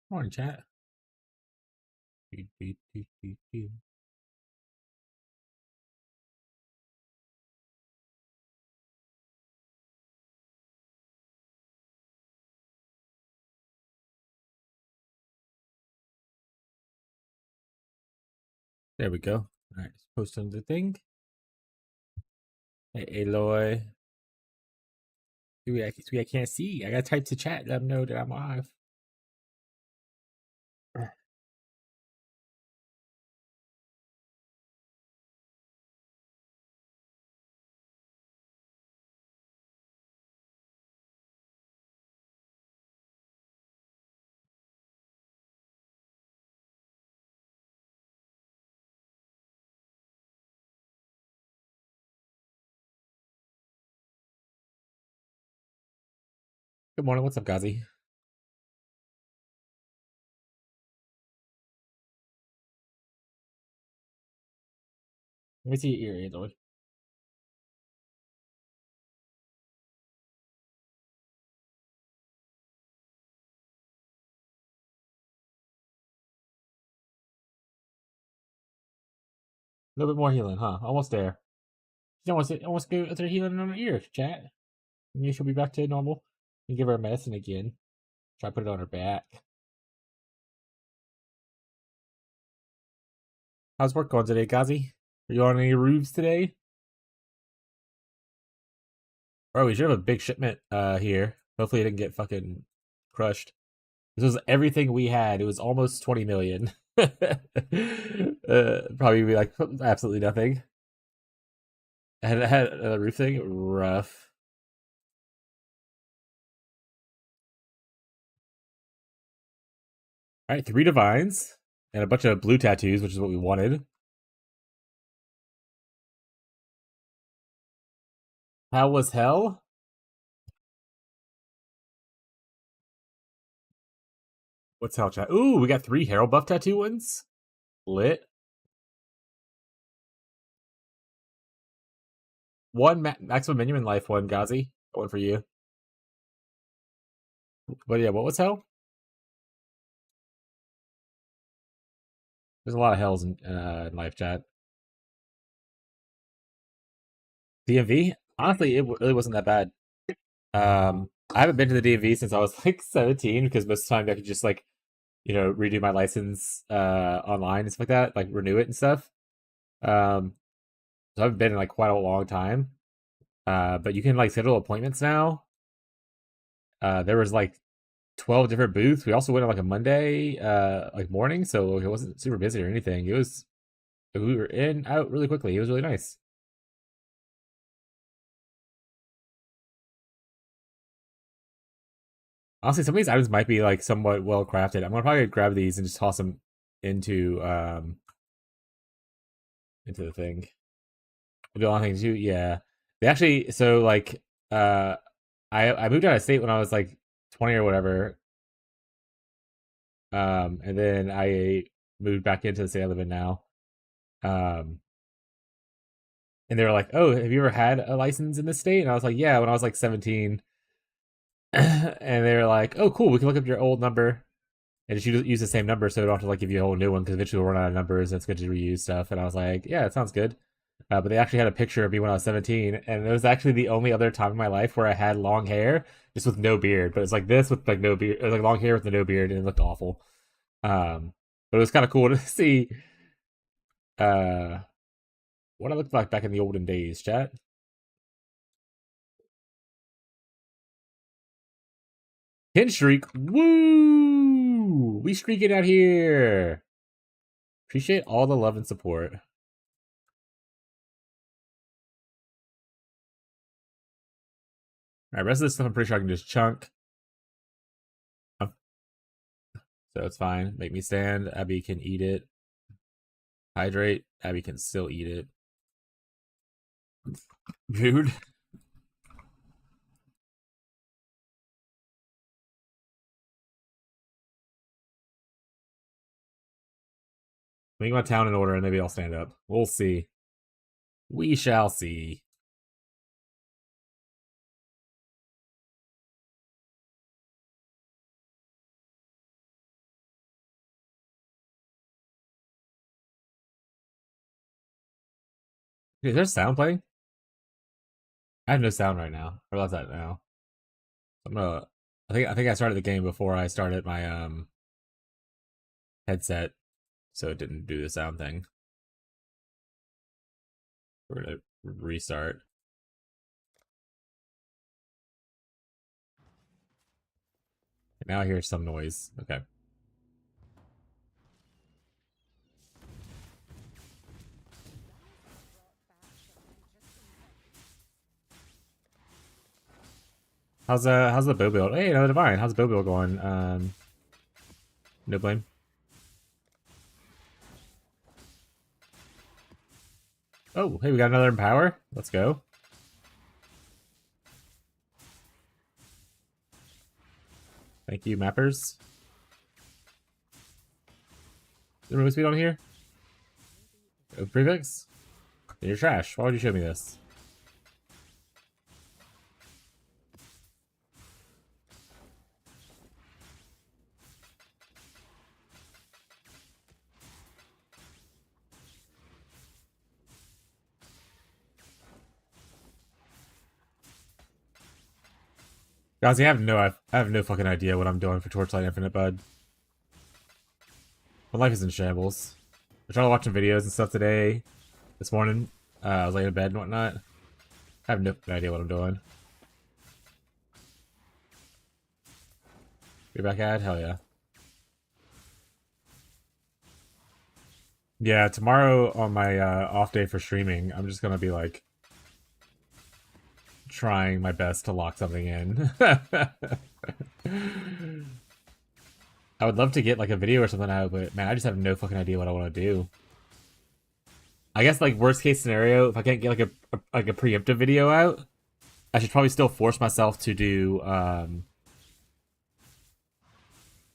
Morning, chat. There we go. All right, let's post on the thing. Hey, Aloy. I can't see. I gotta type to chat. Let them know that I'm live. Good morning. What's up, Gazi? Let me see your ear, Aloy. A little bit more healing, huh? Almost there. She almost go through healing on her ear, chat. Maybe she'll be back to normal. You give her a medicine again. Try to put it on her back. How's work going today, Gazi? Are you on any roofs today? Oh, we should have a big shipment here. Hopefully it didn't get fucking crushed. This was everything we had. It was almost 20 million. Probably be like absolutely nothing. I had a roof thing. Rough. All right, 3 divines and a bunch of blue tattoos, which is what we wanted. How was hell? What's hell, chat? Ooh, we got 3 Herald buff tattoo ones. Lit. 1 maximum minion life one, Gazi. One for you. But yeah, what was hell? There's a lot of hells in life chat. DMV? Honestly, it really wasn't that bad. I haven't been to the DMV since I was like 17 because most of the time I could just like, redo my license online and stuff like that, like renew it and stuff. So I haven't been in like quite a long time. But you can like schedule appointments now. There was like 12 different booths. We also went on like a Monday like morning, so it wasn't super busy or anything. We were in out really quickly. It was really nice. Honestly, some of these items might be like somewhat well crafted. I'm gonna probably grab these and just toss them into the thing. Do all things too, yeah. They actually so like I moved out of state when I was like 20 or whatever. And then I moved back into the state I live in now. Um and they were like, "Oh, have you ever had a license in this state?" And I was like, "Yeah," when I was like 17. And they were like, "Oh, cool, we can look up your old number and just use the same number so we don't have to like give you a whole new one because eventually we'll run out of numbers and it's good to reuse stuff." And I was like, "Yeah, it sounds good." But they actually had a picture of me when I was 17, and it was actually the only other time in my life where I had long hair, just with no beard. But it's like this with like no beard, it was like long hair with no beard, and it looked awful. But it was kind of cool to see uh, what I looked like back in the olden days. Chat. Pin streak, woo! We streaking out here. Appreciate all the love and support. All right, rest of this stuff I'm pretty sure I can just chunk. So it's fine. Make me stand. Abby can eat it. Hydrate. Abby can still eat it. Dude. Make my town in order and maybe I'll stand up. We'll see. We shall see. Is there sound playing? I have no sound right now. I realize that now. I'm gonna. I think I started the game before I started my headset, so it didn't do the sound thing. We're gonna restart. Now I hear some noise. Okay. How's the bow build? Hey, another divine. How's the bow build going? No blame. Oh, hey, we got another empower. Let's go. Thank you, mappers. The movie speed on here? Oh, prefix? You're trash. Why would you show me this? Guys, I have no fucking idea what I'm doing for Torchlight Infinite, bud. My life is in shambles. I tried watching videos and stuff today, this morning. I was laying in bed and whatnot. I have no idea what I'm doing. Be back ad? Hell yeah. Yeah, tomorrow on my off day for streaming, I'm just gonna be like trying my best to lock something in. I would love to get like a video or something out, but man, I just have no fucking idea what I want to do. I guess like worst case scenario, if I can't get like a preemptive video out, I should probably still force myself to do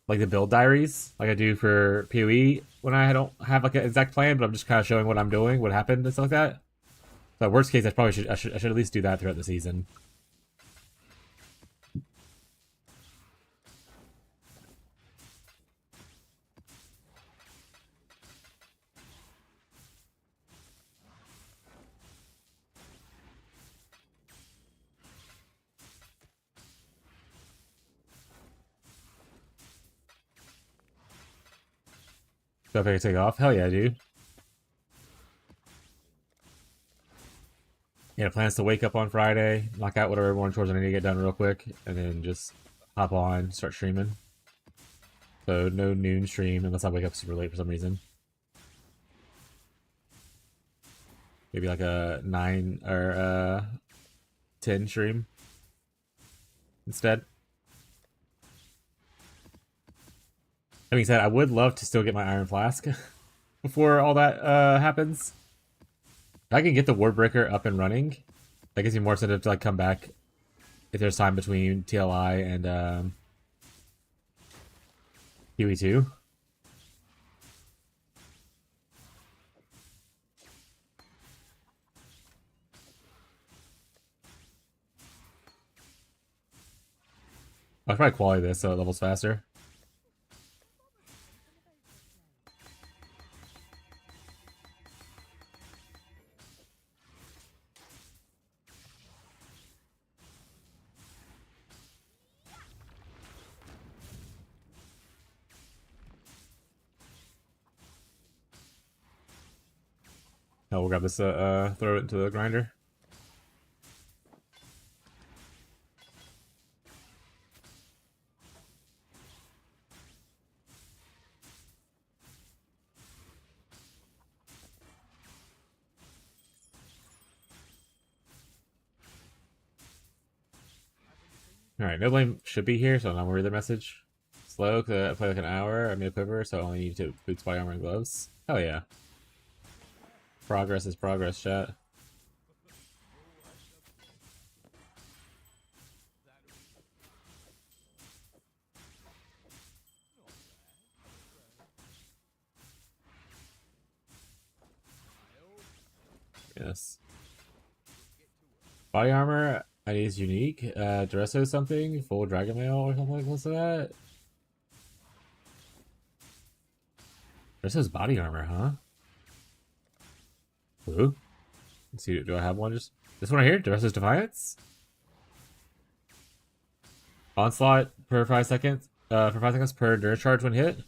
like the build diaries, like I do for PoE when I don't have like an exact plan, but I'm just kind of showing what I'm doing, what happened, and stuff like that. So worst case, I should at least do that throughout the season. So if I can take off, hell yeah, dude. Yeah, plans to wake up on Friday, knock out whatever morning chores I need to get done real quick, and then just hop on, start streaming. So no noon stream unless I wake up super late for some reason. Maybe like a 9 or 10 stream instead. That being said, I would love to still get my Iron Flask before all that happens. If I can get the Warbreaker up and running, that gives me more incentive to like come back if there's time between TLI and QE2. I'll probably quality this so it levels faster. Oh, we'll grab this, throw it into the grinder. Alright, no blame should be here, so I'm not worried their message. Slow, cause I play like an hour. I made a quiver, so I only need to boots, body armor, and gloves. Hell yeah. Progress is progress, chat. Yes. Body armor, I need is unique. Dresso something, full dragon mail or something like close to that. Dresso's body armor, huh? Who? Let's see, do I have one? Just this one right here, Duress' Defiance. Onslaught per 5 seconds. For 5 seconds per nurse charge when hit.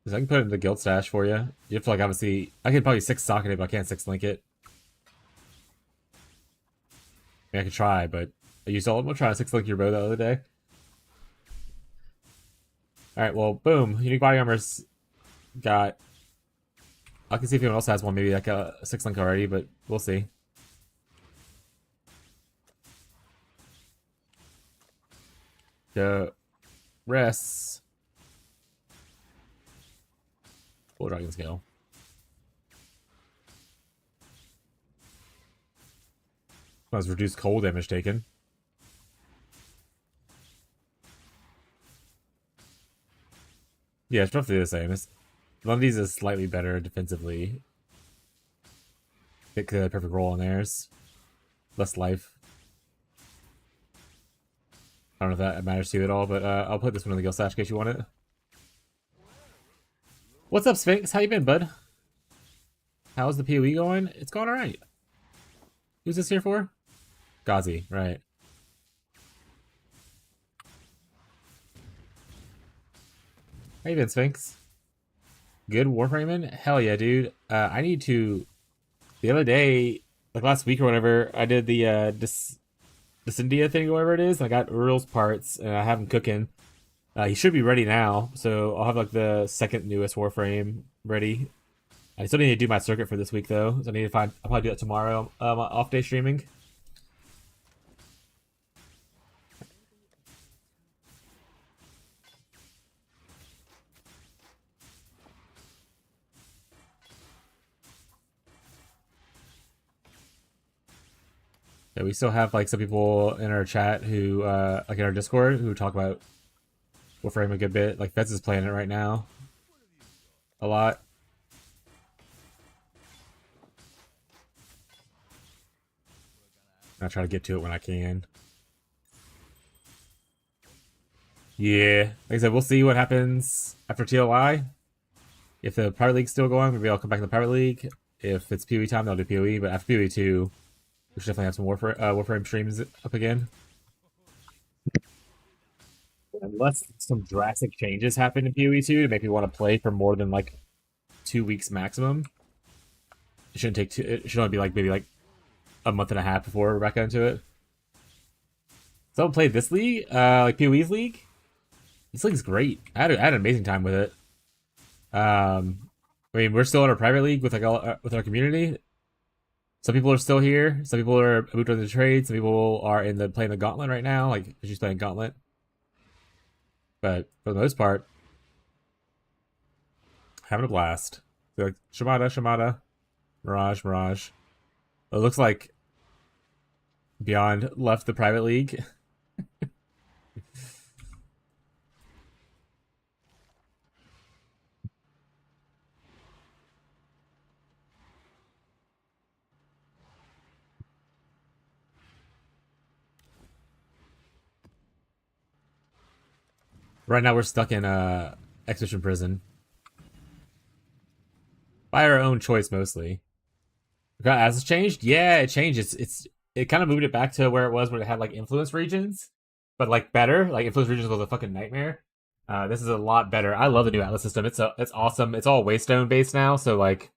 Because I can put it in the guild stash for you. You have to like obviously I could probably 6 socket it, but I can't 6 link it. I mean, I could try, but I used all of them. Trying to 6 link your bow the other day. Alright, well, boom. Unique body armor's got. I can see if anyone else has one, maybe like a 6 link already, but we'll see. The rest. Full dragon scale. Let's reduce cold damage taken. Yeah, it's roughly the same. One of these is slightly better defensively. Pick the perfect roll on theirs. Less life. I don't know if that matters to you at all, but I'll put this one in the guild stash in case you want it. What's up, Sphinx? How you been, bud? How's the PoE going? It's going alright. Who's this here for? Gazi, right. How you been, Sphinx? Good Warframing? Hell yeah, dude. I need to... The other day, like last week or whatever, I did the Descendia thing, or whatever it is. I got Url's parts, and I have him cooking. He should be ready now, so I'll have like the second newest Warframe ready. I still need to do my circuit for this week though, so I need to find. I'll probably do that tomorrow. My off day streaming. Yeah, we still have like some people in our chat who, like in our Discord, who talk about Warframe a good bit. Like Fez is playing it right now, a lot. I try to get to it when I can. Yeah, like I said, we'll see what happens after TLI. If the Pirate League's still going, maybe I'll come back to the Pirate League. If it's PoE time, I'll do PoE. But after PoE 2, we should definitely have some Warframe streams up again. Unless some drastic changes happen in PoE 2 to make me want to play for more than like 2 weeks maximum. It shouldn't take two. It should only be like maybe like a month and a half before we're back into it. Someone played this league, like PoE's league. This league's great. I had an amazing time with it. I mean, we're still in our private league with like all, with our community. Some people are still here. Some people are moved on the trade. Some people are in the playing the Gauntlet right now. Like she's playing Gauntlet. But for the most part, having a blast. They're like Shimada, Mirage. It looks like Beyond left the private league. Right now we're stuck in exhibition prison. By our own choice mostly. Has it changed? Yeah, it changed. It kind of moved it back to where it was when it had like influence regions, but like better. Like influence regions was a fucking nightmare. This is a lot better. I love the new Atlas system. It's awesome. It's all Waystone based now, so like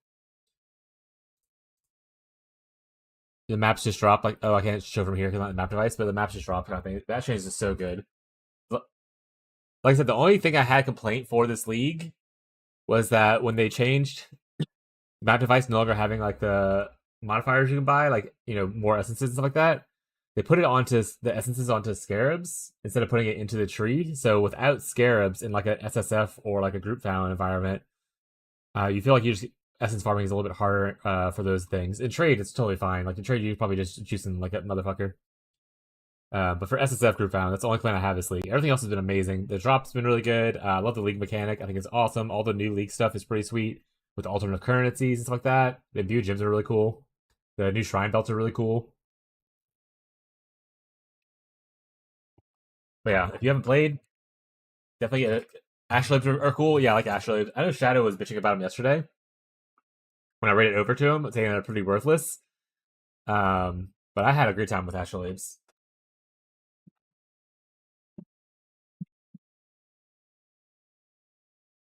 the maps just drop. Like I can't show from here because I'm not the map device, but the maps just drop. Kind of thing. That change is so good. Like I said, the only thing I had complaint for this league was that when they changed map device no longer having like the modifiers you can buy, like more essences and stuff like that. They put it onto the essences onto scarabs instead of putting it into the tree. So without scarabs in like a SSF or like a group found environment, you feel like you just essence farming is a little bit harder for those things. In trade, it's totally fine. Like in trade, you're probably just juicing like a motherfucker. But for SSF group found, that's the only plan I have this league. Everything else has been amazing. The drop's been really good. I love the league mechanic. I think it's awesome. All the new league stuff is pretty sweet with alternate currencies and stuff like that. The view gyms are really cool. The new shrine belts are really cool. But yeah, if you haven't played, definitely Ashley are cool. Yeah, I like Ashley. I know Shadow was bitching about him yesterday when I read it over to him, saying they're pretty worthless. But I had a great time with Ashley.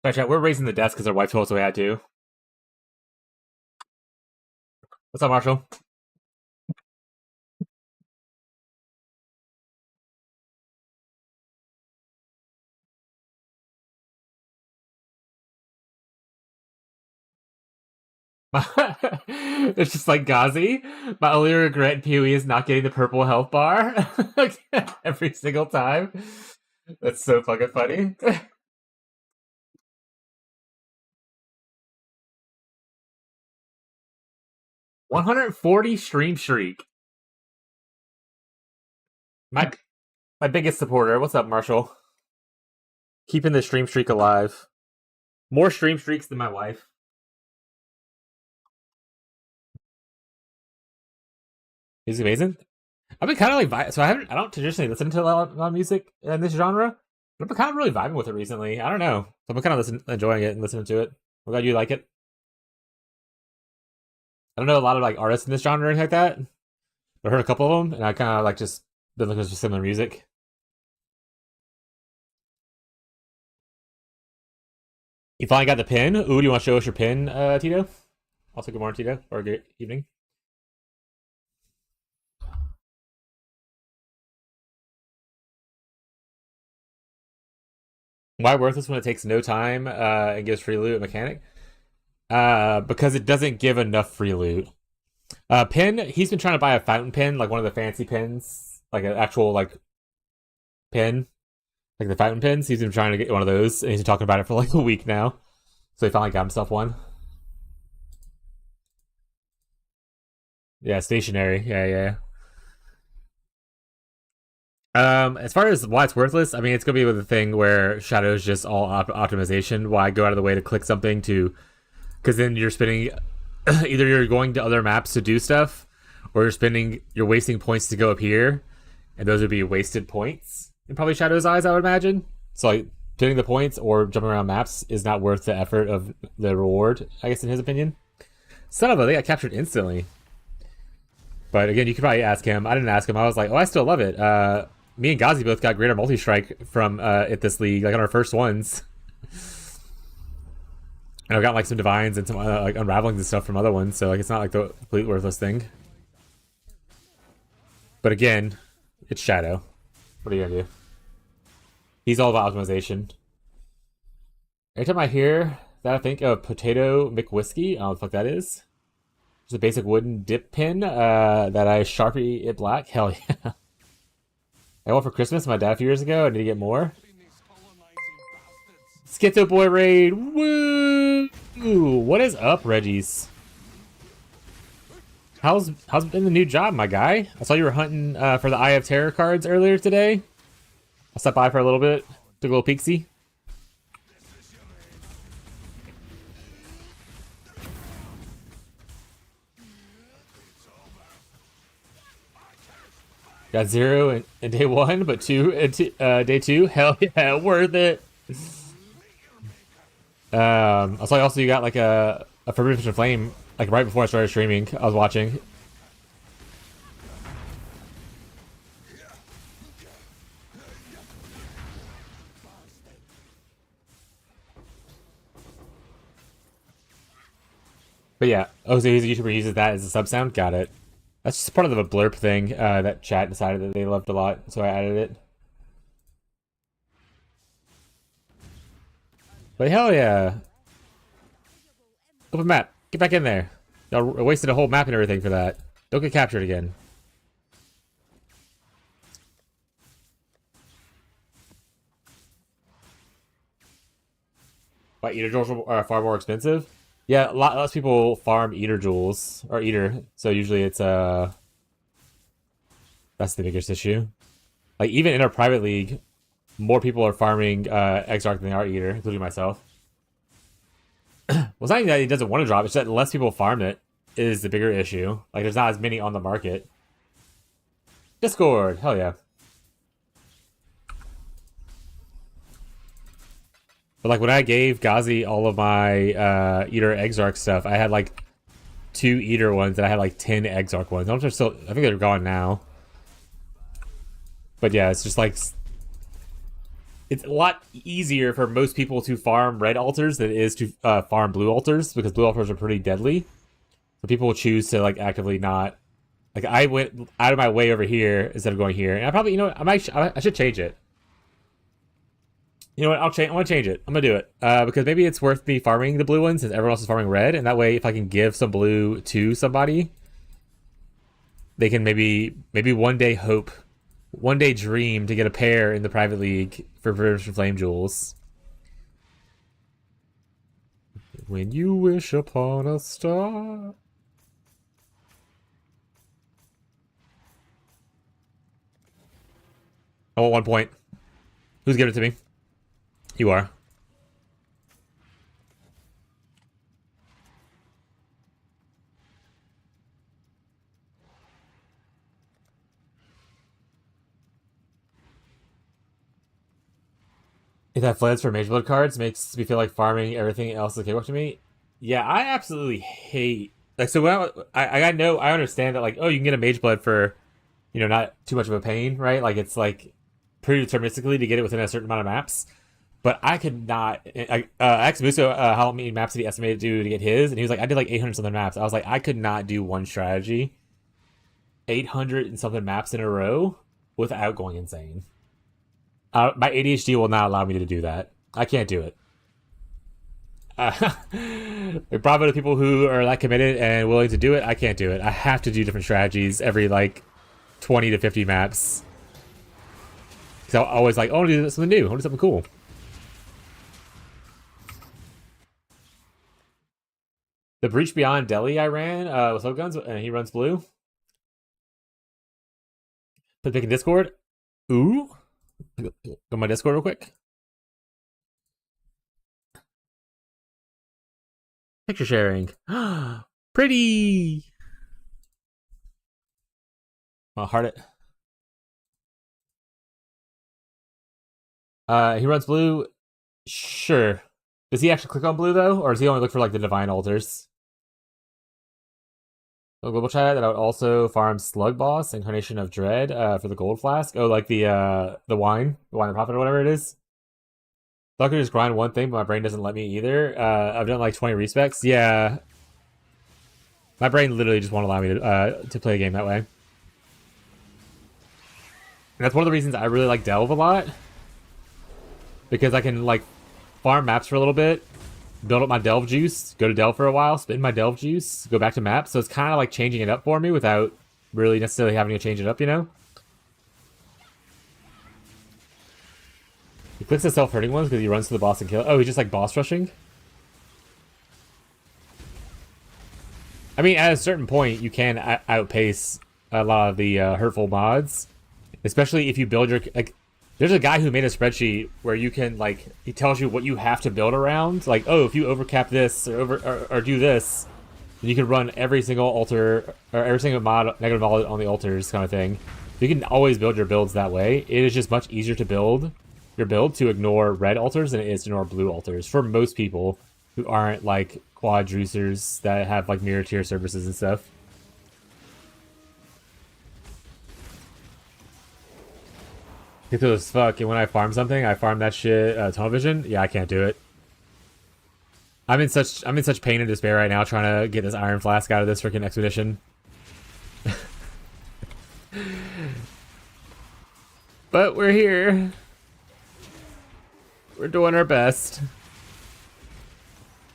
Sorry, chat. We're raising the desk because our wife told us we had to. What's up, Marshall? It's just like Ghazi. My only regret in PoE is not getting the purple health bar every single time. That's so fucking funny. 140 stream streak. My my biggest supporter. What's up, Marshall? Keeping the stream streak alive. More stream streaks than my wife. He's amazing. I've been kind of like so I don't traditionally listen to a lot of music in this genre, but I've been kind of really vibing with it recently. I don't know. So I've been kind of enjoying it and listening to it. I'm glad you like it. I don't know a lot of like artists in this genre or anything like that. I heard a couple of them, and I kind of like just been looking for similar music. You finally got the pin. Ooh, do you want to show us your pin, Tito? Also, good morning, Tito, or good evening. Why worthless when it takes no time and gives free loot mechanic? Because it doesn't give enough free loot. Pin. He's been trying to buy a fountain pin, like one of the fancy pins, like an actual like pin, like the fountain pins. He's been trying to get one of those, and he's been talking about it for like a week now. So he finally got himself one. Yeah, stationary. Yeah, yeah. As far as why it's worthless, I mean, it's gonna be with the thing where Shadow's just all optimization. Why go out of the way to click something to, because then you're spending, either you're going to other maps to do stuff, or you're wasting points to go up here, and those would be wasted points in probably Shadow's eyes, I would imagine. So like getting the points or jumping around maps is not worth the effort of the reward, I guess, in his opinion. Son of a, they got captured instantly. But again, you could probably ask him. I didn't ask him. I was like, oh, I still love it. Me and Ghazi both got greater multi-strike from at this league, like on our first ones. And I've got like some divines and some like unravelings and stuff from other ones, so like it's not like the complete worthless thing. But again, it's Shadow. What are you gonna do? He's all about optimization. Every time I hear that, I think of Potato McWhiskey. I don't know what the fuck that is. Just a basic wooden dip pin that I Sharpie it black. Hell yeah. I got one for Christmas my dad a few years ago. I need to get more. Schizo Boy Raid. Woo! What is up, Reggie's? How's been the new job, my guy? I saw you were hunting for the Eye of Terror cards earlier today. I stopped by for a little bit. Took a little peeksy. Got 0 in day 1, but 2 in day 2. Hell yeah, worth it. I saw also you got like a Forbidden Flame like right before I started streaming. I was watching. But yeah, oh, so he's a YouTuber uses that as a sub sound. Got it. That's just part of the blurb thing that chat decided that they loved a lot, so I added it. But hell yeah. Open map. Get back in there. Y'all wasted a whole map and everything for that. Don't get captured again. Why Eater Jewels are far more expensive? Yeah, a lot less people farm Eater Jewels, or Eater, so usually it's that's the biggest issue. Like even in our private league, more people are farming Exarch than they are Eater, including myself. Well, it's not even that he doesn't want to drop, it's that less people farm it is the bigger issue. Like there's not as many on the market. Discord, hell yeah. But like when I gave Ghazi all of my Eater Exarch stuff, I had like 2 Eater ones and I had like 10 Exarch ones. I'm still, I think they're gone now. But yeah, it's just like it's a lot easier for most people to farm red altars than it is to farm blue altars, because blue altars are pretty deadly. So people will choose to like actively not. Like I went out of my way over here instead of going here, and I probably, you know what, I should change it. You know what? I'll change. I want to change it. I'm gonna do it because maybe it's worth me farming the blue ones since everyone else is farming red, and that way, if I can give some blue to somebody, they can maybe one day hope, one day dream to get a pair in the private league for Virgin Flame Jewels. When you wish upon a star. I want 1 point. Who's giving it to me? You are. If that floods for Mage Blood cards makes me feel like farming everything else is cakewalk to me. Yeah, I absolutely hate like so when I know I understand that like, oh, you can get a Mage Blood for, you know, not too much of a pain, right? Like it's like pretty deterministically to get it within a certain amount of maps. But I could not. Xmuso, how many maps did he estimate to get his? And he was like, I did like 800 something maps. I was like, I could not do one strategy 800 and something maps in a row without going insane. My ADHD will not allow me to do that. I can't do it. Bravo to people who are that committed and willing to do it. I can't do it. I have to do different strategies every like 20 to 50 maps. So I'm always like, oh, I want to do something new. I want to do something cool. The Breach Beyond Delhi I ran with Slow Guns, and he runs blue. Put pick in Discord. Ooh. Go to my Discord real quick. Picture sharing. Pretty. I'll heart it. He runs blue. Sure. Does he actually click on blue though, or does he only look for like the divine altars? So global chat that I would also farm Slug Boss, Incarnation of Dread, for the gold flask. Oh, like the wine of prophet or whatever it is. So I could just grind one thing, but my brain doesn't let me either. I've done like 20 respecs. Yeah, my brain literally just won't allow me to play a game that way. And that's one of the reasons I really like Delve a lot, because I can like farm maps for a little bit, build up my Delve juice, go to Delve for a while, spin my Delve juice, go back to maps. So it's kind of like changing it up for me without really necessarily having to change it up, you know? He clicks the self-hurting ones because he runs to the boss and kills. Oh, he's just like boss rushing? I mean, at a certain point, you can outpace a lot of the hurtful mods. Especially if you build your... like, there's a guy who made a spreadsheet where you can, like, he tells you what you have to build around. Like, oh, if you overcap this or do this, then you can run every single altar or every single mod, negative mod on the altars kind of thing. You can always build your builds that way. It is just much easier to build your build to ignore red altars than it is to ignore blue altars for most people who aren't, like, quad juicers that have, like, mirror tier services and stuff. Get to as fuck, and when I farm something, I farm that shit tunnel vision. Yeah, I can't do it. I'm in such pain and despair right now trying to get this iron flask out of this freaking expedition. But we're here. We're doing our best.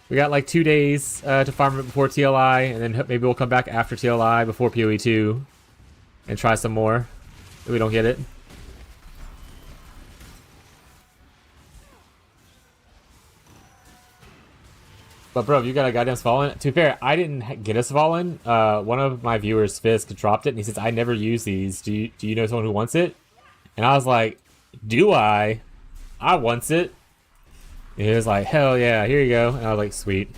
We got like 2 days to farm it before TLI, and then maybe we'll come back after TLI before PoE 2 and try some more if we don't get it. But bro, you got a goddamn Svalin. To be fair, I didn't get a Svalin. One of my viewers, Fisk, dropped it, and he says, I never use these. Do you know someone who wants it? And I was like, do I? I wants it. And he was like, hell yeah, here you go. And I was like, sweet.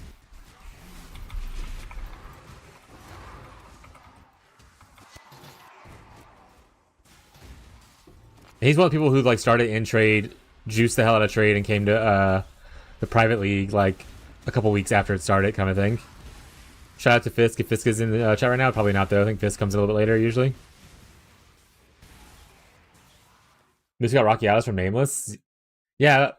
And he's one of the people who like started in trade, juiced the hell out of trade, and came to the private league like a couple weeks after it started, kind of thing. Shout out to Fisk. If Fisk is in the chat right now, probably not though. I think Fisk comes a little bit later usually. This got Rocky Alice from Nameless. Yeah,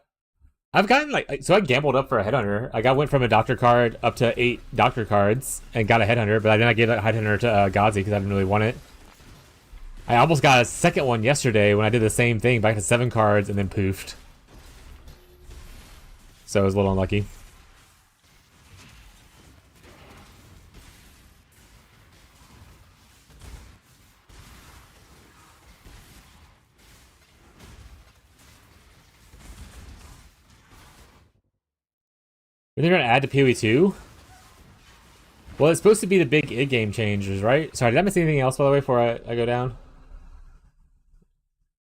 I've gotten like so I gambled up for a headhunter. Like I went from a doctor card up to 8 doctor cards and got a headhunter, but then I gave that headhunter to Gazi because I didn't really want it. I almost got a second one yesterday when I did the same thing, back to 7 cards and then poofed. So I was a little unlucky. They're gonna add to PoE 2? Well, it's supposed to be the big game changers, right? Sorry, did I miss anything else, by the way, before I go down?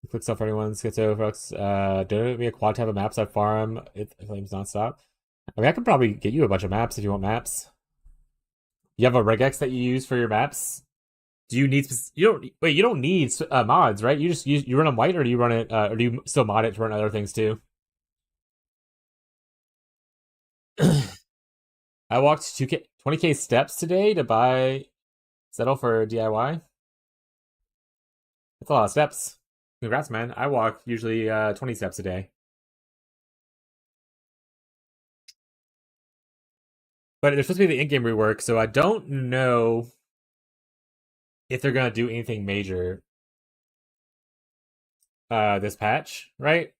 Quick stuff for anyone. Schizo, folks. Donate me a quad tab of maps I farm. It claims nonstop. I mean, I could probably get you a bunch of maps if you want maps. You have a regex that you use for your maps? Do you need... You don't need mods, right? You run them white, or do you run it... or do you still mod it to run other things, too? I walked 20k steps today to settle for DIY. That's a lot of steps. Congrats, man. I walk usually 20 steps a day. But there's supposed to be the in-game rework, so I don't know if they're gonna do anything major this patch, right?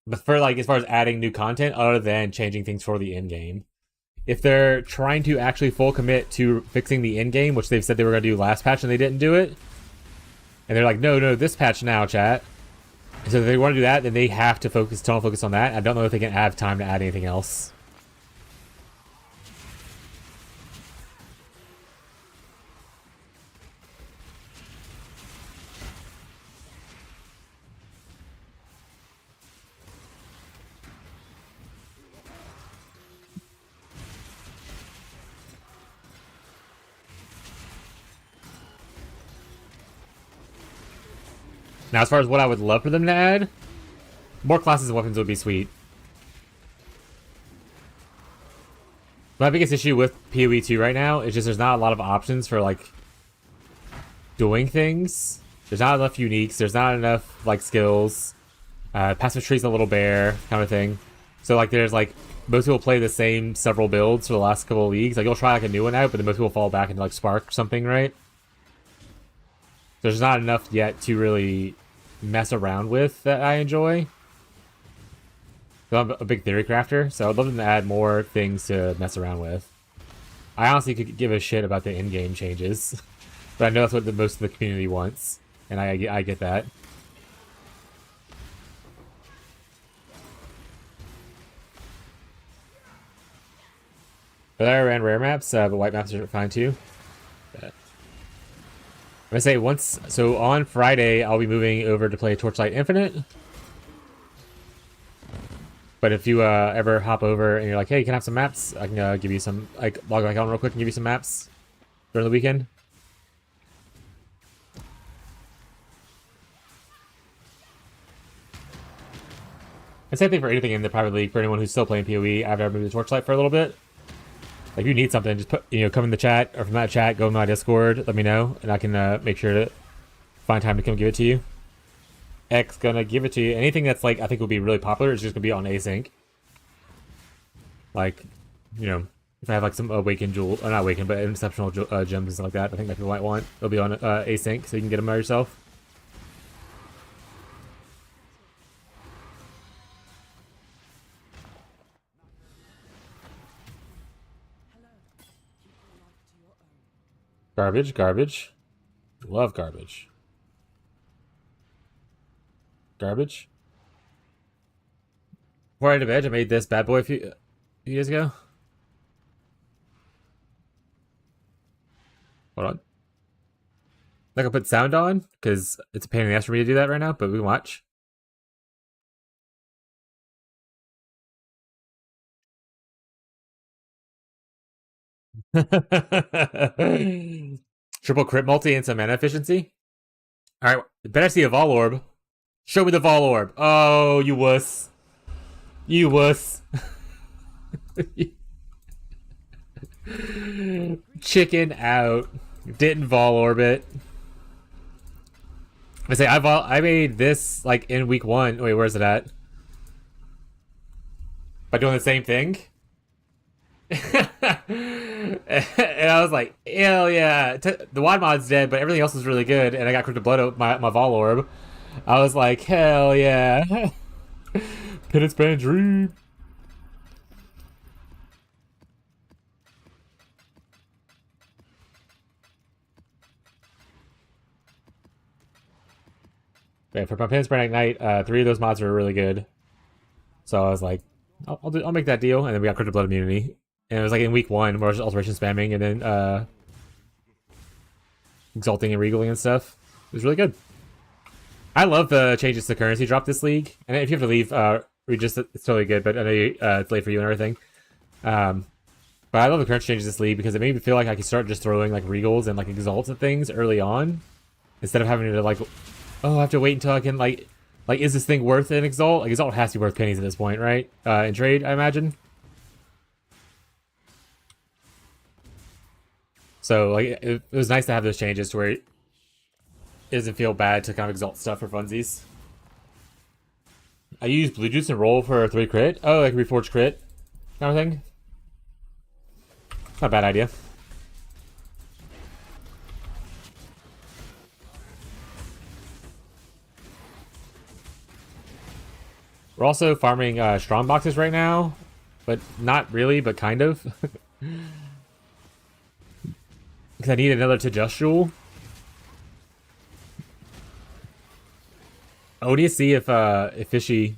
But for like as far as adding new content other than changing things for the in-game. If they're trying to actually full commit to fixing the in-game, which they've said they were gonna do last patch and they didn't do it, and they're like, no, this patch now, chat. And so if they want to do that, then they have to focus on that. I don't know if they can have time to add anything else. Now, as far as what I would love for them to add, more classes and weapons would be sweet. My biggest issue with PoE 2 right now is just there's not a lot of options for, like, doing things. There's not enough uniques. There's not enough, like, skills. Passive tree's a little bare, kind of thing. So, like, there's, like, most people play the same several builds for the last couple of leagues. Like, you'll try, like, a new one out, but then most people fall back into, like, Spark or something, right? There's not enough yet to really mess around with that I enjoy. So I'm a big theory crafter, so I'd love them to add more things to mess around with. I honestly could give a shit about the in-game changes, but I know that's what most of the community wants, and I get that. But I ran rare maps, but white maps are fine too. I'm gonna say so on Friday, I'll be moving over to play Torchlight Infinite. But if you ever hop over and you're like, hey, can I have some maps? I can give you some, like, log back on real quick and give you some maps during the weekend. And same thing for anything in the private league, for anyone who's still playing PoE. I've ever moved to Torchlight for a little bit. Like, if you need something, just come in the chat, or from that chat, go in my Discord, let me know, and I can make sure to find time to come give it to you. X gonna give it to you. Anything that's, like, I think will be really popular is just gonna be on async. Like, if I have, like, some Awakened Jewel, or not Awakened, but exceptional gems and stuff like that, I think that people might want. They'll be on async, so you can get them by yourself. Garbage. Love garbage. Garbage. Before I had to bed, I made this bad boy a few years ago. Hold on. I can put sound on, because it's a pain in the ass for me to do that right now, but we can watch. Triple crit multi and some mana efficiency. Alright, better see a Vol Orb. Show me the Vol Orb. Oh, you wuss. You wuss. Chicken out. Didn't vol orbit. I made this like in week 1. Wait, where's it at? By doing the same thing? And I was like, hell yeah. The wide mod's dead, but everything else was really good. And I got Cryptic Blood my Vol Orb. I was like, hell yeah. Penance Band Dream. Yeah, for my Penance Band Ignite, 3 of those mods were really good. So I was like, I'll make that deal. And then we got Cryptic Blood immunity. And it was like in week 1 where I was alteration spamming and then exalting and regaling and stuff. It was really good. I love the changes to currency drop this league. And if you have to leave, Regis, it's totally good, but I know it's late for you and everything. But I love the currency changes this league because it made me feel like I could start just throwing like regals and like exalts at things early on. Instead of having to like, oh, I have to wait until I can like is this thing worth an exalt? Like exalt has to be worth pennies at this point, right? In trade, I imagine. So like it was nice to have those changes to where it doesn't feel bad to kind of exalt stuff for funsies. I use blue juice and roll for 3 crit. Oh, like reforge crit kind of thing. Not a bad idea. We're also farming strong boxes right now, but not really, but kind of. Because I need another to just jewel. I need to see if Fishy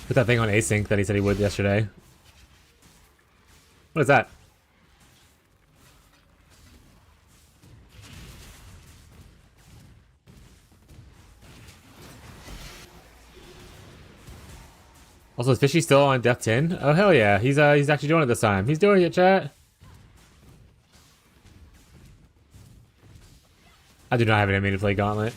put that thing on async that he said he would yesterday. What is that? Also, is Fishy still on Death 10? Oh hell yeah, he's actually doing it this time. He's doing it, chat. I do not have an enemy to play Gauntlet.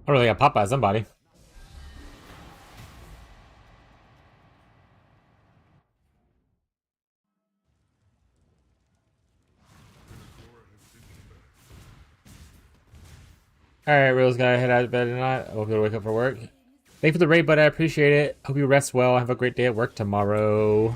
I really got popped by somebody. Alright, Reels gotta head out of bed tonight. I hope you'll wake up for work. Thank you for the raid, bud. I appreciate it. Hope you rest well. Have a great day at work tomorrow.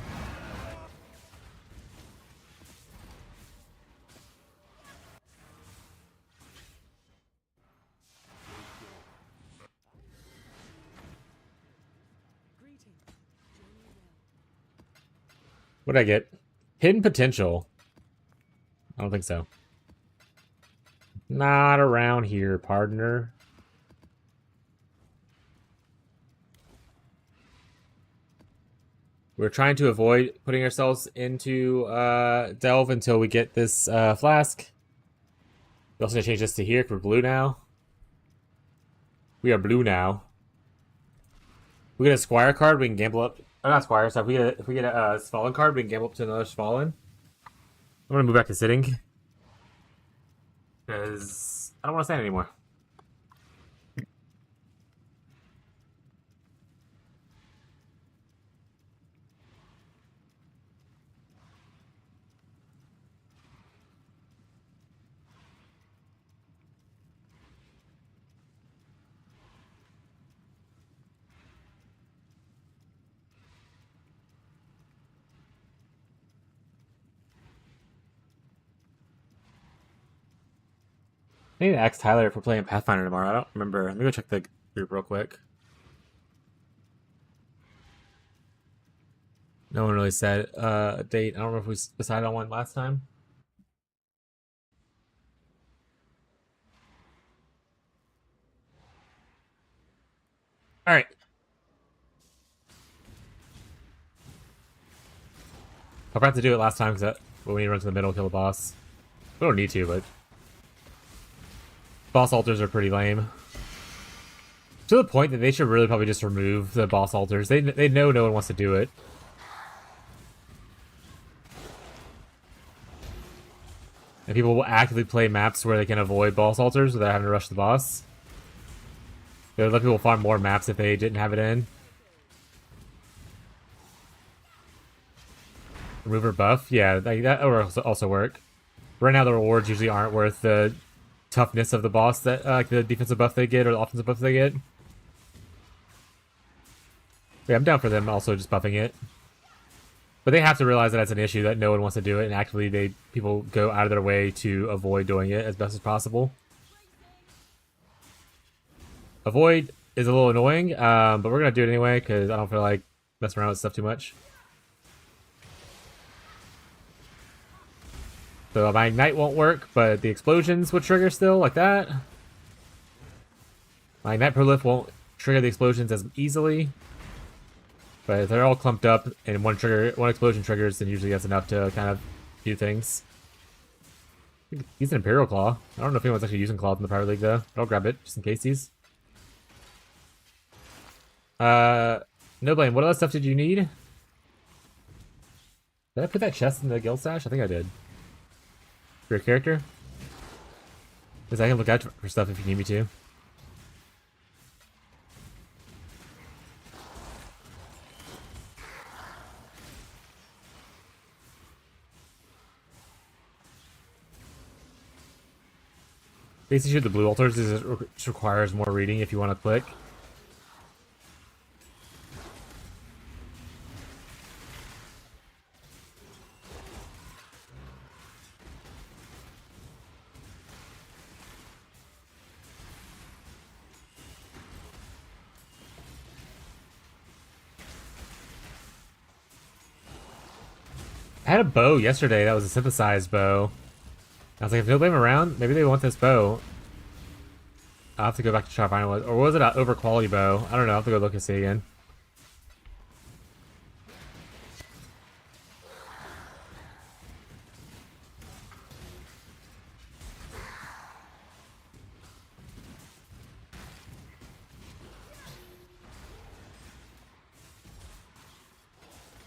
What'd I get? Hidden potential. I don't think so. Not around here, partner. We're trying to avoid putting ourselves into Delve until we get this flask. We're also gonna change this to here because we're blue now. We are blue now. We get a Squire card, we can gamble up. Oh, not Squire, so if we get a Fallen card, we can gamble up to another Fallen. I'm gonna move back to sitting. Because I don't want to stand anymore. I need to ask Tyler if we're playing Pathfinder tomorrow. I don't remember. Let me go check the group real quick. No one really said a date. I don't know if we decided on one last time. All right. I forgot to do it last time because when we run to the middle, kill the boss. We don't need to, but boss altars are pretty lame. To the point that they should really probably just remove the boss altars. They know no one wants to do it. And people will actively play maps where they can avoid boss altars without having to rush the boss. They would let people farm more maps if they didn't have it in. Remover buff? Yeah, that would also work. Right now the rewards usually aren't worth the toughness of the boss, that like the defensive buff they get or the offensive buff they get. Yeah, I'm down for them also just buffing it. But they have to realize that that's an issue, that no one wants to do it, and actively people go out of their way to avoid doing it as best as possible. Avoid is a little annoying, but we're going to do it anyway, because I don't feel like messing around with stuff too much. So my Ignite won't work, but the explosions would trigger still, like that. My Ignite Prolift won't trigger the explosions as easily. But if they're all clumped up and one explosion triggers, then usually that's enough to kind of do things. He's an Imperial Claw. I don't know if anyone's actually using claws in the Power League though. But I'll grab it just in case he's. No blame. What other stuff did you need? Did I put that chest in the guild stash? I think I did. For your character? Because I can look out for stuff if you need me to. Basically, the blue altars is it just requires more reading if you want to click. I had a bow yesterday that was a synthesized bow. I was like, if no blame around, maybe they want this bow. I'll have to go back to try to find it. Or was it an over quality bow? I don't know. I'll have to go look and see again.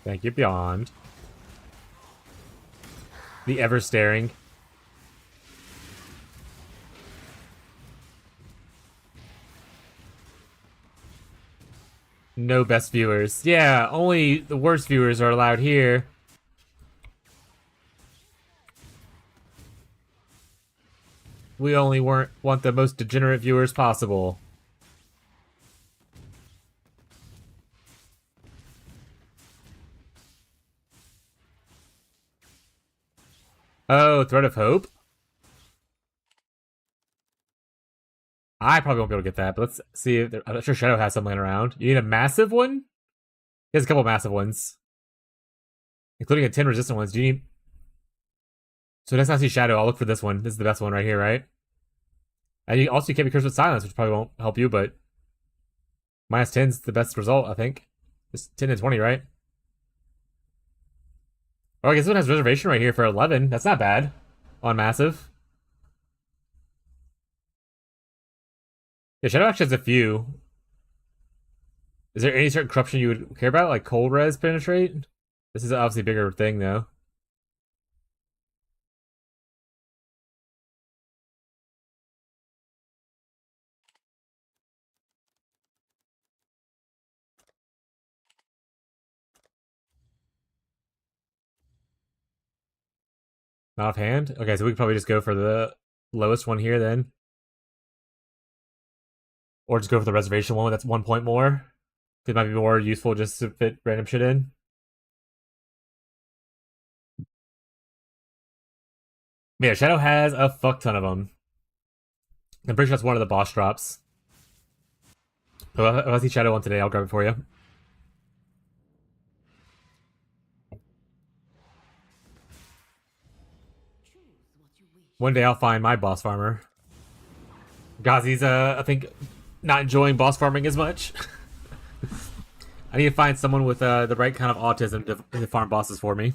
Thank you, Beyond. The ever staring. No best viewers. Yeah, only the worst viewers are allowed here. We only want the most degenerate viewers possible. Oh, Thread of Hope? I probably won't be able to get that, but let's see if I'm sure Shadow has something around. You need a massive one? He has a couple massive ones. Including a 10 resistant ones. Do you need... So let's not see Shadow. I'll look for this one. This is the best one right here, right? And you can't be cursed with silence, which probably won't help you, but minus 10's the best result, I think. It's 10 and 20, right? Oh, I guess this one has reservation right here for 11. That's not bad. On massive. Yeah, Shadow actually has a few. Is there any certain corruption you would care about? Like cold res penetrate? This is obviously a bigger thing, though. Not offhand? Okay, so we could probably just go for the lowest one here, then. Or just go for the reservation one that's 1 point more. It might be more useful just to fit random shit in. Yeah, Shadow has a fuck ton of them. I'm pretty sure that's one of the boss drops. So if I see Shadow one today, I'll grab it for you. One day I'll find my boss farmer. Gazi's, I think, not enjoying boss farming as much. I need to find someone with the right kind of autism to farm bosses for me.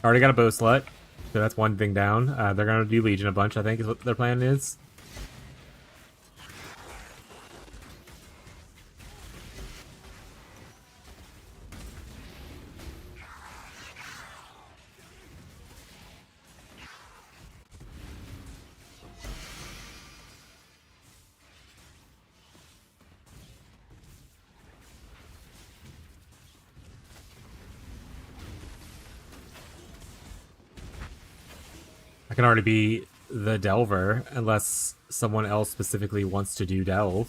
Already got a bow slut, so that's one thing down. They're gonna do Legion a bunch, I think, is what their plan is. I can already be the Delver, unless someone else specifically wants to do Delve.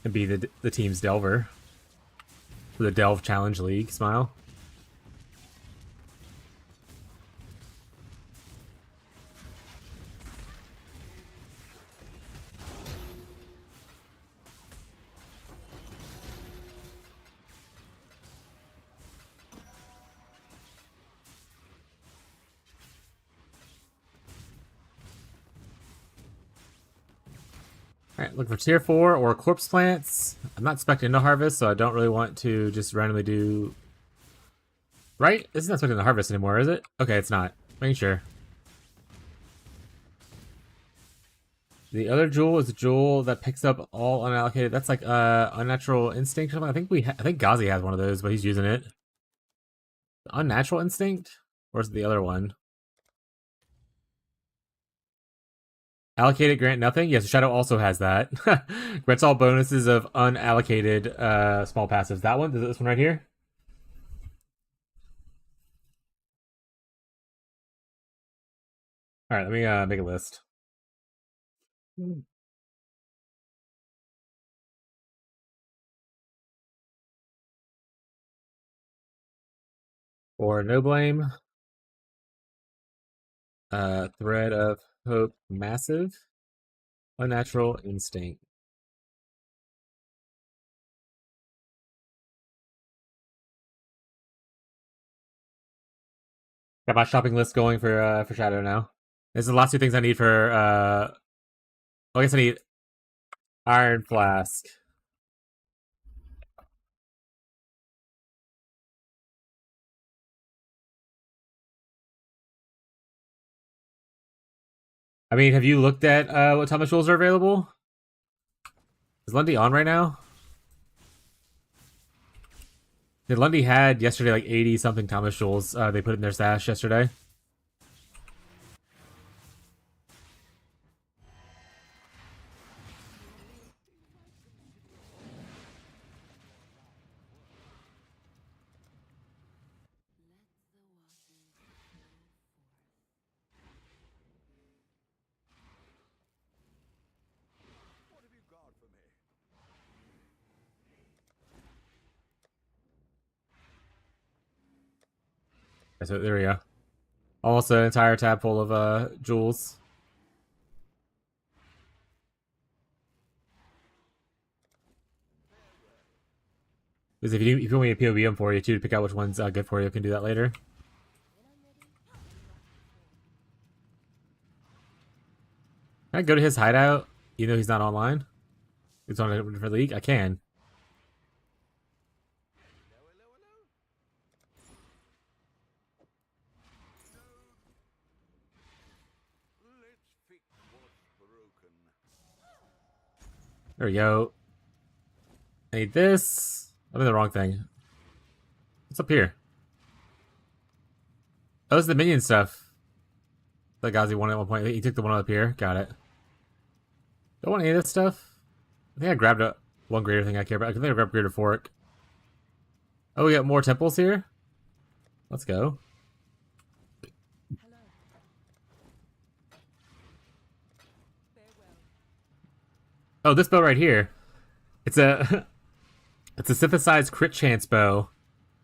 And be the team's Delver. For the Delve Challenge League, smile. Alright, look for tier 4 or corpse plants. I'm not expecting to harvest, so I don't really want to just randomly do... Right? This is not expecting to harvest anymore, is it? Okay, it's not. Making sure. The other jewel is a jewel that picks up all unallocated. That's like unnatural instinct or something. I think Ghazi has one of those, but he's using it. Unnatural instinct? Or is it the other one? Allocated grant nothing? Yes, Shadow also has that. Grants all bonuses of unallocated small passives. That one? Is it this one right here? Alright, let me make a list. For no blame. Thread of hope massive. Unnatural instinct. Got my shopping list going for Shadow now. There's the last two things I need for I guess I need Iron Flask. I mean, have you looked at what Thomas Jewels are available? Is Lundy on right now? Did Lundy had yesterday like 80 something Thomas Jewels they put in their stash yesterday? Okay, so there we go. Almost an entire tab full of jewels. Because if you want me to POV them for you too to pick out which one's good for you, you can do that later. Can I go to his hideout even though he's not online? He's on a different league? I can. There we go. I need this. I'm in the wrong thing. What's up here? Oh, this is the minion stuff. That Ghazi wanted at one point. He took the one up here. Got it. Don't want any of this stuff. I think I grabbed one greater thing I care about. I think I grabbed greater fork. Oh, we got more temples here? Let's go. Oh, this bow right here. It's a it's a synthesized crit chance bow.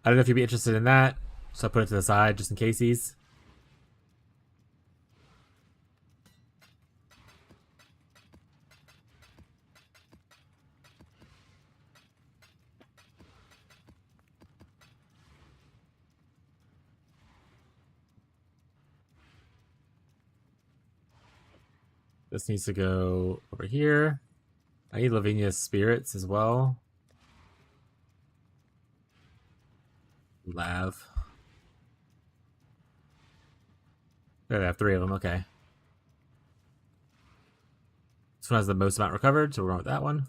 I don't know if you'd be interested in that, so I put it to the side just in case he's. This needs to go over here. I need Lavinia's spirits as well. Lav. There they have 3 of them. Okay. This one has the most amount recovered, so we're going with that one.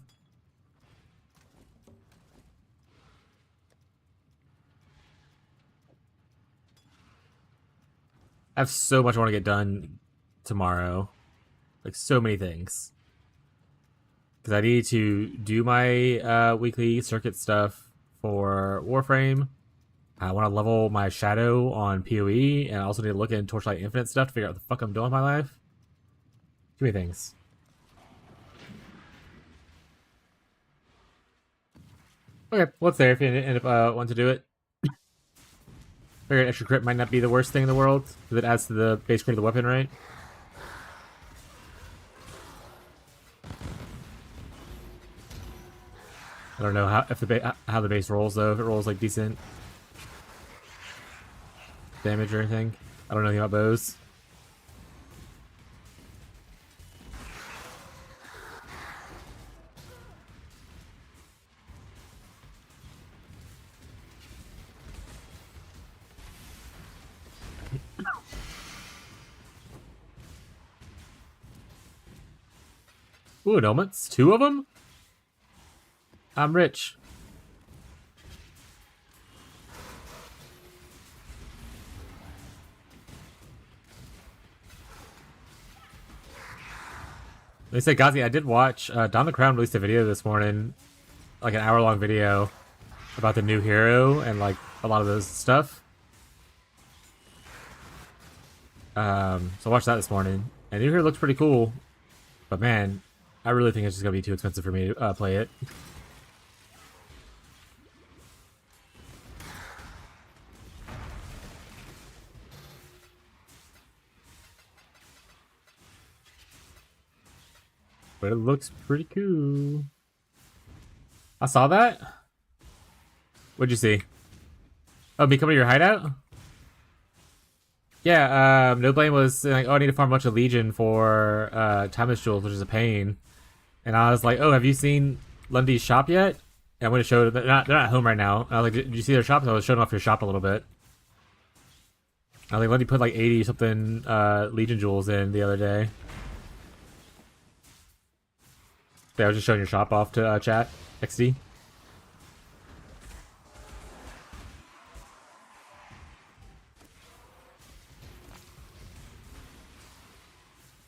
I have so much I want to get done tomorrow. Like, so many things. Because I need to do my weekly circuit stuff for Warframe. I want to level my Shadow on PoE, and I also need to look into Torchlight Infinite stuff to figure out what the fuck I'm doing with my life. Too many things. Okay, well, it's there if you end up wanting to do it. Figured extra crit might not be the worst thing in the world, because it adds to the base crit of the weapon, right? I don't know how the base rolls though. If it rolls like decent damage or anything, I don't know anything about bows. Ooh, annulments, 2 of them. I'm rich. They say, Gazi, I did watch Don the Crown released a video this morning, like an hour-long video about the new hero and like a lot of those stuff. So I watched that this morning, and new hero looks pretty cool. But man, I really think it's just gonna be too expensive for me to play it. But it looks pretty cool. I saw that. What'd you see? Oh, me coming to your hideout? Yeah, No Blame was like, oh, I need to farm a bunch of Legion for Timeless Jewels, which is a pain. And I was like, oh, have you seen Lundy's shop yet? And I went to show them. They're not home right now. And I was like, did you see their shop? And I was showing off your shop a little bit. I was like, Lundy put like 80 something Legion Jewels in the other day. Yeah, I was just showing your shop off to chat. XD.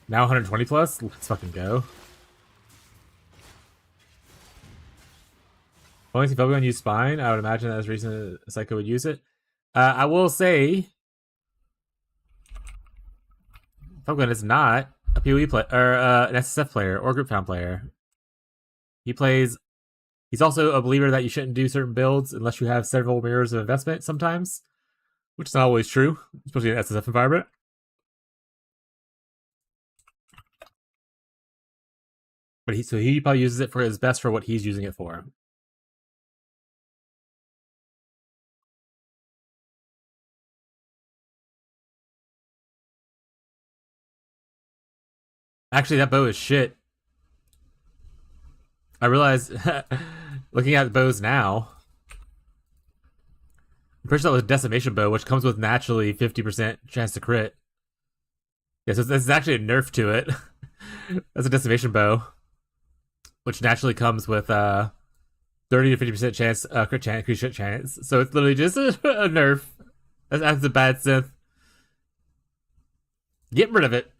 Now 120 plus? Let's fucking go. Only if everyone used Spine, I would imagine that as recent as Psycho would use it. I will say, Falcon is not a PoE player or an SSF player or group found player. He's also a believer that you shouldn't do certain builds unless you have several mirrors of investment sometimes, which is not always true, especially in an SSF environment. But he probably uses it for his best for what he's using it for. Actually, that bow is shit. I realize, looking at the bows now, I'm pretty sure that was a Decimation bow, which comes with naturally 50% chance to crit. Yeah, so this is actually a nerf to it. That's a Decimation bow, which naturally comes with 30 to 50% chance, crit chance. So it's literally just a nerf. That's a bad synth. Get rid of it.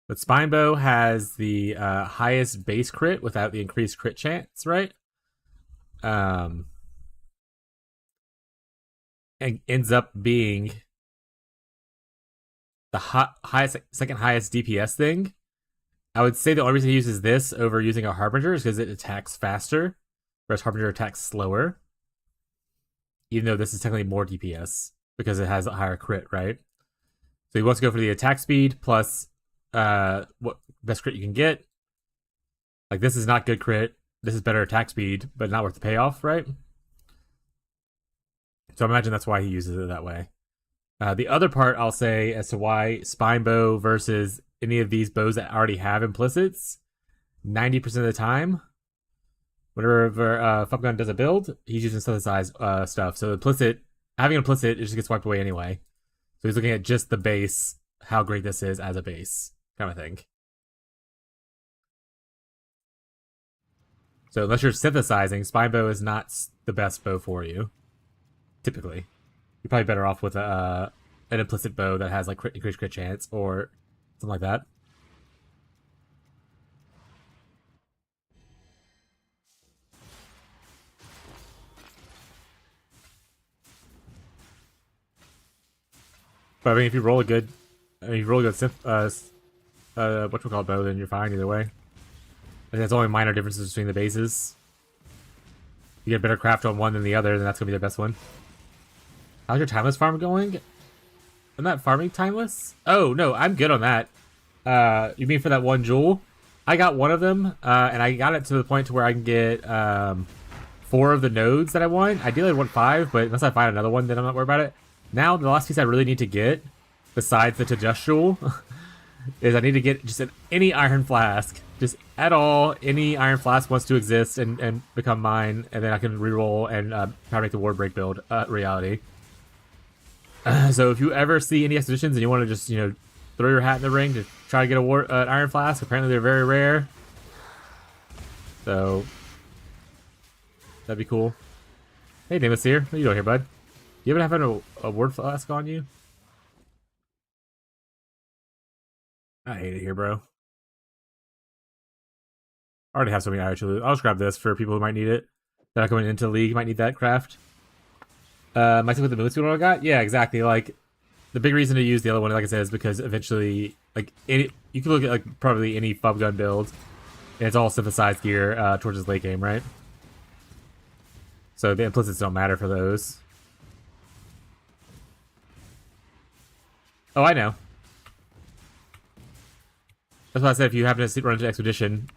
But Spinebow has the highest base crit without the increased crit chance, right? And ends up being the highest, second highest DPS thing. I would say the only reason he uses this over using a Harbinger is because it attacks faster, whereas Harbinger attacks slower. Even though this is technically more DPS because it has a higher crit, right? So he wants to go for the attack speed plus what best crit you can get. Like, this is not good crit. This is better attack speed, but not worth the payoff, right? So I imagine that's why he uses it that way. The other part I'll say as to why spine bow versus any of these bows that already have implicits, 90% of the time, whenever Fupgun does a build, he's using synthesized stuff. So implicit, having an implicit, it just gets wiped away anyway. So he's looking at just the base, how great this is as a base, kind of thing. So unless you're synthesizing, spine bow is not the best bow for you. Typically, you're probably better off with an implicit bow that has like increased crit chance or something like that. But I mean, if you roll a good, synth, whatchamacallit bow, then you're fine either way. And there's only minor differences between the bases. You get better craft on one than the other, then that's gonna be the best one. How's your timeless farm going? I'm not farming timeless? Oh no, I'm good on that. You mean for that one jewel? I got one of them, and I got it to the point to where I can get 4 of the nodes that I want. Ideally I'd want 5, but unless I find another one, then I'm not worried about it. Now, the last piece I really need to get, besides the Just Jewel, is I need to get just any iron flask. Just at all, any iron flask wants to exist and become mine, and then I can reroll and try to make the ward break build reality. So if you ever see any expeditions and you want to just, throw your hat in the ring to try to get an iron flask, apparently they're very rare. So, that'd be cool. Hey, Nimbus here. What are you doing here, bud? You ever have a ward flask on you? I hate it here, bro. I already have so many iron loot. I'll just grab this for people who might need it. That are coming into the league might need that craft. Might see what the moon I got? Yeah, exactly. Like, the big reason to use the other one, like I said, is because eventually, like, you can look at, like, probably any Fub Gun build, and it's all synthesized gear towards his late game, right? So the implicits don't matter for those. Oh, I know. That's why I said if you happen to run into Expedition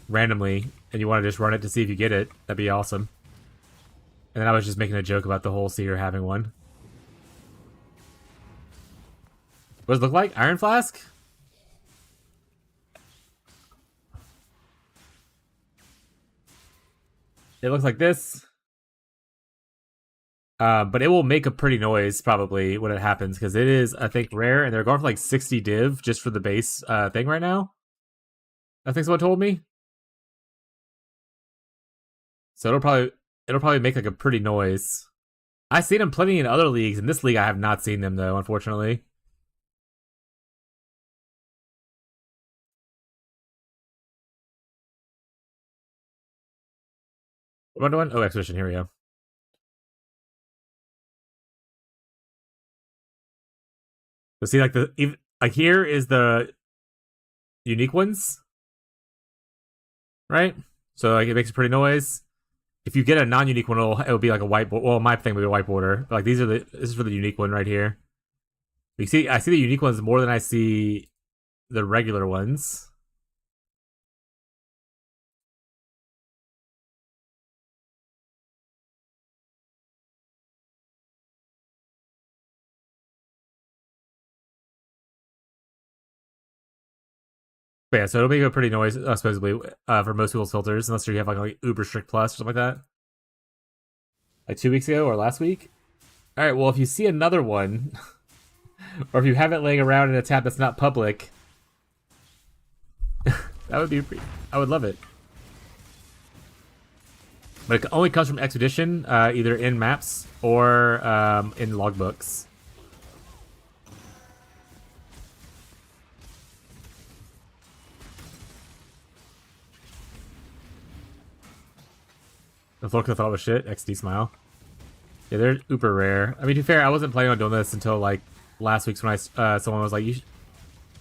randomly, and you want to just run it to see if you get it, that'd be awesome. And then I was just making a joke about the whole seer having one. What does it look like? Iron Flask? It looks like this. But it will make a pretty noise, probably, when it happens, because it is, I think, rare, and they're going for like 60 div just for the base thing right now. I think someone told me. So it'll probably make like a pretty noise. I've seen them plenty in other leagues. In this league, I have not seen them, though, unfortunately. What am I doing? Oh, Expedition, here we go. So see, like here is the unique ones, right? So like it makes a pretty noise. If you get a non-unique one, it'll be like a white. Well, my thing would be a white border. But like this is for the unique one right here. You see, I see the unique ones more than I see the regular ones. But yeah, so it'll make a pretty noise, supposedly, for most people's filters, unless you have like Uber Strict Plus or something like that. Like 2 weeks ago or last week. All right, well, if you see another one, or if you have it laying around in a tab that's not public, that would be I would love it. But it only comes from Expedition, either in maps or in logbooks. The Florka thought was shit. XD smile. Yeah, they're uber rare. I mean, to be fair, I wasn't planning on doing this until like last week's when someone was like,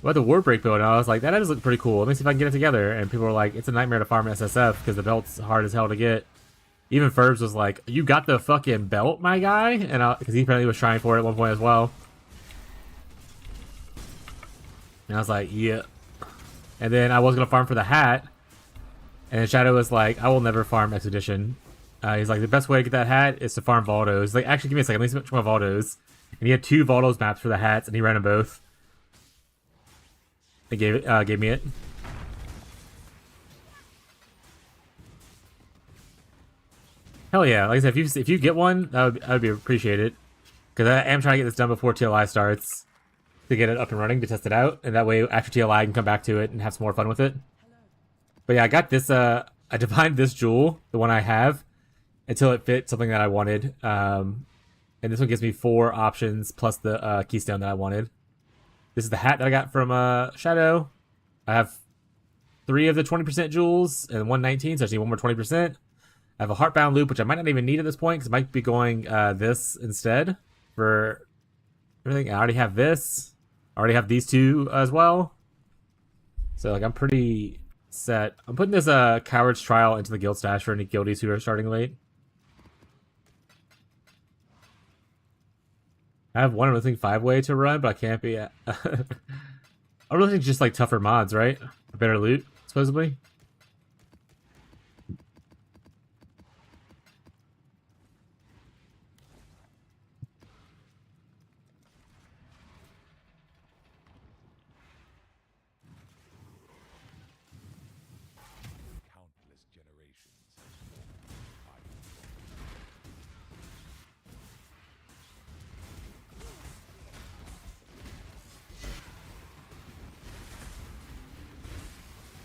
"What the ward break build?" And I was like, "That does look pretty cool. Let me see if I can get it together." And people were like, "It's a nightmare to farm SSF because the belt's hard as hell to get." Even Furbs was like, "You got the fucking belt, my guy," and because he apparently was trying for it at one point as well. And I was like, "Yeah." And then I was gonna farm for the hat, and Shadow was like, "I will never farm Expedition." He's like, the best way to get that hat is to farm Valdos. He's like, actually, give me a second. Let me switch my Valdos. And he had 2 Voldos maps for the hats, and he ran them both. They gave me it. Hell yeah! Like I said, if you get one, that would be appreciated. Because I am trying to get this done before TLI starts to get it up and running to test it out, and that way after TLI I can come back to it and have some more fun with it. But yeah, I got this. I defined this jewel, the one I have, until it fit something that I wanted. And this one gives me 4 options plus the keystone that I wanted. This is the hat that I got from Shadow. I have 3 of the 20% jewels and 119, so I just need 1 more 20%. I have a Heartbound loop, which I might not even need at this point because I might be going this instead for everything. I already have this. I already have these 2 as well. So like I'm pretty set. I'm putting this Coward's Trial into the guild stash for any guildies who are starting late. I have one Lithing 5-way to run, but I can't be at... I really think just like tougher mods, right? Better loot, supposedly.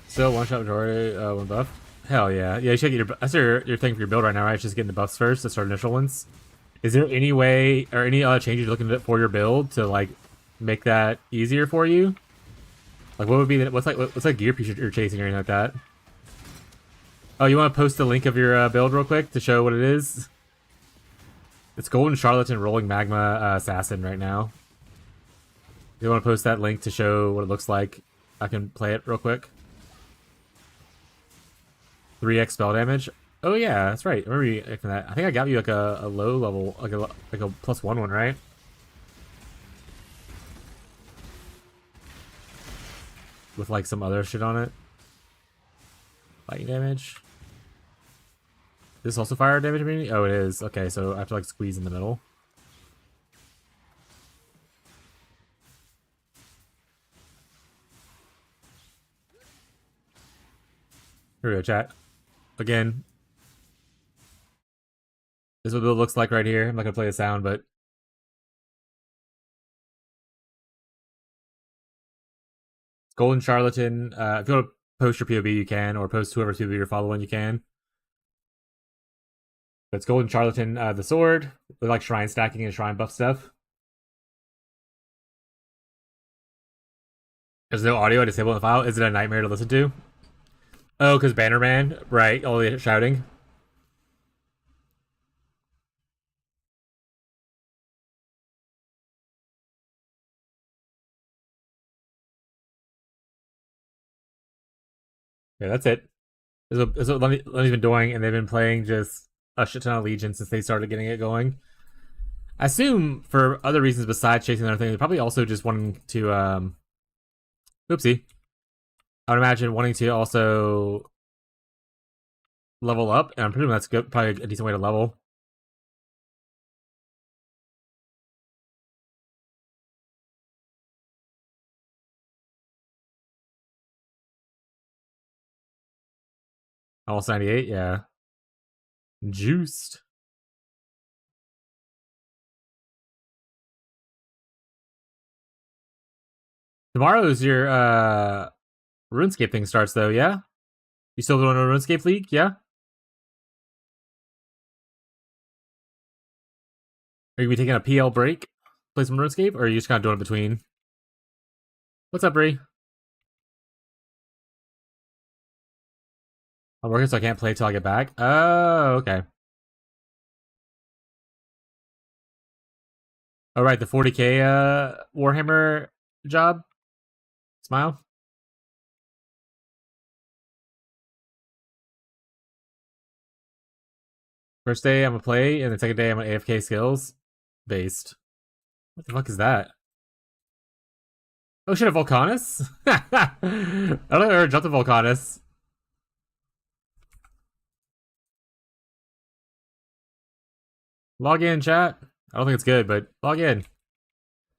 Still one shot majority, one buff. Hell yeah. Yeah, you should get your... That's your thing for your build right now, right? It's just getting the buffs first, the start initial ones. Is there any way, or any other changes you're looking at for your build to, like, make that easier for you? Like, what would be the... What's like gear piece you're chasing or anything like that? Oh, you want to post the link of your build real quick to show what it is? It's Golden Charlatan Rolling Magma Assassin right now. You want to post that link to show what it looks like? I can play it real quick. 3x spell damage. Oh yeah, that's right. I remember you making that. I think I got you like a low level, like a +1 one, right? With like some other shit on it. Lightning damage. Is this also fire damage immunity? Oh, it is. Okay, so I have to like squeeze in the middle. Here we go, chat. Again, this is what it looks like right here. I'm not gonna play the sound, but Golden Charlatan. If you want to post your POB, you can, or post whoever POB you're following, you can. But it's Golden Charlatan, the sword, with like shrine stacking and shrine buff stuff. There's no audio. I disable the file. Is it a nightmare to listen to? Oh, because Bannerman, right? All the shouting. Yeah, that's it. This is what Lenny's been doing, and they've been playing just a shit ton of Legion since they started getting it going. I assume for other reasons besides chasing other things, they're probably also just wanting to, oopsie. I would imagine wanting to also level up, and I'm presuming that's good, probably a decent way to level. Almost 98, yeah. Juiced. Tomorrow's your RuneScape thing starts though, yeah? You still doing a RuneScape League, yeah? Are you gonna be taking a PL break? Play some RuneScape? Or are you just kind of doing it between? What's up, Bree? I'm working so I can't play till I get back. Oh, okay. All right, the 40k Warhammer job. Smile. First day I'm gonna play, and the second day I'm gonna AFK skills based. What the fuck is that? Oh shit, a Volcanus? I don't know if I ever jumped a Volcanus. Log in, chat. I don't think it's good, but log in.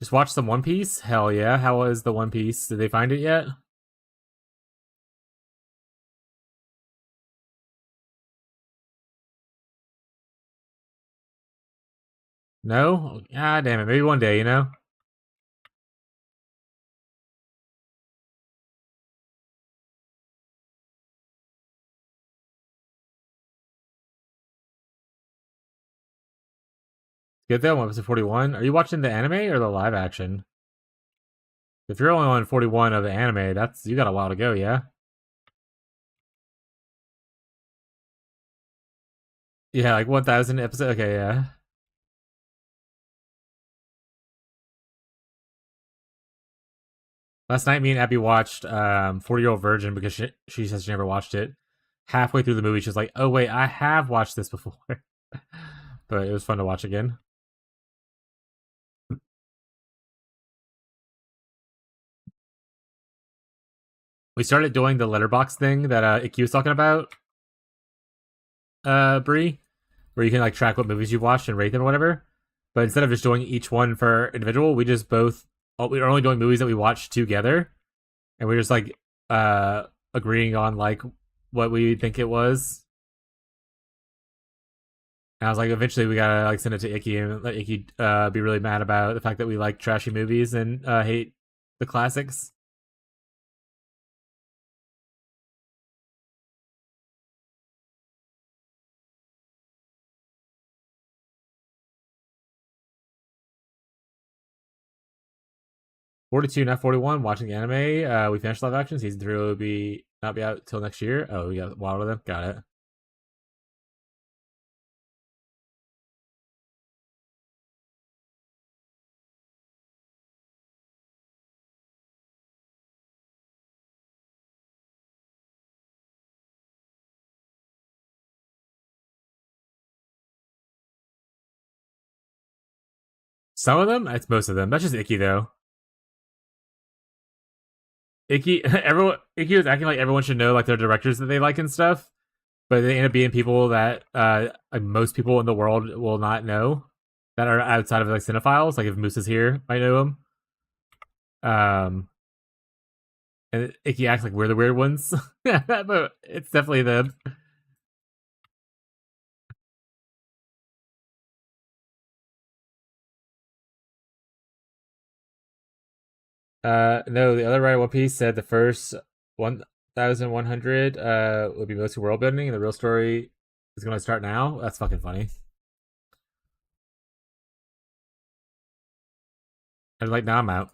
Just watch some One Piece? Hell yeah. How was the One Piece? Did they find it yet? No? Ah, damn it. Maybe one day, you know? Get that one, episode 41. Are you watching the anime or the live action? If you're only on 41 of the anime, that's you got a while to go, yeah? Yeah, like 1,000 episodes. Okay, yeah. Last night, me and Abby watched 40-Year-Old Virgin because she says she never watched it. Halfway through the movie, she's like, oh, wait, I have watched this before. But it was fun to watch again. We started doing the letterbox thing that Icky was talking about, Brie, where you can like track what movies you've watched and rate them or whatever. But instead of just doing each one for individual, we just both we're only doing movies that we watched together, and we're just like agreeing on like what we think it was. And I was like, eventually we gotta like send it to Icky and let Icky be really mad about the fact that we like trashy movies and hate the classics. 42, not 41. Watching anime. We finished live action. Season 3 will be not be out till next year. Oh, we got a while with them. Got it. Some of them, it's most of them. That's just Icky though. Icky, everyone, Icky was acting like everyone should know like their directors that they like and stuff, but they end up being people that like most people in the world will not know that are outside of like cinephiles. Like if Moose is here, I know him. Um, and Icky acts like we're the weird ones, but it's definitely them. No, the other writer of One Piece said the first 1,100 would be mostly world building, and the real story is going to start now. That's fucking funny. I was like, nah, I'm out.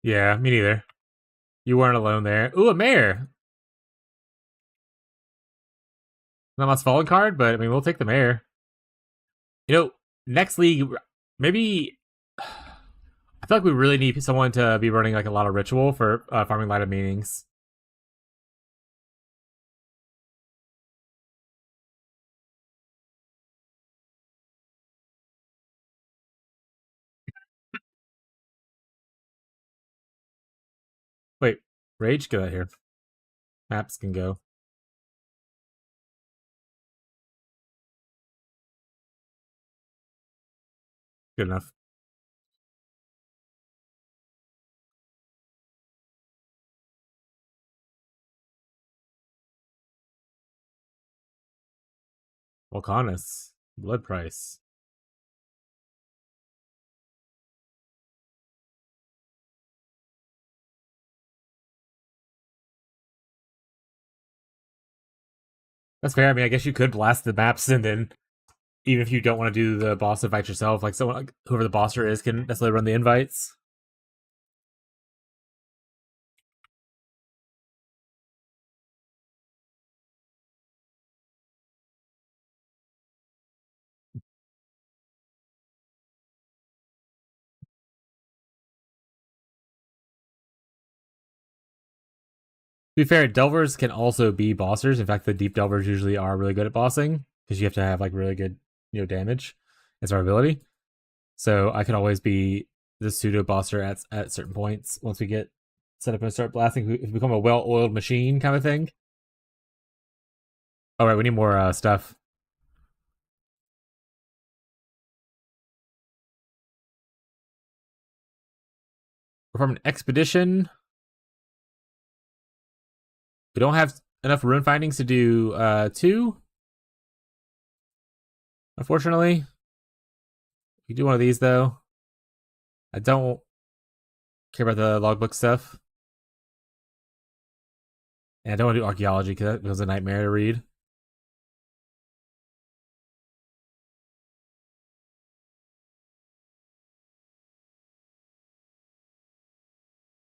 Yeah, me neither. You weren't alone there. Ooh, a mayor. Not much fallen card, but I mean, we'll take the mayor. You know, next league, maybe. I feel like we really need someone to be running like a lot of ritual for farming light of meanings. Wait, rage? Get out here. Maps can go. Good enough. Volcanus. Blood price. That's fair. I mean, I guess you could blast the maps and then even if you don't want to do the boss invite yourself, like someone like whoever the bosser is can necessarily run the invites. To be fair, delvers can also be bossers. In fact, the deep delvers usually are really good at bossing because you have to have like really good damage as our ability. So I can always be the pseudo bosser at certain points. Once we get set up and start blasting, we become a well-oiled machine kind of thing. All right, we need more stuff. From an expedition, we don't have enough rune findings to do 2. Unfortunately, we do one of these though. I don't care about the logbook stuff, and I don't want to do archaeology because that was a nightmare to read.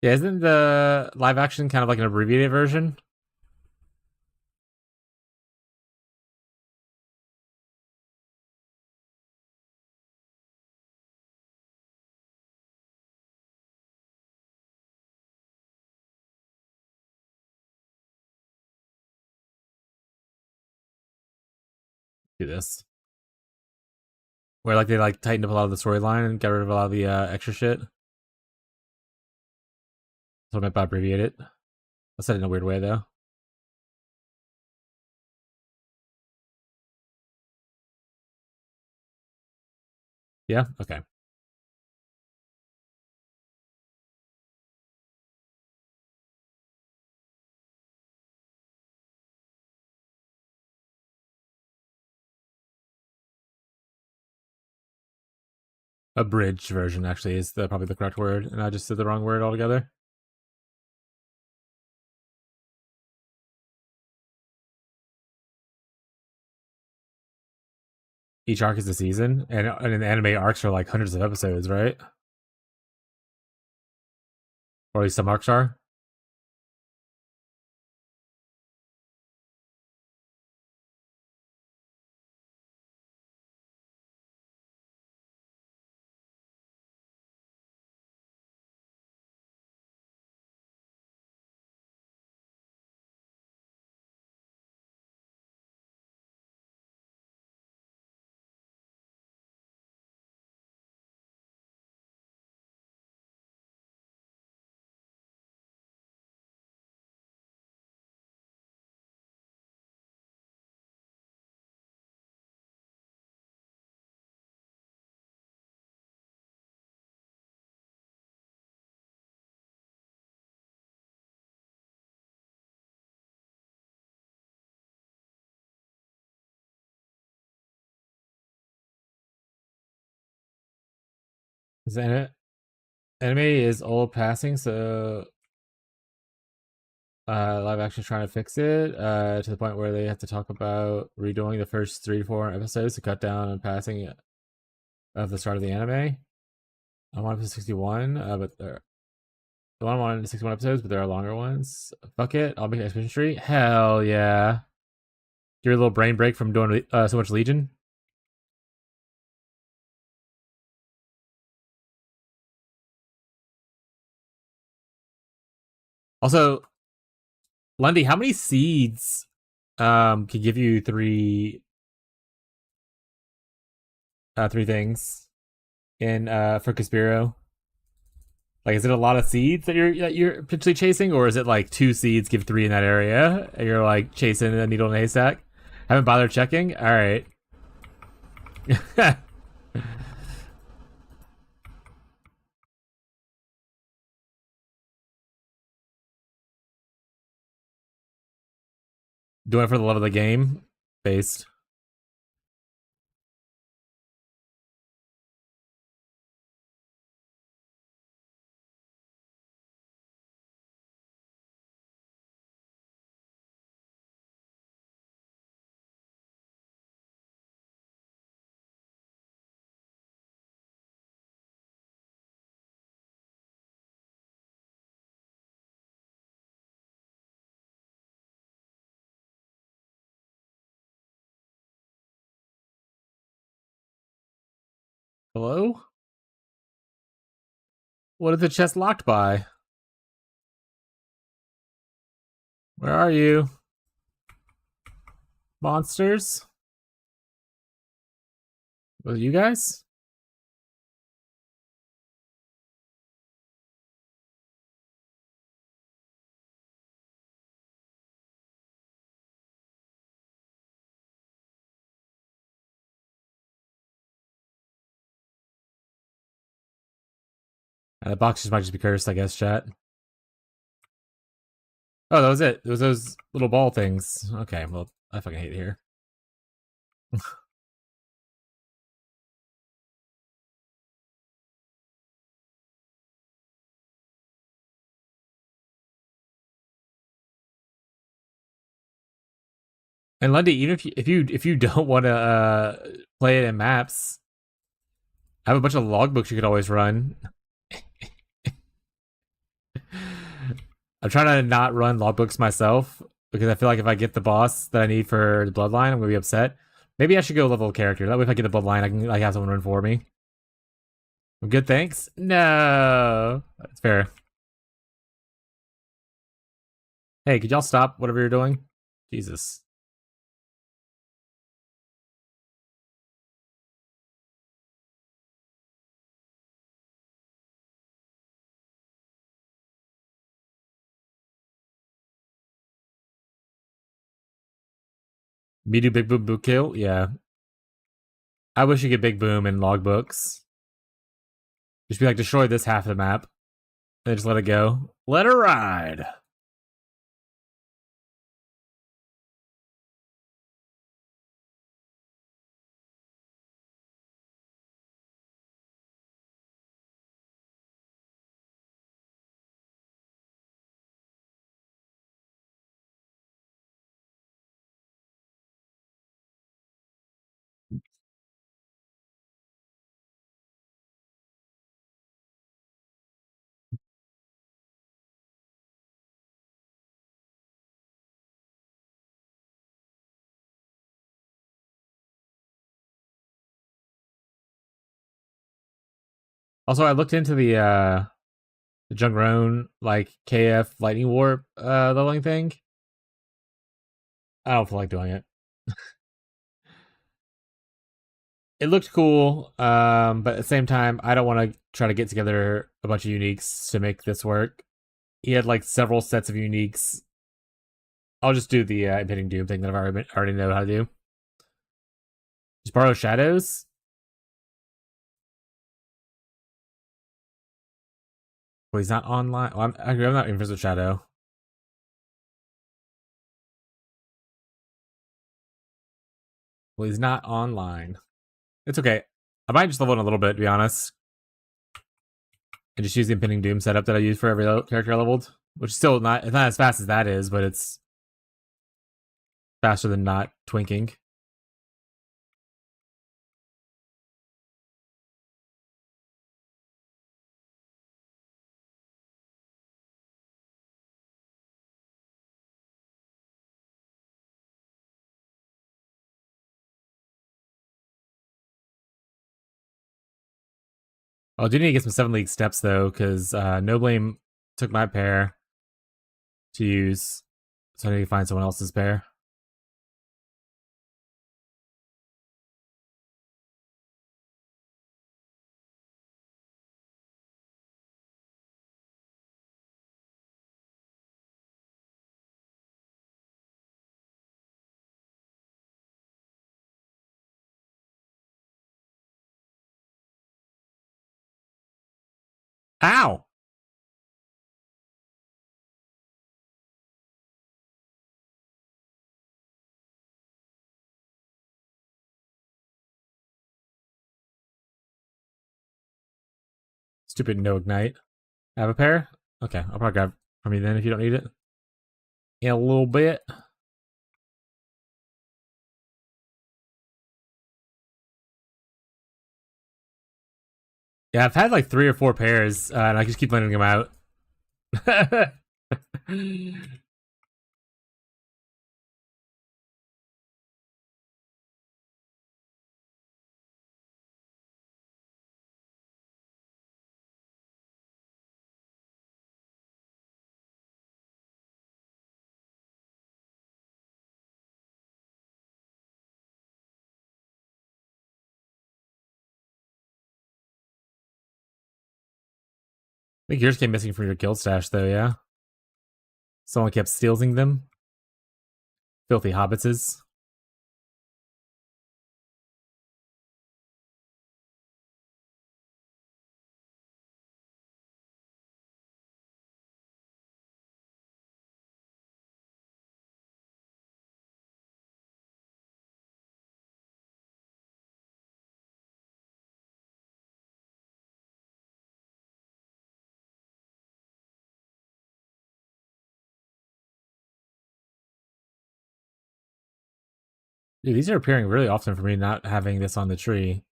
Yeah, isn't the live action kind of like an abbreviated version? Do this. Where like they like tightened up a lot of the storyline and got rid of a lot of the extra shit. That's what I meant by abbreviate it. I said it in a weird way though. Yeah? Okay. Abridged version actually is probably the correct word, and I just said the wrong word altogether. Each arc is a season, and the anime arcs are like hundreds of episodes, right? Or at least some arcs are. Anime is old passing, so live action trying to fix it to the point where they have to talk about redoing the first 3 to 4 episodes to cut down on passing of the start of the anime. I'm on episode 61, but I'm on 61 episodes, but there are longer ones. Fuck it, I'll make an expedition tree. Hell yeah! Your little brain break from doing so much Legion. Also, Lundy, how many seeds can give you three things in for Caspiro? Like, is it a lot of seeds that you're potentially chasing, or is it like 2 seeds give 3 in that area, and you're like chasing a needle in a haystack? Haven't bothered checking. All right. Doing it for the love of the game, based. Hello? What is the chest locked by? Where are you? Monsters? Was it you guys? The boxes might just be cursed, I guess, chat. Oh, that was it. It was those little ball things. Okay, well, I fucking hate it here. And Lundy, even if you don't want to play it in maps, I have a bunch of logbooks you could always run. I'm trying to not run logbooks myself because I feel like if I get the boss that I need for the bloodline, I'm gonna be upset. Maybe I should go level character. That way, if I get the bloodline, I can like have someone run for me. Good, thanks. No, that's fair. Hey, could y'all stop whatever you're doing? Jesus. Me do big boom boot kill? Yeah. I wish you get big boom in logbooks. Just be like, destroy this half of the map. And just let it go. Let her ride. Also, I looked into the Jungrone like KF Lightning Warp leveling thing. I don't feel like doing it. It looked cool, but at the same time, I don't want to try to get together a bunch of uniques to make this work. He had like several sets of uniques. I'll just do the Impending Doom thing that I've already know how to do. Just borrow shadows. Well, he's not online. Well, I'm not Invisible Shadow. Well, he's not online. It's okay. I might just level in a little bit, to be honest. And just use the Impending Doom setup that I use for every character I leveled. Which is still not, it's not as fast as that is, but it's faster than not twinking. Oh, I do need to get some 7 League steps, though, because No Blame took my pair to use. So I need to find someone else's pair. Ow! Stupid no ignite. I have a pair? Okay, I'll probably grab from you then if you don't need it. In a little bit. Yeah, I've had like 3 or 4 pairs, and I just keep letting them out. I think yours came missing from your guild stash, though, yeah? Someone kept stealing them. Filthy hobbitses. Dude, these are appearing really often for me not having this on the tree.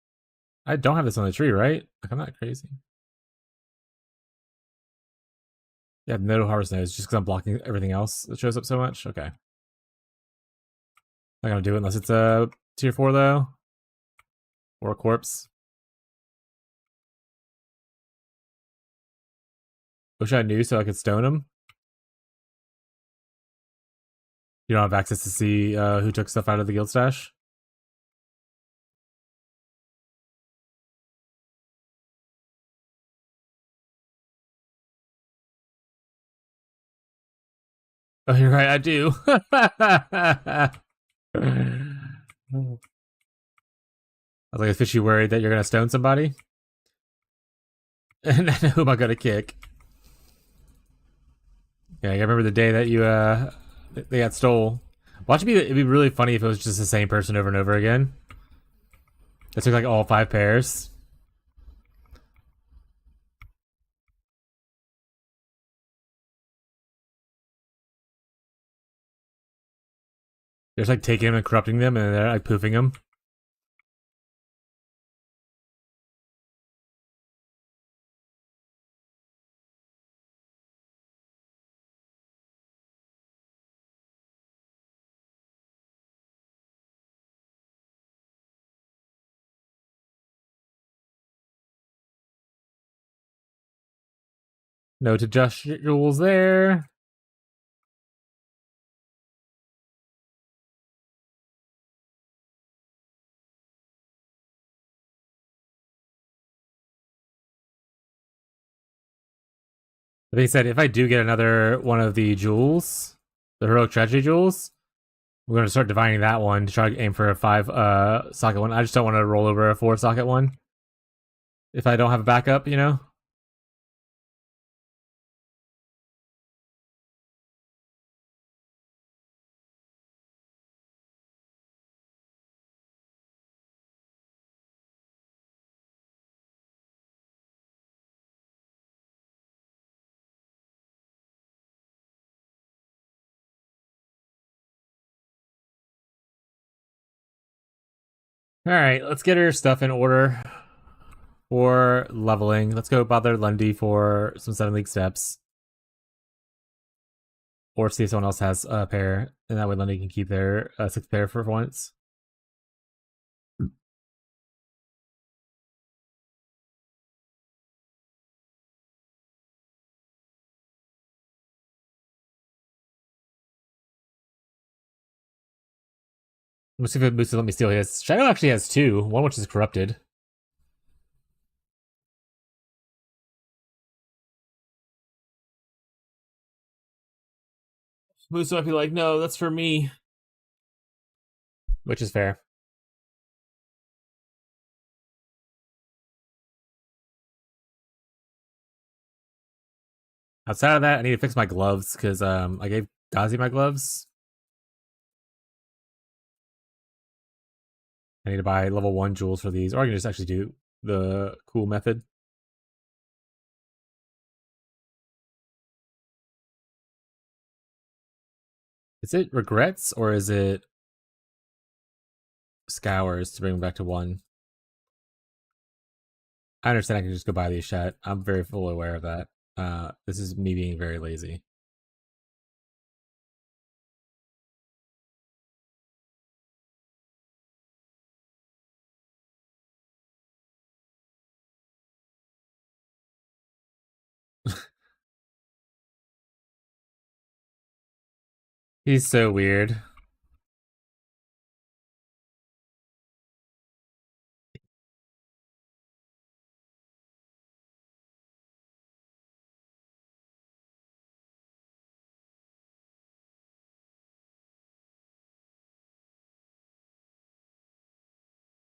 I don't have this on the tree, right? Like, I'm not crazy. Yeah, no harvest nodes just because I'm blocking everything else that shows up so much. Okay. Not gonna do it unless it's a tier 4 though. Or a corpse. Wish I knew so I could stone him. You don't have access to see who took stuff out of the guild stash. Oh, you're right, I do. I was like, is Fishy worried that you're gonna stone somebody? And who am I gonna kick? Yeah, I remember the day that you they got stole. Watch me. It'd be really funny if it was just the same person over and over again. It took like all 5 pairs. They're just like taking them and corrupting them, and they're like poofing them. No to just rules there. They said if I do get another one of the jewels, the heroic tragedy jewels, we're gonna start divining that one to try to aim for a 5 socket one. I just don't want to roll over a 4 socket one if I don't have a backup, you know. All right, let's get her stuff in order for leveling. Let's go bother Lundy for some 7 league steps. Or see if someone else has a pair, and that way Lundy can keep their 6th pair for once. Let's see if it boosted let me steal his. Shadow actually has 2, one which is corrupted. Musa might be like, no, that's for me. Which is fair. Outside of that, I need to fix my gloves because I gave Gazi my gloves. I need to buy level 1 jewels for these, or I can just actually do the cool method. Is it regrets or is it scours to bring them back to 1? I understand I can just go buy these shit. I'm very fully aware of that. This is me being very lazy. He's so weird.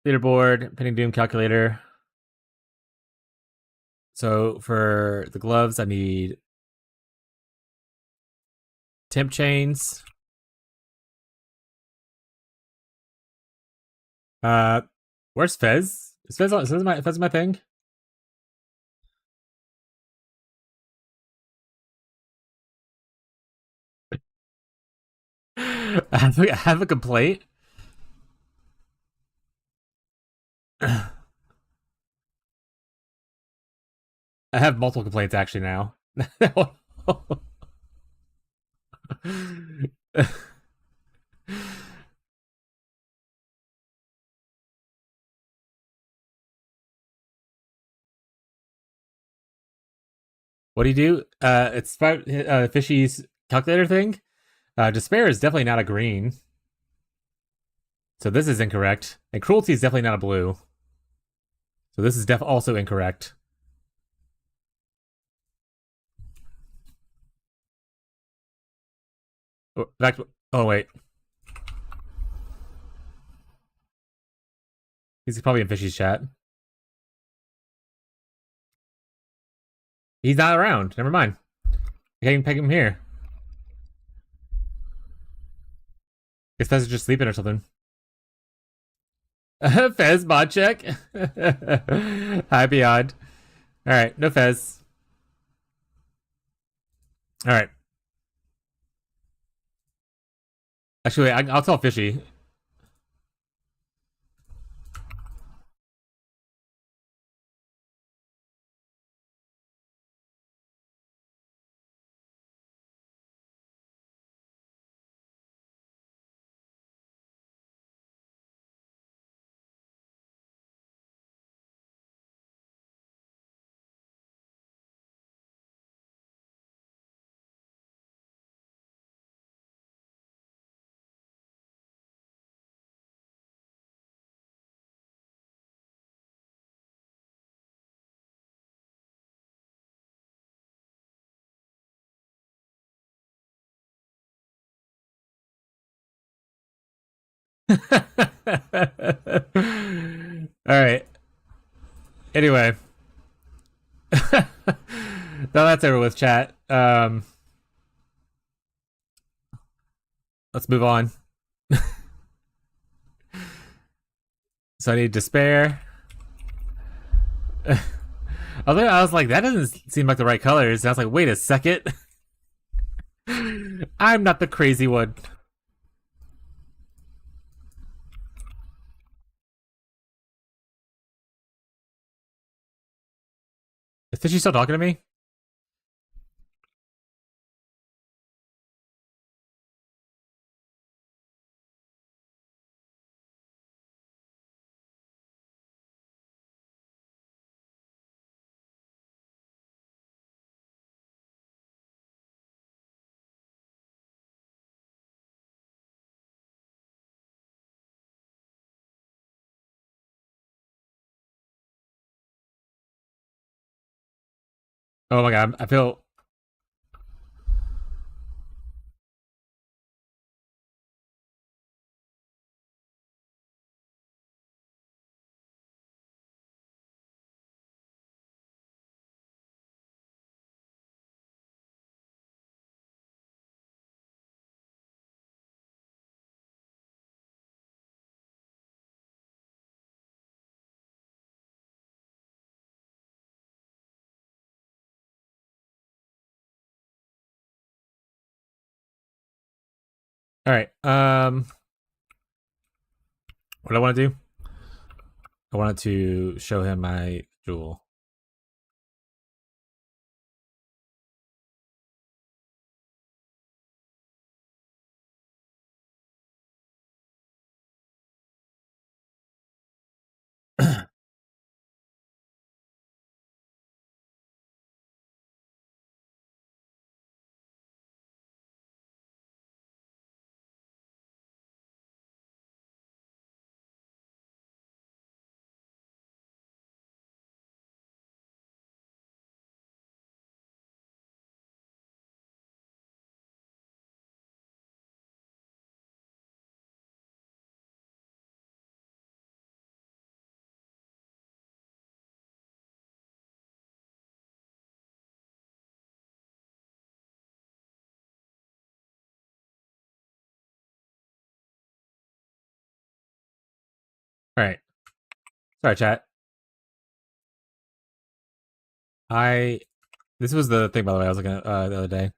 Leaderboard, pinning doom calculator. So for the gloves, I need temp chains. Where's Fez? Is Fez my thing? I have a complaint. I have multiple complaints actually now. What do you do? It's about Fishy's calculator thing. Despair is definitely not a green, so this is incorrect. And cruelty is definitely not a blue, so this is also incorrect. Oh wait, he's probably in Fishy's chat. He's not around. Never mind. I can't even peg him here. Guess Fez is just sleeping or something. Fez mod check. Hi Beyond. All right, no Fez. All right. Actually, I'll tell Fishy. All right. Anyway, now that's over with chat. Let's move on. So I need despair. I was like, that doesn't seem like the right colors. And I was like, wait a second. I'm not the crazy one. Is Fishy still talking to me? Oh my god, I feel. All right. What I want to do? I wanted to show him my jewel. All right. Sorry, chat. I. This was the thing, by the way. I was looking at the other day.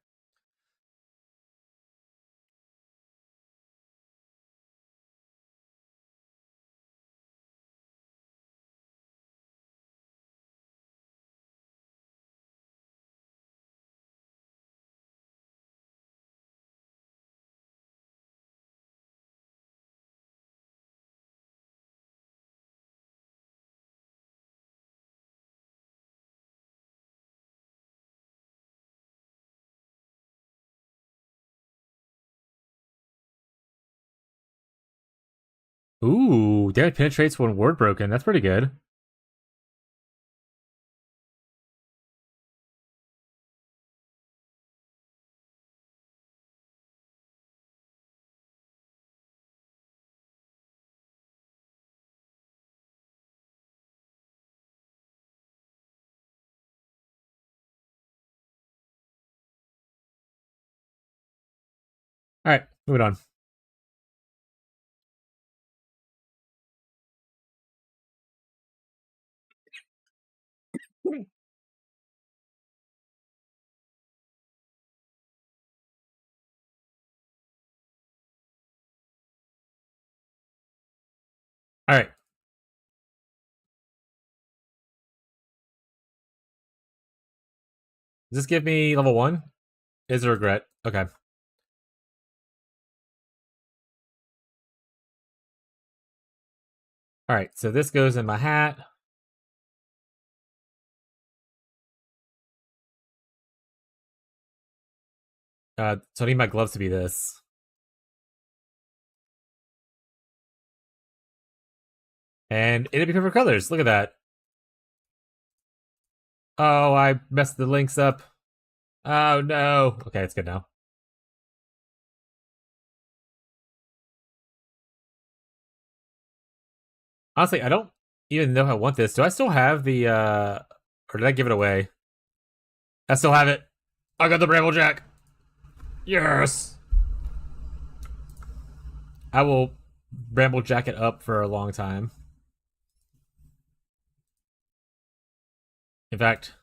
Ooh, damage penetrates when word broken. That's pretty good. All right, moving on. All right. Does this give me level 1? Is a regret. Okay. All right, so this goes in my hat. So I need my gloves to be this. And it'd be perfect colors. Look at that. Oh, I messed the links up. Oh no. Okay, it's good now. Honestly, I don't even know if I want this. Do I still have the or did I give it away? I still have it. I got the Bramblejack. Yes. I will Bramblejack it up for a long time. In fact,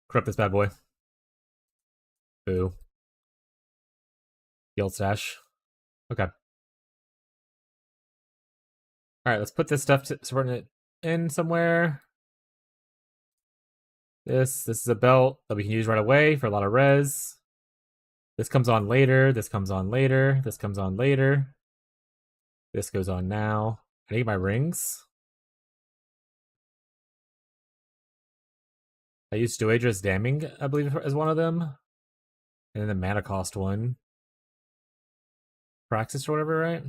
corrupt this bad boy. Boo. Guild stash. Okay. Alright, let's put this stuff to sorting it in somewhere. This is a belt that we can use right away for a lot of res. This comes on later. This comes on later. This comes on later. This goes on now. I need my rings. I use Stoadra's Damning, I believe, as one of them. And then the mana cost one. Praxis or whatever, right?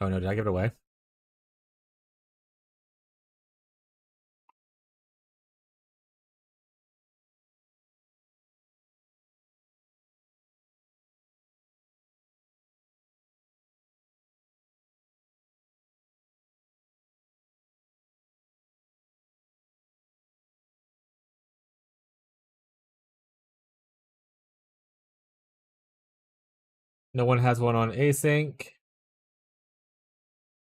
Oh no, did I give it away? No one has one on async.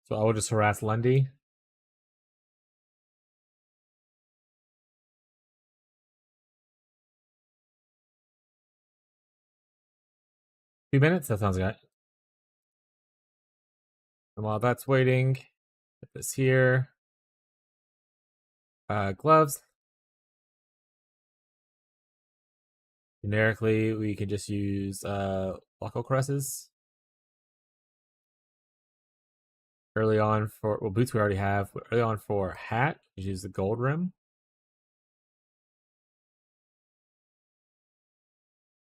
So I will just harass Lundy. Few minutes? That sounds good. And while that's waiting, put this here. Gloves. Generically, we can just use Loco Caresses. Early on for, well, boots we already have. But early on for hat, use the gold rim.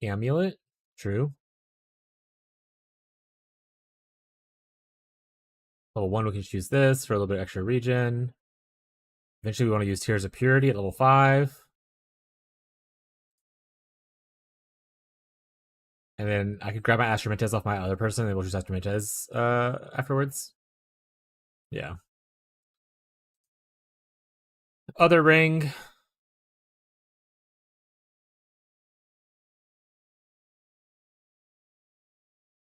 Amulet, true. Level 1, we can choose this for a little bit extra regen. Eventually, we want to use Tears of Purity at level 5. And then I could grab my Astramentez off my other person, and we'll just Astramentez afterwards. Yeah. Other ring.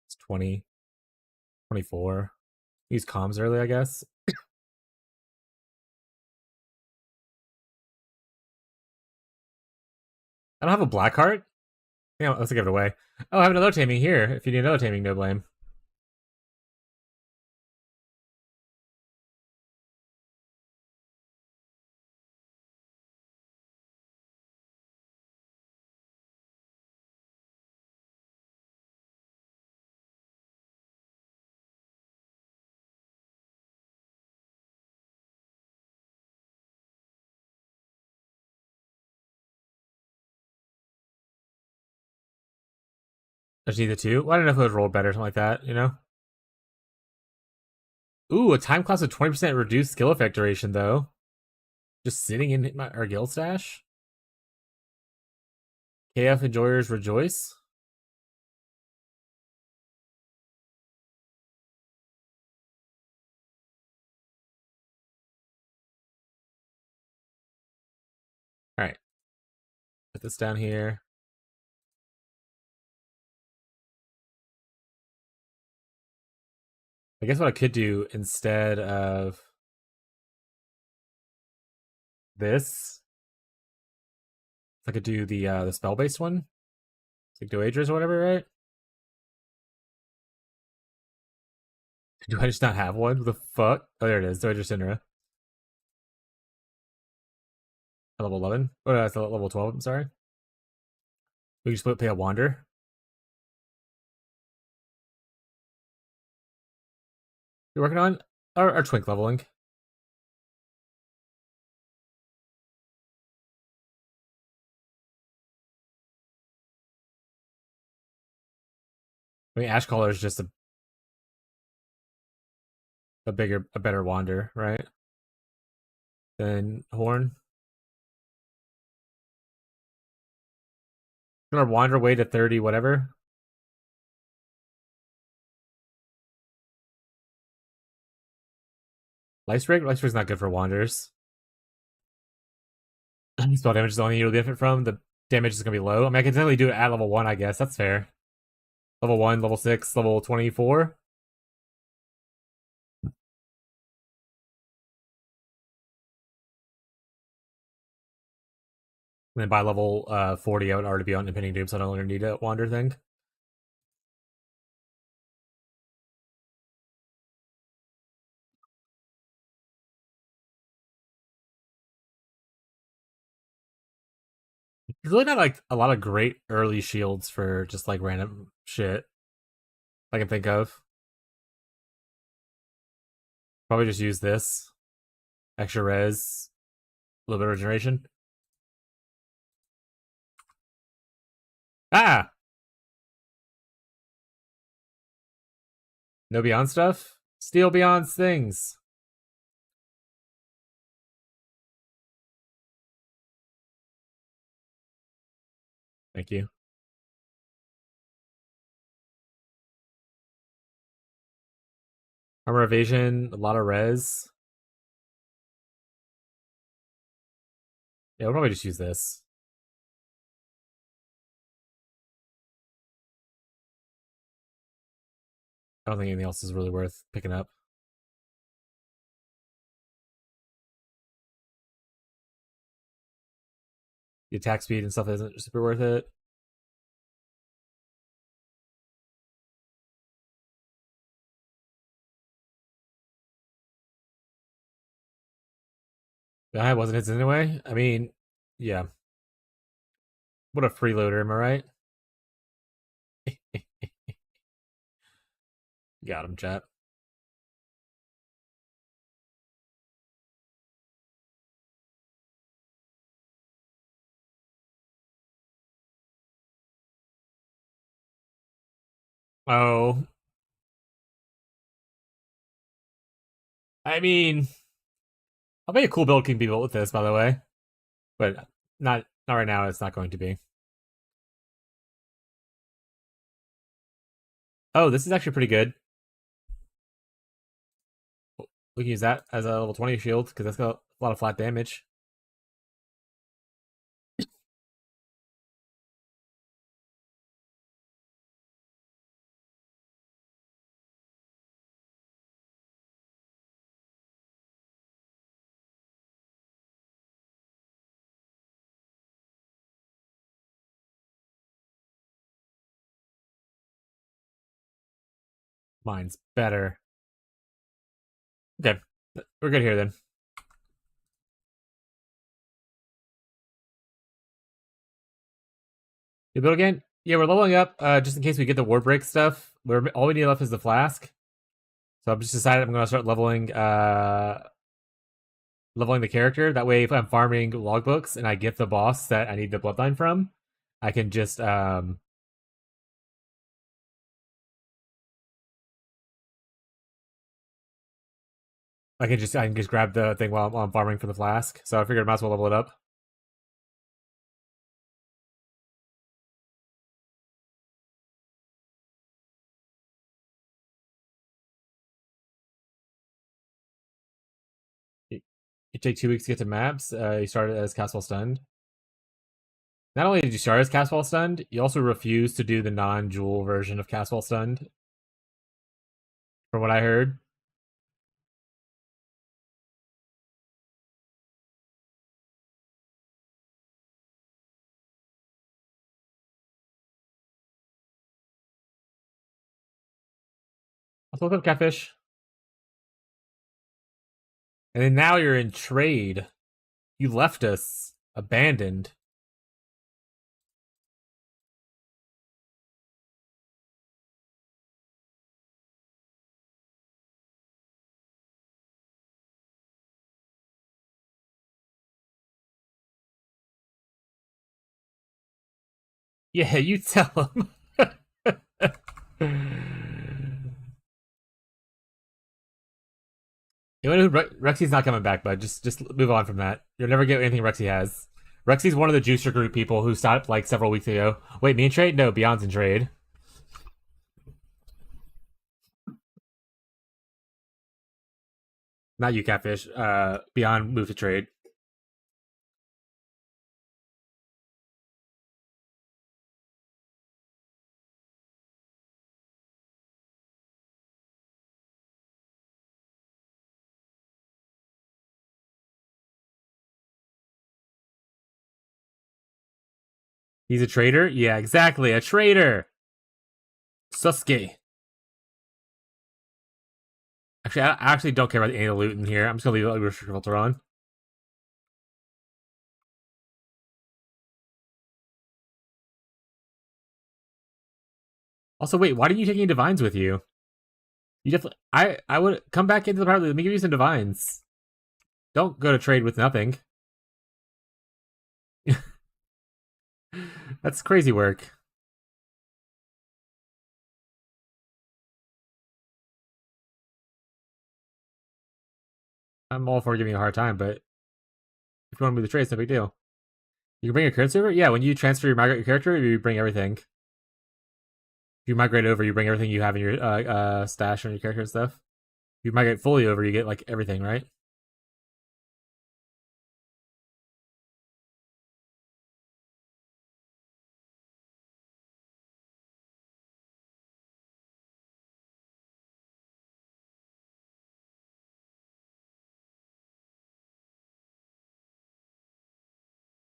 It's 20. 24. Use comms early, I guess. I don't have a black heart. Yeah, let's give it away. Oh, I have another taming here. If you need another taming, no blame. I just need the 2. Well, I don't know if it would roll better or something like that, you know? Ooh, a time cost of 20% reduced skill effect duration, though. Just sitting in our guild stash. KF enjoyers rejoice. All right. Put this down here. I guess what I could do instead of this, I could do the spell based one, like Doadra's or whatever, right? Do I just not have one? What the fuck? Oh, there it is. Doadra's Syndra. Level 11. Oh, no, that's level 12. I'm sorry. We can just pay a wander. You're working on our twink leveling. I mean, Ash Caller is just a better wander, right? Than Horn. Our wander way to 30, whatever. Life Spring's not good for wanders. Spell damage is the only you'll benefit from. The damage is gonna be low. I mean, I can definitely do it at level 1, I guess. That's fair. Level 1, level 6, level 24. And then by level 40, I would already be on Impending Doom, so I no longer need a wander thing. There's really not like a lot of great early shields for just like random shit I can think of. Probably just use this. Extra res, a little bit of regeneration. Ah! No Beyond stuff? Steal Beyond's things. Thank you. Armor evasion, a lot of res. Yeah, we'll probably just use this. I don't think anything else is really worth picking up. The attack speed and stuff isn't super worth it. That wasn't his anyway. I mean, yeah. What a freeloader, am I right? Got him, chat. Oh. I mean, I'll bet a cool build can be built with this, by the way. But not right now, it's not going to be. Oh, this is actually pretty good. We can use that as a level 20 shield, because that's got a lot of flat damage. Mine's better. Okay, we're good here then. You build again? Yeah, we're leveling up just in case we get the war break stuff. All we need left is the flask. So I've just decided I'm gonna start leveling the character. That way if I'm farming logbooks and I get the boss that I need the bloodline from, I can just I can just grab the thing while I'm farming for the flask. So I figured I might as well level it up. You take 2 weeks to get to maps. You started as Castle Stunned. Not only did you start as Castle Stunned, you also refused to do the non-jewel version of Castle Stunned, from what I heard. Also, look up Catfish. And then now you're in trade. You left us abandoned. Yeah, you tell him. Rexy's not coming back, bud. Just move on from that. You'll never get anything Rexy has. Rexy's one of the juicer group people who stopped like several weeks ago. Wait, me in trade? No, Beyond's in trade. Not you, Catfish. Beyond moved to trade. He's a trader? Yeah, exactly. A trader. Suske. Actually, I actually don't care about any of the loot in here. I'm just gonna leave the restrict filter on. Also, wait, why didn't you take any divines with you? You definitely. I would come back into the party. Let me give you some divines. Don't go to trade with nothing. That's crazy work. I'm all for giving you a hard time, but if you want to move the trade, it's no big deal. You can bring your currency over? Yeah, when you transfer your migrate your character, you bring everything. If you migrate over, you bring everything you have in your stash on your character and stuff. If you migrate fully over, you get like everything, right?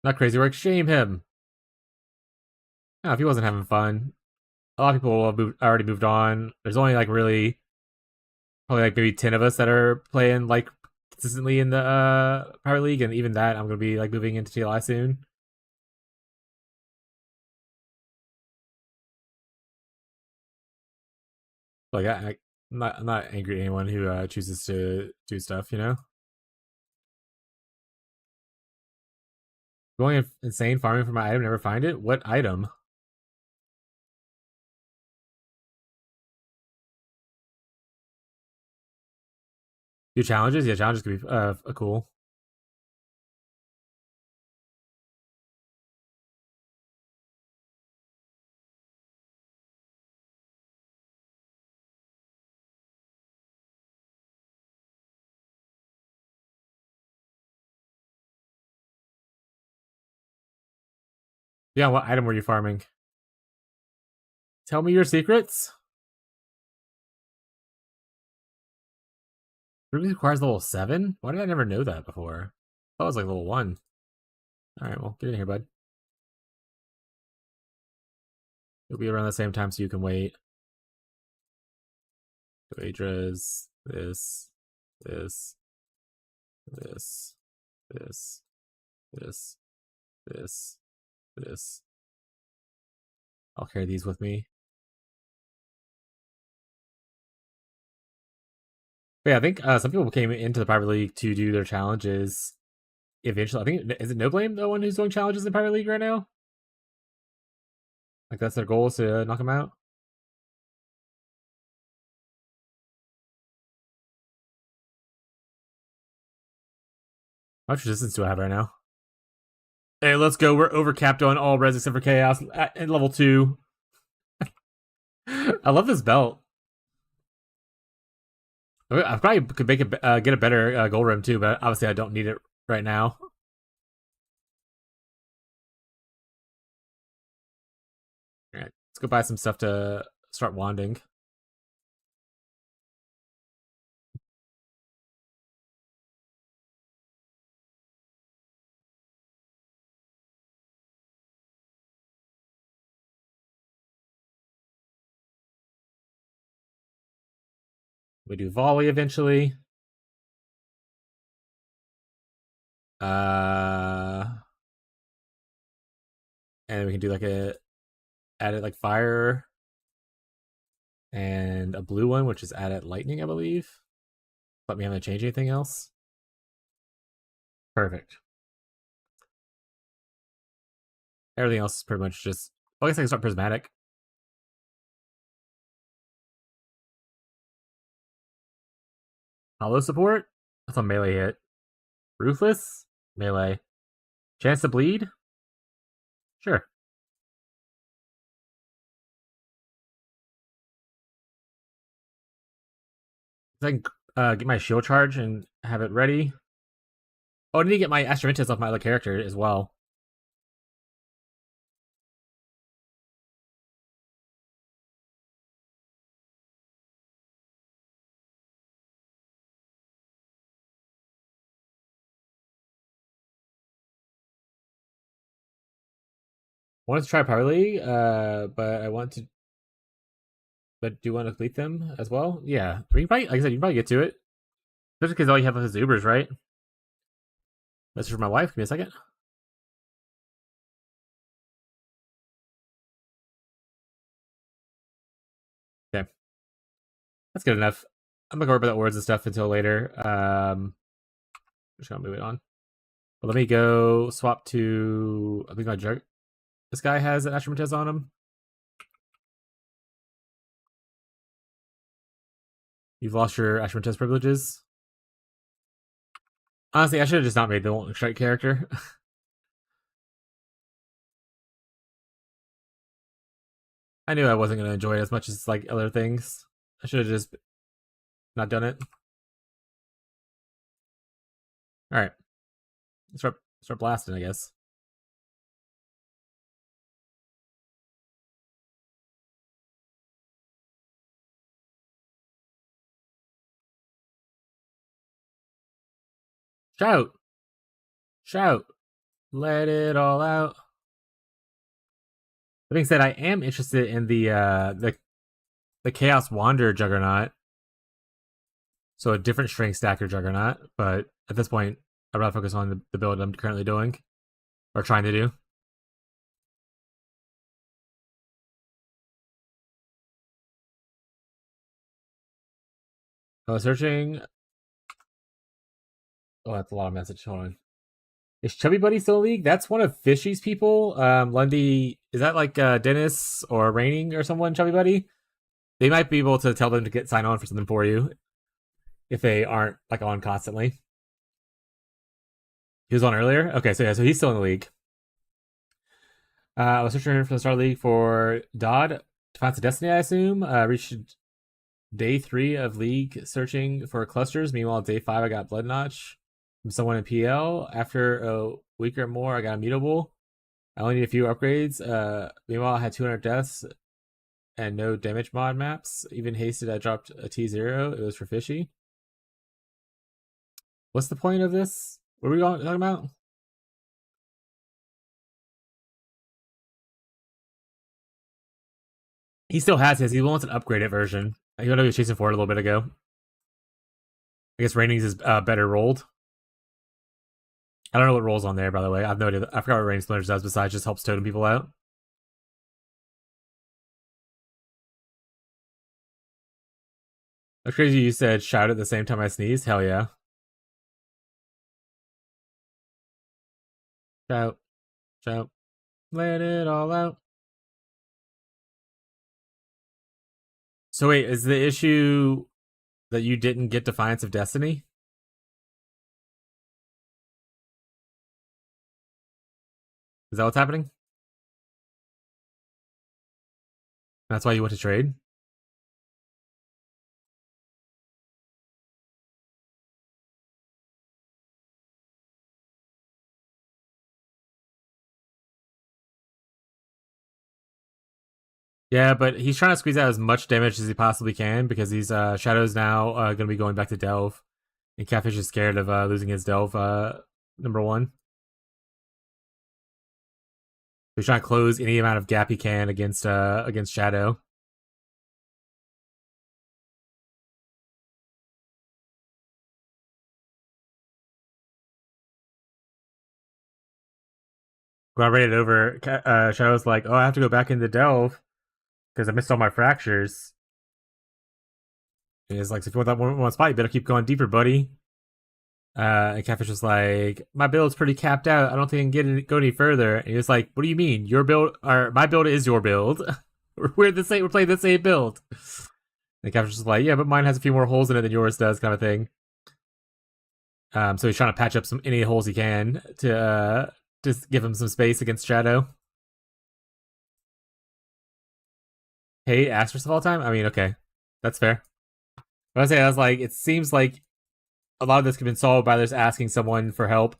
Not crazy work. Shame him. No, if he wasn't having fun, a lot of people have already moved on. There's only like really probably like maybe 10 of us that are playing like consistently in the Power League, and even that I'm gonna be like moving into TLI soon. Like I'm not angry at anyone who chooses to do stuff, you know. Going insane farming for my item, never find it. What item? Do challenges? Yeah, challenges could be cool. Yeah, what item were you farming? Tell me your secrets. Ruby requires level 7? Why did I never know that before? I thought it was like level 1. Alright, well, get in here, bud. It'll be around the same time so you can wait. Phaedras, this, this, this, this, this, this, this. I'll carry these with me. But yeah, I think some people came into the Private League to do their challenges eventually. I think, is it No Blame the one who's doing challenges in Private League right now? Like, that's their goal, is to knock him out? How much resistance do I have right now? Hey, let's go. We're overcapped on all res except for chaos at level 2. I love this belt. I probably could make it get a better gold rim too, but obviously I don't need it right now. All right, let's go buy some stuff to start wanding. We do volley eventually. Uh, and we can do like a added like fire and a blue one, which is added lightning, I believe. Let me have to change anything else. Perfect. Everything else is pretty much just. Well, I guess I can start prismatic. Hollow support. That's a melee hit. Ruthless melee. Chance to bleed. Sure. I can get my shield charge and have it ready. Oh, I need to get my Astroventus off my other character as well. I wanted to try Parley, but I want to. But do you want to complete them as well? Yeah. I mean, probably, like I said, you can probably get to it. Especially because all you have is Ubers, right? That's for my wife. Give me a second. Okay. That's good enough. I'm not going to worry about words and stuff until later. Just gonna move it on. But let me go swap to. I think my drug. This guy has an Astromatez on him. You've lost your Astromatez privileges. Honestly, I should have just not made the Lightning Strike character. I knew I wasn't going to enjoy it as much as like other things. I should have just not done it. All right, start blasting, I guess. Shout, shout, let it all out. That being said, I am interested in the Chaos Wanderer Juggernaut. So a different strength stacker Juggernaut, but at this point, I'd rather focus on the build I'm currently doing or trying to do. Searching. Oh, that's a lot of message. Hold on. Is Chubby Buddy still in the league? That's one of Fishy's people. Lundy, is that like Dennis or Raining or someone? Chubby Buddy. They might be able to tell them to get sign on for something for you if they aren't like on constantly. He was on earlier. Okay, so yeah, so he's still in the league. I was searching for the Star League for Dodd, Defiance of Destiny, I assume. Reached day 3 of league searching for clusters. Meanwhile, day 5, I got Blood Notch from someone in PL. After a week or more, I got Immutable. I only need a few upgrades. Meanwhile, I had 200 deaths and no damage mod maps. Even hasted, I dropped a T0. It was for Fishy. What's the point of this? What are we talking about? He still has his. He wants an upgraded version. He was chasing for it a little bit ago. I guess Rainings is better rolled. I don't know what rolls on there, by the way. I've no idea. I forgot what Rain Splinters does besides just helps totem people out. That's crazy you said shout at the same time I sneeze. Hell yeah. Shout. Shout. Let it all out. So wait, is the issue that you didn't get Defiance of Destiny? Is that what's happening? That's why you went to trade? Yeah, but he's trying to squeeze out as much damage as he possibly can because these shadows now going to be going back to Delve. And Catfish is scared of losing his Delve number one. He's trying to close any amount of gap he can against Shadow. When I read it over, Shadow's like, "Oh, I have to go back into Delve because I missed all my fractures." And he's like, "So if you want that one spot, you better keep going deeper, buddy." And Catfish was like, "My build's pretty capped out. I don't think I can go any further." And he was like, "What do you mean? Your build, or my build is your build? We're playing the same build." And Catfish was like, "Yeah, but mine has a few more holes in it than yours does," kind of thing. So he's trying to patch up any holes he can to just give him some space against Shadow. Hey, Asterisk of all time? I mean, okay. That's fair. But I was like, it seems like a lot of this could have been solved by just asking someone for help.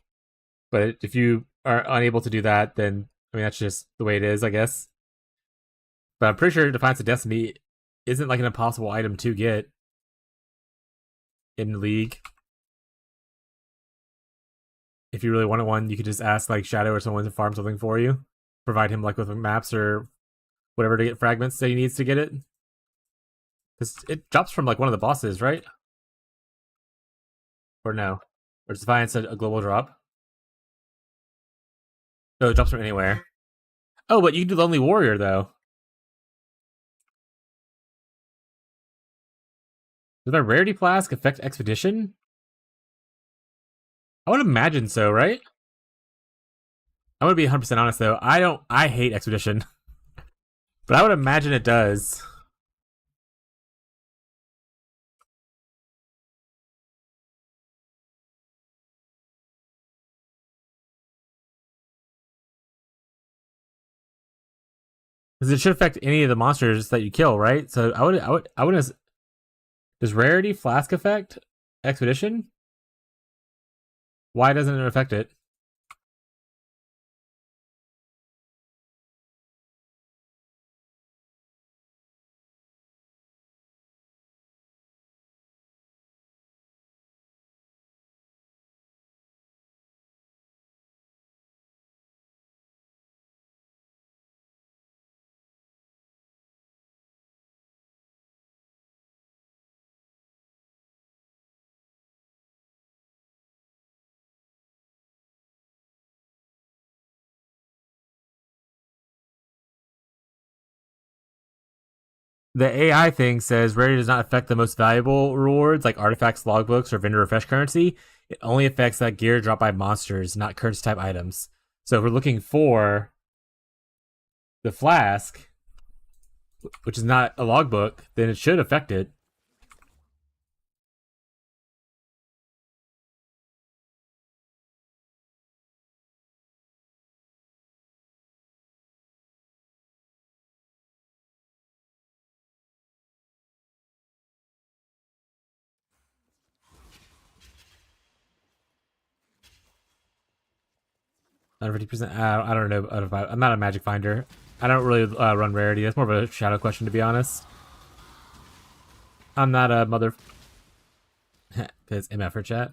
But if you are unable to do that, then, I mean, that's just the way it is, I guess. But I'm pretty sure Defiance of Destiny isn't like an impossible item to get in League. If you really wanted one, you could just ask like Shadow or someone to farm something for you. Provide him like with maps or whatever to get fragments that he needs to get it. Because it drops from like one of the bosses, right? Or no? Or is Defiance a global drop? No, it drops from anywhere. Oh, but you can do Lonely Warrior though. Does my Rarity Flask affect Expedition? I would imagine so, right? I'm gonna be 100% honest though. I hate Expedition, but I would imagine it does. Because it should affect any of the monsters that you kill, right? So I wouldn't. Does Rarity Flask affect Expedition? Why doesn't it affect it? The AI thing says Rarity does not affect the most valuable rewards like artifacts, logbooks, or vendor refresh currency. It only affects that gear dropped by monsters, not curse type items. So if we're looking for the flask, which is not a logbook, then it should affect it. Not 50%. I don't know. I'm not a magic finder. I don't really run rarity. That's more of a shadow question, to be honest. I'm not a mother. Because MF for chat.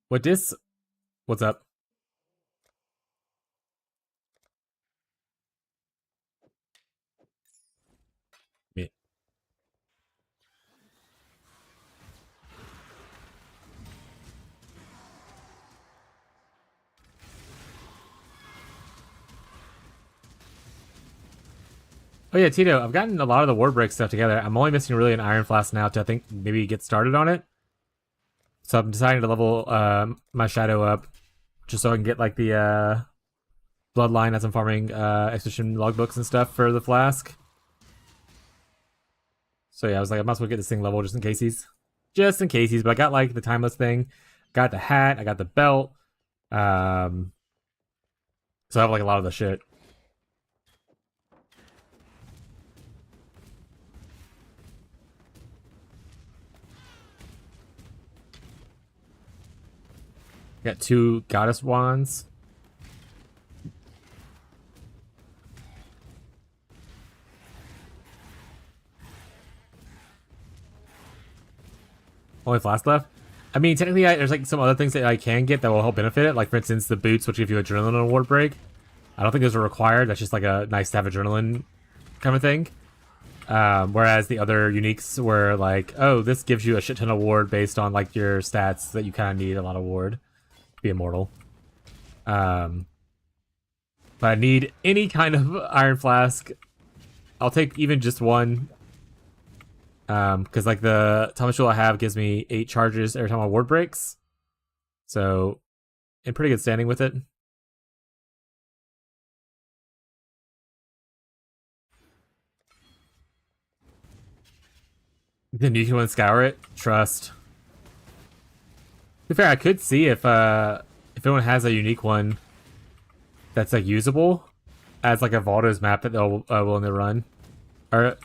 What this? What's up? Yeah. Oh yeah, Tito, I've gotten a lot of the ward break stuff together. I'm only missing really an Iron Flask now to, I think, maybe get started on it. So I'm deciding to level my Shadow up just so I can get like the Bloodline as I'm farming Expedition logbooks and stuff for the Flask. So yeah, I was like, I might as well get this thing level just in case just in case. But I got like the timeless thing, got the hat, I got the belt. Um, so I have like a lot of the shit. Got 2 goddess wands. Only flask left. I mean, technically, there's like some other things that I can get that will help benefit it. Like, for instance, the boots, which give you adrenaline on a ward break. I don't think those are required. That's just like a nice to have adrenaline kind of thing. Whereas the other uniques were like, oh, this gives you a shit ton of ward based on like your stats that you kind of need a lot of ward to be immortal. But I need any kind of Iron Flask. I'll take even just one. Because like the Thomas Jewel I have gives me 8 charges every time my ward breaks. So, in pretty good standing with it. Then you can scour it. Trust. To be fair, I could see if anyone has a unique one that's like usable as like a Valdo's map that they'll willing to run. Or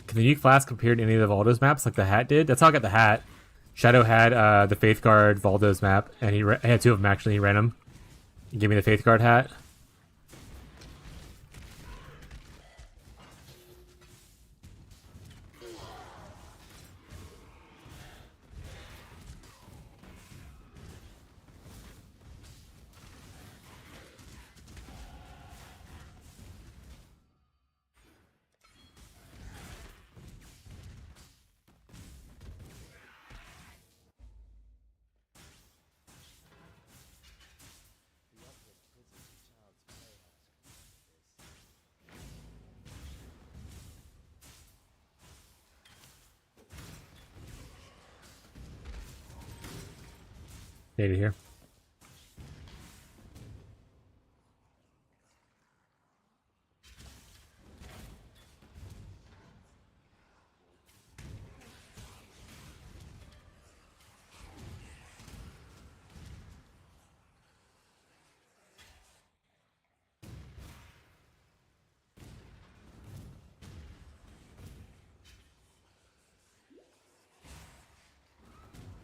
can the unique flask appear in any of the Valdo's maps like the hat did? That's how I got the hat. Shadow had the Faith Guard Valdo's map, and he had 2 of them actually. He ran them. He gave me the Faith Guard hat. Data here.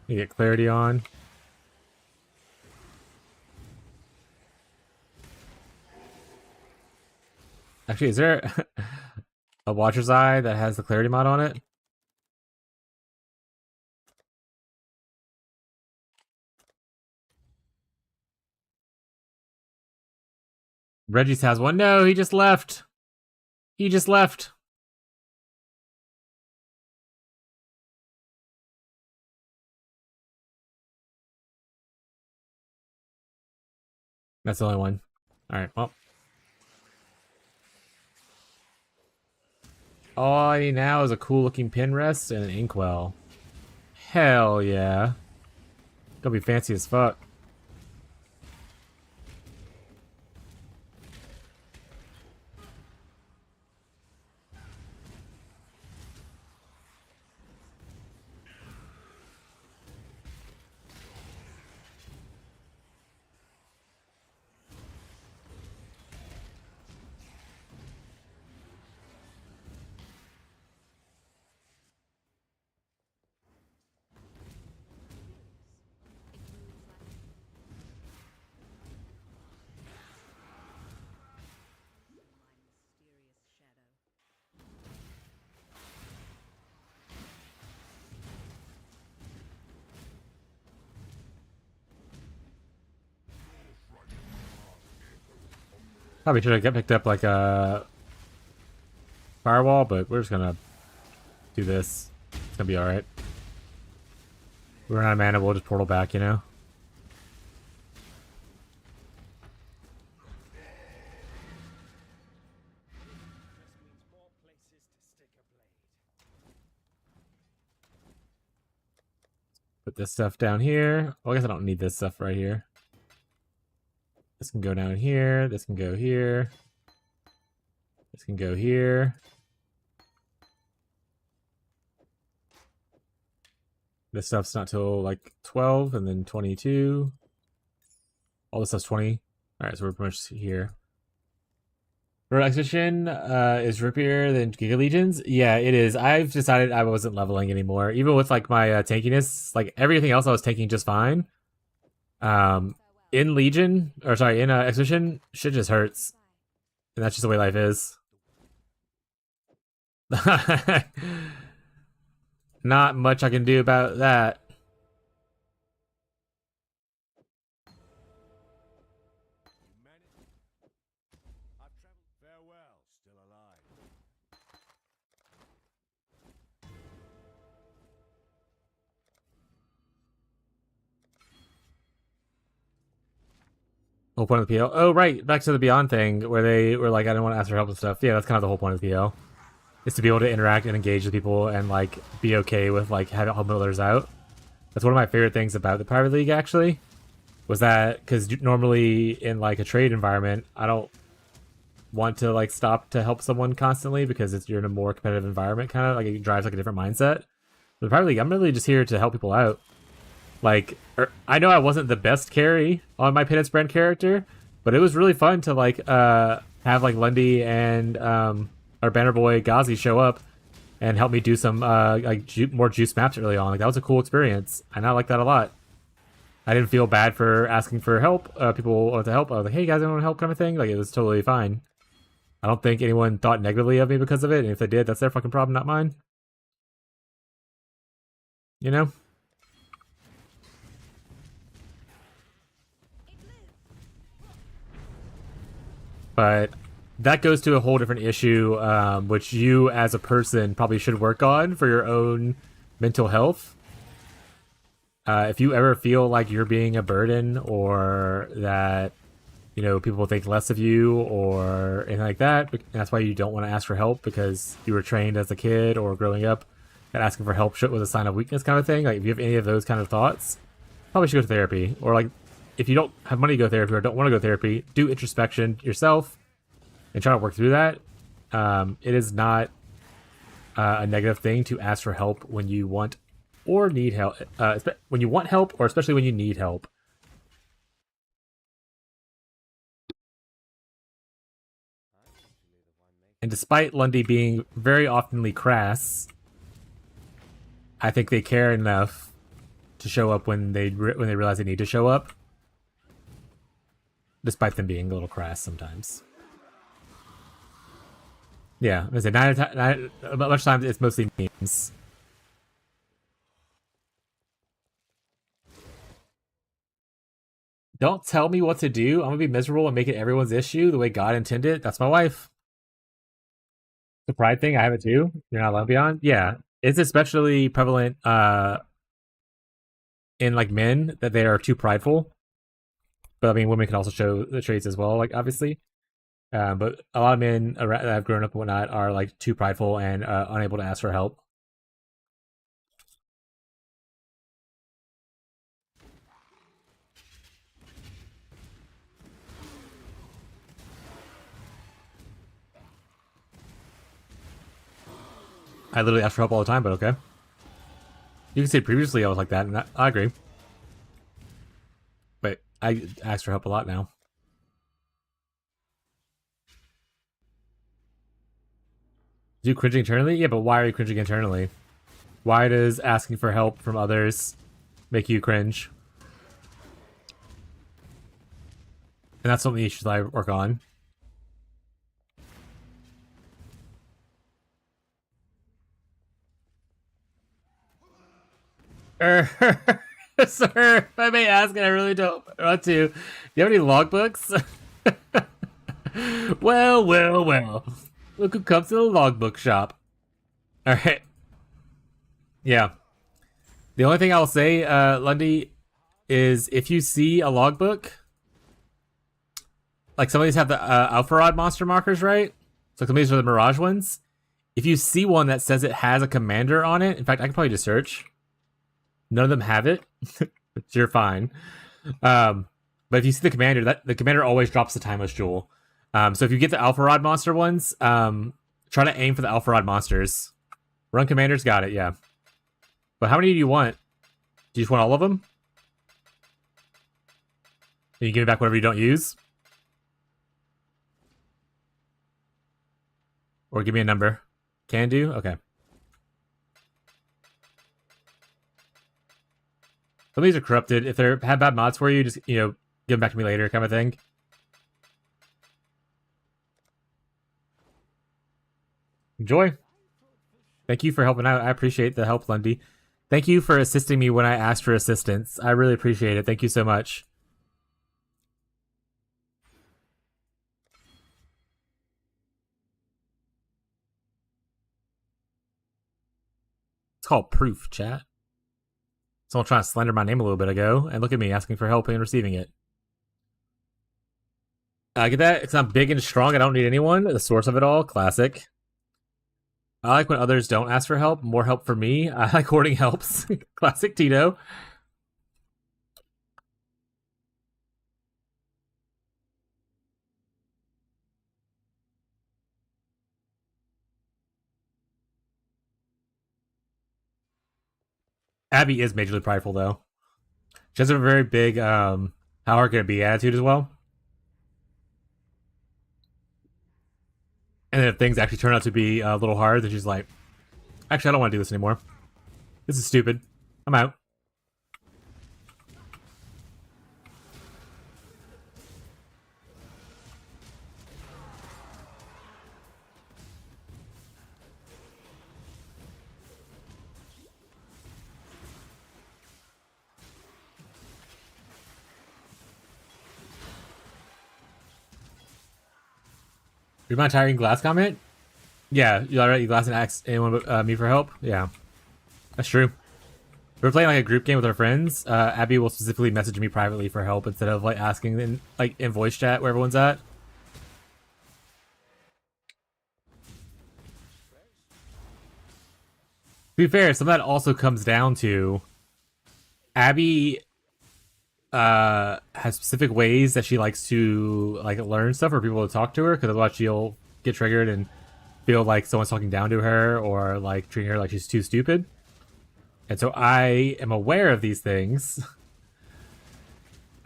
You get clarity on. Actually, is there a Watcher's Eye that has the clarity mod on it? Reggie's has one. No, he just left. He just left. That's the only one. Alright, well. All I need now is a cool looking pin rest and an inkwell. Hell yeah. Gonna be fancy as fuck. Probably should have picked up like a firewall, but we're just gonna do this. It's gonna be alright. We're out of mana, we'll just portal back, you know? Put this stuff down here. Well, I guess I don't need this stuff right here. This can go down here. This can go here. This can go here. This stuff's not till like 12 and then 22. All this stuff's 20. All right, so we're pretty much here. For Exhibition is rippier than Giga Legions. Yeah, it is. I've decided I wasn't leveling anymore. Even with like my tankiness, like everything else I was tanking just fine. In Legion, or sorry, in Exhibition, shit just hurts. And that's just the way life is. Not much I can do about that. Whole point of the PL. Oh, right. Back to the Beyond thing where they were like, I don't want to ask for help and stuff. Yeah, that's kind of the whole point of the PL. Is to be able to interact and engage with people and like be okay with like having helping others out. That's one of my favorite things about the Private League actually. Was that because normally in like a trade environment, I don't want to like stop to help someone constantly because you're in a more competitive environment kind of like it drives like a different mindset. But the Private League, I'm really just here to help people out. Like, I know I wasn't the best carry on my Penance Brand character, but it was really fun to like have like Lundy and our banner boy Ghazi show up and help me do some more juice maps early on. Like that was a cool experience, and I like that a lot. I didn't feel bad for asking for help. People wanted to help. I was like, hey guys, anyone want help kind of thing. Like it was totally fine. I don't think anyone thought negatively of me because of it, and if they did, that's their fucking problem, not mine. You know? But that goes to a whole different issue, which you as a person probably should work on for your own mental health. If you ever feel like you're being a burden or that, you know, people think less of you or anything like that, that's why you don't want to ask for help because you were trained as a kid or growing up that asking for help was a sign of weakness kind of thing. Like if you have any of those kind of thoughts, probably should go to therapy. Or like if you don't have money to go to therapy or don't want to go to therapy, do introspection yourself and try to work through that. It is not a negative thing to ask for help when you want or need help. When you want help, or especially when you need help. And despite Lundy being very oftenly crass, I think they care enough to show up when they realize they need to show up, despite them being a little crass sometimes. Yeah, I say much times it's mostly memes. Don't tell me what to do. I'm gonna be miserable and make it everyone's issue the way God intended. That's my wife. The pride thing, I have it too. You're not allowed beyond. Yeah, it's especially prevalent in like men that they are too prideful. But I mean, women can also show the traits as well. Like obviously. But a lot of men that have grown up and whatnot are like too prideful and unable to ask for help. I literally ask for help all the time, but okay. You can say previously I was like that, and I agree. But I ask for help a lot now. You cringing internally? Yeah, but why are you cringing internally? Why does asking for help from others make you cringe? And that's something you should work on. Sir, if I may ask, and I really don't want to. Do you have any logbooks? Well. Look who comes to the logbook shop. Alright. Yeah. The only thing I'll say, Lundy, is if you see a logbook, like some of these have the Alpharod monster markers, right? So some of these are the Mirage ones. If you see one that says it has a commander on it, in fact, I can probably just search. None of them have it. So you're fine. Um, but if you see the commander, the commander always drops the timeless jewel. So if you get the Alpha Rod monster ones, try to aim for the Alpha Rod monsters. Run commanders, got it, yeah. But how many do you want? Do you just want all of them? And you give me back whatever you don't use? Or give me a number. Can do? Okay. Some of these are corrupted. If they have bad mods for you, just, give them back to me later kind of thing. Enjoy. Thank you for helping out. I appreciate the help, Lundy. Thank you for assisting me when I asked for assistance. I really appreciate it. Thank you so much. It's called proof, chat. Someone trying to slander my name a little bit ago, and look at me asking for help and receiving it. I get that. Because I'm big and strong. I don't need anyone. The source of it all. Classic. I like when others don't ask for help. More help for me. I like hoarding helps. Classic Tito. Abby is majorly prideful, though. She has a very big, how hard can it be attitude as well. And then if things actually turn out to be a little hard, then she's like, actually, I don't want to do this anymore. This is stupid. I'm out. Read my tiring glass comment? Yeah, you already glass and ask anyone but me for help? Yeah. That's true. We're playing like a group game with our friends. Abby will specifically message me privately for help instead of like asking in voice chat where everyone's at. To be fair, some of that also comes down to Abby has specific ways that she likes to like learn stuff for people to talk to her, because otherwise she'll get triggered and feel like someone's talking down to her or like treating her like she's too stupid. And so I am aware of these things,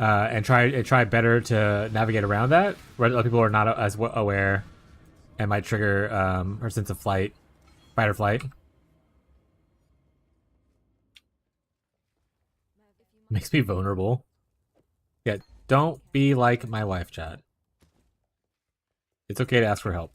and try better to navigate around that, where other people are not as aware and might trigger her sense of fight or flight. Makes me vulnerable. Yeah, don't be like my wife, Chad. It's okay to ask for help.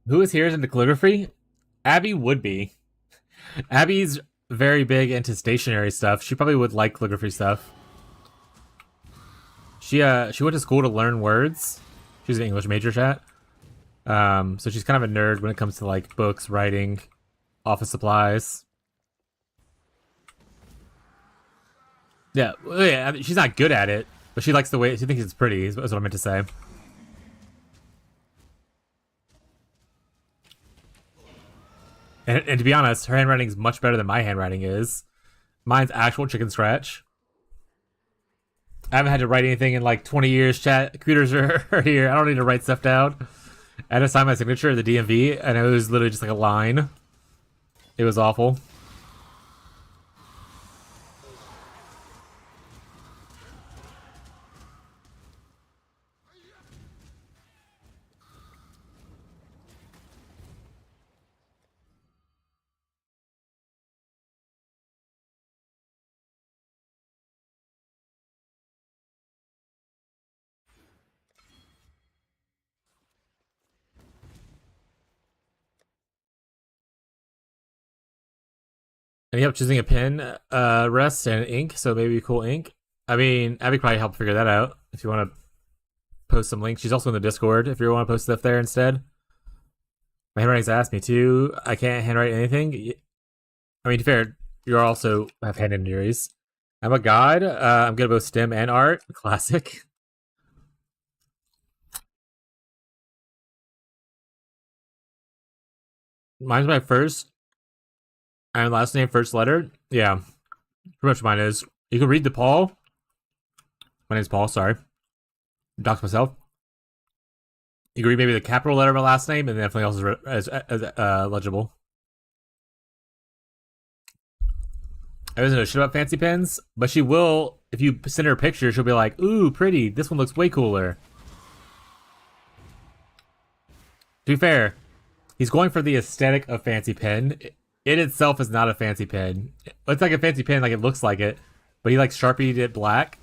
Who is here into calligraphy? Abby would be. Abby's very big into stationary stuff. She probably would like calligraphy stuff. She went to school to learn words. She's an English major, chat. So she's kind of a nerd when it comes to like books, writing, office supplies. Yeah, she's not good at it, but she likes the way she thinks it's pretty. Is what I meant to say. And to be honest, her handwriting is much better than my handwriting is. Mine's actual chicken scratch. I haven't had to write anything in like 20 years, chat. Computers are here. I don't need to write stuff down. I had to sign my signature at the DMV, and it was literally just like a line. It was awful. And yep, choosing a pen, rest, and ink, so maybe cool ink. I mean, Abby probably help figure that out if you want to post some links. She's also in the Discord if you want to post stuff there instead. My handwriting's asked me to. I can't handwrite anything. I mean, to be fair, you also have hand injuries. I'm a god. I'm good at both STEM and art. Classic. Mine's my first and last name, first letter. Yeah, pretty much mine is. You can read the Paul. My name's Paul, sorry. Dox myself. You can read maybe the capital letter of my last name, and then everything else is legible. I doesn't know shit about fancy pens, but she will, if you send her a picture, she'll be like, ooh, pretty, this one looks way cooler. To be fair, he's going for the aesthetic of fancy pen. It itself is not a fancy pen. It's like a fancy pen, like it looks like it, but he like Sharpied it black.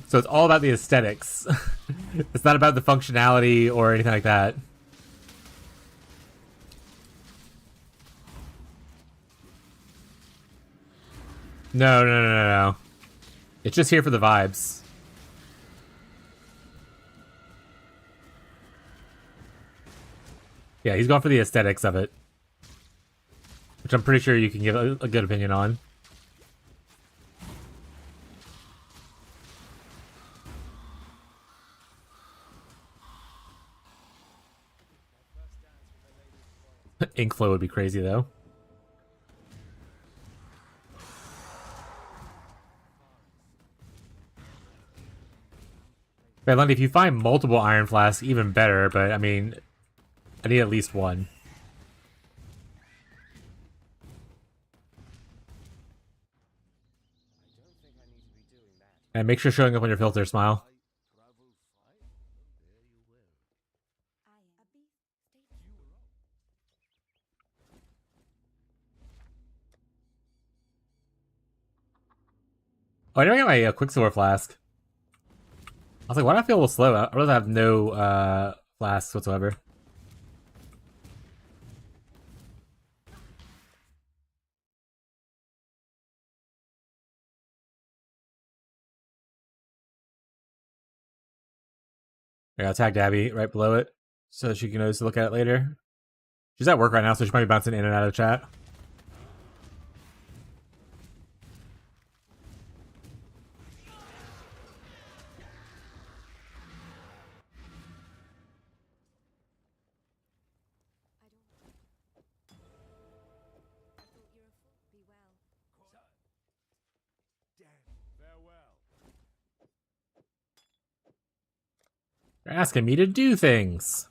So it's all about the aesthetics. It's not about the functionality or anything like that. No. It's just here for the vibes. Yeah, he's going for the aesthetics of it. Which I'm pretty sure you can give a good opinion on. Ink flow would be crazy, though. But Lundy, if you find multiple iron flasks, even better, but I mean, I need at least one. And make sure showing up on your filter, Smile. Oh, I never got my Quicksilver flask. I was like, why do I feel a little slow? I really have no flasks whatsoever. I got tagged Abby right below it, so she can notice to look at it later. She's at work right now, so she might be bouncing in and out of chat. They're asking me to do things.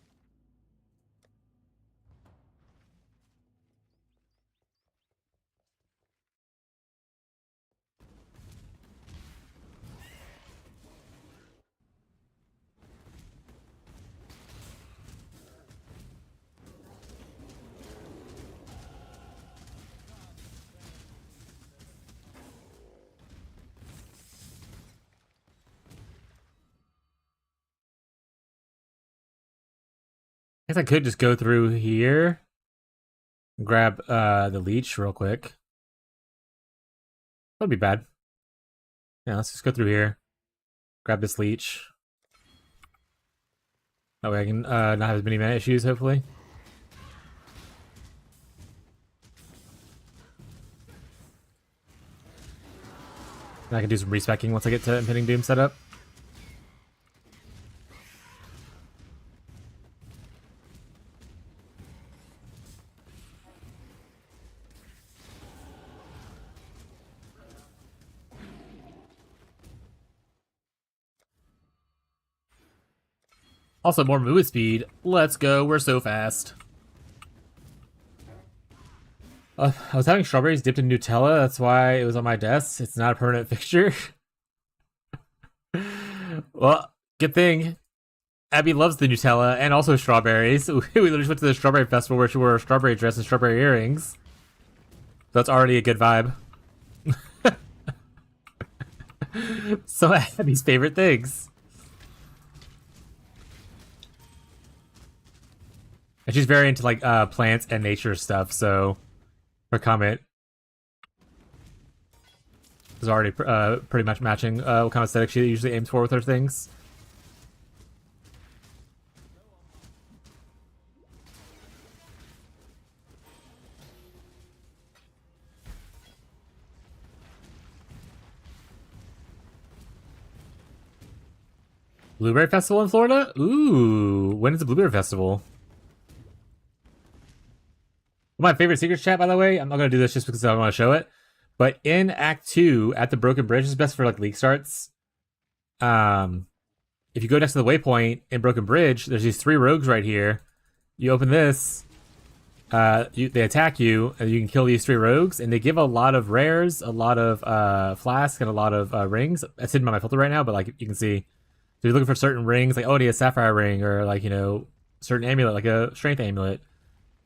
I guess I could just go through here and grab the leech real quick. That'd be bad. Yeah, let's just go through here. Grab this leech. That way I can not have as many mana issues, hopefully. And I can do some respecking once I get to Impending Doom setup. Also, more movement speed. Let's go. We're so fast. I was having strawberries dipped in Nutella. That's why it was on my desk. It's not a permanent fixture. Well, good thing. Abby loves the Nutella and also strawberries. We literally went to the strawberry festival where she wore a strawberry dress and strawberry earrings. That's already a good vibe. So Abby's favorite things. And she's very into like plants and nature stuff, so her comment is already pretty much matching what kind of aesthetic she usually aims for with her things. Blueberry Festival in Florida? Ooh, when is the Blueberry Festival? My favorite secrets chat, by the way. I'm not gonna do this just because I want to show it. But in Act 2, at the Broken Bridge, is best for like league starts. If you go next to the waypoint in Broken Bridge, there's these 3 rogues right here. You open this, they attack you, and you can kill these 3 rogues, and they give a lot of rares, a lot of flasks, and a lot of rings. That's hidden by my filter right now, but like you can see, so you're looking for certain rings, like, oh, I need a sapphire ring, or like, you know, certain amulet, like a strength amulet.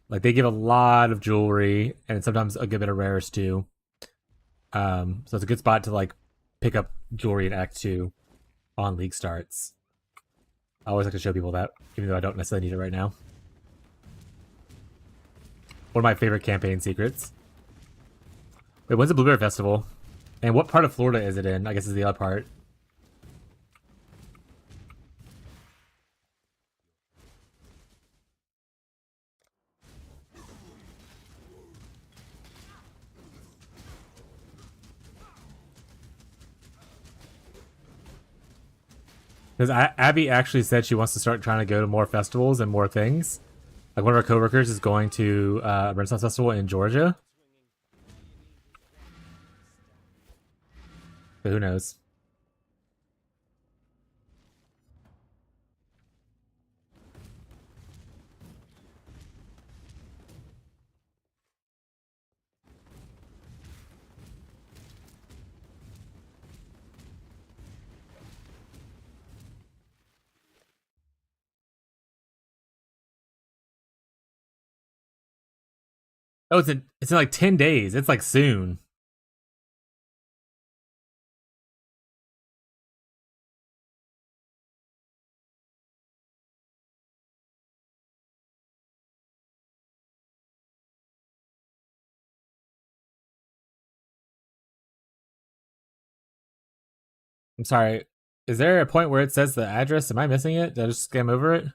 Like they give a lot of jewelry, and sometimes a good bit of rares too. So it's a good spot to like pick up jewelry in Act 2 on league starts. I always like to show people that, even though I don't necessarily need it right now. One of my favorite campaign secrets. Wait, when's the Blueberry Festival? And what part of Florida is it in? I guess is the other part. Because Abby actually said she wants to start trying to go to more festivals and more things. Like one of our coworkers is going to a Renaissance Festival in Georgia. But who knows? Oh, it's in like 10 days. It's like soon. I'm sorry. Is there a point where it says the address? Am I missing it? Did I just skim over it?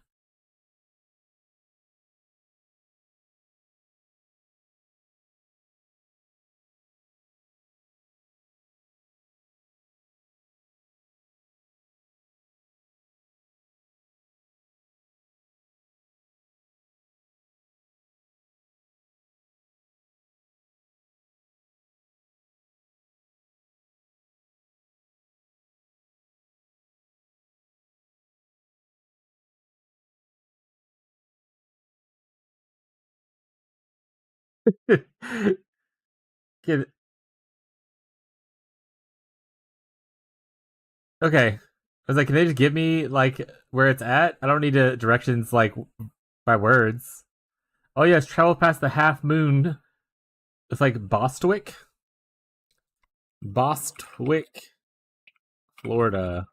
Get Okay. I was like, can they just give me like where it's at? I don't need directions like by words. Oh yes, travel past the half moon. It's like Bostwick, Florida.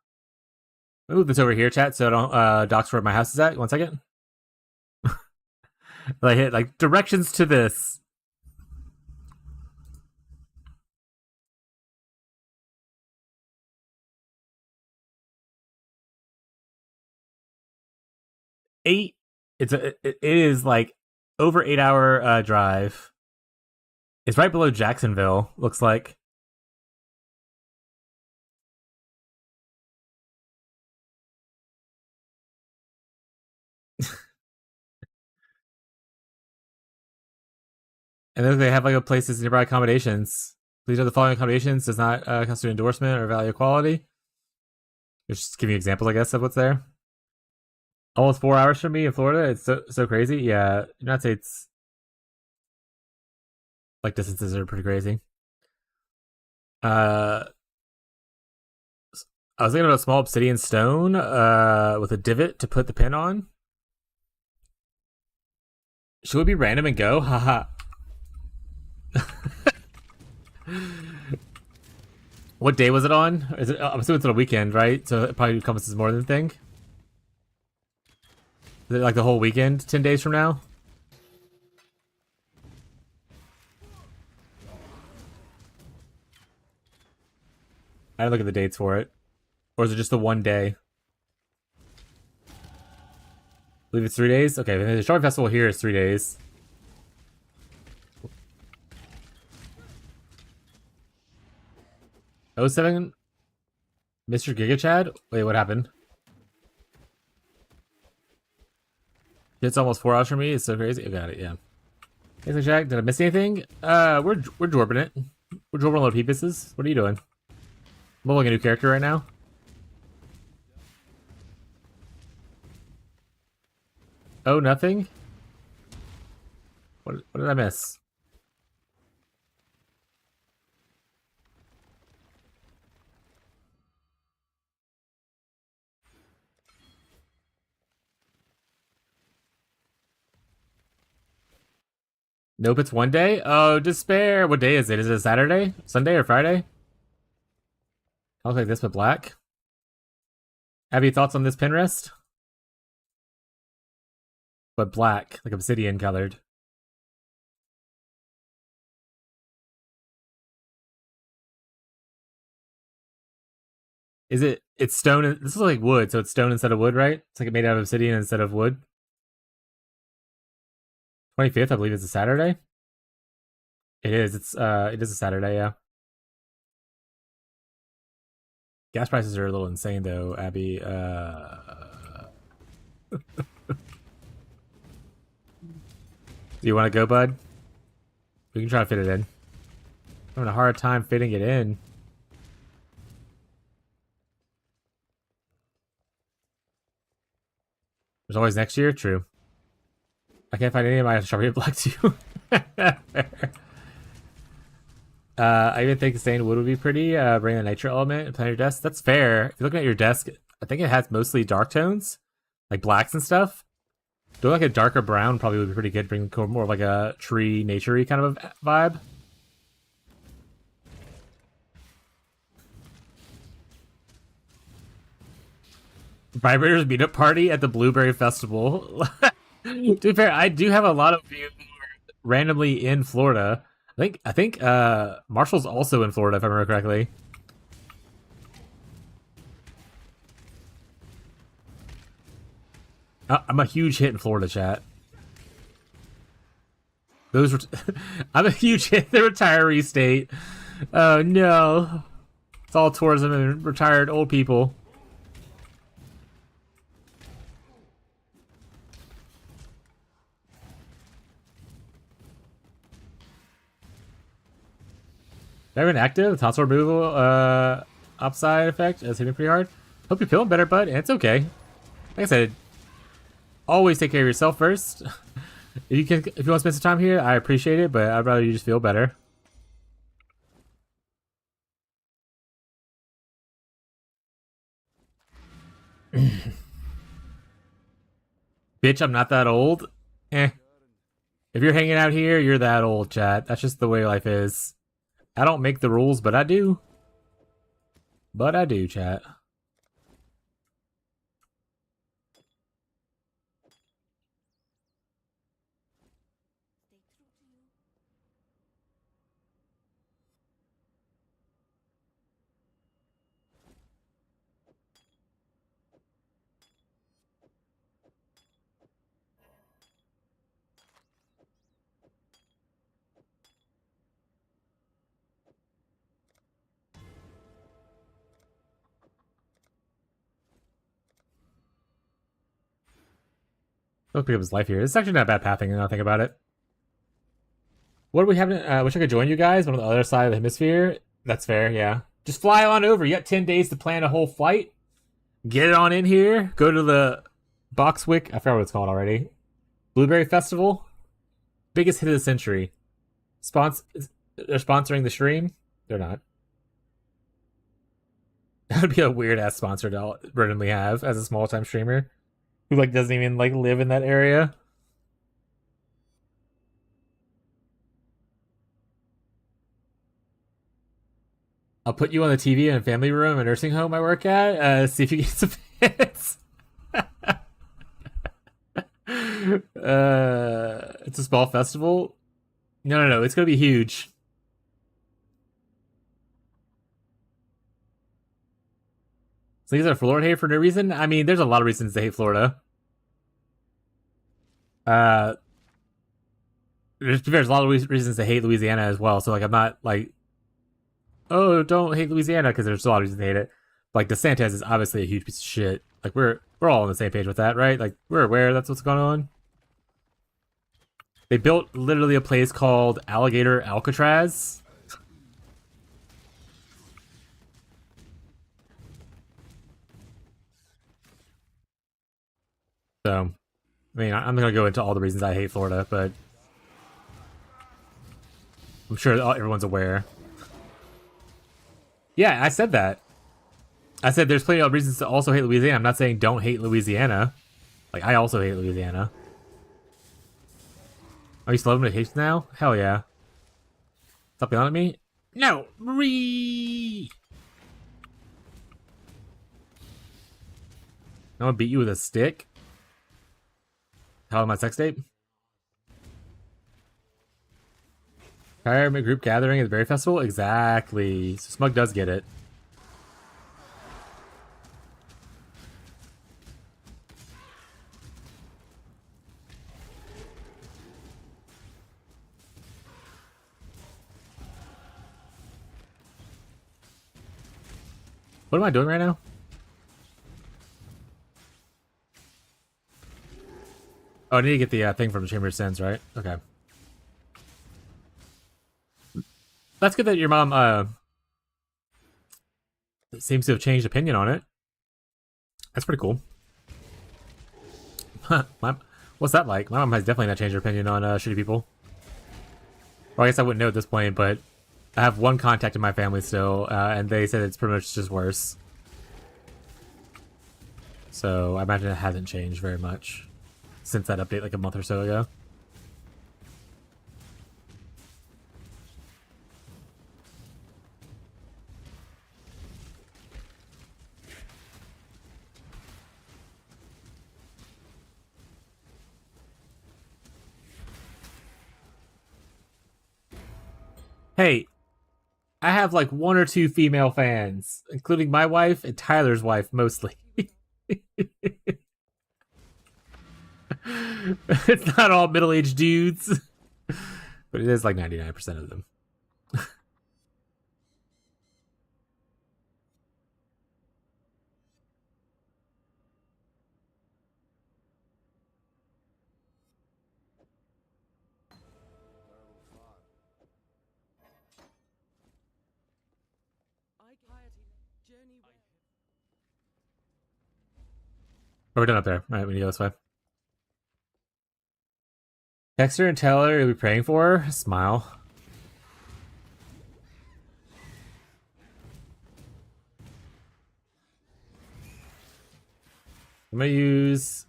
Move this over here, chat, so I don't dox where my house is at. 1 second. I hit like directions to this. Eight. It is like over 8 hour drive. It's right below Jacksonville. Looks like. And then they have like a places nearby accommodations. These are the following accommodations. Does not constitute endorsement or value quality. Just give you examples, I guess, of what's there. Almost 4 hours from me in Florida. It's so crazy. Yeah, United States like distances are pretty crazy. I was thinking about a small obsidian stone with a divot to put the pin on. Should we be random and go? Haha. What day was it on? I'm assuming it's on a weekend, right? So it probably encompasses more than a thing. Is it like the whole weekend, 10 days from now? I didn't look at the dates for it. Or is it just the one day? I believe it's 3 days? Okay, the Shard Festival here is 3 days. Oh 07 Mr. Giga Chad? Wait, what happened? It's almost 4 hours for me. It's so crazy. I got it. Yeah. Hey, Jack, did I miss anything? We're jorbing it. We're jorbing a lot of pieces. What are you doing? I'm leveling a new character right now. Oh, nothing. What did I miss? Nope, it's one day. Oh, despair. What day is it? Is it a Saturday, Sunday, or Friday? I look like this but black. Have you thoughts on this pin rest? But black, like obsidian colored. Is it? It's stone. This is like wood, so it's stone instead of wood, right? It's like it made out of obsidian instead of wood. 25th, I believe, is a Saturday. It is. It is a Saturday. Yeah. Gas prices are a little insane, though, Abby. Do you want to go, bud? We can try to fit it in. I'm having a hard time fitting it in. There's always next year. True. I can't find any of my Sharpie Black too. I even think stained wood would be pretty. Bring a nitro element and plan your desk. That's fair. If you're looking at your desk, I think it has mostly dark tones, like blacks and stuff. Doing like a darker brown probably would be pretty good. Bring more of like a tree, naturey kind of a vibe. Vibrators meetup party at the Blueberry Festival. To be fair, I do have a lot of you randomly in Florida. I think Marshall's also in Florida if I remember correctly. I'm a huge hit in Florida, chat. I'm a huge hit in the retiree state. Oh no. It's all tourism and retired old people. Never been active. The tonsil removal upside effect is hitting pretty hard. Hope you're feeling better, bud. And it's okay. Like I said, always take care of yourself first. If you want to spend some time here, I appreciate it, but I'd rather you just feel better. Bitch, I'm not that old. Eh. If you're hanging out here, you're that old, chat. That's just the way life is. I don't make the rules, but I do. But I do, chat. Let's pick up his life here. It's actually not bad pathing now I think about it. What do we have? Wish I could join you guys, but on the other side of the hemisphere. That's fair, yeah. Just fly on over. You got 10 days to plan a whole flight. Get it on in here. Go to the Boxwick. I forgot what it's called already. Blueberry Festival. Biggest hit of the century. They're sponsoring the stream. They're not. That would be a weird ass sponsor to randomly have as a small time streamer who like doesn't even like live in that area. I'll put you on the TV in a family room, a nursing home I work at. See if you get some hits. It's a small festival. No. It's gonna be huge. So these are Florida hate for no reason. I mean, there's a lot of reasons to hate Florida. There's a lot of reasons to hate Louisiana as well. So like, I'm not like, oh, don't hate Louisiana because there's a lot of reasons to hate it. Like DeSantis is obviously a huge piece of shit. Like we're all on the same page with that, right? Like we're aware that's what's going on. They built literally a place called Alligator Alcatraz. So, I mean, I'm not going to go into all the reasons I hate Florida, but I'm sure everyone's aware. Yeah, I said that. I said there's plenty of reasons to also hate Louisiana. I'm not saying don't hate Louisiana. Like, I also hate Louisiana. Are you slow vacations now? Hell yeah. Stop yelling at me. No! Marie! I'm gonna beat you with a stick? How am I sex tape? Retirement group gathering at the Berry Festival? Exactly. So Smug does get it. What am I doing right now? Oh, I need to get the thing from the Chamber of Sins, right? Okay. That's good that your mom seems to have changed opinion on it. That's pretty cool. What's that like? My mom has definitely not changed her opinion on shitty people. Well, I guess I wouldn't know at this point, but I have one contact in my family still, and they said it's pretty much just worse. So I imagine it hasn't changed very much since that update like a month or so ago. Hey, I have like one or two female fans, including my wife and Tyler's wife mostly. It's not all middle-aged dudes, but it is like 99% of them. Oh, we're done up there. All right, we need to go this way. Text her and tell her you'll be praying for her. Smile. I'm gonna use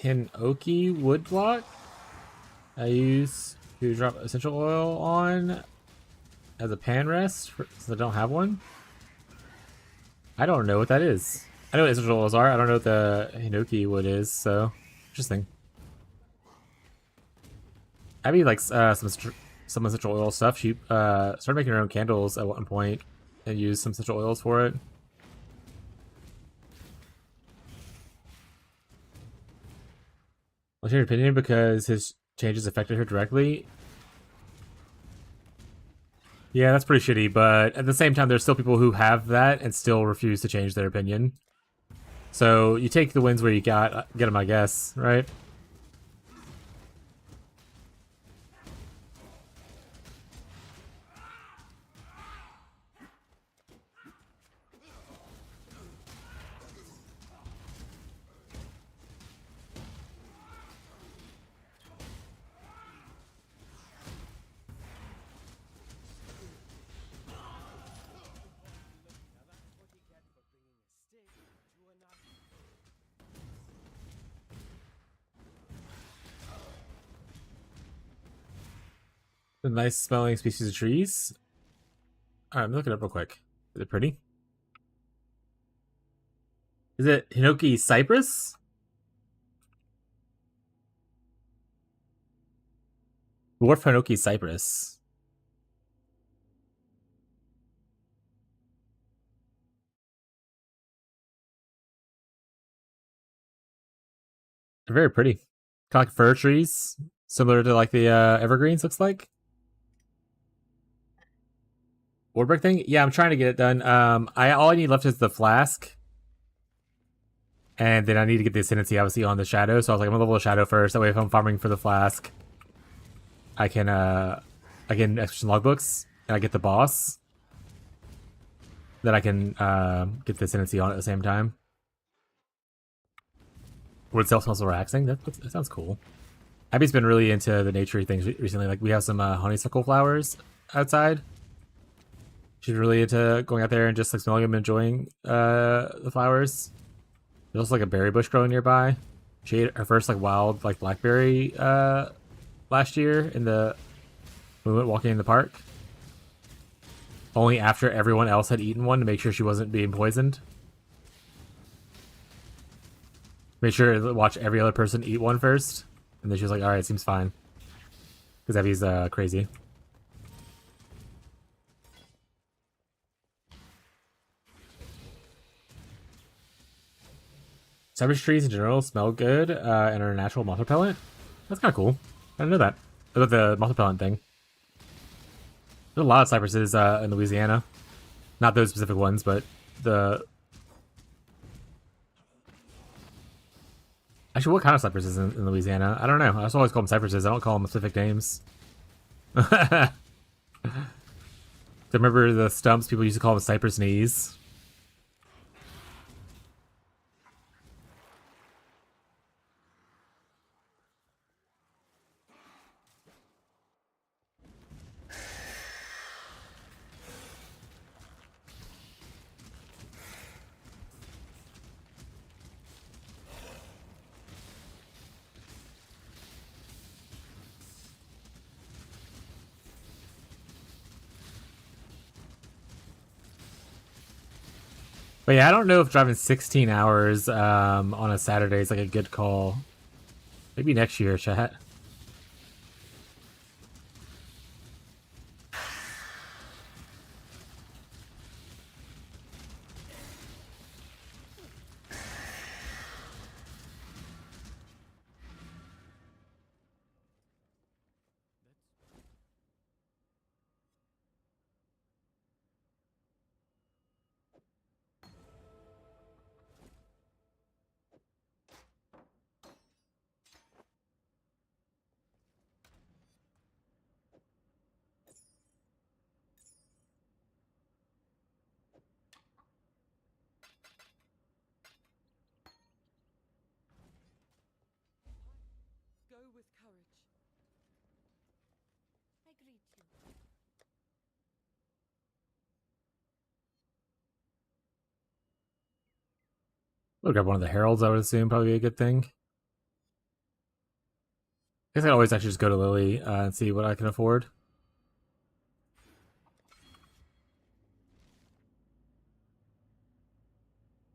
Hinoki wood block. I use to drop essential oil on as a pan rest since I don't have one. I don't know what that is. I know what essential oils are. I don't know what the Hinoki wood is, so interesting. Abby likes some essential oil stuff. She started making her own candles at one point and used some essential oils for it. What's your opinion? Because his changes affected her directly. Yeah, that's pretty shitty, but at the same time, there's still people who have that and still refuse to change their opinion. So you take the wins where you get them, I guess, right? The nice smelling species of trees. Alright, let me look it up real quick. Is it pretty? Is it Hinoki cypress? Dwarf Hinoki cypress. They're very pretty. Kind of like fir trees, similar to like the evergreens. Looks like wood brick thing. Yeah, I'm trying to get it done. All I need left is the flask, and then I need to get the ascendancy obviously on the shadow. So I was like, I'm gonna level the shadow first. That way, if I'm farming for the flask, I can expedition logbooks, and I get the boss. Then I can get the ascendancy on at the same time. Would itself smells relaxing? That sounds cool. Abby's been really into the nature things recently. Like we have some honeysuckle flowers outside. She's really into going out there and just like smelling them and enjoying the flowers. There's also like a berry bush growing nearby. She ate her first like wild like blackberry last year in the we went walking in the park. Only after everyone else had eaten one to make sure she wasn't being poisoned. Make sure to watch every other person eat one first. And then she was like, alright, seems fine. Because Evie's crazy. Cypress trees in general smell good and are a natural moth repellent. That's kind of cool. I didn't know that. About the moth repellent thing. There's a lot of cypresses in Louisiana. Not those specific ones, but the... Actually, what kind of cypresses in Louisiana? I don't know. I just always call them cypresses. I don't call them specific names. Remember the stumps? People used to call them cypress knees. But yeah, I don't know if driving 16 hours on a Saturday is like a good call. Maybe next year, chat. We'll grab one of the heralds, I would assume, probably be a good thing. I guess I always actually just go to Lily and see what I can afford.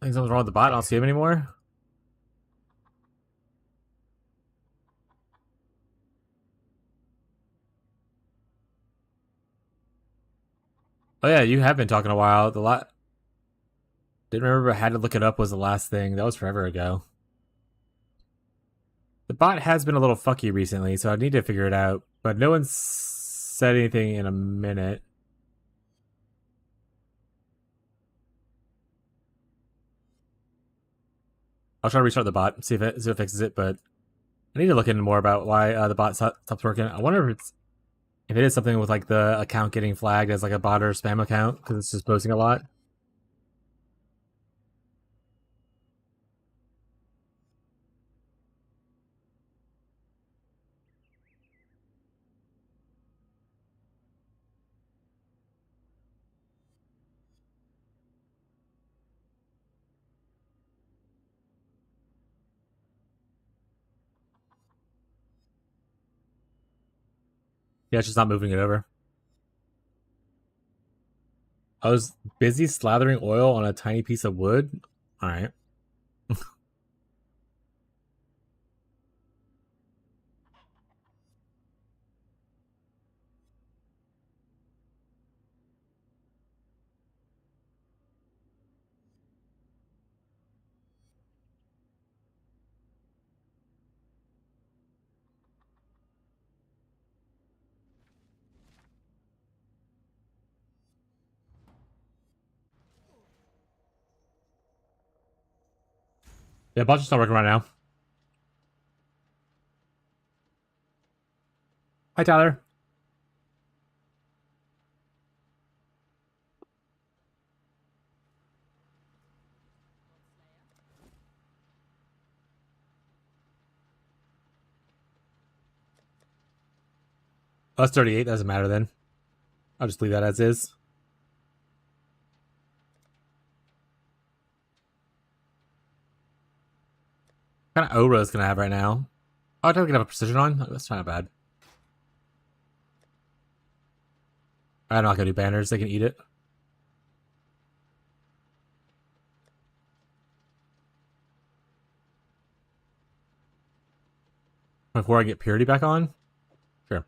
I think something's wrong with the bot. I don't see him anymore. Oh yeah, you have been talking a while. The lot didn't remember. I had to look it up. Was the last thing that was forever ago. The bot has been a little fucky recently, so I need to figure it out. But no one's said anything in a minute. I'll try to restart the bot, see if it fixes it. But I need to look into more about why the bot stops working. I wonder if it is something with like the account getting flagged as like a bot or spam account because it's just posting a lot. Yeah, it's just not moving it over. I was busy slathering oil on a tiny piece of wood. All right. Yeah, bot's just not working right now. Hi, Tyler. Oh, it's 38. Doesn't matter then. I'll just leave that as is. What kind of aura is gonna have right now? Oh, I don't have a precision on. That's not bad. I'm not gonna do banners. They can eat it. Before I get purity back on. Sure.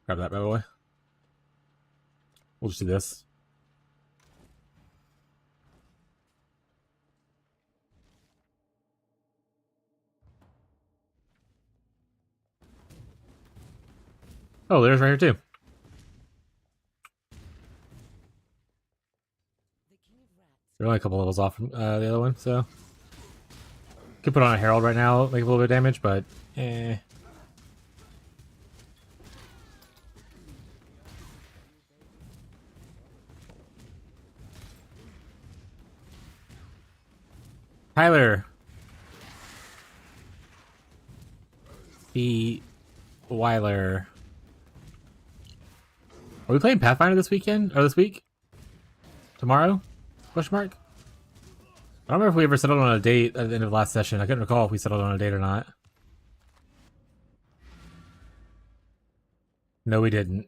Grab that, by the way. We'll just do this. Oh, there's right here too. They're only a couple levels off from the other one, so could put on a Herald right now, make a little bit of damage, but eh. Tyler. The Weiler. Are we playing Pathfinder this weekend? Or this week? Tomorrow? Question mark? I don't remember if we ever settled on a date at the end of the last session. I couldn't recall if we settled on a date or not. No, we didn't.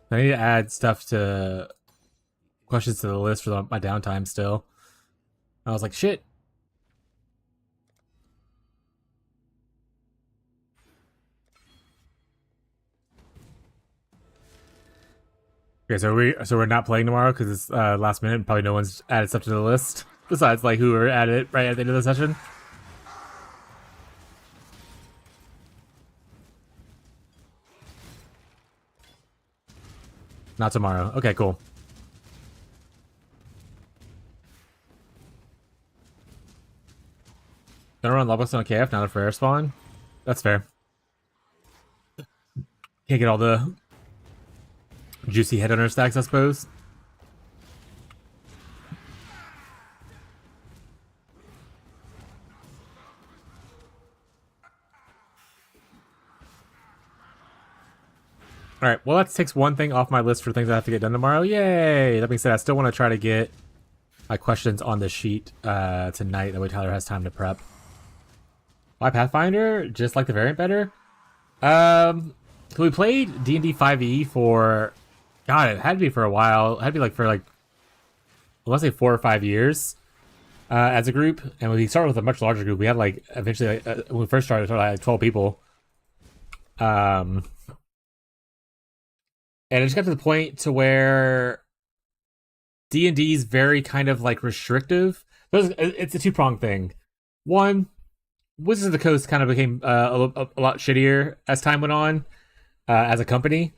I need to add stuff to questions to the list for my downtime still. I was like, shit. Okay, so we're not playing tomorrow because it's last minute and probably no one's added stuff to the list besides like whoever added it right at the end of the session. Not tomorrow. Okay, cool. Gonna run Lobos on a KF, not a Frere spawn. That's fair. Can't get all the juicy headhunter stacks, I suppose. Alright, well that takes one thing off my list for things I have to get done tomorrow. Yay! That being said, I still want to try to get my questions on the sheet tonight. That way Tyler has time to prep. Why Pathfinder? Just like the variant better? So we played D&D 5e for... God, it had to be for a while. It had to be like for like... I want to say 4 or 5 years as a group. And we started with a much larger group. We had like, eventually, when we first started, like 12 people. And it just got to the point to where D&D is very kind of like restrictive. It's a two-pronged thing. One, Wizards of the Coast kind of became a lot shittier as time went on as a company.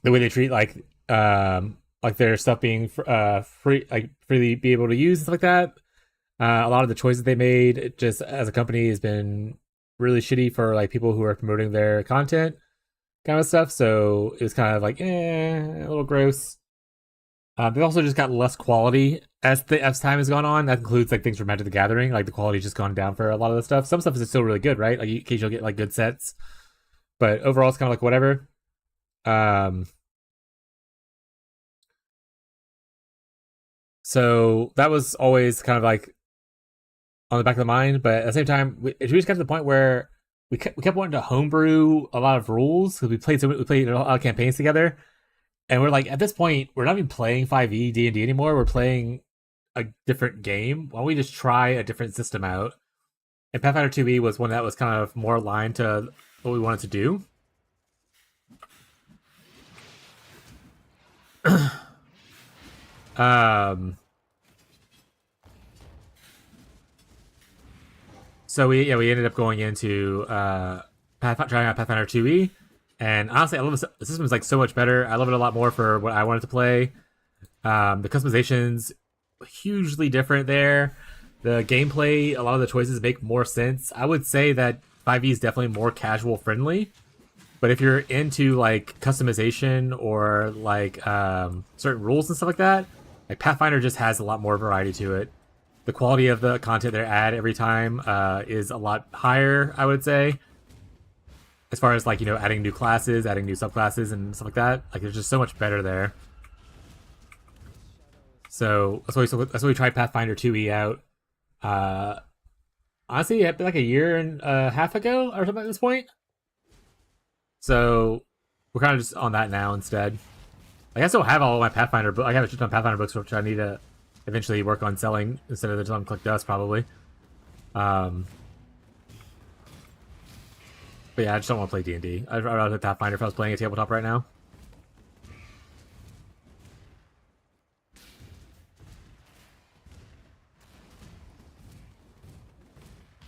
The way they treat like their stuff being free, like freely be able to use and stuff like that. A lot of the choices they made just as a company has been really shitty for like people who are promoting their content kind of stuff. So it was kind of like a little gross. They also just got less quality as time has gone on. That includes like things from Magic the Gathering. Like the quality's just gone down for a lot of the stuff. Some stuff is still really good, right? Like you occasionally get like good sets, but overall it's kind of like whatever. So that was always kind of like on the back of the mind, but at the same time, we just got to the point where we kept wanting to homebrew a lot of rules because we played a lot of campaigns together, and we're like, at this point, we're not even playing 5e D&D anymore. We're playing a different game. Why don't we just try a different system out? And Pathfinder 2e was one that was kind of more aligned to what we wanted to do. So we ended up going into trying out Pathfinder 2e, and honestly, I love the system is like so much better. I love it a lot more for what I wanted to play. The customization's hugely different there. The gameplay, a lot of the choices make more sense. I would say that 5e is definitely more casual friendly. But if you're into like customization or like certain rules and stuff like Pathfinder just has a lot more variety to it. The quality of the content they add every time is a lot higher, I would say. As far as like adding new classes, adding new subclasses, and stuff like that, like there's just so much better there. So that's why we tried Pathfinder 2e out. Uh, Honestly, it like a year and a half ago or something at this point. So we're kind of just on that now instead. Like I still have all of my Pathfinder books. I have a shit ton of Pathfinder books, which I need to eventually work on selling instead of just on Click Dust probably. Um, but yeah, I just don't want to play D&D. I'd rather play Pathfinder if I was playing a tabletop right now.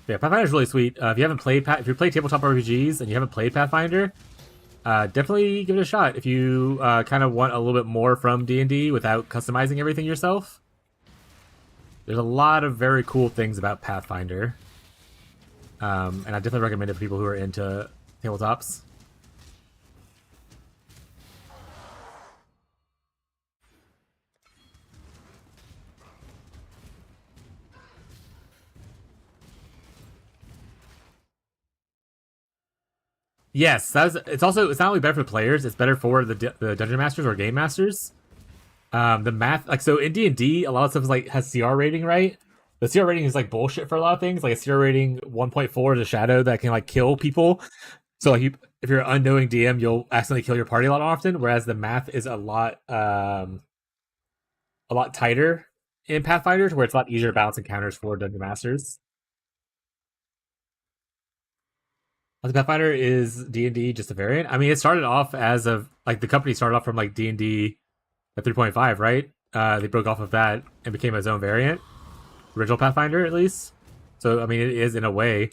Yeah, Pathfinder is really sweet. If you haven't played, if you play tabletop RPGs and you haven't played Pathfinder, definitely give it a shot. If you kind of want a little bit more from D&D without customizing everything yourself, there's a lot of very cool things about Pathfinder, and I definitely recommend it for people who are into tabletops. Yes, it's also it's not only better for the players, it's better for the dungeon masters or game masters. The math, like so in D&D, a lot of stuff is like has CR rating, right? The CR rating is like bullshit for a lot of things. Like a CR rating 1.4 is a shadow that can like kill people. So like if you're an unknowing DM, you'll accidentally kill your party a lot often. Whereas the math is a lot tighter in Pathfinders, where it's a lot easier to balance encounters for dungeon masters. The Pathfinder is D&D just a variant. I mean, it started off as of like the company started off from like D&D at 3.5, right? They broke off of that and became its own variant, original Pathfinder at least. So I mean, it is in a way,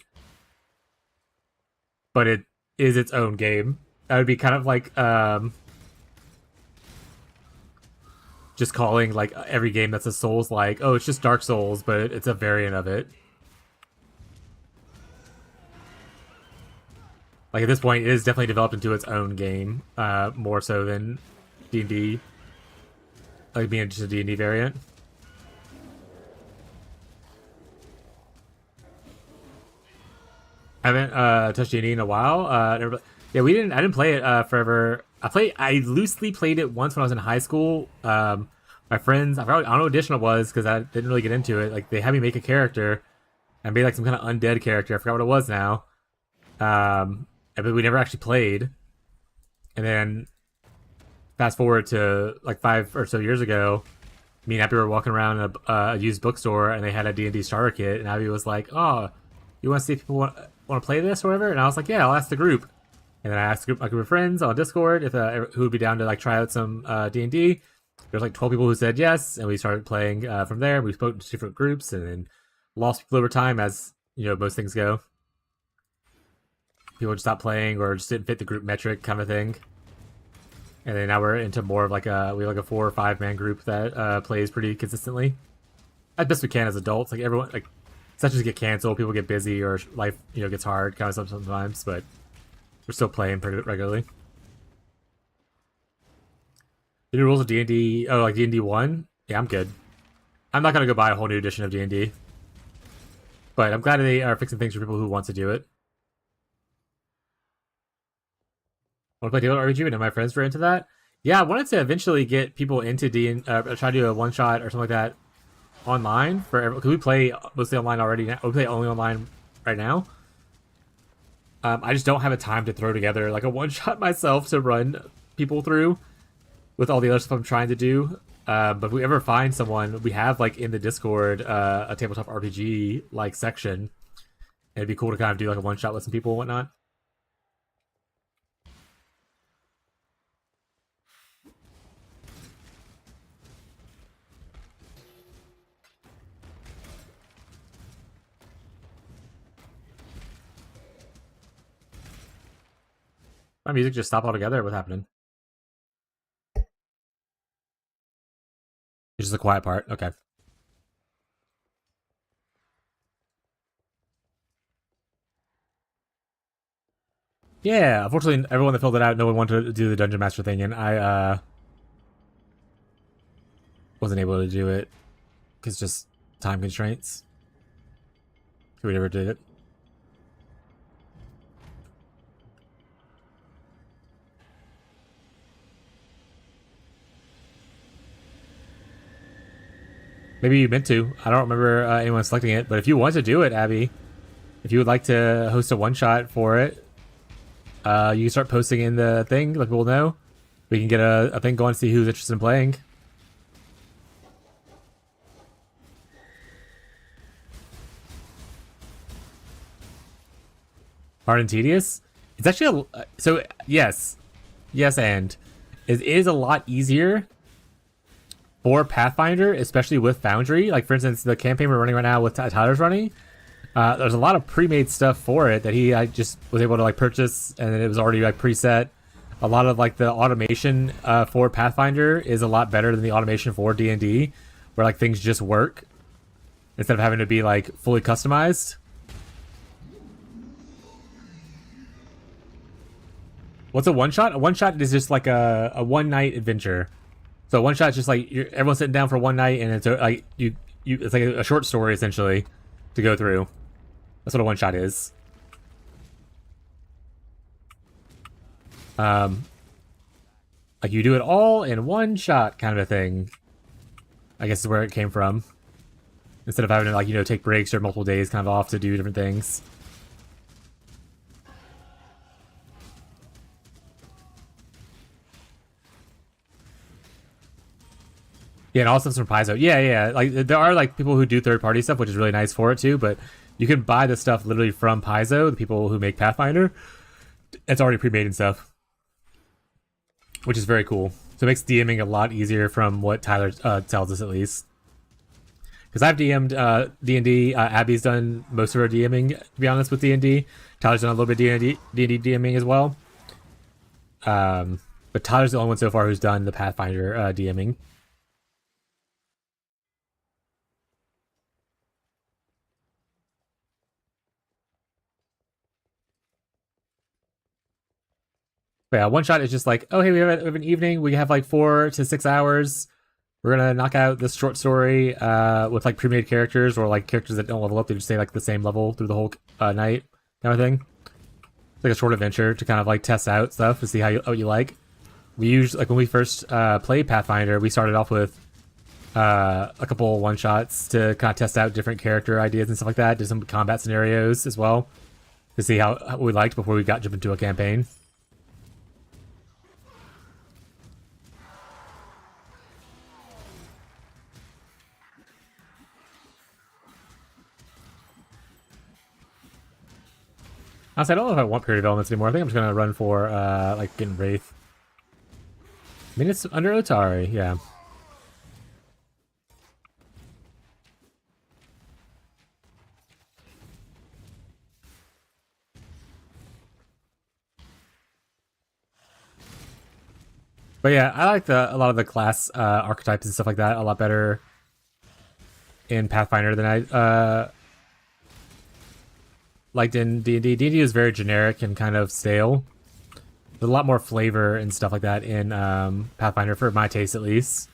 but it is its own game. That would be kind of like just calling like every game that's a Souls like, oh, it's just Dark Souls, but it's a variant of it. Like at this point, it is definitely developed into its own game, more so than D&D, like being just a D&D variant. I haven't touched D&D in a while. Yeah, we didn't. I didn't play it forever. I loosely played it once when I was in high school. My friends, I don't know what edition it was because I didn't really get into it. Like they had me make a character and made like some kind of undead character. I forgot what it was now. But we never actually played. And then fast forward to like 5 or so years ago, me and Abby were walking around a used bookstore and they had a D&D starter kit. And Abby was like, "Oh, you want to see if people want to play this or whatever?" And I was like, "Yeah, I'll ask the group." And then I asked a group of friends on Discord if who would be down to like try out some D&D. There's like 12 people who said yes, and we started playing from there. We spoke to different groups and then lost people over time, as most things go. People just stopped playing or just didn't fit the group metric kind of thing. And then now we're into more of like we have like a 4 or 5 man group that plays pretty consistently, as best we can as adults. Like everyone, like sessions get canceled, people get busy, or life gets hard kind of stuff sometimes, but we're still playing pretty regularly. The new rules of D&D, oh, like D&D 1? Yeah, I'm good. I'm not going to go buy a whole new edition of D&D. But I'm glad they are fixing things for people who want to do it. Want to play Daily RPG? And my friends were into that. Yeah, I wanted to eventually get people into try to do a one-shot or something like that online. Because we play mostly online already now. We play only online right now. I just don't have a time to throw together like a one-shot myself to run people through with all the other stuff I'm trying to do. But if we ever find someone, we have like in the Discord a tabletop RPG like section. And it'd be cool to kind of do like a one shot with some people and whatnot. My music just stopped altogether. What's happening? It's just the quiet part. Okay. Yeah, unfortunately, everyone that filled it out, no one wanted to do the dungeon master thing, and I wasn't able to do it because just time constraints. So we never did it. Maybe you meant to. I don't remember anyone selecting it, but if you want to do it, Abby, if you would like to host a one shot for it, you can start posting in the thing, let people know. We can get a thing going to see who's interested in playing. Hard and tedious? It's actually so yes, and it is a lot easier for Pathfinder, especially with Foundry. Like for instance, the campaign we're running right now with Tyler's running. There's a lot of pre-made stuff for it that I just was able to like purchase, and it was already like preset. A lot of like the automation for Pathfinder is a lot better than the automation for D&D, where like things just work instead of having to be like fully customized. What's a one shot? A one shot is just like a one night adventure. So one shot is just like everyone's sitting down for one night, and it's like it's like a short story essentially to go through. That's what a one shot is. Like you do it all in one shot kind of a thing. I guess is where it came from. Instead of having to like take breaks or multiple days kind of off to do different things. Yeah, and all stuff's from Paizo. Yeah. Like there are like people who do third-party stuff, which is really nice for it too. But you can buy the stuff literally from Paizo, the people who make Pathfinder. It's already pre-made and stuff, which is very cool. So it makes DMing a lot easier from what Tyler tells us at least. Because I've DM'd D&D. Abby's done most of her DMing, to be honest, with D&D. Tyler's done a little bit of D&D DMing as well. But Tyler's the only one so far who's done the Pathfinder DMing. But yeah, one shot is just like, oh, hey, we have an evening. We have like 4 to 6 hours. We're going to knock out this short story with like pre-made characters or like characters that don't level up. They just stay like the same level through the whole night kind of thing. It's like a short adventure to kind of like test out stuff to see what you like. We usually, like when we first played Pathfinder, we started off with a couple one-shots to kind of test out different character ideas and stuff like that. Did some combat scenarios as well to see how we liked before we jump into a campaign. Honestly, I don't know if I want period developments anymore. I think I'm just gonna run for like getting Wraith. I mean, it's under Otari, yeah. But yeah, I like a lot of the class archetypes and stuff like that a lot better in Pathfinder than I liked in D&D. D&D is very generic and kind of stale. There's a lot more flavor and stuff like that in Pathfinder, for my taste at least.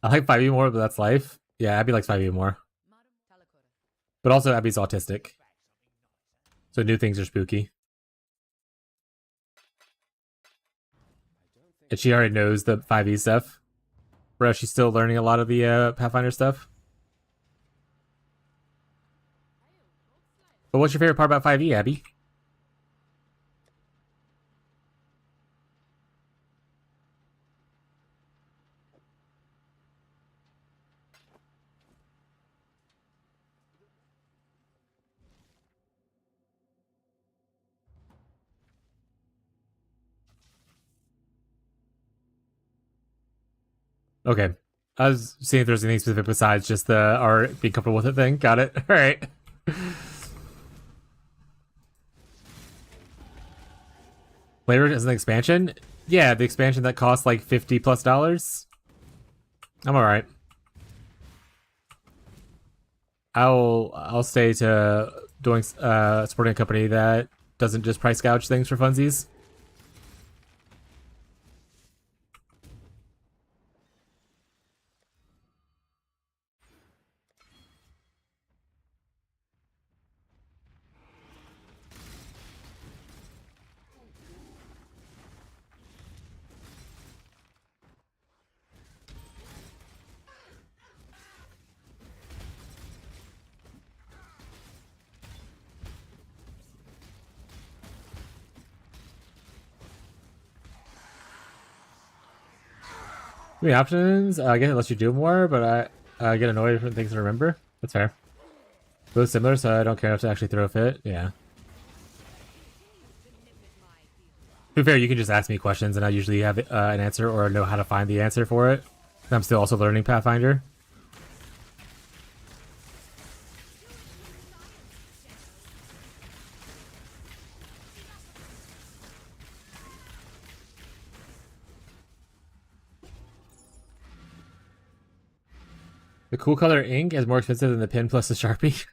I like 5e more, but that's life. Yeah, Abby likes 5e more. But also, Abby's autistic. So new things are spooky. And she already knows the 5e stuff. Whereas she's still learning a lot of the Pathfinder stuff. But what's your favorite part about 5e, Abby? Okay. I was seeing if there's anything specific besides just the our being comfortable with it thing. Got it. All right. Later as an expansion? Yeah, the expansion that costs like $50+. I'm alright. I'll stay to doing supporting a company that doesn't just price gouge things for funsies. Three options. I guess it lets you do more, but I get annoyed with things to remember. That's fair. Both similar, so I don't care if to actually throw a fit. Yeah. To be fair, you can just ask me questions, and I usually have an answer or know how to find the answer for it. I'm still also learning Pathfinder. The cool color ink is more expensive than the pen plus the Sharpie.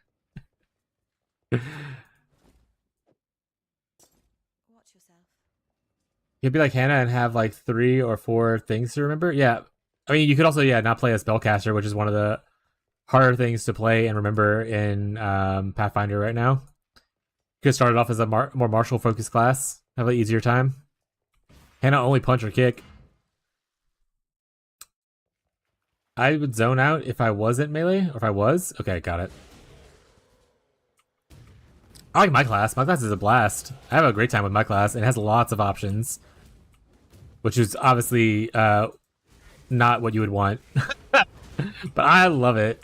You'd be like Hannah and have like 3 or 4 things to remember. Yeah. I mean, you could also, not play a spellcaster, which is one of the harder things to play and remember in Pathfinder right now. You could start it off as a more martial focused class, have an easier time. Hannah only punch or kick. I would zone out if I wasn't melee, or if I was. Okay, got it. I like my class. My class is a blast. I have a great time with my class. It has lots of options, which is obviously not what you would want. But I love it.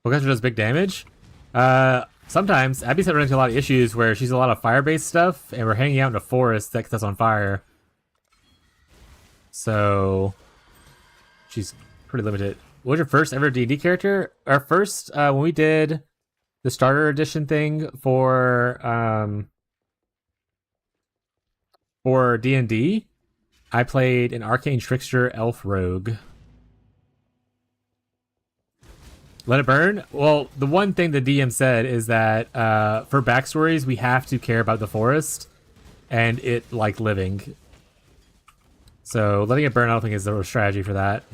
Orchestra does big damage. Sometimes Abby's running into a lot of issues where she's a lot of fire-based stuff, and we're hanging out in a forest that gets on fire. So she's pretty limited. What was your first ever D&D character? Our first, when we did the starter edition thing for D&D, I played an arcane trickster elf rogue. Let it burn? Well, the one thing the DM said is that for backstories, we have to care about the forest and it like living. So letting it burn, I don't think is the strategy for that.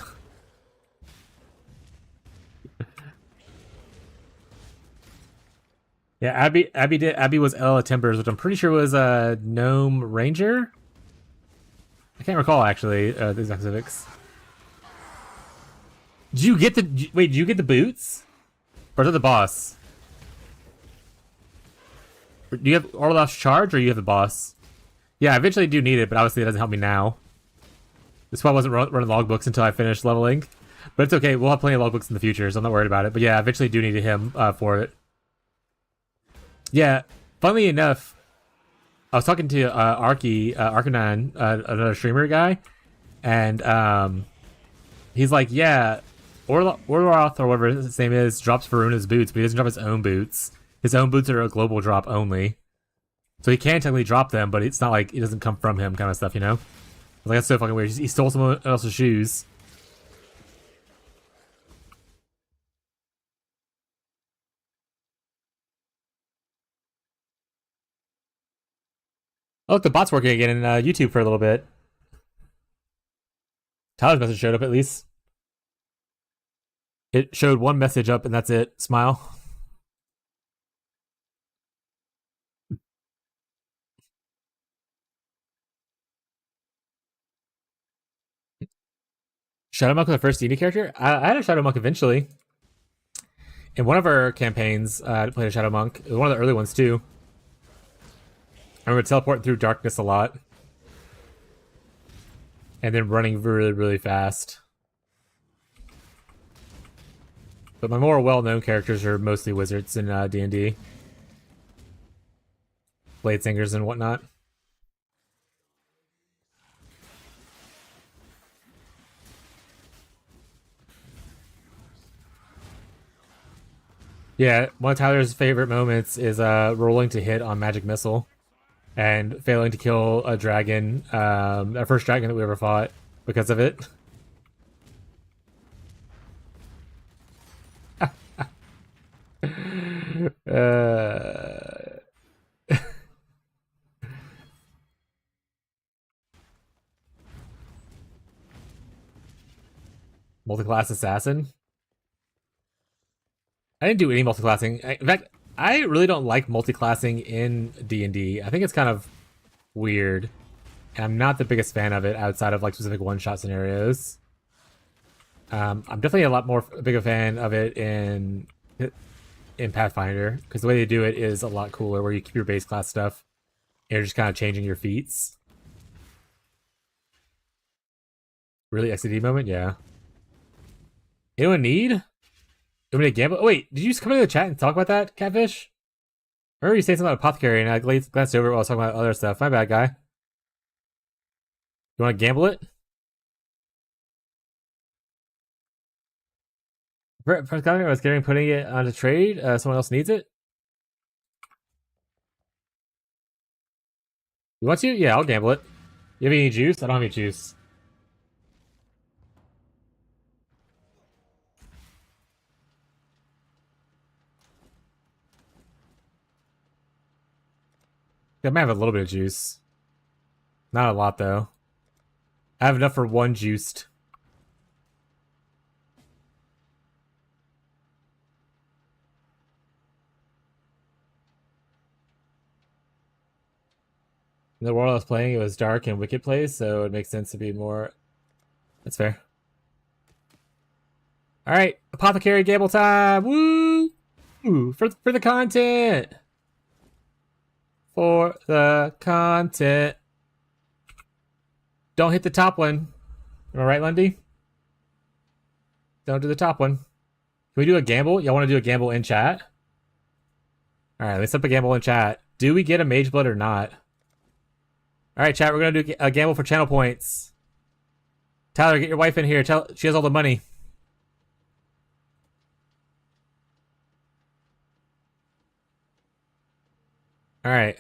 Yeah, Abby was Ella Timbers, which I'm pretty sure was a gnome ranger. I can't recall actually the exact specifics. Did you get the wait? Did you get the boots, or is that the boss? Do you have Orloff's charge, or you have the boss? Yeah, I eventually do need it, but obviously it doesn't help me now. This one wasn't running logbooks until I finished leveling, but it's okay. We'll have plenty of logbooks in the future, so I'm not worried about it. But yeah, I eventually do need him for it. Yeah, funnily enough, I was talking to Arcanine, another streamer guy, and he's like, yeah, Orloff, or whatever his name is, drops Varuna's boots, but he doesn't drop his own boots. His own boots are a global drop only. So he can technically drop them, but it's not like it doesn't come from him kind of stuff, you know? Like, that's so fucking weird. He stole someone else's shoes. Oh, look, the bot's working again in YouTube for a little bit. Tyler's message showed up at least. It showed one message up and that's it. Smile. Shadow Monk was the first D&D character? I had a Shadow Monk eventually. In one of our campaigns, I played a Shadow Monk. It was one of the early ones too. I remember teleporting through darkness a lot. And then running really, really fast. But my more well-known characters are mostly wizards in D&D. Blade singers and whatnot. Yeah, one of Tyler's favorite moments is rolling to hit on Magic Missile and failing to kill a dragon, our first dragon that we ever fought because of it. uh, multi-class assassin. I didn't do any multi-classing. In fact, I really don't like multi-classing in D&D. I think it's kind of weird, and I'm not the biggest fan of it outside of like specific one-shot scenarios. I'm definitely a lot more big a fan of it in Pathfinder because the way they do it is a lot cooler, where you keep your base class stuff and you're just kind of changing your feats. Really XD moment, yeah. Anyone need? You want me to gamble? Oh, wait, did you just come into the chat and talk about that, Catfish? I remember you saying something about apothecary and I glanced over it while I was talking about other stuff. My bad, guy. You want to gamble it? First comment, I was getting putting it on a trade. Someone else needs it. You want to? Yeah, I'll gamble it. You have any juice? I don't have any juice. I might have a little bit of juice. Not a lot, though. I have enough for one juiced. In the world I was playing, it was dark and wicked place, so it makes sense to be more... That's fair. Alright, apothecary gamble time! Woo! Ooh, for the content! For the content. Don't hit the top one. Am I right, Lundy? Don't do the top one. Can we do a gamble? Y'all want to do a gamble in chat? Alright, let's set up a gamble in chat. Do we get a mage blood or not? Alright, chat, we're gonna do a gamble for channel points. Tyler, get your wife in here. She has all the money. Alright.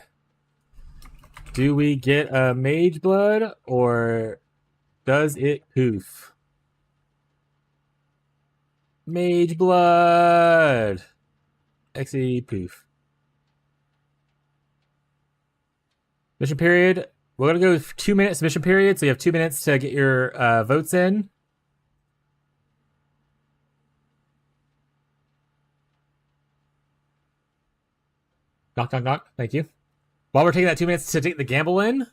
Do we get a mage blood or does it poof? Mage blood. XE poof. Mission period. We're gonna go 2 minutes mission period, so you have 2 minutes to get your votes in. Knock, knock, knock. Thank you. While we're taking that 2 minutes to take the gamble in,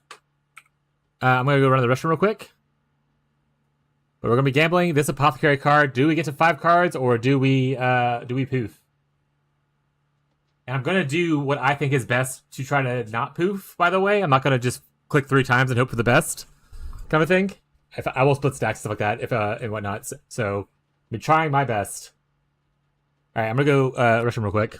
I'm gonna go run to the restroom real quick. But we're gonna be gambling this apothecary card. Do we get to 5 cards or do we poof? And I'm gonna do what I think is best to try to not poof. By the way, I'm not gonna just click 3 times and hope for the best, kind of thing. I will split stacks, stuff like that, if and whatnot. So I've been trying my best. All right, I'm gonna go restroom real quick.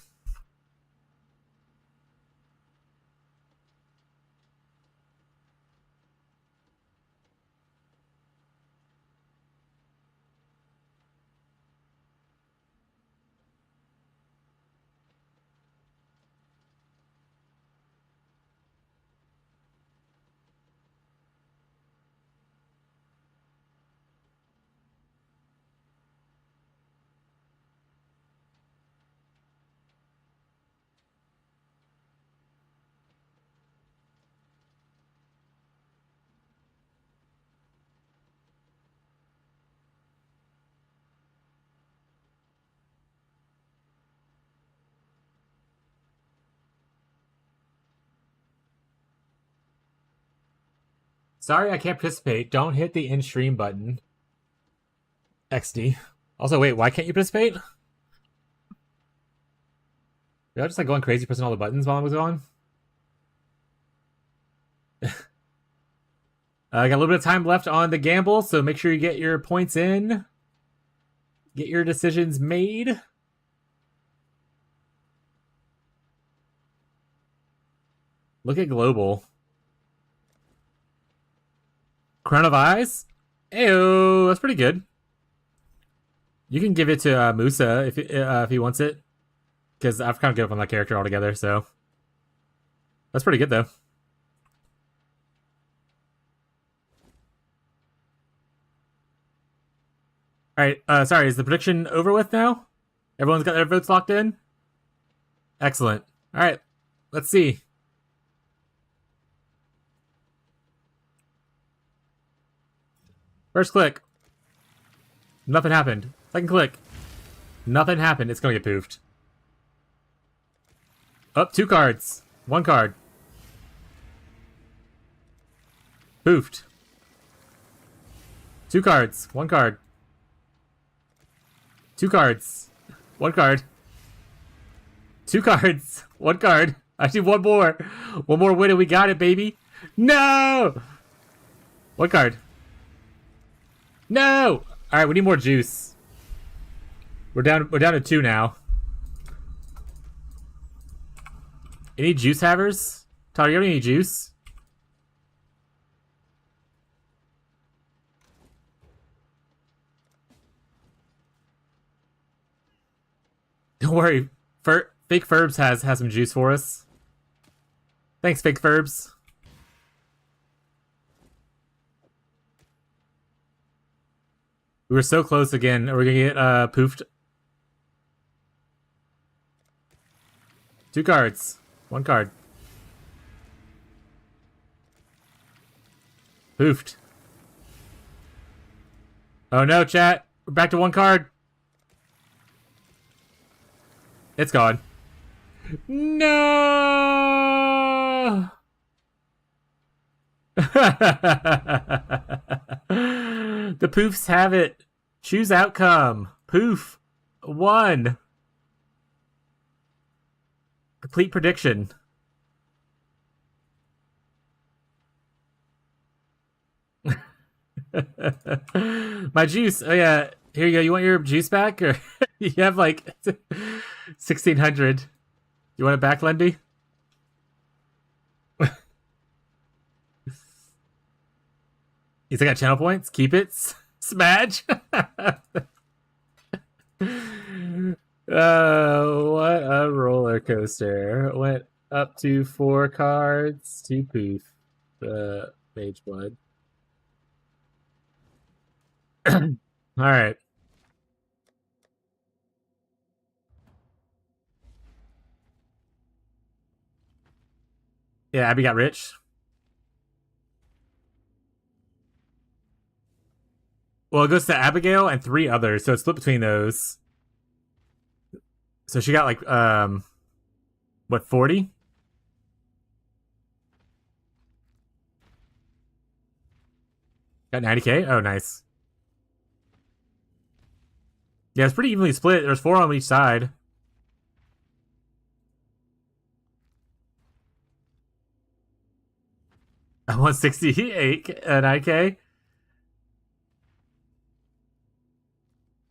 Sorry, I can't participate. Don't hit the in stream button. XD. Also, wait, why can't you participate? Did I just like going crazy pressing all the buttons while I was gone? I got a little bit of time left on the gamble, so make sure you get your points in. Get your decisions made. Look at global. Crown of Eyes? Ayo, that's pretty good. You can give it to Musa if he wants it. because I've kind of given up on that character altogether. So that's pretty good though. All right. Sorry, is the prediction over with now? Everyone's got their votes locked in? Excellent. All right. Let's see. First click. Nothing happened. Second click. Nothing happened. It's going to get poofed. Up, 2 cards. 1 card. Poofed. 2 cards. 1 card. 2 cards. 1 card. 2 cards. 1 card. Actually, 1 more. 1 more win and we got it, baby. No! 1 card. No! Alright, we need more juice. We're down to 2 now. Any juice havers? Tyler, you have any juice? Don't worry. Fake Ferbs has some juice for us. Thanks, Fake Ferbs. We were so close again. Are we gonna get poofed? 2 cards. 1 card. Poofed. Oh no, chat. We're back to 1 card. It's gone. No! The poofs have it. Choose outcome. Poof. 1. Complete prediction. My juice. Oh yeah. Here you go. You want your juice back? Or you have like 1,600. You want it back, Lendy? He's got channel points. Keep it. Smash. What a roller coaster. Went up to 4 cards to poof. Mage Blood. Alright. Yeah, Abby got rich. Well, it goes to Abigail and 3 others, so it's split between those. So she got like, what, 40? Got 90k? Oh, nice. Yeah, it's pretty evenly split. There's 4 on each side. I 168 9k.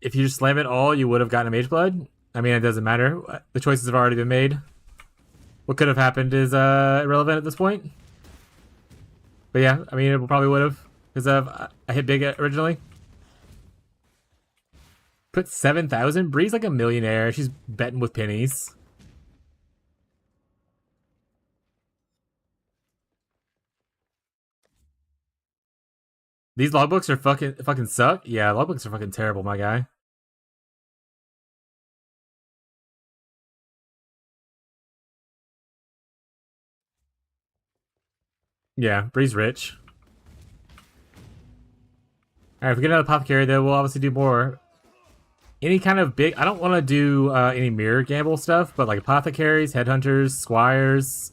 If you just slam it all, you would have gotten a Mage Blood. I mean, it doesn't matter. The choices have already been made. What could have happened is irrelevant at this point. But yeah, I mean, it probably would have. Because I hit big originally. Put 7,000? Bree's like a millionaire. She's betting with pennies. These logbooks are fucking suck? Yeah, logbooks are fucking terrible, my guy. Yeah, Bree's rich. Alright, if we get another apothecary, though, we'll obviously do more. Any kind of big... I don't want to do any mirror gamble stuff, but like apothecaries, headhunters, squires,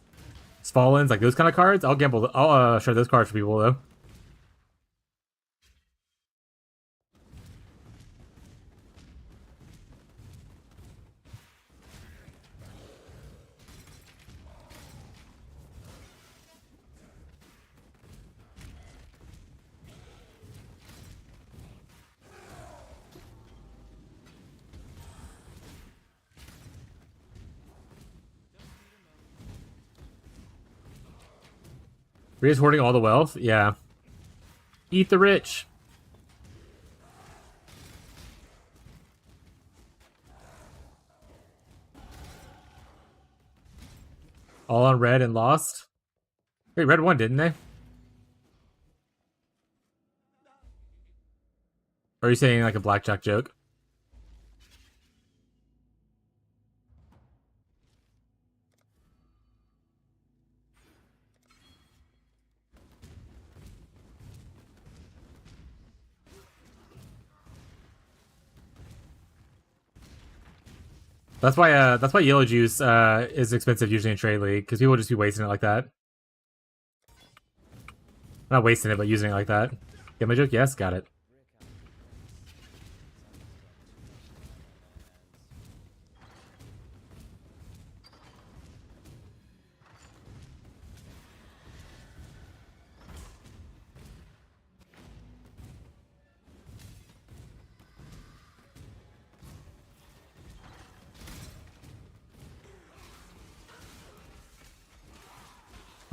Sfallens, like those kind of cards, I'll gamble. I'll show those cards for people, though. Rhea's hoarding all the wealth? Yeah. Eat the rich. All on red and lost? Wait, red won, didn't they? Or are you saying like a blackjack joke? That's why yellow juice is expensive usually in trade league, because people just be wasting it like that. Not wasting it, but using it like that. Get my joke? Yes, got it.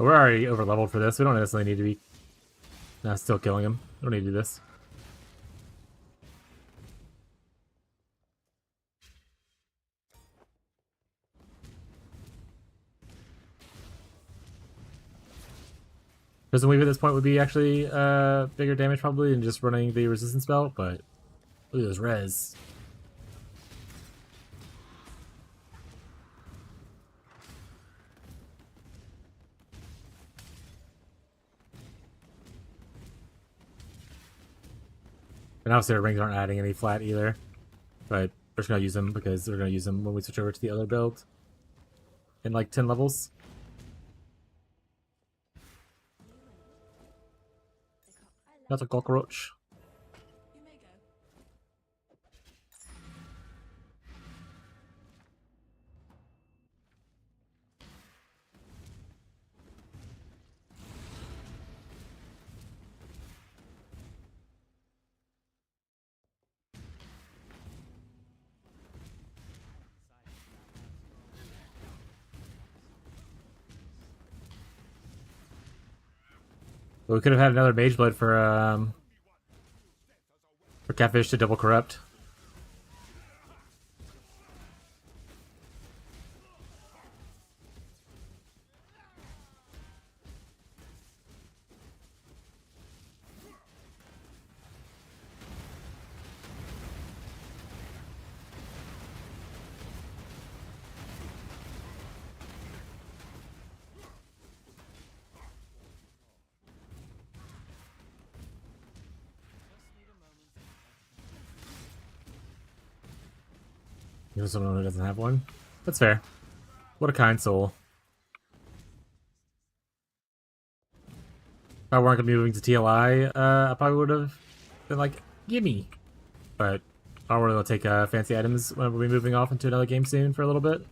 We're already over leveled for this. We don't necessarily need to be still killing him. We don't need to do this. Prison Weave at this point would be actually bigger damage probably than just running the resistance belt, but look at those res. And obviously our rings aren't adding any flat either, but we're just gonna use them because we're gonna use them when we switch over to the other build in like 10 levels. That's a cockroach. But we could have had another mage blood for catfish to double corrupt. You know, someone who doesn't have one. That's fair. What a kind soul. If I weren't gonna be moving to TLI, I probably would have been like, gimme. But I don't really take fancy items when we'll be moving off into another game soon for a little bit.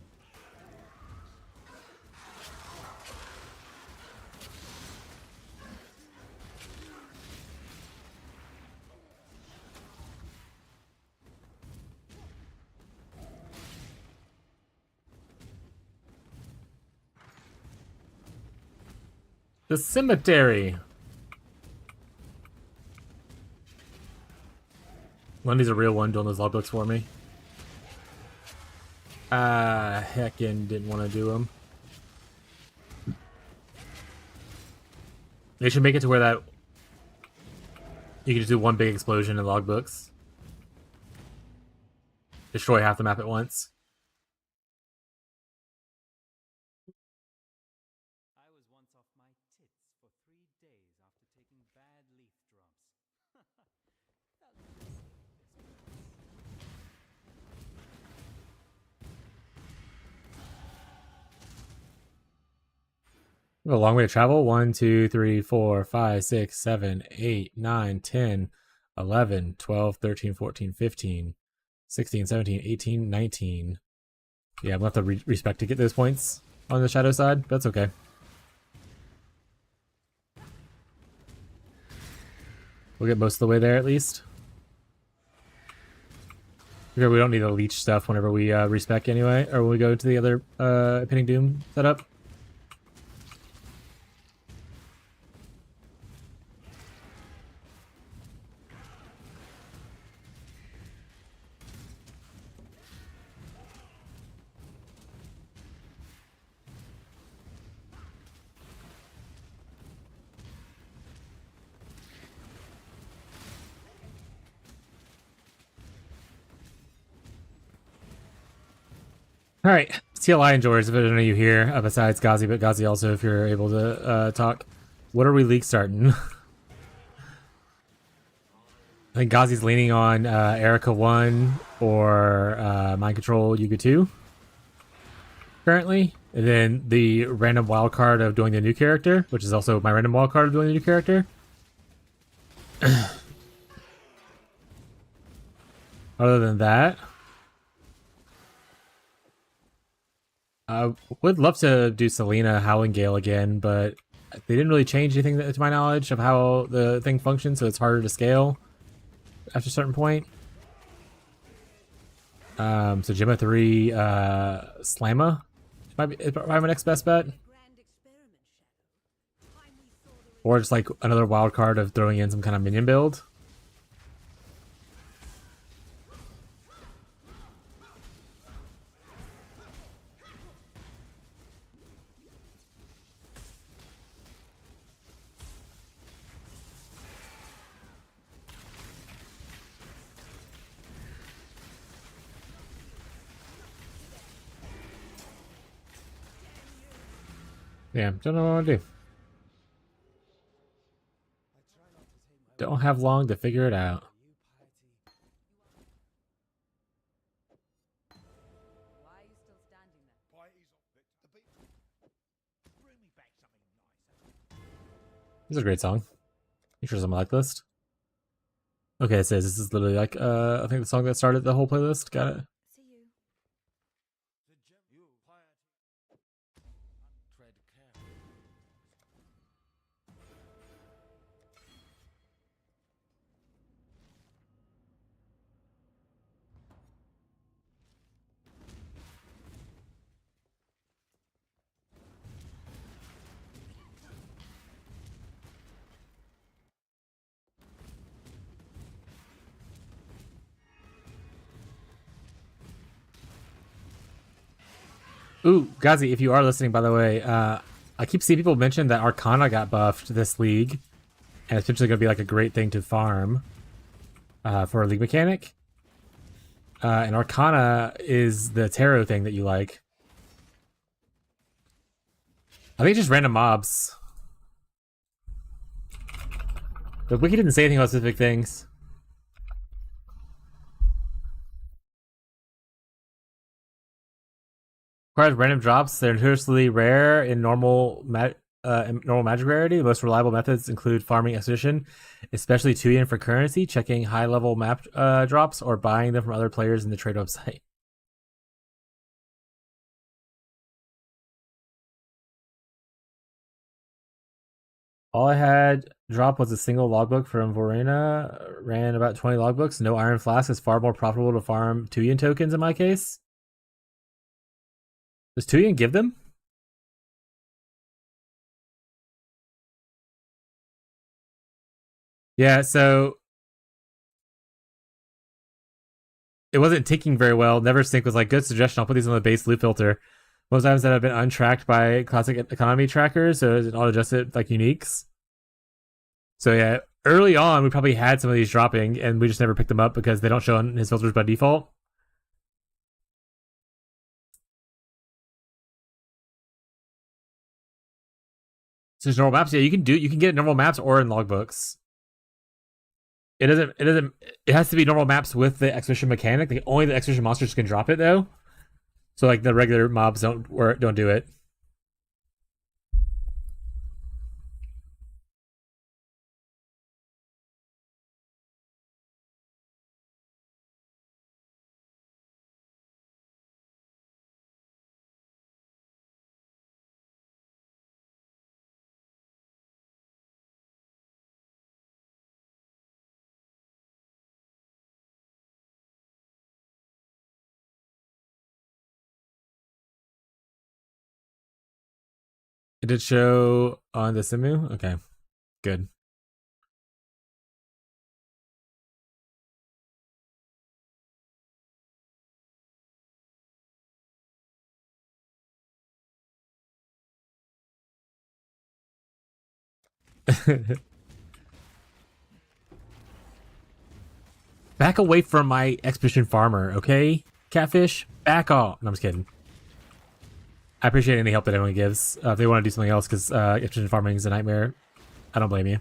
The cemetery. Lundy's a real one doing those logbooks for me. Heckin' didn't want to do them. They should make it to where that you can just do one big explosion in logbooks. Destroy half the map at once. I was once off my tits for 3 days after taking bad leaf drops. A long way to travel. 1, 2, 3, 4, 5, 6, 7, 8, 9, 10, 11, 12, 13, 14, 15, 16, 17, 18, 19. Yeah, I'm going to have to respect to get those points on the shadow side, but that's okay. We'll get most of the way there at least. We don't need the leech stuff whenever we respec anyway, or when we go to the other Pinning Doom setup. All right, TLI enjoyers, if there's any of you here, besides Ghazi, but Ghazi also, if you're able to talk. What are we league starting? I think Ghazi's leaning on Erica 1 or Mind Control Yuga 2 currently. And then the random wild card of doing the new character, which is also my random wild card of doing the new character. Other than that, I would love to do Selena Howling Gale again, but they didn't really change anything to my knowledge of how the thing functions, so it's harder to scale after a certain point. So Gemma 3, Slamma might be probably my next best bet. Or just like another wild card of throwing in some kind of minion build. Yeah, don't know what to do. Don't have long to figure it out. Why are you still standing there? This is a great song. Make sure it's on my like list. Okay, it says this is literally like I think the song that started the whole playlist. Got it. See you. Tread carefully. Ooh, Ghazi, if you are listening, by the way, I keep seeing people mention that Arcana got buffed this league, and it's potentially going to be like a great thing to farm for a league mechanic. And Arcana is the tarot thing that you like. I think it's just random mobs. But Wiki didn't say anything about specific things. Requires random drops. They're notoriously rare in normal magic rarity. The most reliable methods include farming Expedition, especially 2 yen for currency, checking high-level map drops, or buying them from other players in the trade website. All I had drop was a single logbook from Vorena. Ran about 20 logbooks. No Iron Flask is far more profitable to farm 2 yen tokens in my case. Does 2 yen give them? Yeah, so it wasn't ticking very well. Neversync was like, good suggestion. I'll put these on the base loop filter. Most items that have been untracked by classic economy trackers, so it auto adjusted like uniques. So yeah, early on we probably had some of these dropping, and we just never picked them up because they don't show on his filters by default. So there's normal maps. Yeah, you can get normal maps or in logbooks. It has to be normal maps with the exhibition mechanic. Only the exhibition monsters can drop it though. So like the regular mobs don't do it. It did show on the Simu? Okay. Good. Back away from my expedition farmer, okay? Catfish, back off. No, I'm just kidding. I appreciate any help that anyone gives. If they want to do something else, because efficient farming is a nightmare, I don't blame you.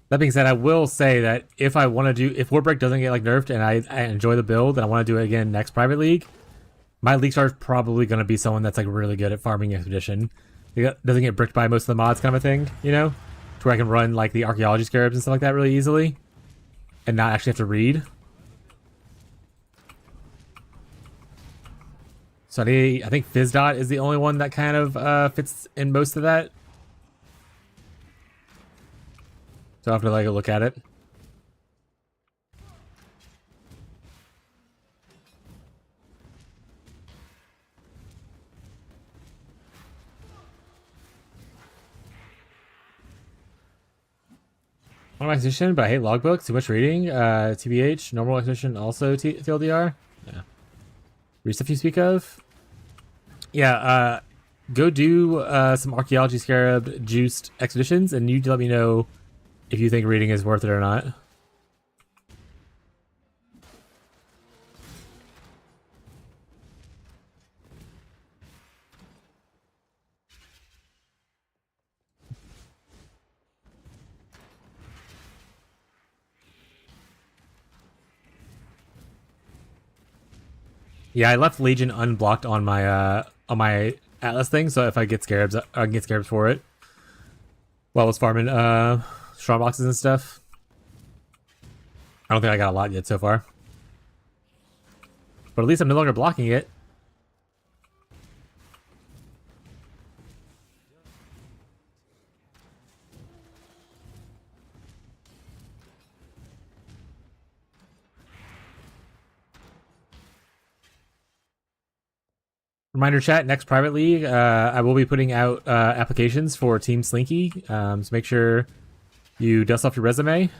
That being said, I will say that if I want to do, if Warbreak doesn't get like nerfed and I enjoy the build and I want to do it again next private league, my league star is probably going to be someone that's like really good at farming expedition. It doesn't get bricked by most of the mods, kind of a thing, you know, to where I can run like the archaeology scarabs and stuff like that really easily and not actually have to read. So I think Fizdot is the only one that kind of fits in most of that. So I have to like look at it. Normal exhibition, but I hate logbooks. Too much reading. TBH. Normal exhibition also TLDR. Yeah. Read stuff you speak of. Yeah. Go do some archaeology scarab juiced expeditions, and you let me know if you think reading is worth it or not. Yeah, I left Legion unblocked on my Atlas thing, so if I get scarabs, I can get scarabs for it. While I was farming strong boxes and stuff. I don't think I got a lot yet so far. But at least I'm no longer blocking it. Reminder chat, next private league, I will be putting out applications for Team Slinky. So make sure you dust off your resume.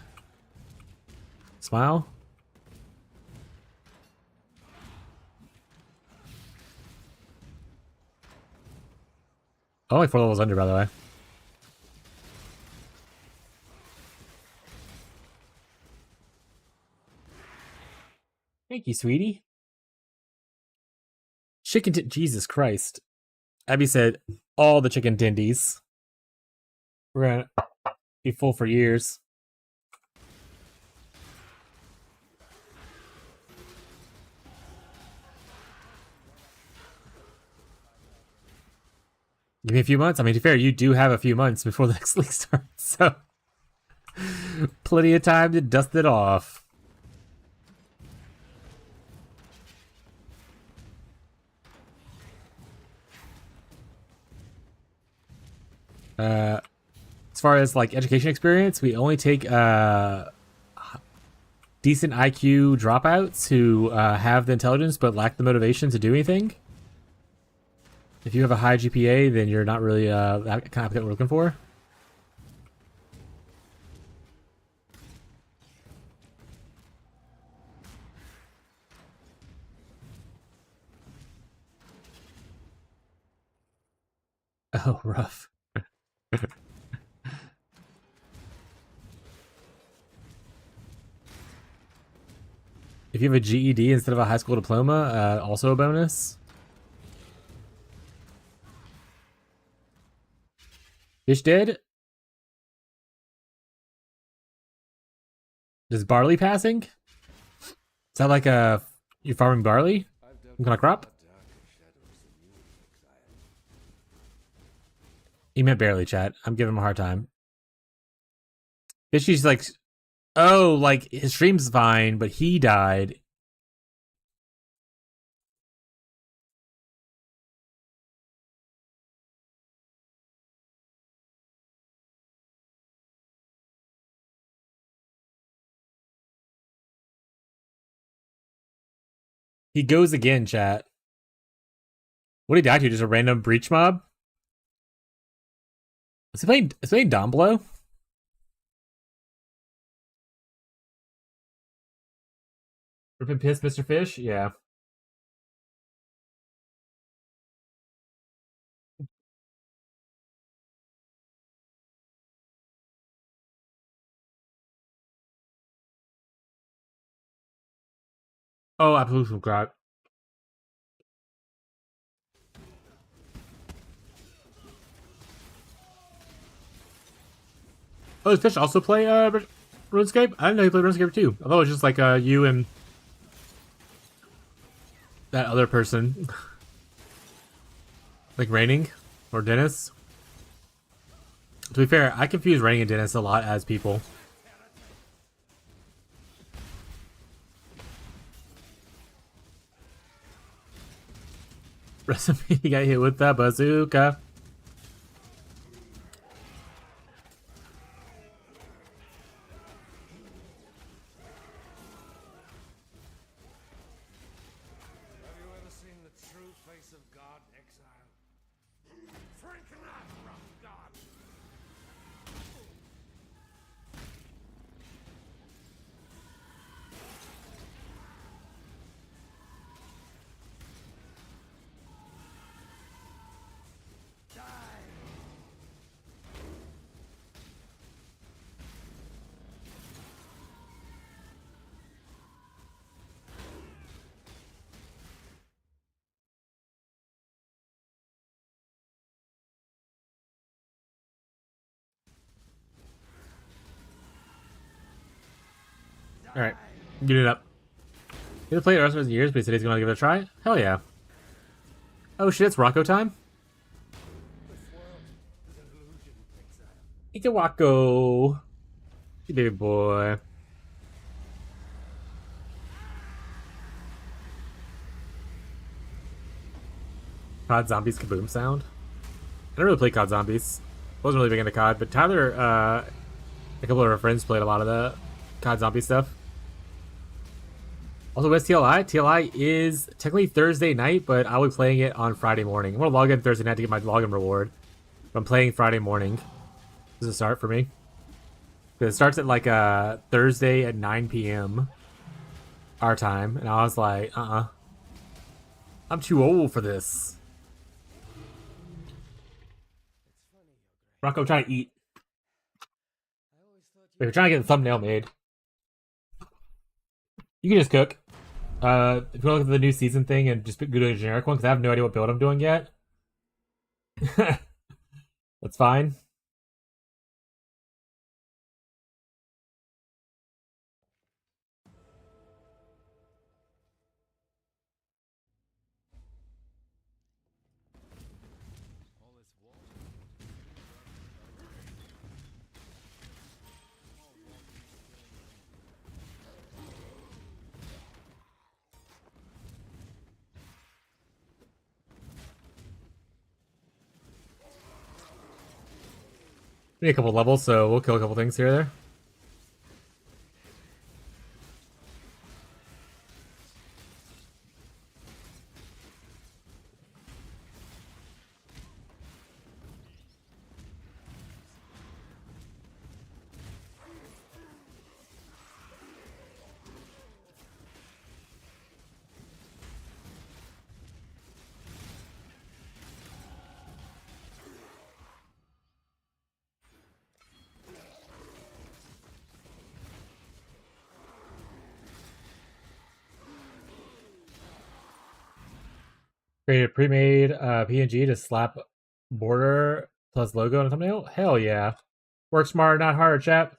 Smile. Only 4 levels under, by the way. Thank you, sweetie. Chicken Jesus Christ. Abby said all the chicken tendies. We're gonna be full for years. Give me a few months. I mean, to be fair, you do have a few months before the next league starts, so plenty of time to dust it off. As far as like education experience, we only take decent IQ dropouts who have the intelligence but lack the motivation to do anything. If you have a high GPA, then you're not really that kind of applicant we're looking for. Oh, rough. If you have a GED instead of a high school diploma, also a bonus. Fish dead? Is barley passing? Is that like a you're farming barley? Some kind of crop? He meant barely, chat. I'm giving him a hard time. Fishy's like, oh, like his stream's fine, but he died. He goes again, chat. What did he die to? Just a random breach mob? Is he playing Domblo? Rip and piss, Mr. Fish? Yeah. Oh, absolutely god. Oh, does Fish also play RuneScape? I didn't know he played RuneScape too. I thought it was just like you and that other person, like Raining or Dennis. To be fair, I confuse Raining and Dennis a lot as people. Recipe got hit with that bazooka. Have you ever seen the true face of God, exile? Franken that rough God! All right, get it up. He hasn't played it in years, but he said he's gonna give it a try. Hell yeah! Oh shit, it's Rocco time. This world is an illusion, exile. It's a Rocco. Hey, baby boy. COD Zombies Kaboom sound. I don't really play COD Zombies. Wasn't really big into COD, but Tyler, a couple of our friends played a lot of the COD Zombie stuff. Also, where's TLI? TLI is technically Thursday night, but I'll be playing it on Friday morning. I'm gonna log in Thursday night to get my login reward. But I'm playing Friday morning. This is a start for me. It starts at like Thursday at 9 p.m. our time, and I was like, I'm too old for this. It's funny, Your Grace. Rocco, I'm trying to eat. I always thought If you you're trying to get the thumbnail made, you can just cook. If you want to look at the new season thing and just go to a generic one, because I have no idea what build I'm doing yet. That's fine. all this water. We need a couple levels, so we'll kill a couple things here or there. Create a pre-made PNG to slap border plus logo on a thumbnail? Hell yeah. Work smart, not hard, chap.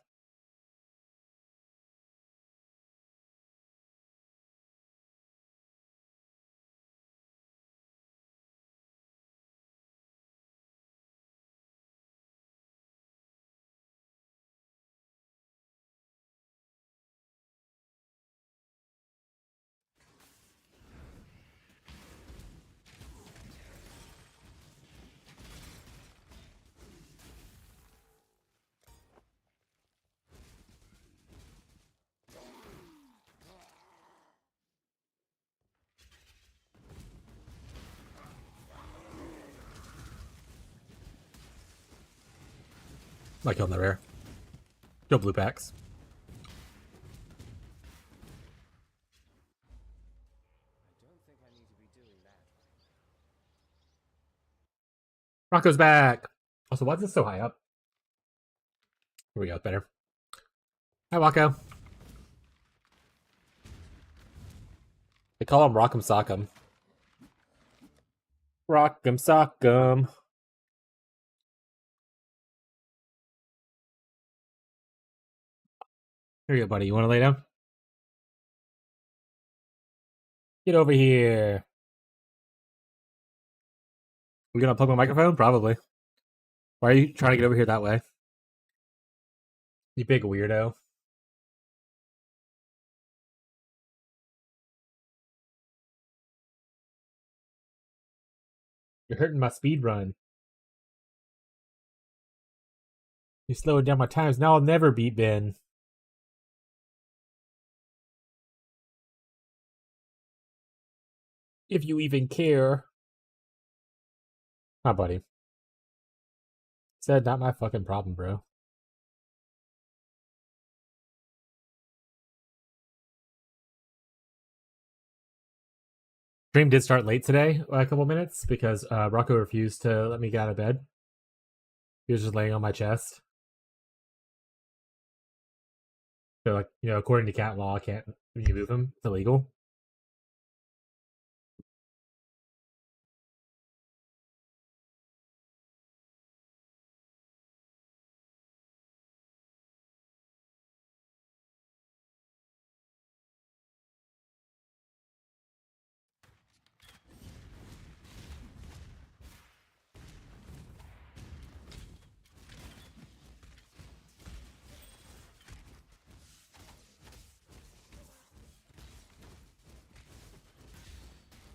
Might kill him the rare. Kill blue packs. I don't think I need to be doing that right Rocco's back. Also, why is this so high up? Here we go, better. Hi, Rocco. They call him Rock'em Sock'em. Rock'em Sock'em. Here you go, buddy. You want to lay down? Get over here. We gonna plug my microphone? Probably. Why are you trying to get over here that way? You big weirdo. You're hurting my speed run. You're slowing down my times. Now I'll never beat Ben. If you even care. Hi, buddy. Said not my fucking problem, bro. Stream did start late today, a couple minutes, because Rocco refused to let me get out of bed. He was just laying on my chest. So, like, you know, according to cat law, I can't you move him. It's illegal.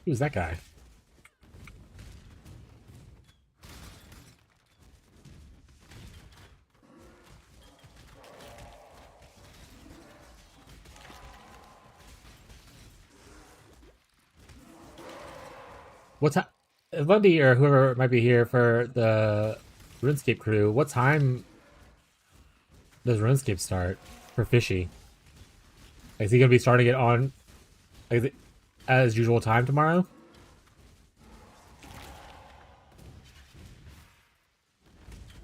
Who's that guy? What's Lundy or whoever might be here for the RuneScape crew? What time does RuneScape start for Fishy? Is he gonna be starting it on like, as usual time tomorrow?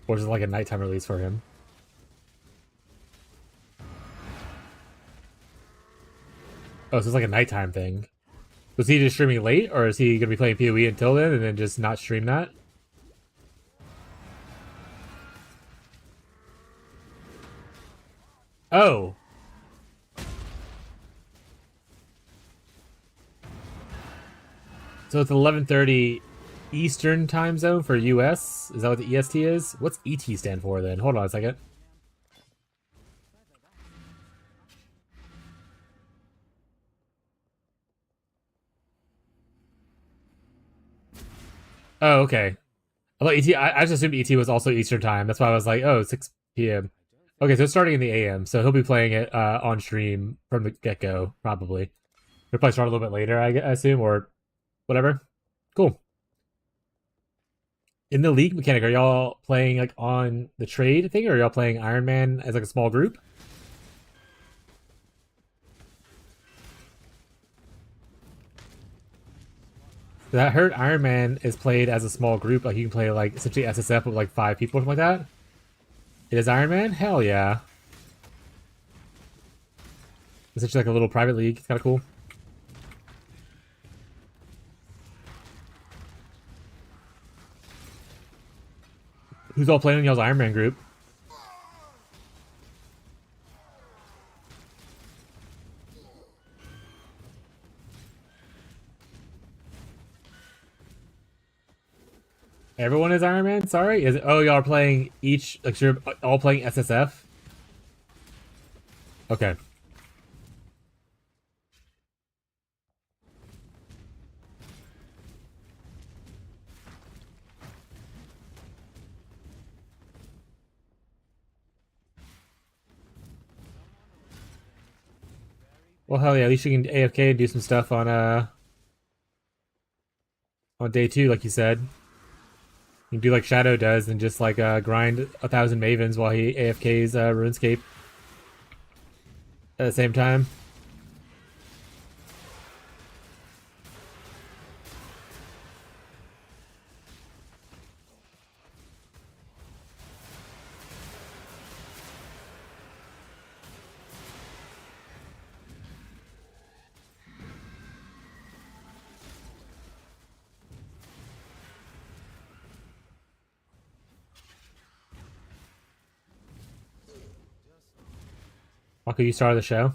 Or is it like a nighttime release for him? Oh, so it's like a nighttime thing. Was he just streaming late, or is he gonna be playing PoE until then and then just not stream that? Oh. So it's 11:30 Eastern time zone for US. Is that what the EST is? What's ET stand for then? Hold on a second. Oh, okay. I thought ET. I just assumed ET was also Eastern time. That's why I was like, oh, 6 p.m. Okay, so it's starting in the AM. So he'll be playing it on stream from the get go, probably. He'll probably start a little bit later, I assume, or whatever. Cool. In the league mechanic, are y'all playing like on the trade thing, or are y'all playing Iron Man as like a small group? I heard Iron Man is played as a small group. Like you can play like essentially SSF with like 5 people or something like that. It is Iron Man? Hell yeah. Essentially like a little private league. It's kind of cool. Who's all playing in y'all's Iron Man group? Everyone is Iron Man? Sorry? Is it, oh, y'all are playing each, like, you're all playing SSF? Okay. Well, hell yeah, at least you can AFK and do some stuff on day 2, like you said. You can do like Shadow does and just like grind 1,000 Mavens while he AFKs RuneScape at the same time. Marco, you started the show.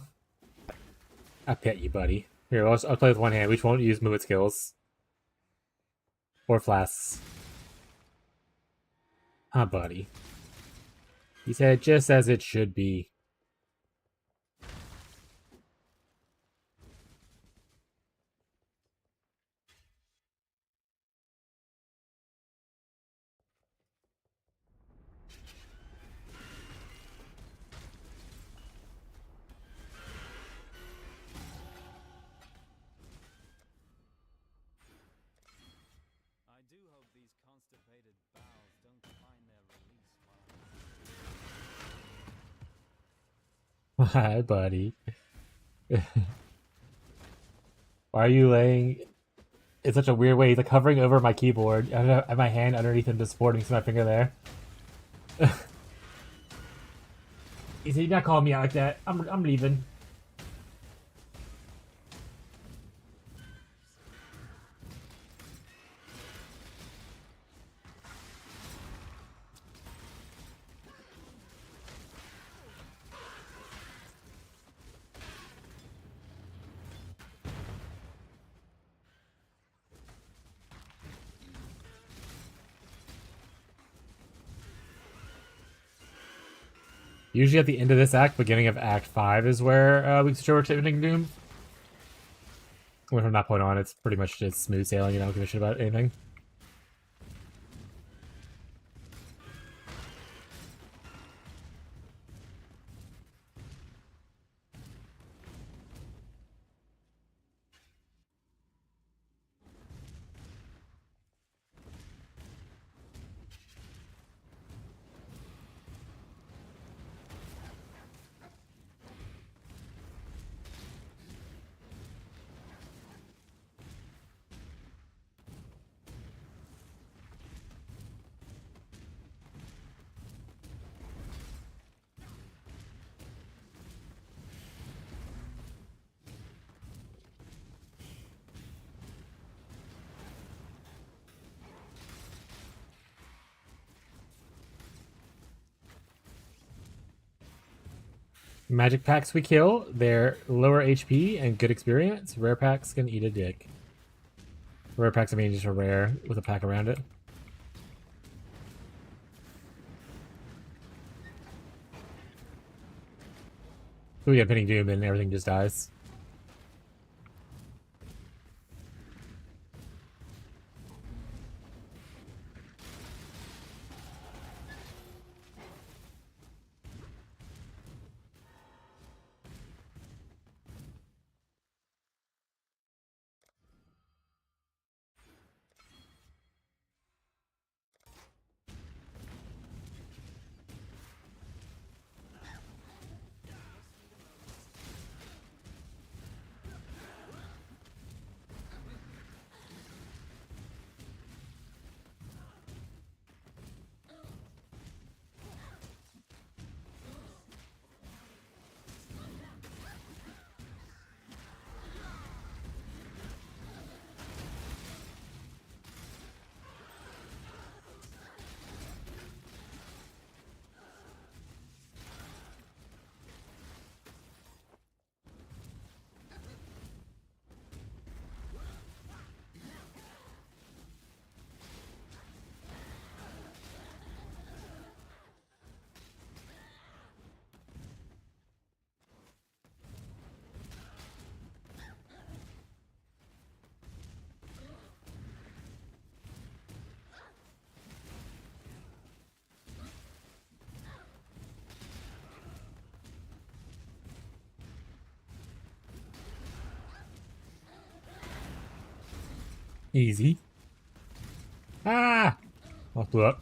I pet you, buddy. Here, I'll play with one hand. We just won't use movement skills or flasks. Huh, buddy. He said just as it should be. I do hope these constipated bowels don't find their release while Hi, buddy. Why are you laying in such a weird way? He's like hovering over my keyboard. I don't know, my hand underneath him, just supporting my finger there. He said, "You're not calling me out like that. I'm leaving." Usually at the end of this act, beginning of Act 5 is where we show our Tipping Doom. When from that point on, it's pretty much just smooth sailing. You don't give a shit about anything. Magic packs we kill, they're lower HP and good experience. Rare packs can eat a dick. Rare packs, I mean, just a rare with a pack around it. So we get Pinning Doom and everything just dies. Easy. Ah! I blew up.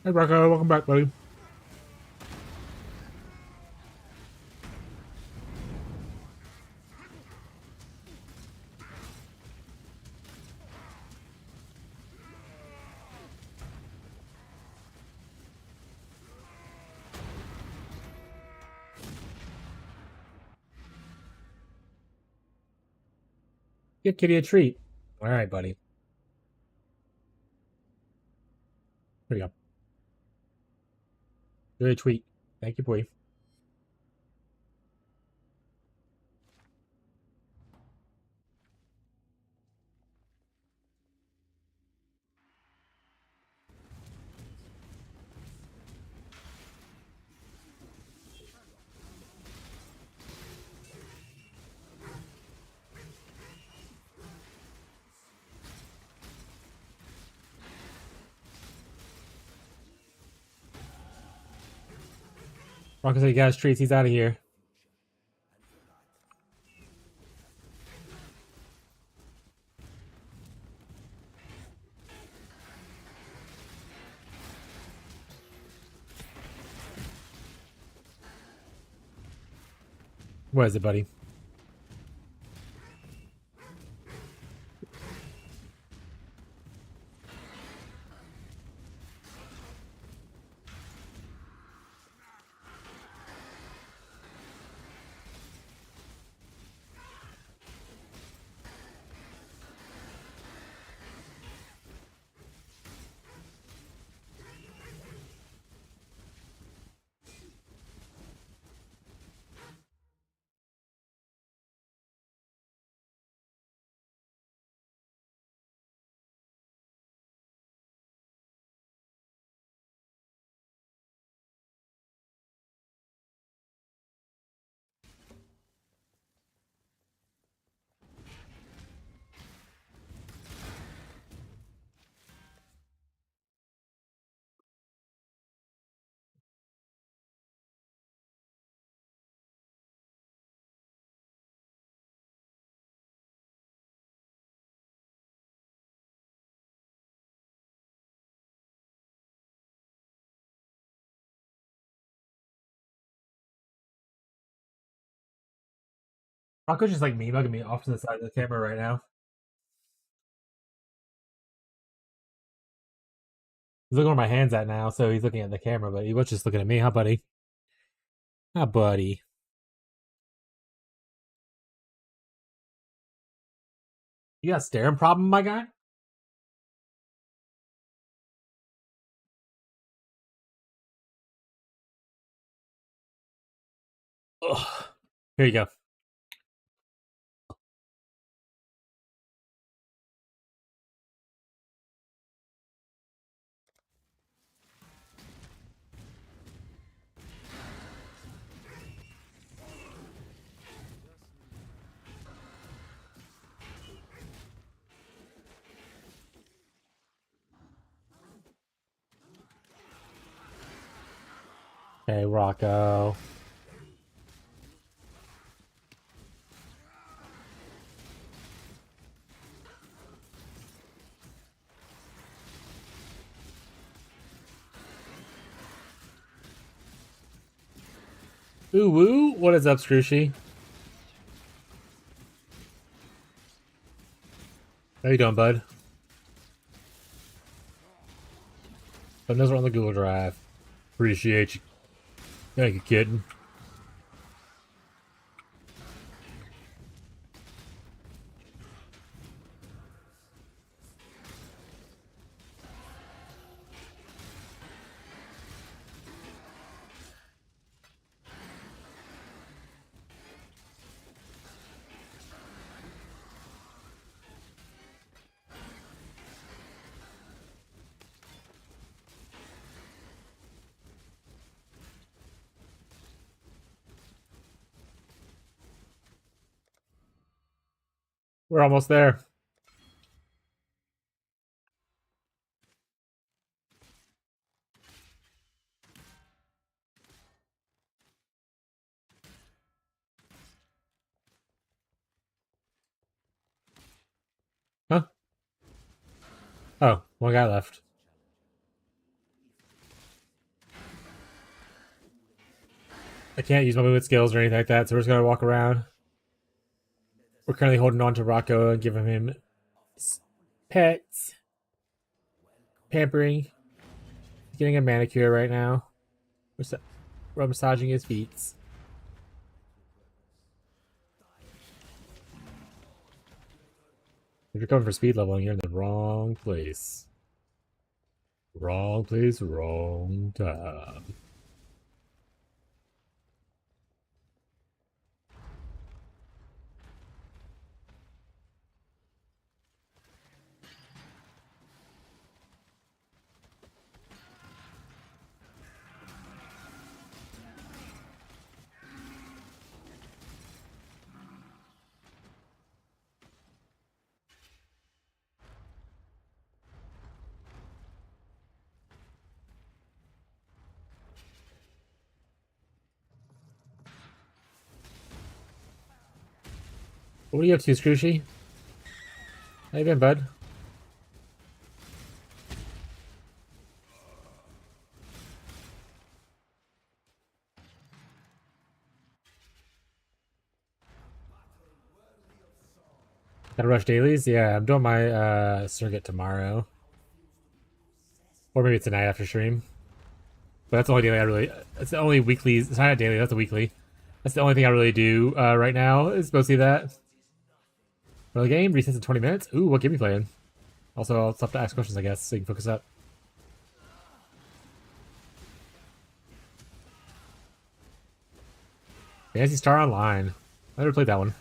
Hey, Rocco, welcome back, buddy. Give Kitty a treat. All right, buddy. Here you go. Give her a tweet. Thank you, boy. Rocco said he got his treats. He's out of here. What is it, buddy? Rocco's just like me, mugging me off to the side of the camera right now. He's looking where my hand's at now, so he's looking at the camera, but he was just looking at me, huh, buddy? Huh, buddy. You got a staring problem, my guy? Ugh. Here you go. Hey, Rocco. Ooh woo. What is up, Scrooshy? How you doing, bud? Putting those on the Google Drive. Appreciate you. Thank you, kitten. We're almost there. Huh? Oh, one guy left. I can't use my movement skills or anything like that, so we're just gonna walk around. We're currently holding on to Rocco and giving him pets, pampering. He's getting a manicure right now. We're massaging his feet. If you're coming for speed leveling, you're in the wrong place. Wrong place, wrong time. What are you up to, Scrooshy? How you been, bud? Gotta rush dailies? Yeah, I'm doing my circuit tomorrow. Or maybe it's tonight after stream. But that's the only daily I really... It's the only weekly... It's not a daily, that's a weekly. That's the only thing I really do right now, is mostly that. Early game, resets in 20 minutes. Ooh, what game are you playing? Also, I'll stop to ask questions, I guess, so you can focus up. Fantasy Star Online. I never played that one.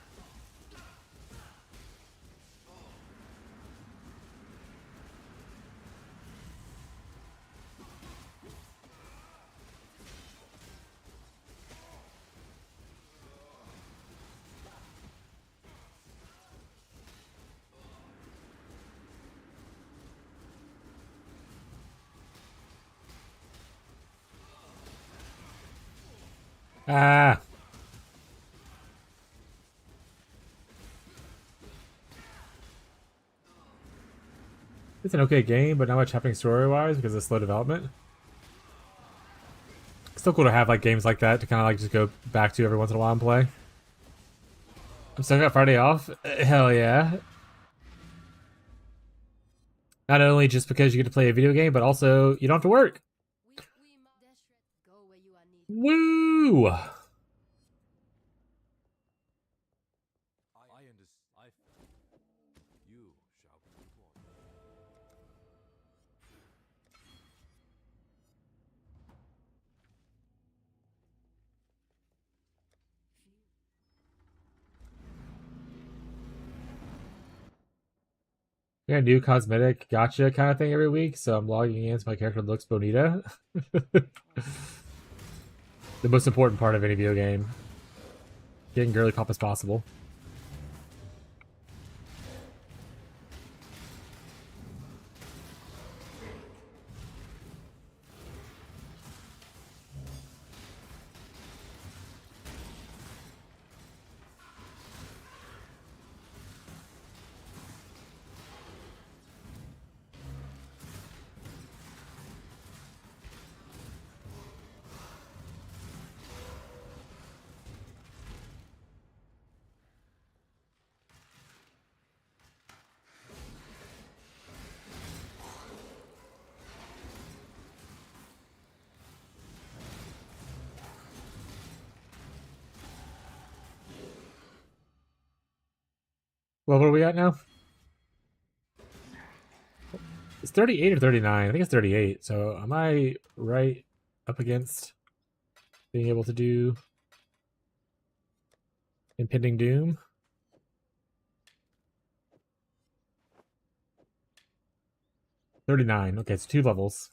Ah! It's an okay game, but not much happening story-wise because of slow development. It's still cool to have like games like that to kind of like just go back to every once in a while and play. I'm still got Friday off. Hell yeah! Not only just because you get to play a video game, but also you don't have to work. Woo! Yeah, new cosmetic gotcha kind of thing every week, so I'm logging in so my character looks bonita. The most important part of any video game. Getting girly pop as possible. Well, what are we at now? It's 38 or 39. I think it's 38. So am I right up against being able to do Impending Doom? 39. Okay, it's 2 levels.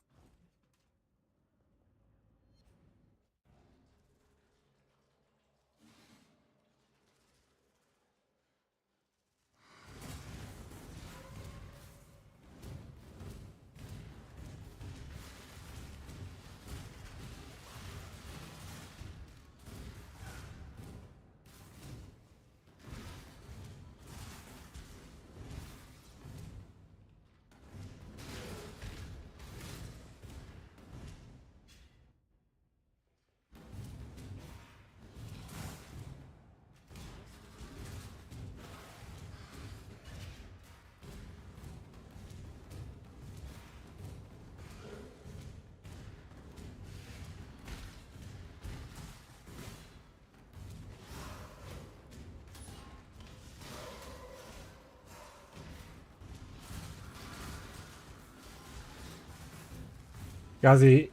Gazi,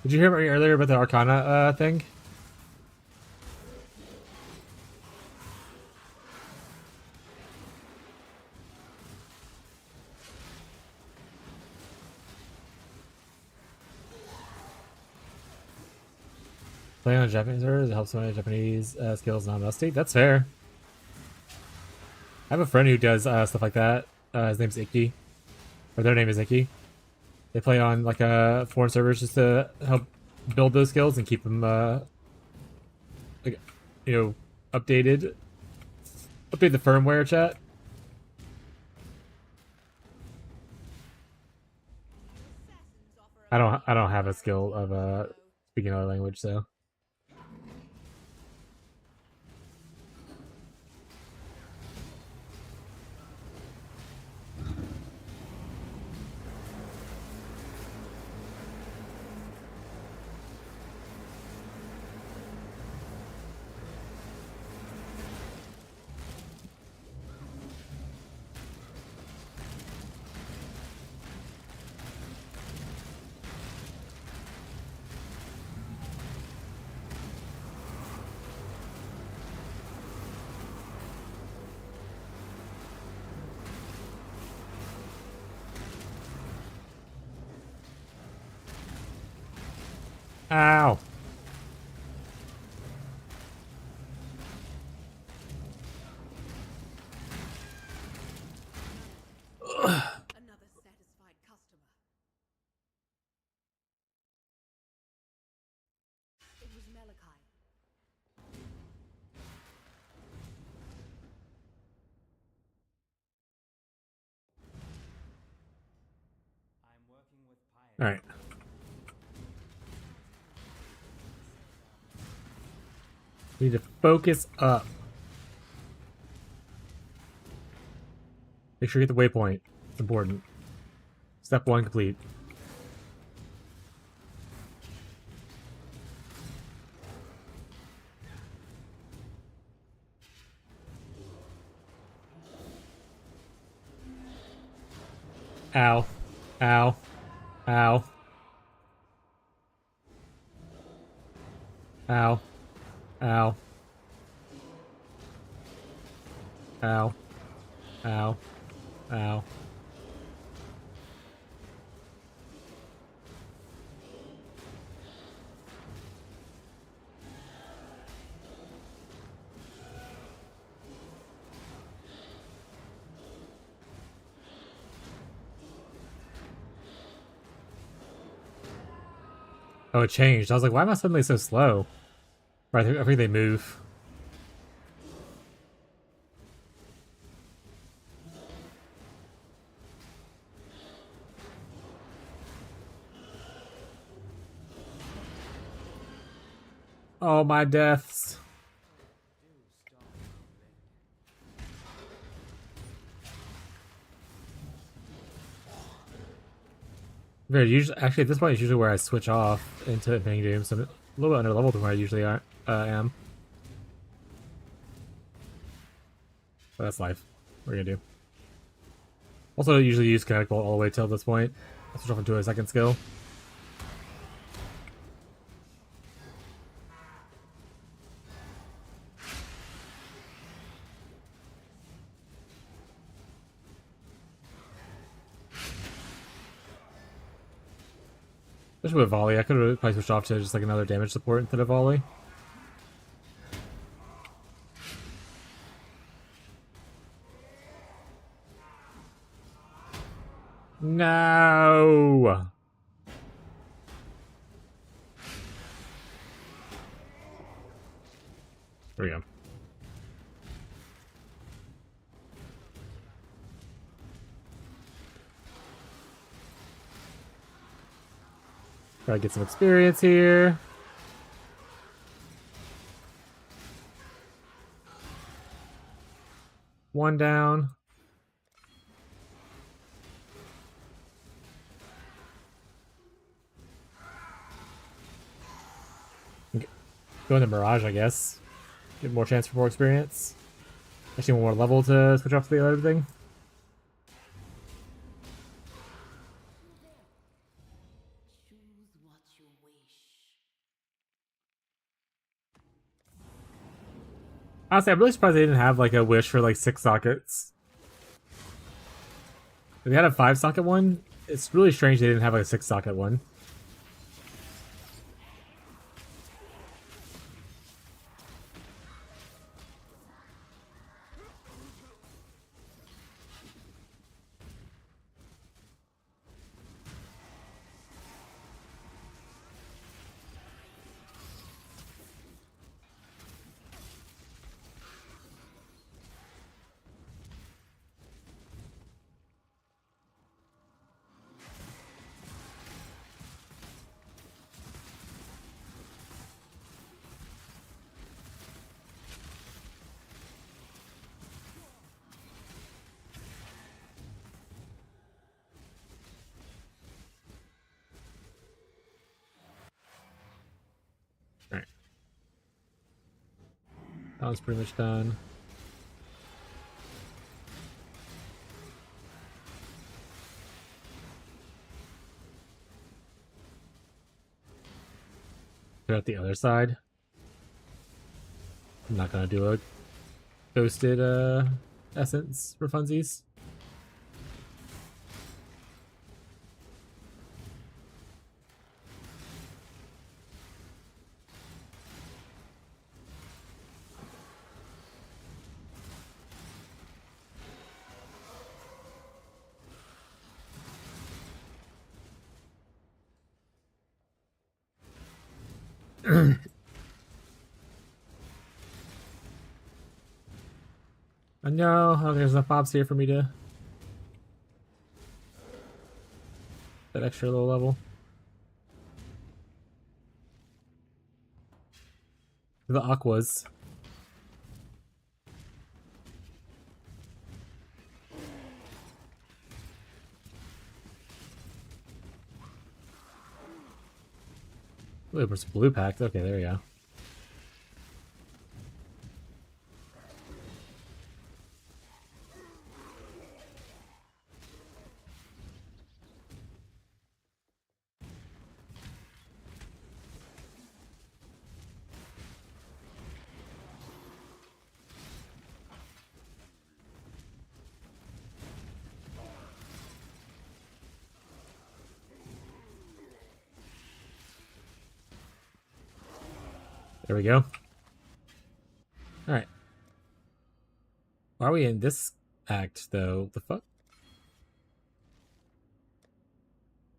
did you hear me earlier about the Arcana thing? Playing on Japanese servers helps my Japanese skills not rusty. That's fair. I have a friend who does stuff like that. His name's Icky, or their name is Icky. They play on like foreign servers just to help build those skills and keep them, like, you know, updated. Update the firmware, chat. I don't have a skill of speaking another language, so. Ow! Another satisfied customer. It was Malachi. I'm working with pirates. Alright. Need to focus up. Make sure you get the waypoint. It's important. Step 1 complete. Ow. Ow. Ow. Ow. Ow. Ow. Ow. Ow. Oh, it changed. I was like, why am I suddenly so slow? Right, I think they move. Oh, my deaths. Very usually, actually, at this point, is usually where I switch off into Infinity Doom, so I'm a little bit under level than where I usually am. But that's life. What are you gonna do? Also, I usually use Kinetical all the way till this point. I'll switch off into a second skill. Especially with volley, I could have probably switched off to just like another damage support instead of volley. No. There we go. Try to get some experience here. One down. Go in the Mirage, I guess. Get more chance for more experience. Actually, one more level to switch off to the other thing. Honestly, I'm really surprised they didn't have like a wish for like 6 sockets. If they had a 5 socket one, it's really strange they didn't have like a 6 socket one. All right, that was pretty much done. They're at the other side. I'm not gonna do a ghosted essence for funsies. I know. Oh, there's enough mobs here for me to that extra low level. The aquas. Ooh, there's blue packed. Okay, there we go. There we go. All right. Why are we in this act though? The fuck?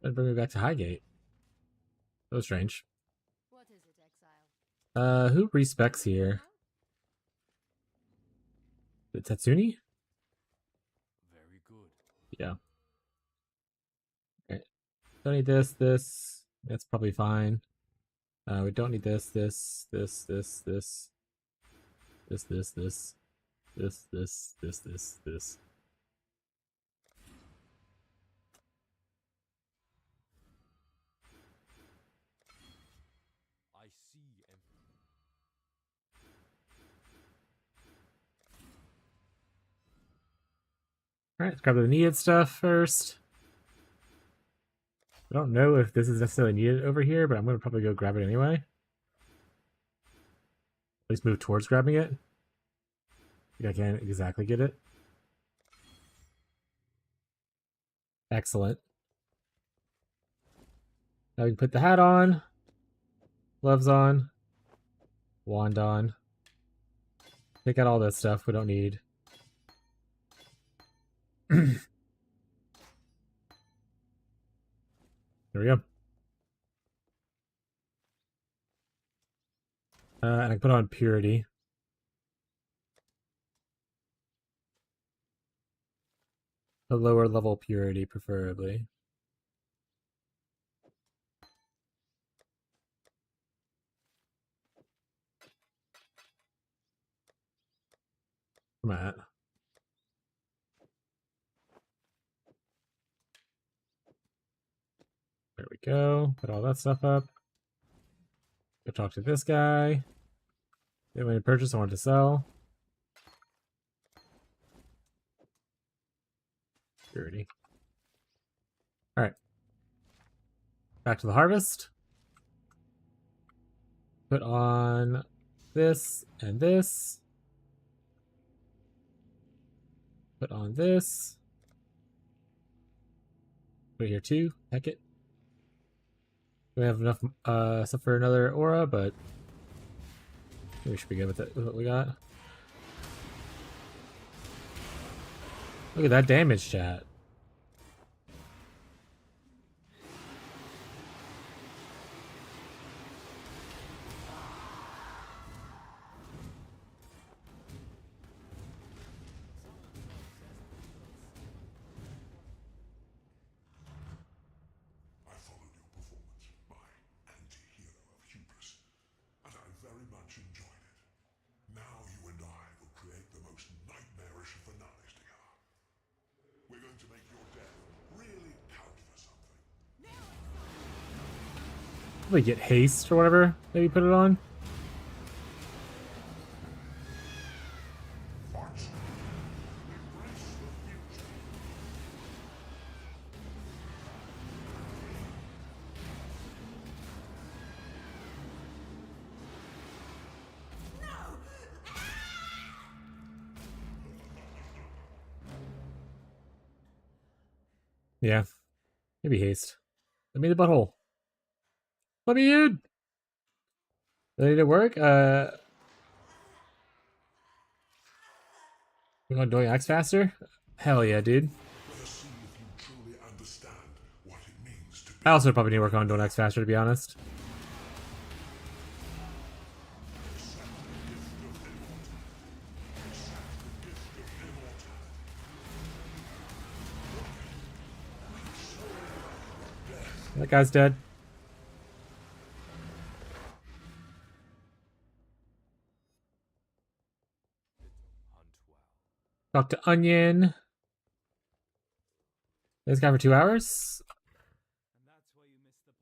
That bring me back to Highgate. That was strange. What is it, exile? Who respecs here? The Tatsuni? Very good. Yeah. Okay. Don't need this. That's probably fine. We don't need this. I see. Alright, let's grab the needed stuff first. I don't know if this is necessarily needed over here, but I'm gonna probably go grab it anyway. At least move towards grabbing it. I think I can't exactly get it. Excellent. Now we can put the hat on, gloves on, wand on. Take out all that stuff we don't need. There we go. And I put on purity. A lower level purity, preferably. Come on. There we go. Put all that stuff up. Go talk to this guy. They wanted to purchase, I wanted to sell. Purity. Alright. Back to the harvest. Put on this and this. Put on this. Put it here too. Heck it. We have enough stuff for another aura, but we should be good with it. With what we got. Look at that damage, chat. Probably get haste or whatever. Maybe put it on. Yeah. Maybe haste. Let me the butthole. Let me in! Ready to work? We're going doing X faster? Hell yeah, dude. I also probably need to work on doing X faster, to be honest. That guy's dead. Talk to Onion. This guy for 2 hours?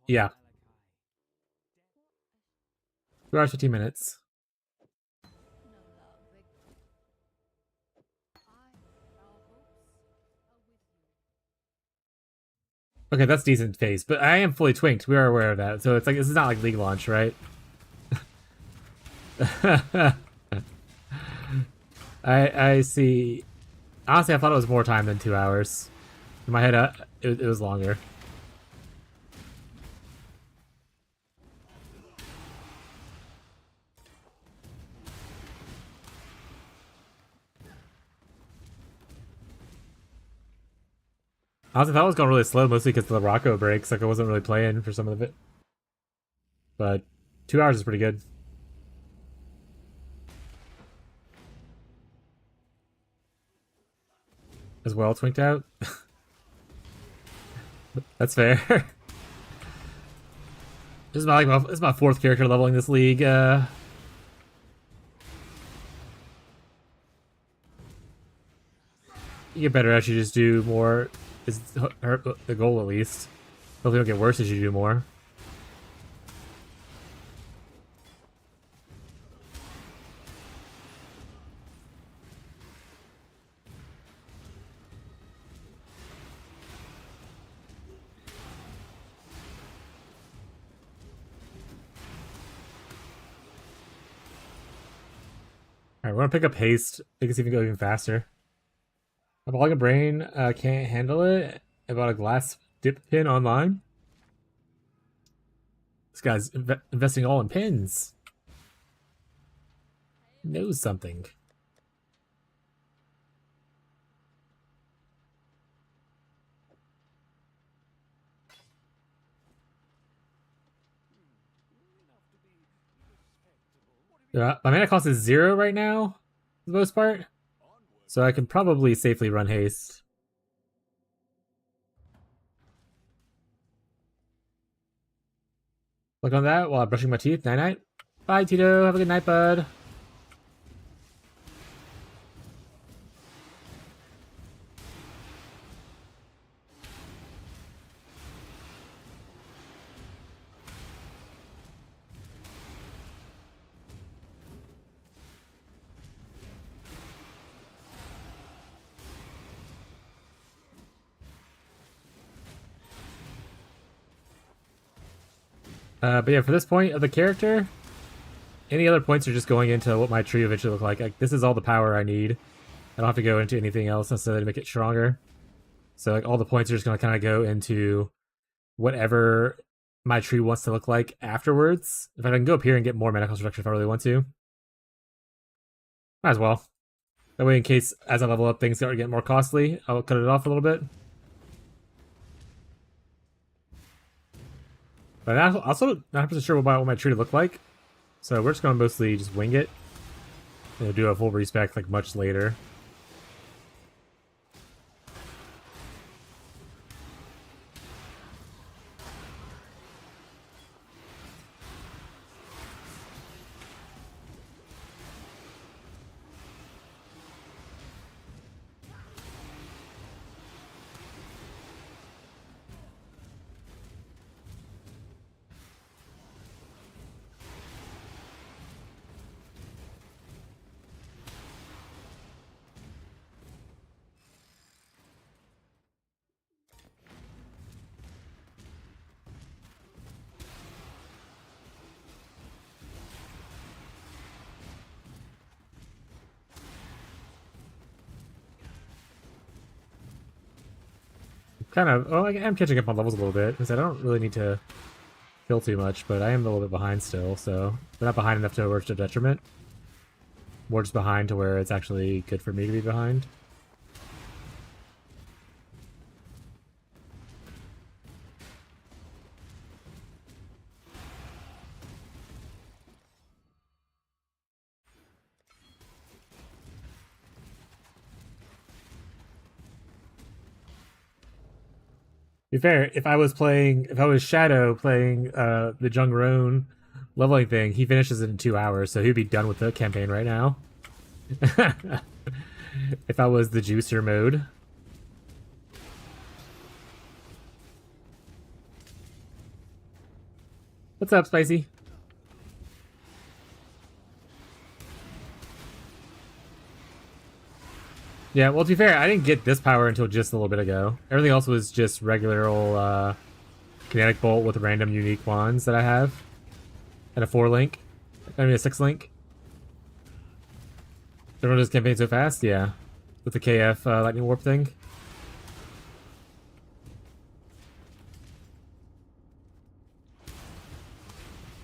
Yeah. 2 hours, 15 minutes. Okay, that's decent phase, but I am fully twinked. We are aware of that. So it's like, this is not like League launch, right? I see. Honestly, I thought it was more time than 2 hours. In my head, it was longer. Honestly, I thought it was going really slow, mostly because of the Rocco breaks. Like, I wasn't really playing for some of it. But 2 hours is pretty good. As well, twinked out. That's fair. This is my fourth character leveling this league. You get better as you just do more. Is the goal at least. Hopefully, you don't get worse as you do more. Alright, we're gonna pick up haste. I can see if we can go even faster. A ball like a brain can't handle it. I bought a glass dip pin online. This guy's investing all in pins. He knows something. My mana cost is 0 right now, for the most part. So I can probably safely run haste. Look on that while I'm brushing my teeth. Night night. Bye, Tito. Have a good night, bud. But yeah, for this point of the character, any other points are just going into what my tree eventually look like. Like, this is all the power I need I don't have to go into anything else necessarily to make it stronger. So like all the points are just gonna kind of go into whatever my tree wants to look like afterwards. If I can go up here and get more mana construction if I really want to, might as well. That way, in case as I level up things start to get more costly, I'll cut it off a little bit. But I'm also not 100% sure what I want my tree to look like, so we're just gonna mostly just wing it. And do a full respec like much later. Kind of. Oh, I am catching up on levels a little bit because I don't really need to kill too much, but I am a little bit behind still. So, but not behind enough to work to detriment. More just behind to where it's actually good for me to be behind. To be fair, if I was Shadow playing the Jungrone leveling thing, he finishes in 2 hours, so he'd be done with the campaign right now. If I was the juicer mode. What's up, Spicy? Yeah, well, to be fair, I didn't get this power until just a little bit ago. Everything else was just regular old kinetic bolt with random unique wands that I have. And a 4-link. I mean, a 6-link. Everyone does campaign so fast? Yeah. With the KF lightning warp thing.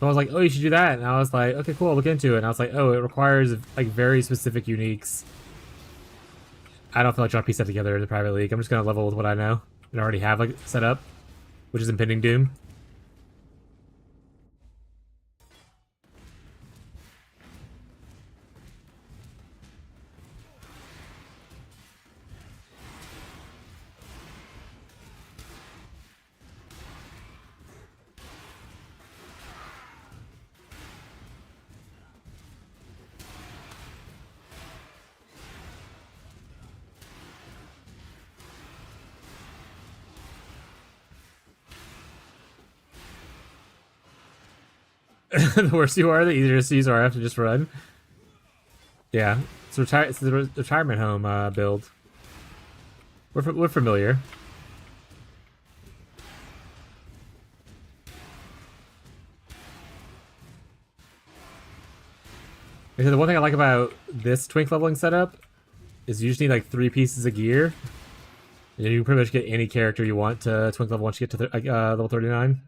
So I was like, oh, you should do that. And I was like, okay, cool, I'll look into it. And I was like, oh, it requires like very specific uniques. I don't feel like trying to piece that together in the private league. I'm just gonna level with what I know and already have like set up, which is Impending Doom. The worse you are, the easier it is to use RF to just run. Yeah, it's the retirement home build. We're familiar. And the one thing I like about this twink leveling setup is you just need like 3 pieces of gear, and you can pretty much get any character you want to twink level once you get to level 39.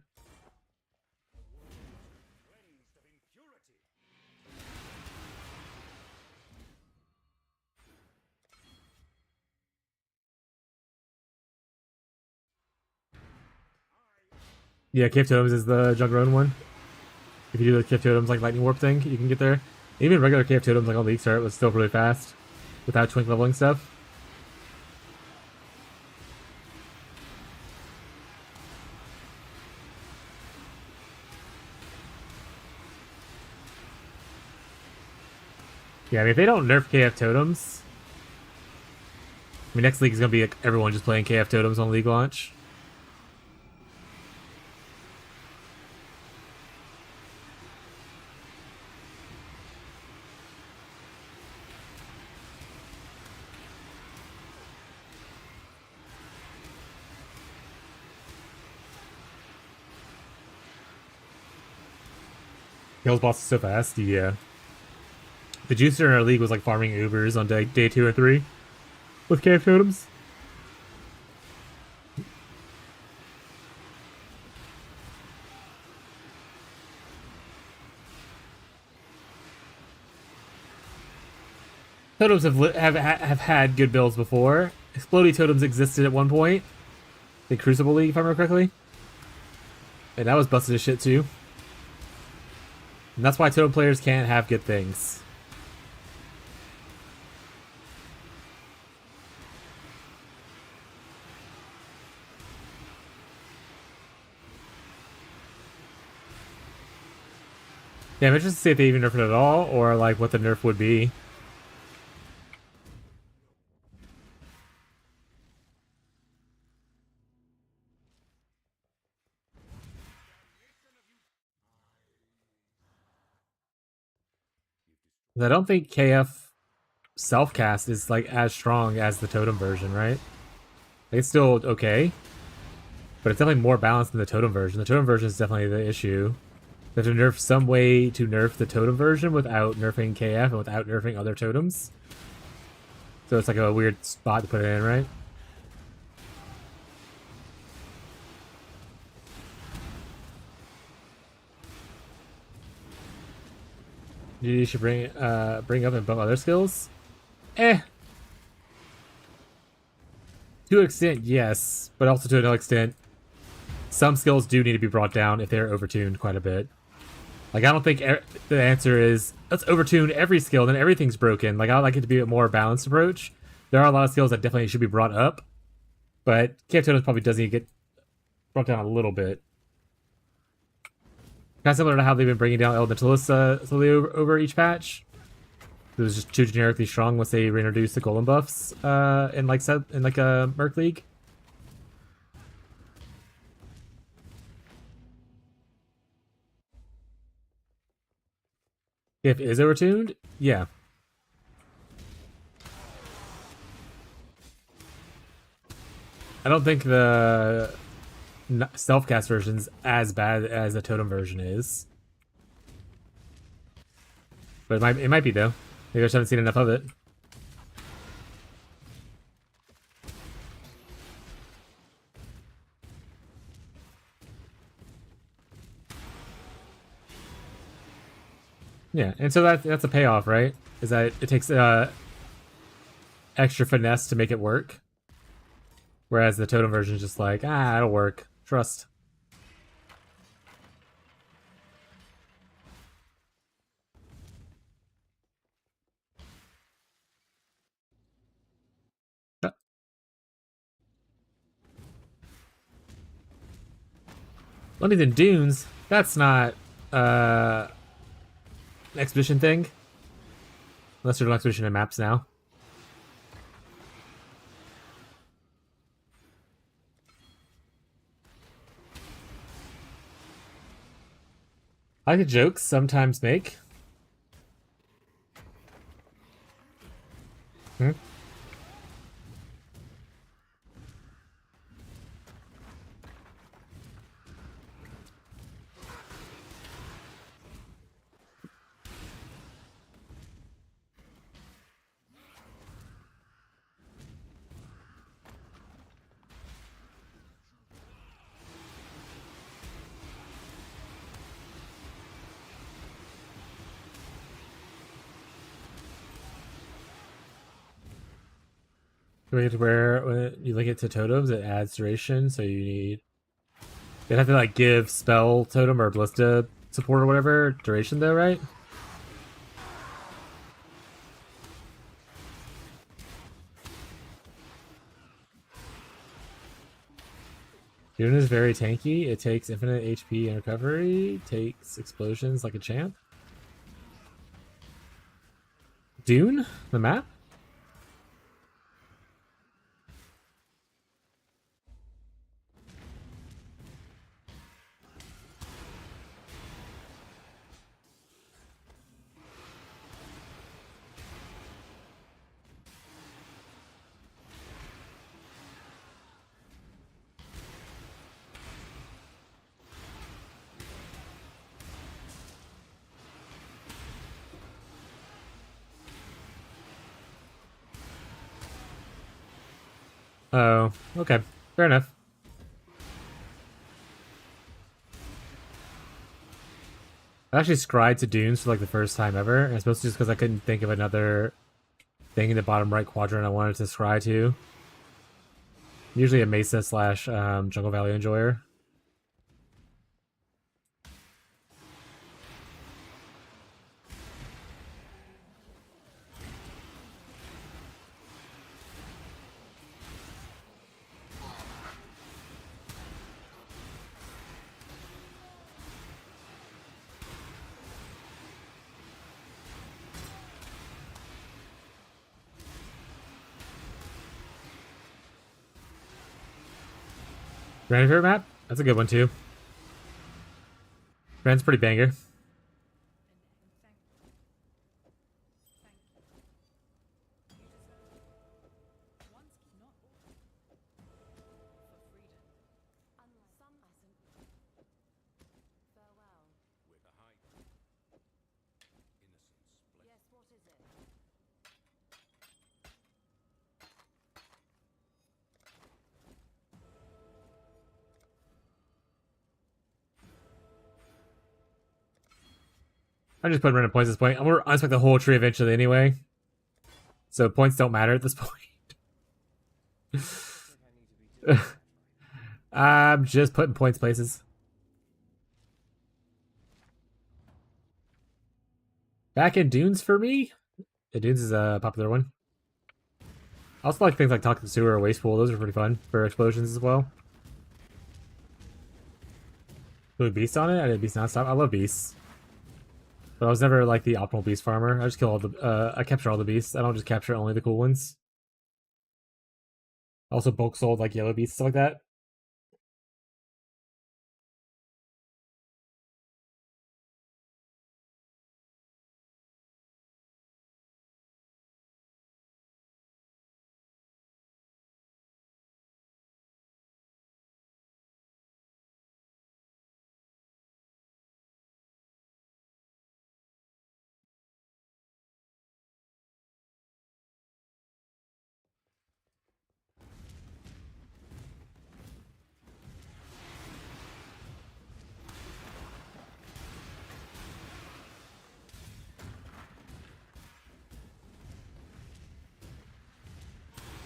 Yeah, Cave Totems is the Jungrone one. If you do the Cave Totems like Lightning Warp thing, you can get there. Even regular Cave Totems like on League Start was still really fast without twink leveling stuff. Yeah, I mean, if they don't nerf KF Totems, I mean, next league is going to be like everyone just playing KF Totems on League launch. Kills bosses so fast, yeah. The juicer in our league was like farming Ubers on day 2 or 3 with cave totems. Totems have had good builds before. Explodey totems existed at one point. The Crucible League, if I remember correctly. And that was busted as shit too. And that's why totem players can't have good things. Yeah, I'm interested to see if they even nerf it at all, or like what the nerf would be. I don't think KF self-cast is like as strong as the totem version, right? Like, it's still okay, but it's definitely more balanced than the totem version. The totem version is definitely the issue. They have to nerf some way to nerf the totem version without nerfing KF and without nerfing other totems. So it's like a weird spot to put it in, right? You should bring up and bump other skills. To an extent, yes, but also to another extent, some skills do need to be brought down if they're overtuned quite a bit. Like, I don't think the answer is, let's overtune every skill, then everything's broken. Like, I would like it to be a more balanced approach. There are a lot of skills that definitely should be brought up, but KF Totems probably does need to get brought down a little bit. Kind of similar to how they've been bringing down Elementalist slowly over each patch. It was just too generically strong once they reintroduced the golem buffs in like a Merc League. If it is overtuned, yeah. I don't think the self-cast version's as bad as the totem version is. But it might be, though. Maybe I just haven't seen enough of it. Yeah, and so that's a payoff, right? Is that it takes extra finesse to make it work. Whereas the totem version is just like, it'll work. Trust. London Dunes, that's not an expedition thing. Unless there's an expedition in maps now. I like the jokes sometimes make. Hmm? Where when you link it to totems, it adds duration, so you'd have to like give spell totem or ballista support or whatever duration though, right? Dune is very tanky. It takes infinite HP and recovery. Takes explosions like a champ. Dune? The map? Oh, okay. Fair enough. I actually scried to Dunes for like the first time ever, and it's mostly just because I couldn't think of another thing in the bottom right quadrant I wanted to scry to. Usually a Mesa slash Jungle Valley enjoyer. Grand favorite map? That's a good one too. Grand's pretty banger. I'm just putting random points at this point. I'm gonna unspec the whole tree eventually anyway. So points don't matter at this point. I'm just putting points places. Back in Dunes for me? Yeah, Dunes is a popular one. I also like things like Toxic Sewer or Waste Pool. Those are pretty fun for explosions as well. Really Beast on it? I did Beast nonstop. I love Beasts. But I was never like the optimal Beast farmer. I just kill all the I capture all the beasts. I don't just capture only the cool ones. I also bulk sold like yellow beasts, stuff like that.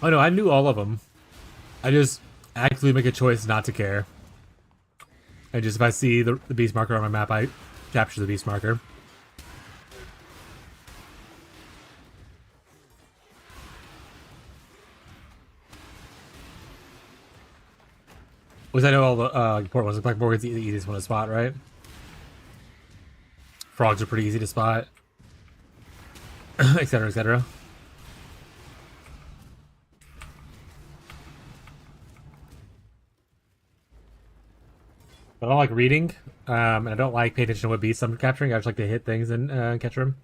Oh no, I knew all of them. I just actively make a choice not to care. And just if I see the beast marker on my map, I capture the beast marker. Because I know all the important ones. Black Morgan's the easiest one to spot, right? Frogs are pretty easy to spot. Etc, etc. But I don't like reading, and I don't like paying attention to what beasts I'm capturing. I just like to hit things and catch them.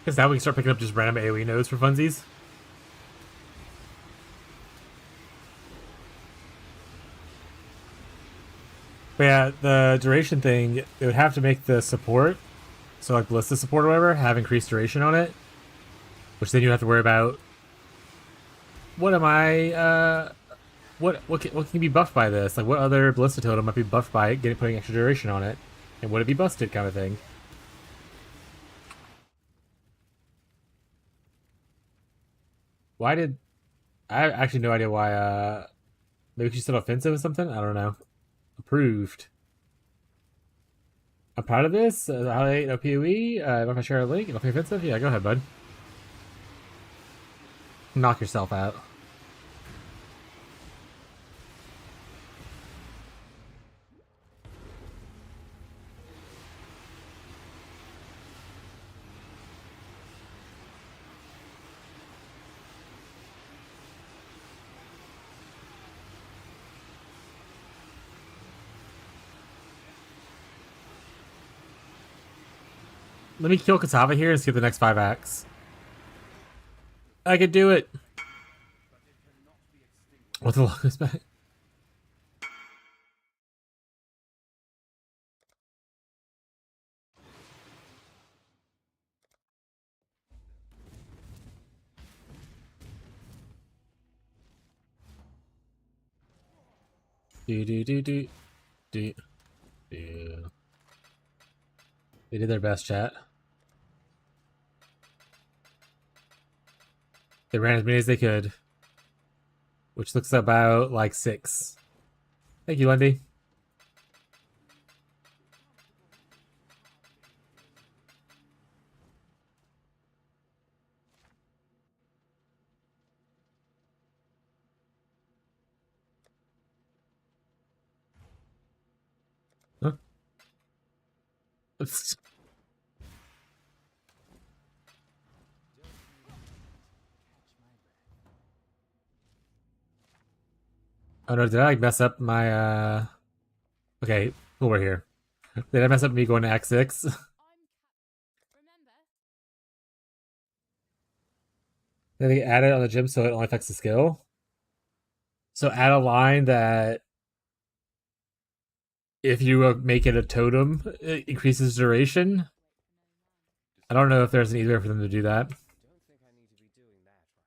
Because now we can start picking up just random AoE nodes for funsies. But yeah, the duration thing, it would have to make the support, so like Ballista support or whatever, have increased duration on it. Which then you have to worry about, what am I, what can be buffed by this? Like what other Ballista totem might be buffed by it, putting extra duration on it? And would it be busted kind of thing? Why did... I have actually no idea why, maybe she's still offensive or something? I don't know. Approved. I'm proud of this. How they no PoE. If I share a link, it'll be offensive. Yeah, go ahead, bud. Knock yourself out. Let me kill Katava here and skip the next 5 acts. I could do it. What the longest back? Do. Do. They did their best, chat. They ran as many as they could, which looks about like 6. Thank you, Lundy. Huh? Oh no, did I like mess up my okay, cool, we're here. Did I mess up me going to X6? Remember? Did they add it on the gym so it only affects the skill? So add a line that if you make it a totem, it increases duration. I don't know if there's an easier way for them to do that. Don't think I need to be doing that right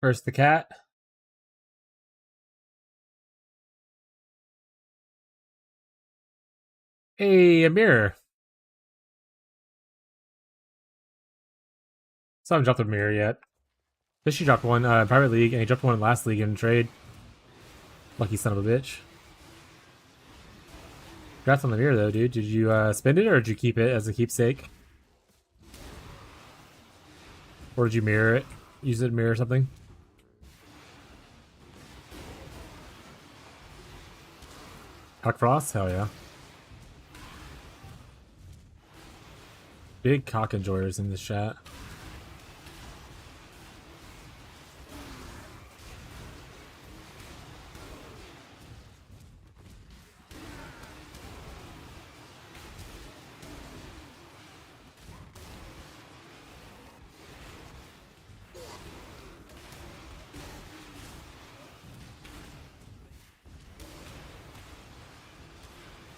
First the cat. Hey, a mirror. So I haven't dropped a mirror yet. Fishy dropped one private league, and he dropped one last league in trade. Lucky son of a bitch. Congrats on the mirror though, dude. Did you spend it or did you keep it as a keepsake? Or did you mirror it? Use it to mirror something? Cock Frost? Hell yeah. Big cock enjoyers in this chat.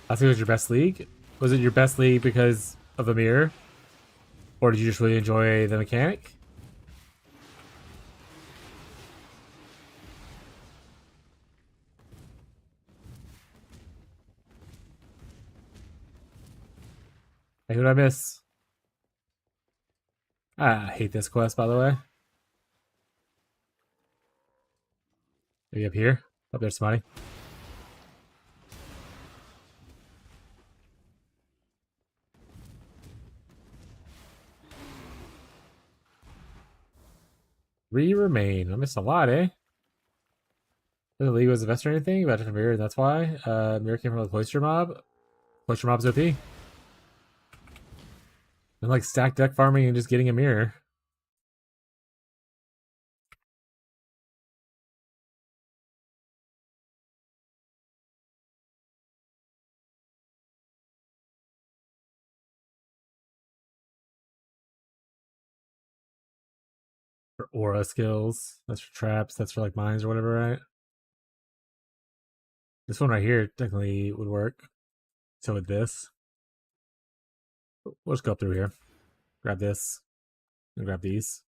I think it was your best league. Was it your best league because of the mirror? Or did you just really enjoy the mechanic? Hey, who did I miss? Ah, I hate this quest, by the way. Maybe up here? Up there's somebody. Remain. I missed a lot, eh? The league was investor or anything about different mirror, that's why. Mirror came from the Cloister Mob. Cloister Mob's OP. I'm like stack deck farming and just getting a mirror. For aura skills. That's for traps. That's for like mines or whatever, right? This one right here technically would work. So with this. We'll just go up through here. Grab this. And grab these.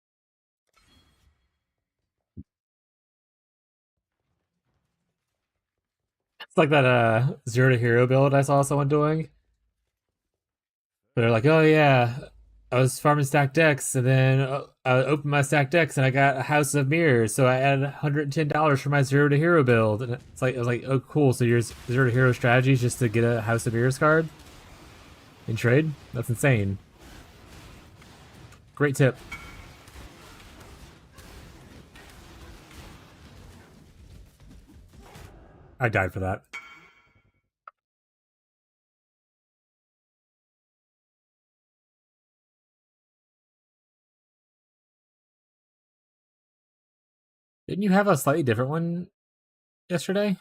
It's like that zero to hero build I saw someone doing. They're like, oh yeah, I was farming stack decks, and then I opened my stack decks, and I got a House of Mirrors, so I added $110 for my zero to hero build. And it's like, I was like, oh cool, so your zero to hero strategy is just to get a House of Mirrors card in trade? That's insane. Great tip. I died for that. Didn't you have a slightly different one yesterday?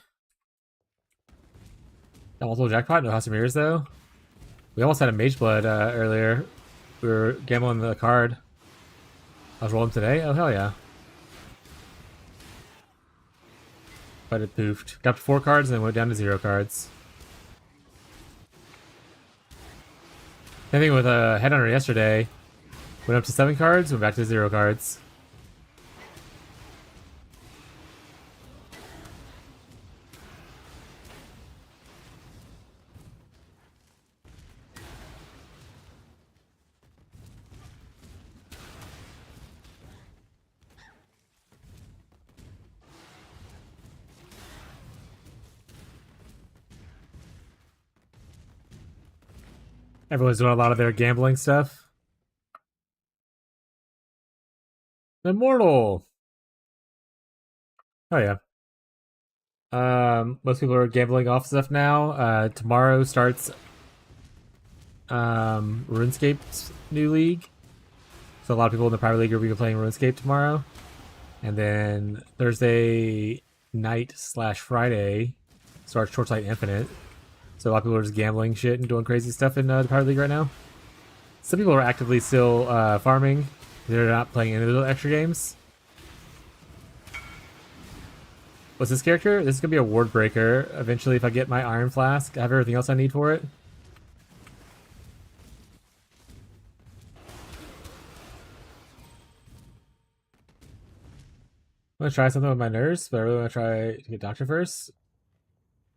Multiple jackpot, no House of Mirrors though. We almost had a Mage Blood earlier. We were gambling the card. I was rolling today. Oh hell yeah! But it poofed. Got to 4 cards and then went down to 0 cards. Same thing with Headhunter yesterday. Went up to 7 cards, went back to 0 cards. Everyone's doing a lot of their gambling stuff. Immortal! Oh yeah. Most people are gambling off stuff now. Tomorrow starts RuneScape's new league. So a lot of people in the private league are going to be playing RuneScape tomorrow. And then Thursday night / Friday starts Torchlight Infinite. So a lot of people are just gambling shit and doing crazy stuff in the private league right now. Some people are actively still farming. They're not playing any of those extra games. What's this character? This is going to be a ward breaker. Eventually, if I get my Iron Flask, I have everything else I need for it. I'm going to try something with my nurse, but I really want to try to get Doctor first.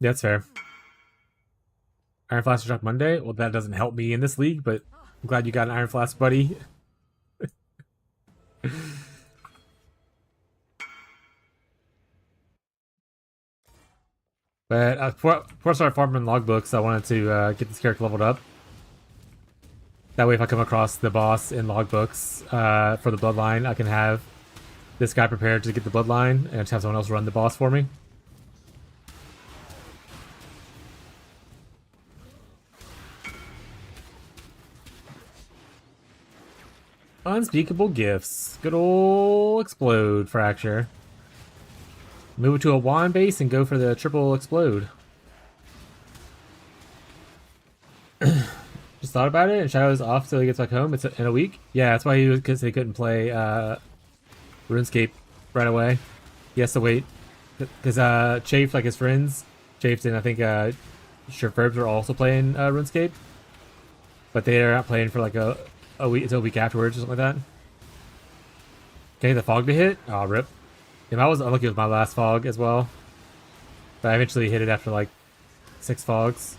Yeah, that's fair. Iron Flask drop Monday? Well, that doesn't help me in this league, but I'm glad you got an Iron Flask, buddy. But before I start farming logbooks, I wanted to get this character leveled up. That way, if I come across the boss in logbooks for the bloodline, I can have this guy prepared to get the bloodline and just have someone else run the boss for me. Unspeakable gifts. Good ol' explode fracture. Move it to a wand base and go for the triple explode. Just thought about it, and Shadow's off till he gets back home. It's in a week. Yeah, that's why because he couldn't play RuneScape right away. He has to wait because Chafed, like his friends, Chafed and I think Sherfurbs are also playing RuneScape, but they are not playing for like a week until a week afterwards or something like that. Okay, the fog to hit. Oh, rip. Yeah, I was unlucky with my last fog as well, but I eventually hit it after like 6 fogs.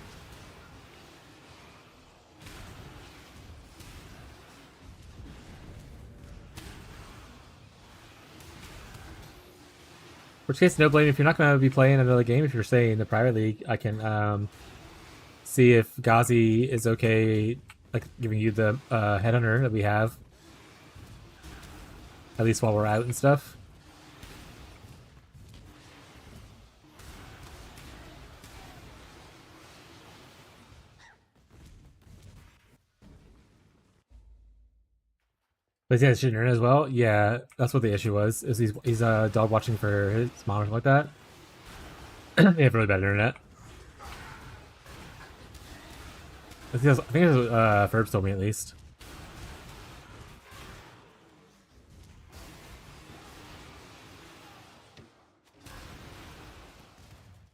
Which case, no blame. If you're not going to be playing another game, if you're staying in the private league, I can see if Ghazi is okay, like giving you the headhunter that we have, at least while we're out and stuff. But yeah, shit internet as well. Yeah, that's what the issue was. Is he's dog watching for his mom or something like that. They have really bad internet. I think that's Ferbs told me at least.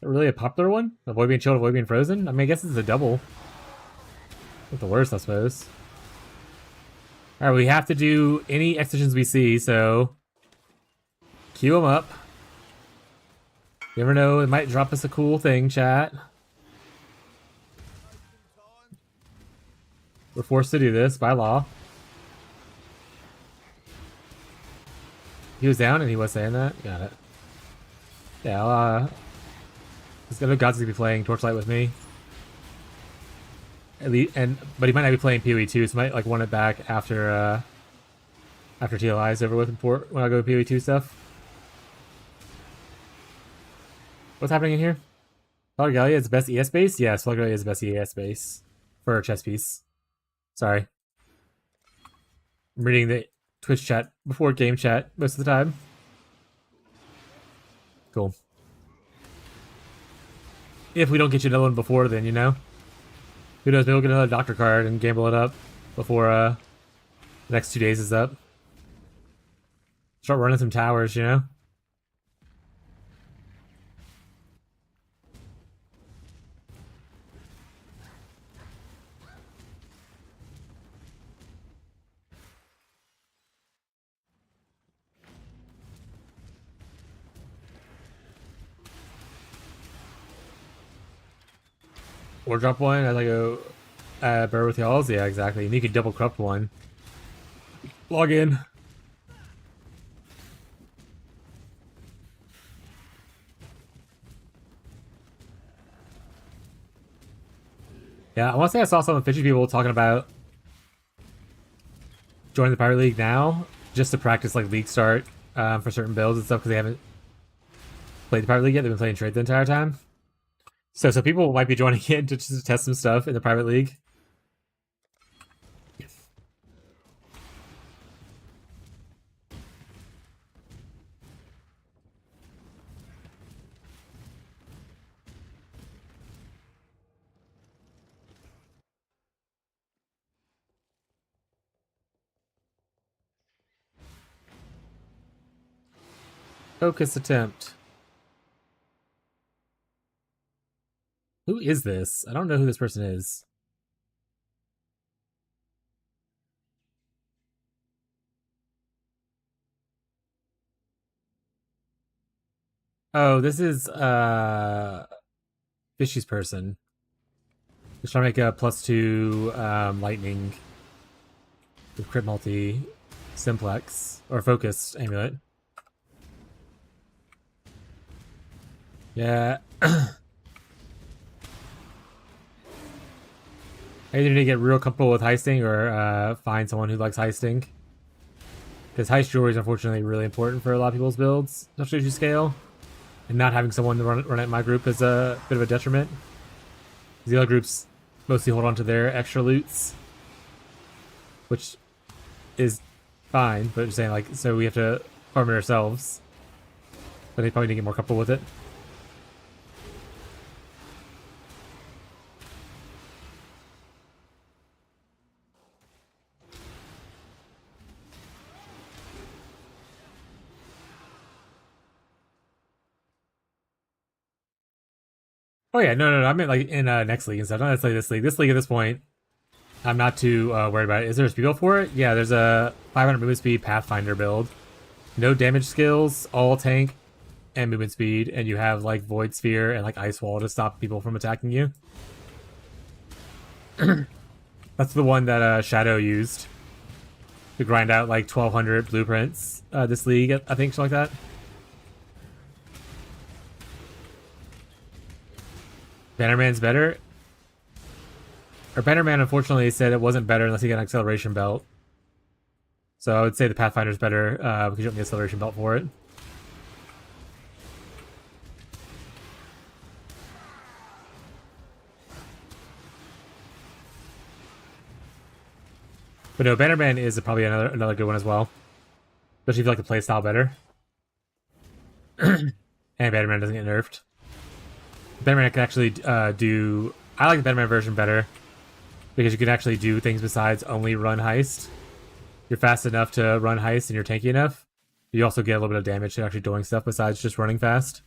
Really a popular one? Avoid being chilled, avoid being frozen? I mean, I guess it's a double. Not the worst, I suppose. Alright, we have to do any exhibitions we see, so queue them up. You never know, it might drop us a cool thing, chat. We're forced to do this by law. He was down and he was saying that? Got it. Yeah, I'll, this other God's gonna be playing Torchlight with me. At least, but he might not be playing PoE 2, so I might like want it back after TLI is over with when I go to PoE 2 stuff. What's happening in here? Gallia is the best ES base? Yes, Gallia is the best ES base for a chess piece. Sorry. I'm reading the Twitch chat before game chat most of the time. Cool. If we don't get you another one before then, you know? Who knows, maybe we'll get another doctor card and gamble it up before the next 2 days is up. Start running some towers, you know? Or drop one as I go bear with y'all's. Yeah, exactly. And you can double corrupt one. Log in. Yeah, I want to say I saw some fishy people talking about joining the Pirate League now just to practice like League Start for certain builds and stuff because they haven't played the Pirate League yet. They've been playing trade the entire time. So people might be joining in to just test some stuff in the Pirate League. Focus attempt. Who is this? I don't know who this person is. Oh, this is Fishy's person. He's trying to make a +2 lightning with crit multi simplex or focused amulet. Yeah. I either need to get real comfortable with heisting or find someone who likes heisting. Because heist jewelry is unfortunately really important for a lot of people's builds, especially as you scale. And not having someone to run it in my group is a bit of a detriment. The other groups mostly hold on to their extra loots, which is fine, but just saying, like, so we have to farm it ourselves. But they probably need to get more comfortable with it. Oh yeah, no, I meant like in next league and stuff. Not necessarily this league. This league at this point, I'm not too worried about it. Is there a speed build for it? Yeah, there's a 500 movement speed Pathfinder build. No damage skills, all tank and movement speed, and you have like Void Sphere and like Ice Wall to stop people from attacking you. That's the one that Shadow used to grind out like 1,200 blueprints this league, I think, something like that. Bannerman's better. Or Bannerman, unfortunately, said it wasn't better unless you get an acceleration belt. So I would say the Pathfinder's better because you don't need the acceleration belt for it. But no, Bannerman is probably another good one as well. Especially if you like the playstyle better. And Bannerman doesn't get nerfed. Bannerman can actually do... I like the Bannerman version better because you can actually do things besides only run heist. You're fast enough to run heist and you're tanky enough. You also get a little bit of damage to actually doing stuff besides just running fast.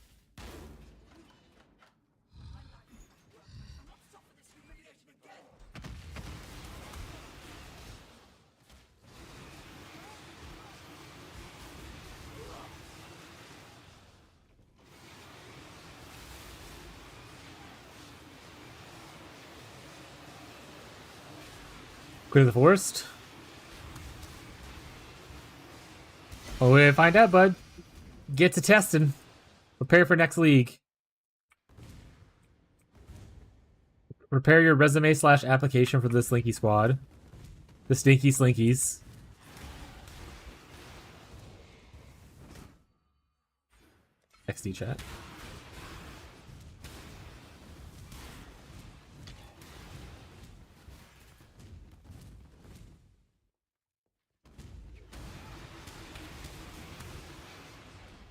Queen of the Forest. Well, we find out, bud. Get to testing. Prepare for next league. Prepare your resume / application for the Slinky Squad. The Stinky Slinkies. XD chat.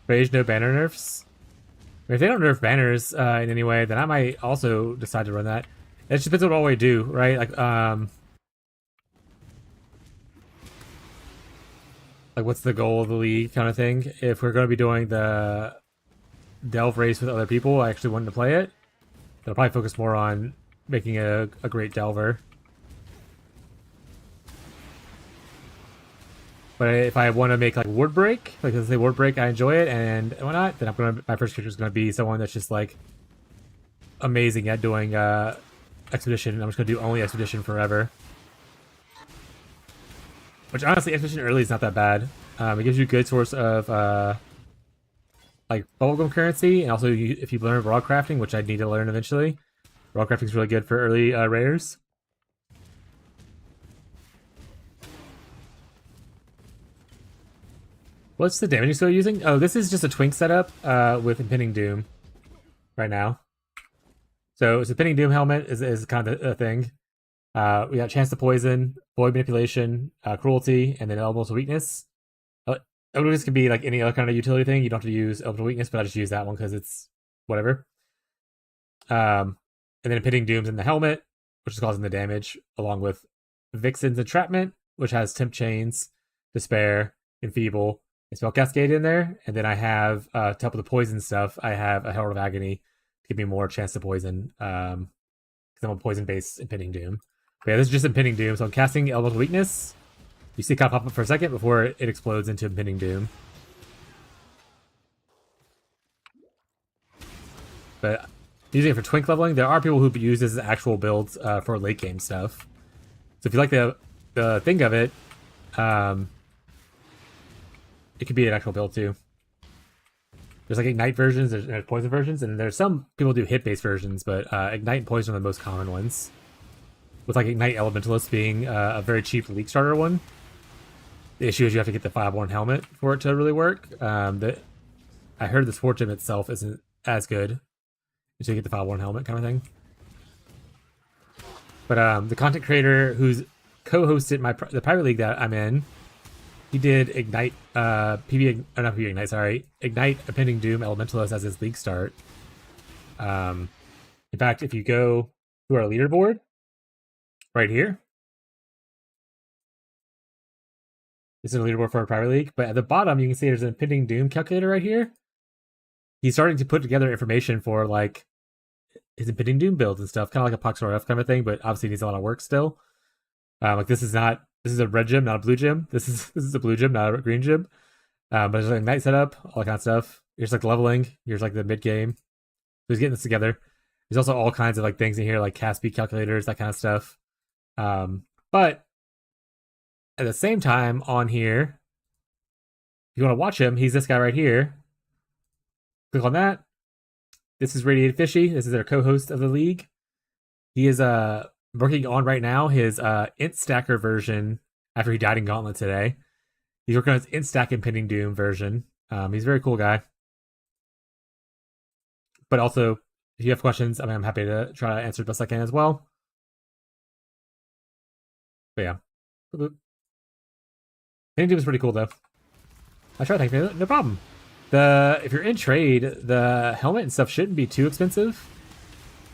Rage, no banner nerfs. If they don't nerf banners in any way, then I might also decide to run that. It just depends on what we do, right? Like what's the goal of the league kind of thing. If we're going to be doing the delve race with other people, I actually want to play it. They'll probably focus more on making a great delver. But if I want to make like ward break, like let's say ward break, I enjoy it and whatnot, then my first character is gonna be someone that's just like amazing at doing expedition. I'm just gonna do only expedition forever. Which honestly, expedition early is not that bad. It gives you a good source of like bubblegum currency, and also if you learn raw crafting, which I need to learn eventually, raw crafting is really good for early rares. What's the damage skill using? Oh, this is just a twink setup with Impending Doom right now. So it's Impending Doom helmet is kind of a thing. We got Chance to Poison, Void Manipulation, Cruelty, and then Elemental Weakness. Elemental Weakness could be like any other kind of utility thing. You don't have to use Elemental Weakness, but I just use that one because it's whatever. And then Impending Doom's in the helmet, which is causing the damage, along with Vixen's Entrapment, which has Temp Chains, Despair, Enfeeble, and Spell Cascade in there. And then I have, to help with the poison stuff, I have a Herald of Agony to give me more chance to poison, because I'm a poison-based Impending Doom. But yeah, this is just Impending Doom, so I'm casting Elemental Weakness. You see it kind of pop up for a second before it explodes into Impending Doom. But using it for twink leveling, there are people who use this as actual builds for late game stuff. So if you like the thing of it, it could be an actual build too. There's like Ignite versions, there's Poison versions, and there's some people do hit-based versions, but Ignite and Poison are the most common ones. With like Ignite Elementalist being a very cheap league starter one. The issue is you have to get the 5-1 helmet for it to really work. I heard the Sport Gym itself isn't as good until you get the 5-1 helmet kind of thing. But the content creator who's co-hosted the private league that I'm in, he did Ignite not PB Ignite, sorry, Ignite Impending Doom Elementalist as his league start. In fact, if you go to our leaderboard right here, this is a leaderboard for our private league, but at the bottom you can see there's an Impending Doom calculator right here. He's starting to put together information for like his Impending Doom builds and stuff, kind of like a Poxor F kind of thing, but obviously needs a lot of work still. Like this is a red gym, not a blue gym. This is a blue gym, not a green gym. But there's like a night setup, all that kind of stuff. Here's like leveling. Here's like the mid game. So he's getting this together. There's also all kinds of like things in here, like cast speed calculators, that kind of stuff. But at the same time, on here, if you want to watch him, he's this guy right here. Click on that. This is Radiated Fishy. This is our co-host of the league. He is working on right now his int stacker version after he died in Gauntlet today. He's working on his int stack Impending Doom version. He's a very cool guy. But also, if you have questions, I mean, I'm happy to try to answer the best I can as well. But yeah. Impending Doom is pretty cool though. I try to thank you. No problem. If you're in trade, the helmet and stuff shouldn't be too expensive.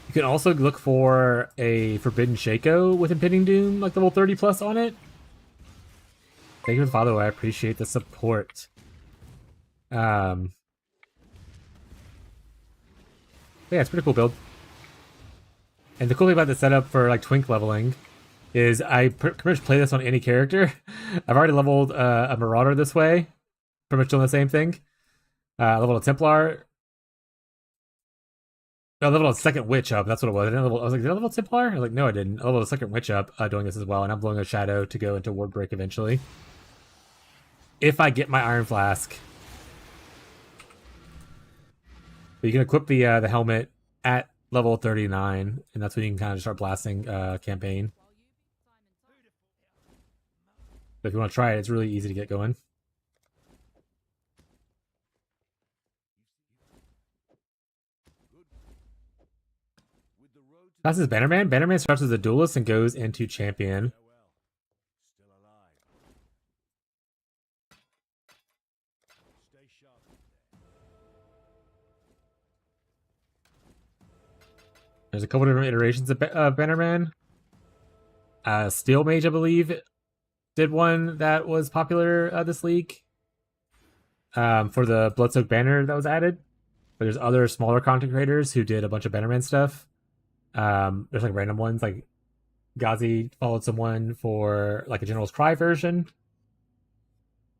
You can also look for a Forbidden Shaco with Impending Doom, like level 30 plus on it. Thank you for the follow. I appreciate the support. Yeah, it's a pretty cool build. And the cool thing about the setup for like twink leveling is I pretty much play this on any character. I've already leveled a Marauder this way, pretty much doing the same thing. Leveled a Templar. I leveled a second Witch up. That's what it was. I was like, did I level Templar? I was like, no, I didn't. I leveled a second Witch up doing this as well, and I'm blowing a Shadow to go into Ward Break eventually. If I get my Iron Flask. But you can equip the helmet at level 39, and that's when you can kind of start blasting campaign. But if you want to try it, it's really easy to get going. That's his Bannerman. Bannerman starts as a duelist and goes into champion. There's a couple different iterations of Bannerman. Steel Mage, I believe, did one that was popular this league for the Bloodsoaked banner that was added. But there's other smaller content creators who did a bunch of Bannerman stuff. There's like random ones, like Ghazi followed someone for like a General's Cry version.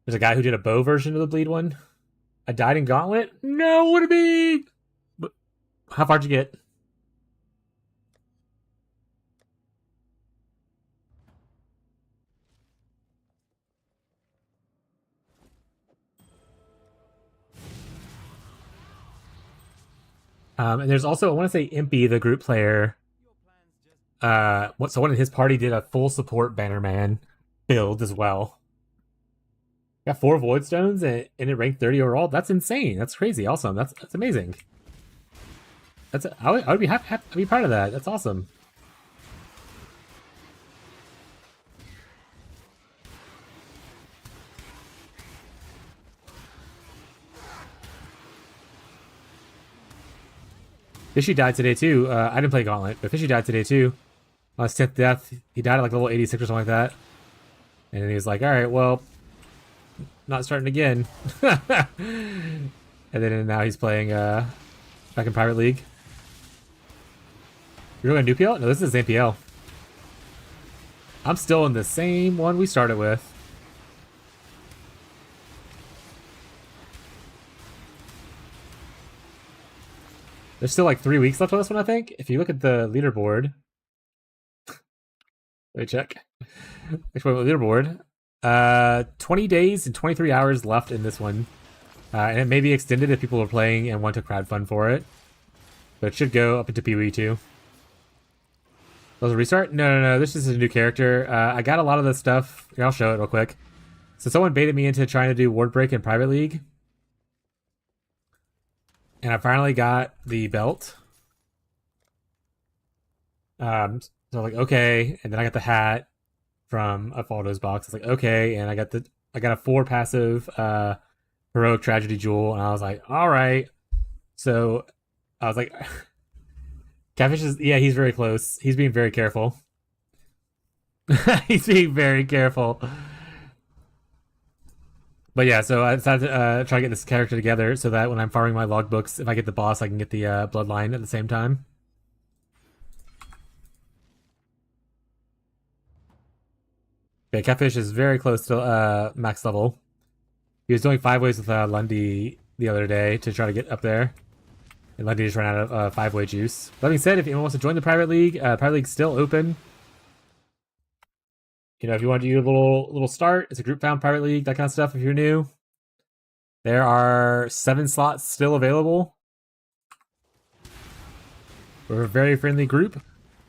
There's a guy who did a bow version of the Bleed one. I died in Gauntlet? No, would it be? But how far'd you get? And there's also, I want to say Impy, the group player. Someone in his party did a full support Bannerman build as well. Got 4 Void Stones and it ranked 30 overall. That's insane. That's crazy. Awesome. That's amazing. I would be happy to be part of that. That's awesome. Fishy died today too. I didn't play Gauntlet, but Fishy died today too. On his 10th death, he died at like level 86 or something like that. And then he was like, all right, well, not starting again. And then now he's playing back in Private League. You're doing a new PL? No, this is NPL. I'm still in the same one we started with. There's still like 3 weeks left on this one, I think. If you look at the leaderboard, let me check. Which one? Leaderboard. 20 days and 23 hours left in this one. And it may be extended if people are playing and want to crowdfund for it. But it should go up into PoE too. Was a restart? No. This is a new character. I got a lot of this stuff. Here, I'll show it real quick. So someone baited me into trying to do Ward Break in Private League. And I finally got the belt. So like, okay. And then I got the hat from a Faldo's box. It's like, okay. And I got a 4 passive Heroic Tragedy Jewel. And I was like, all right. So I was like, Catfish is, yeah, he's very close. He's being very careful. He's being very careful. But yeah, so I decided to try to get this character together so that when I'm farming my logbooks, if I get the boss, I can get the bloodline at the same time. Okay, Catfish is very close to max level. He was doing 5 ways with Lundy the other day to try to get up there. And Lundy just ran out of 5-way juice. That being said, if anyone wants to join the Private League, Private League's still open. You know, if you want to do a little start, it's a group found Private League, that kind of stuff if you're new. There are 7 slots still available. We're a very friendly group.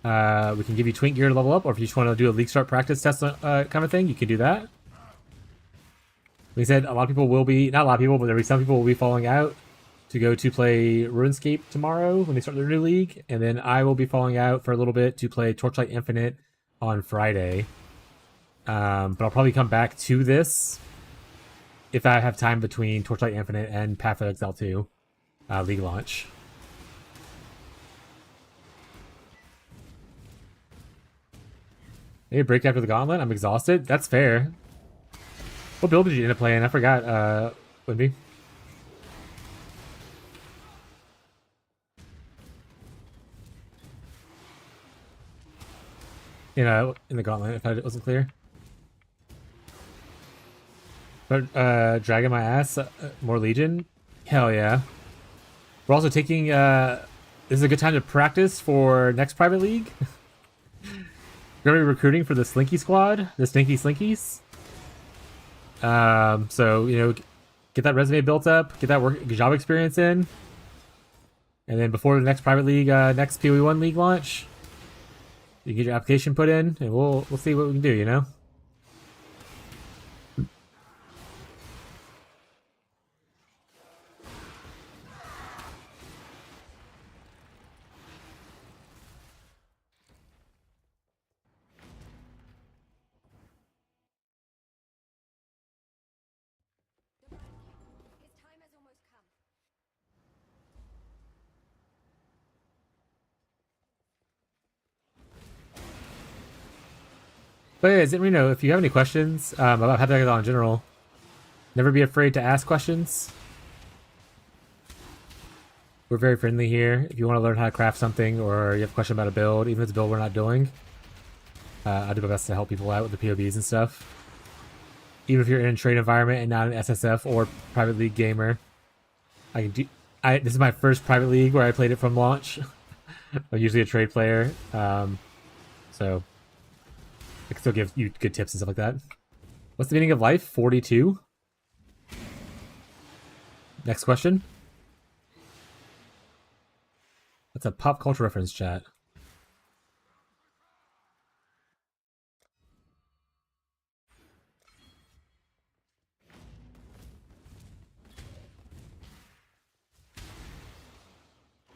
We can give you twink gear to level up, or if you just want to do a league start practice test kind of thing, you can do that. Like I said, a lot of people will be, not a lot of people, but there'll be some people will be falling out to go to play RuneScape tomorrow when they start their new league, and then I will be falling out for a little bit to play Torchlight Infinite on Friday. But I'll probably come back to this if I have time between Torchlight Infinite and Path of Exile 2 league launch. Maybe a break after the Gauntlet? I'm exhausted? That's fair. What build did you end up playing? I forgot, Winby. In the Gauntlet, if I wasn't clear. But, dragging my ass, more Legion? Hell yeah. We're also taking, this is a good time to practice for next Private League. We're going to be recruiting for the Slinky Squad, the Stinky Slinkies. So, get that resume built up, get that job experience in. And then before the next Private League, next PoE1 League launch, you get your application put in, and we'll see what we can do, His time has almost come. But yeah, let me know if you have any questions about heptagon in general. Never be afraid to ask questions. We're very friendly here. If you want to learn how to craft something or you have a question about a build, even if it's a build we're not doing, I do my best to help people out with the POBs and stuff. Even if you're in a trade environment and not an SSF or private league gamer, I can do. This is my first private league where I played it from launch. I'm usually a trade player, so I can still give you good tips and stuff like that. What's the meaning of life? 42. Next question. That's a pop culture reference, chat.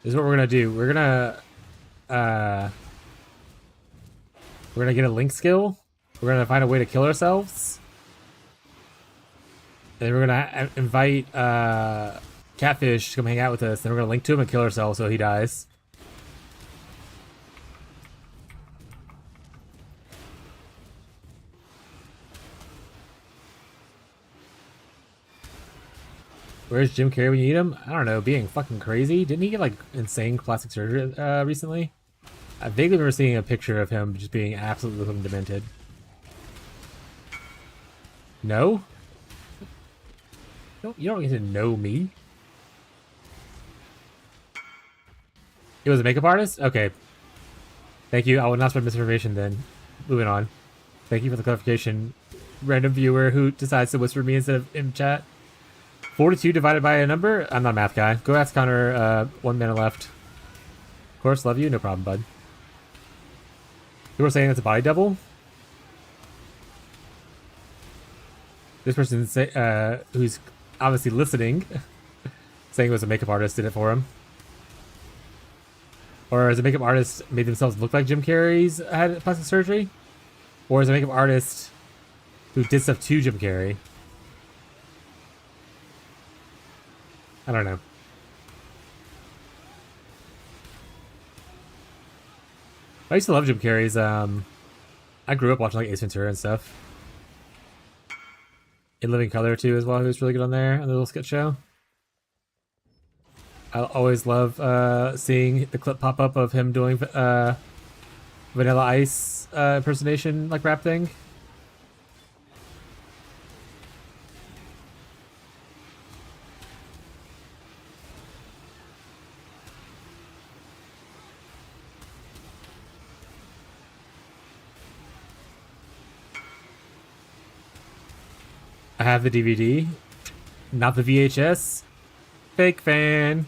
This is what we're gonna do. We're gonna get a link skill. We're gonna find a way to kill ourselves. And then we're gonna invite Catfish to come hang out with us. Then we're gonna link to him and kill ourselves so he dies. Where's Jim Carrey when you need him? I don't know, being fucking crazy. Didn't he get like insane plastic surgery recently? I vaguely remember seeing a picture of him just being absolutely fucking demented. No? You don't get to know me. He was a makeup artist? Okay. Thank you. I will not spread misinformation then. Moving on. Thank you for the clarification. Random viewer who decides to whisper me instead of in chat. 42 divided by a number? I'm not a math guy. Go ask Connor. 1 minute left. Of course, love you. No problem, bud. People are saying it's a body double. This person who's obviously listening, saying it was a makeup artist did it for him. Or is a makeup artist made themselves look like Jim Carrey's had plastic surgery? Or is a makeup artist who did stuff to Jim Carrey? I don't know. I used to love Jim Carrey's. I grew up watching like Ace Ventura and stuff. In Living Color too, as well. He was really good on there on the little sketch show. I always love seeing the clip pop up of him doing Vanilla Ice impersonation like rap thing. I have the DVD, not the VHS. Fake fan.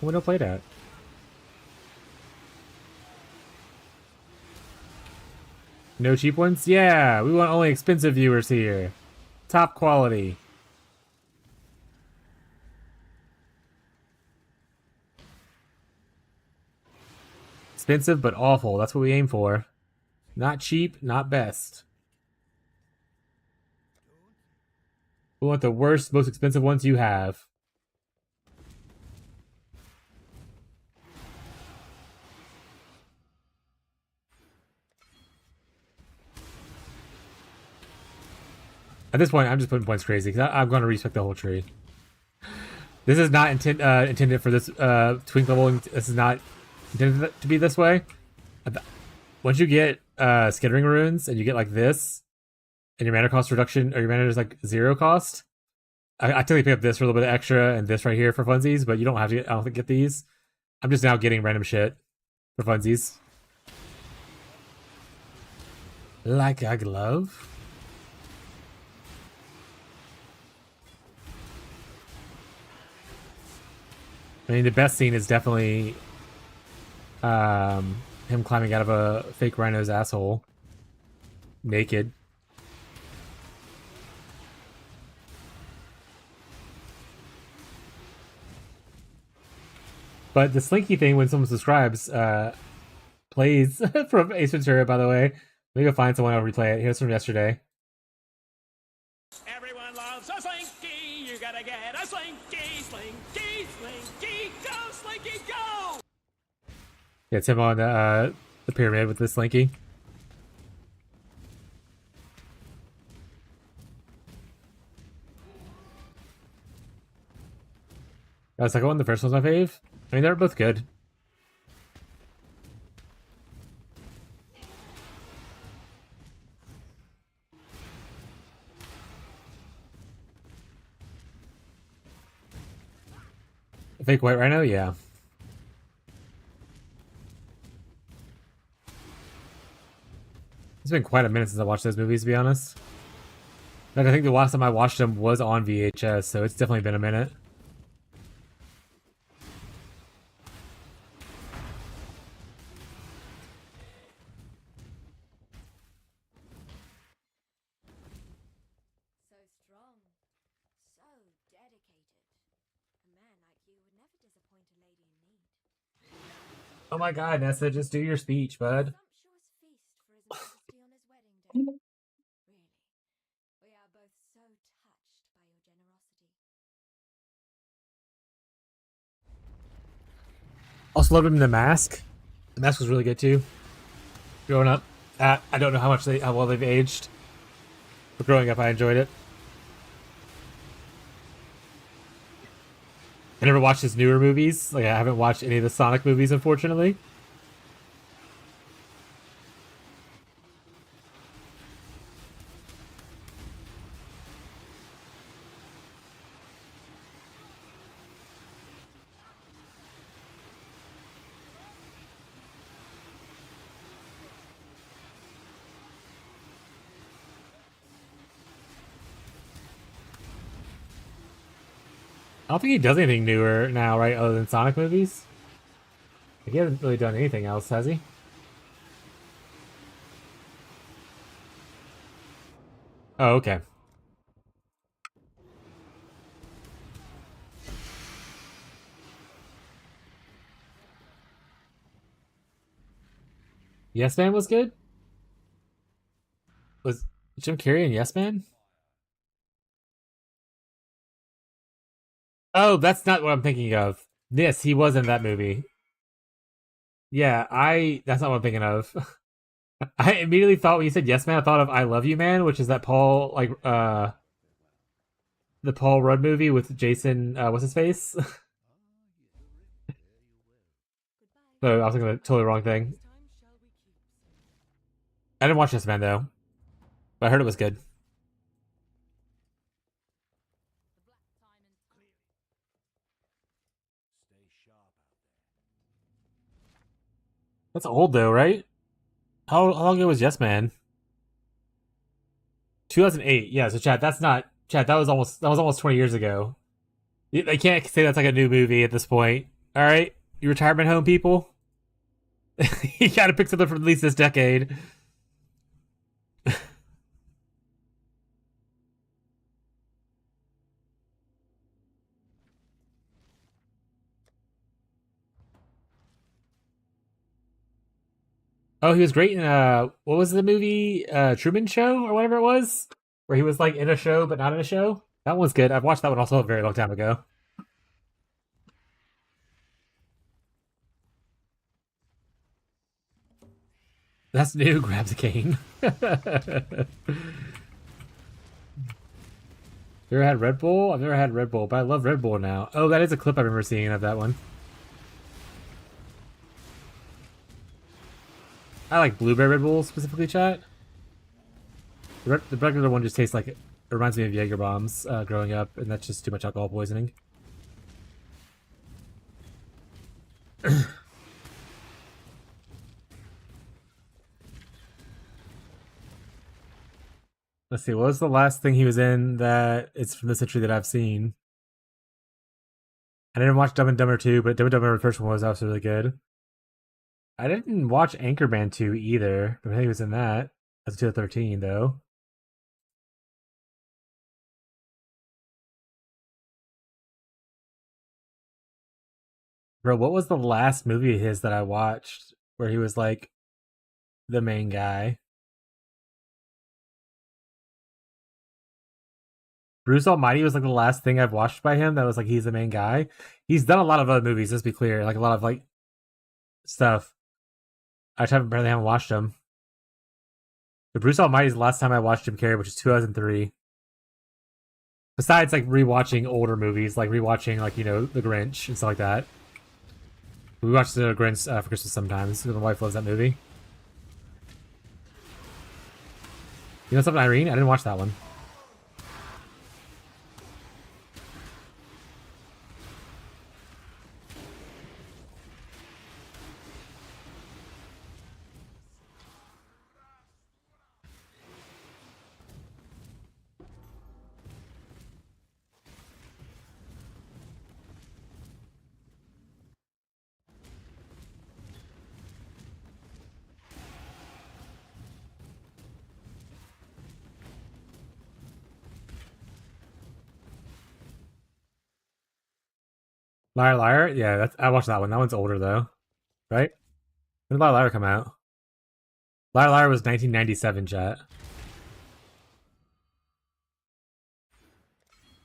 We don't play that. No cheap ones? Yeah, we want only expensive viewers here. Top quality. Expensive but awful. That's what we aim for. Not cheap, not best. We want the worst, most expensive ones you have. At this point, I'm just putting points crazy because I'm going to respec the whole tree. This is not intended for this twink leveling. This is not intended to be this way. Once you get skittering runes and you get like this, and your mana cost reduction, or your mana is like 0 cost, I typically pick up this for a little bit of extra and this right here for funsies, but you don't have to I don't think get these. I'm just now getting random shit for funsies. Like a glove. I mean, the best scene is definitely him climbing out of a fake rhino's asshole. Naked. But the slinky thing when someone subscribes plays from Ace Ventura, by the way. Let me go find someone, I'll replay it. Here's from yesterday. Everyone loves a slinky. You gotta get a slinky, slinky. Yeah, it's him on the pyramid with the slinky. The second one, the first one's my fave. I mean, they're both good. Fake White Rhino, yeah. It's been quite a minute since I watched those movies, to be honest. Like, I think the last time I watched them was on VHS, so it's definitely been a minute. So strong. So dedicated. A man like you would never disappoint a lady in need. Oh my god, Nessa, just do your speech, bud. Sumptuous feast for His Majesty on his wedding day. Really, we are both so touched by your generosity. Also loved him in The Mask. The Mask was really good too. Growing up, I don't know how well they've aged, but growing up, I enjoyed it. I never watched his newer movies. Like, I haven't watched any of the Sonic movies, unfortunately. I don't think he does anything newer now, right? Other than Sonic movies. Like, he hasn't really done anything else, has he? Oh, okay. Yes Man was good? Was Jim Carrey in Yes Man? Oh, that's not what I'm thinking of. Yes, he was in that movie. Yeah, that's not what I'm thinking of. I immediately thought when you said Yes Man, I thought of I Love You Man, which is that the Paul Rudd movie with Jason what's his face? Goodbye. So I was thinking the totally wrong thing. I didn't watch Yes Man though, but I heard it was good. The black diamond. Stay sharp out there. That's old though, right? How long ago was Yes Man? 2008. Yeah, so Chad, that's not Chad. That was almost 20 years ago. They can't say that's like a new movie at this point. All right, you retirement home people. You got to pick something from at least this decade. Oh, he was great in what was the movie? Truman Show or whatever it was, where he was like in a show but not in a show. That one's good. I've watched that one also a very long time ago. That's new. Grabs a cane. You ever had Red Bull? I've never had Red Bull, but I love Red Bull now. Oh, that is a clip I remember seeing of that one. I like blueberry Red Bull specifically, chat. The regular one just tastes like it reminds me of Jaeger bombs growing up, and that's just too much alcohol poisoning. Let's see, what was the last thing he was in that it's from the century that I've seen? I didn't watch Dumb and Dumber 2, but Dumb and Dumber the first one was also really good. I didn't watch Anchorman 2 either, but I think he was in that. That's 2013 though. Bro, what was the last movie of his that I watched where he was like the main guy? Bruce Almighty was like the last thing I've watched by him that was like he's the main guy. He's done a lot of other movies, let's be clear, like a lot of like stuff. I just haven't watched them. But Bruce Almighty is the last time I watched Jim Carrey, which is 2003. Besides, like, rewatching older movies, like rewatching, like, The Grinch and stuff like that. We watch The Grinch for Christmas sometimes. My wife loves that movie. You know something, Irene? I didn't watch that one. Liar Liar? Yeah, I watched that one. That one's older, though. Right? When did Liar Liar come out? Liar Liar was 1997, chat.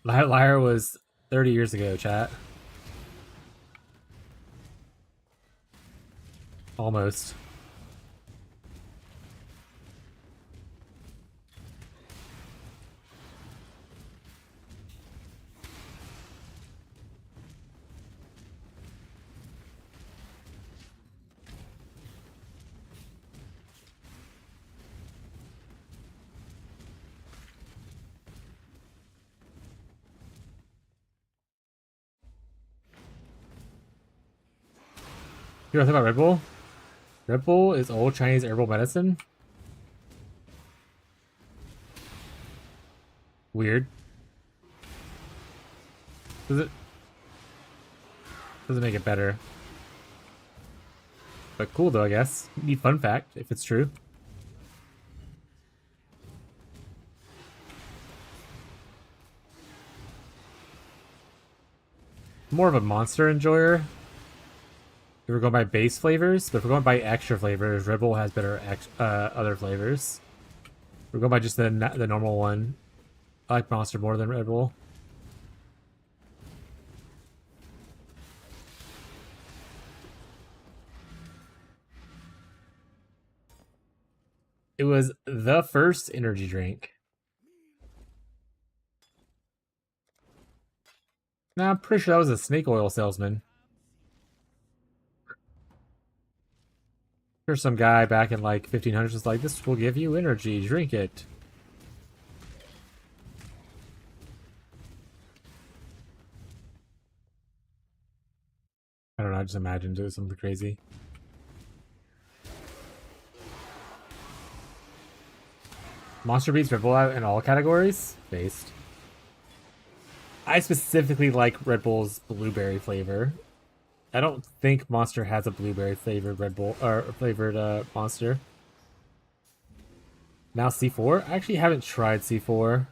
Liar Liar was 30 years ago, chat. Almost. You know what I think about Red Bull? Red Bull is old Chinese herbal medicine. Weird. Doesn't make it better. But cool though, I guess. Neat fun fact, if it's true. More of a Monster enjoyer. If we're going by base flavors, but if we're going by extra flavors, Red Bull has better other flavors. We're going by just the normal one. I like Monster more than Red Bull. It was the first energy drink. Nah, I'm pretty sure that was a snake oil salesman. There's some guy back in like 1500s was like, this will give you energy, drink it. I don't know, I just imagined it was something crazy. Monster beats Red Bull out in all categories? Based. I specifically like Red Bull's blueberry flavor. I don't think Monster has a blueberry flavored Red Bull or flavored Monster. Now C4? I actually haven't tried C4.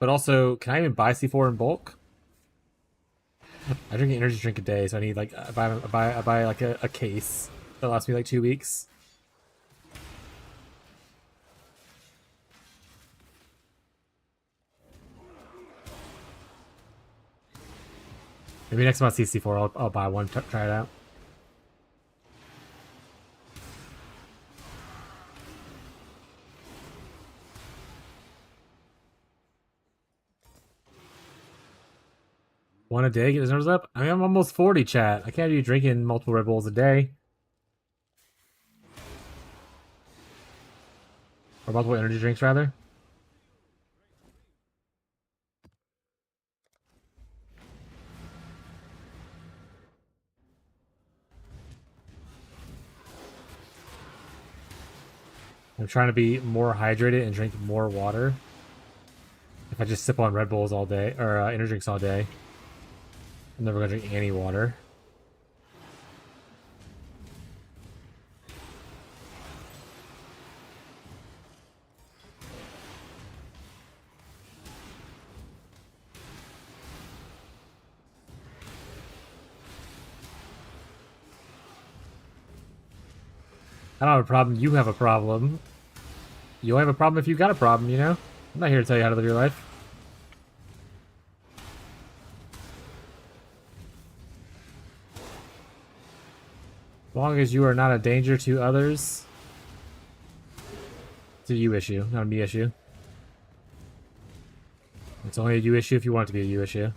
But also, can I even buy C4 in bulk? I drink an energy drink a day, so I need like I buy like a case that lasts me like 2 weeks. Maybe next time I see C4, I'll buy one, try it out. One a day, get his numbers up? I mean, I'm almost 40, chat. I can't be drinking multiple Red Bulls a day. Or multiple energy drinks, rather. I'm trying to be more hydrated and drink more water. If I just sip on Red Bulls all day, or energy drinks all day, I'm never gonna drink any water. I don't have a problem, you have a problem. You only have a problem if you got a problem, you know? I'm not here to tell you how to live your life. As long as you are not a danger to others. It's a you issue, not a me issue. It's only a you issue if you want it to be a you issue.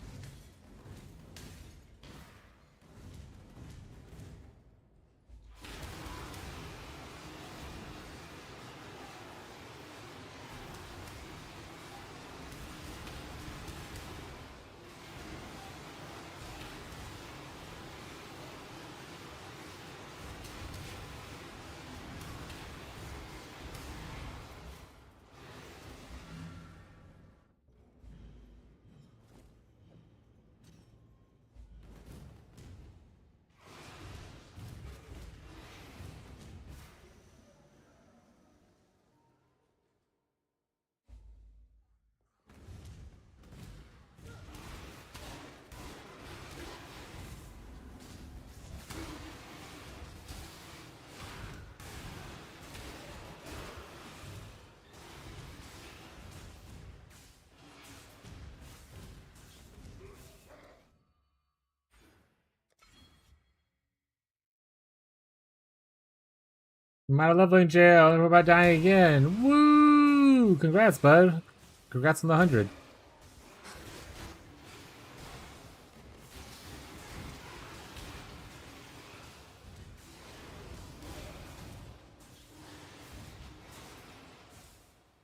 I'm out of leveling jail, and we're about dying again. Woo! Congrats, bud. Congrats on the 100.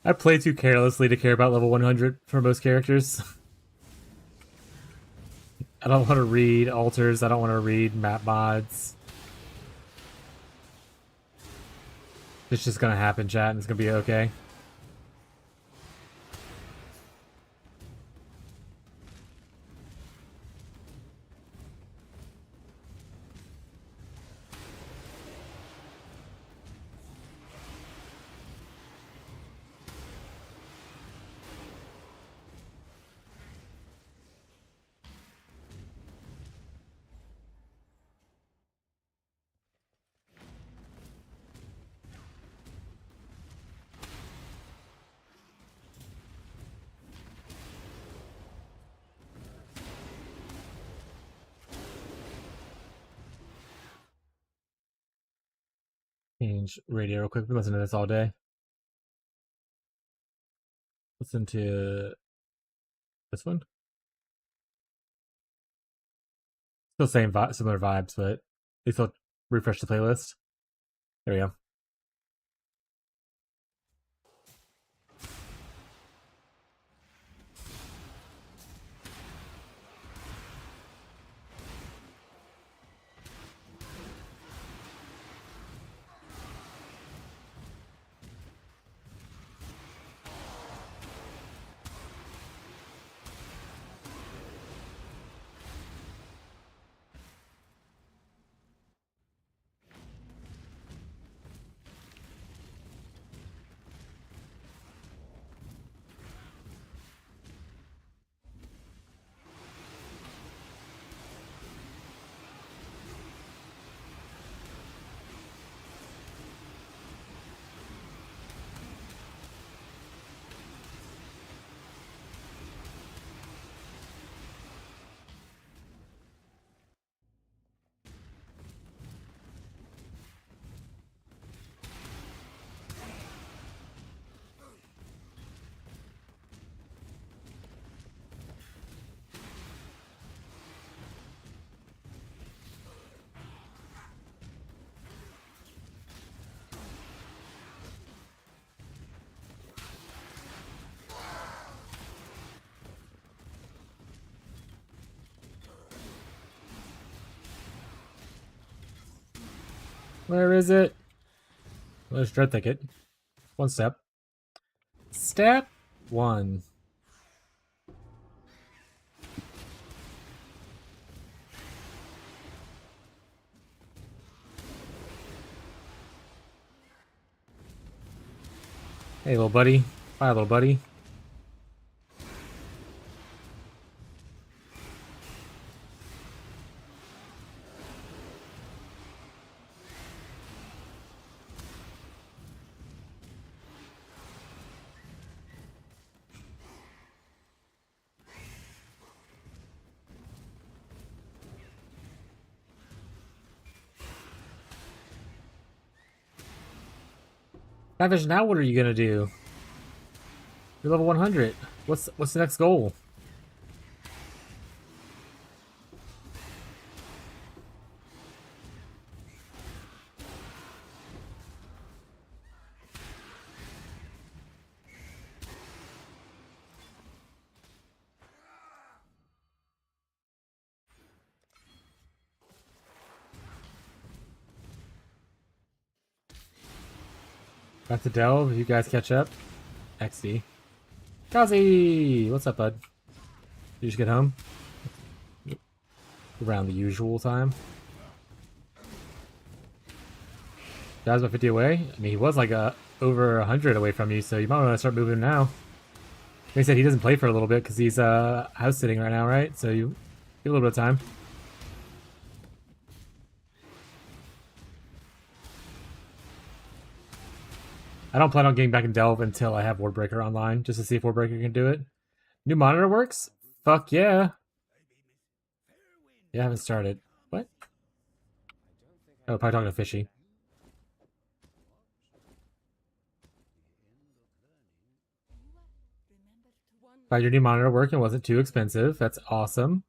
I play too carelessly to care about level 100 for most characters. I don't want to read altars. I don't want to read map mods. It's just gonna happen, chat, and it's gonna be okay. Change radio real quick. Been listening to this all day. Listen to this one. Still same similar vibes, but at least I'll refresh the playlist. There we go. Where is it? There's Dread Thicket. One step. Step 1. Hey, little buddy. Bye, little buddy. Savage, now what are you gonna do? You're level 100. What's the next goal? Back to Delve. You guys catch up. XD. Kazi! What's up, bud? You just get home? Around the usual time. Guys about 50 away? I mean, he was like over 100 away from you, so you might want to start moving now. Like I said, he doesn't play for a little bit because he's house sitting right now, right? So you get a little bit of time. I don't plan on getting back in Delve until I have Wardbreaker online, just to see if Wardbreaker can do it. New monitor works? Fuck yeah. Yeah, I haven't started. What? Oh, probably talking to Fishy. Glad your new monitor working wasn't too expensive. That's awesome.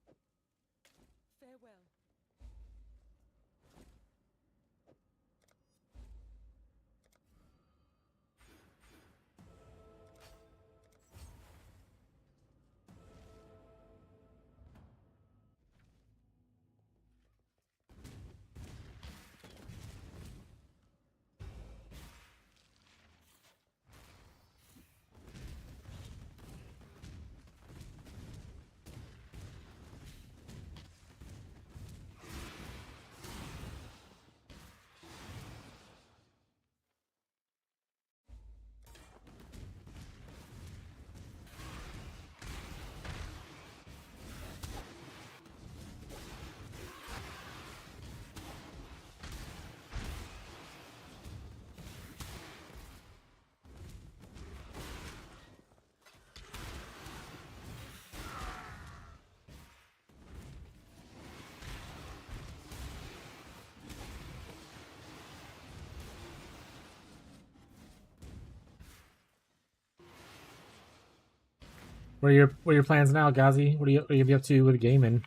What are your plans now, Gazi? What are you gonna be up to with gaming?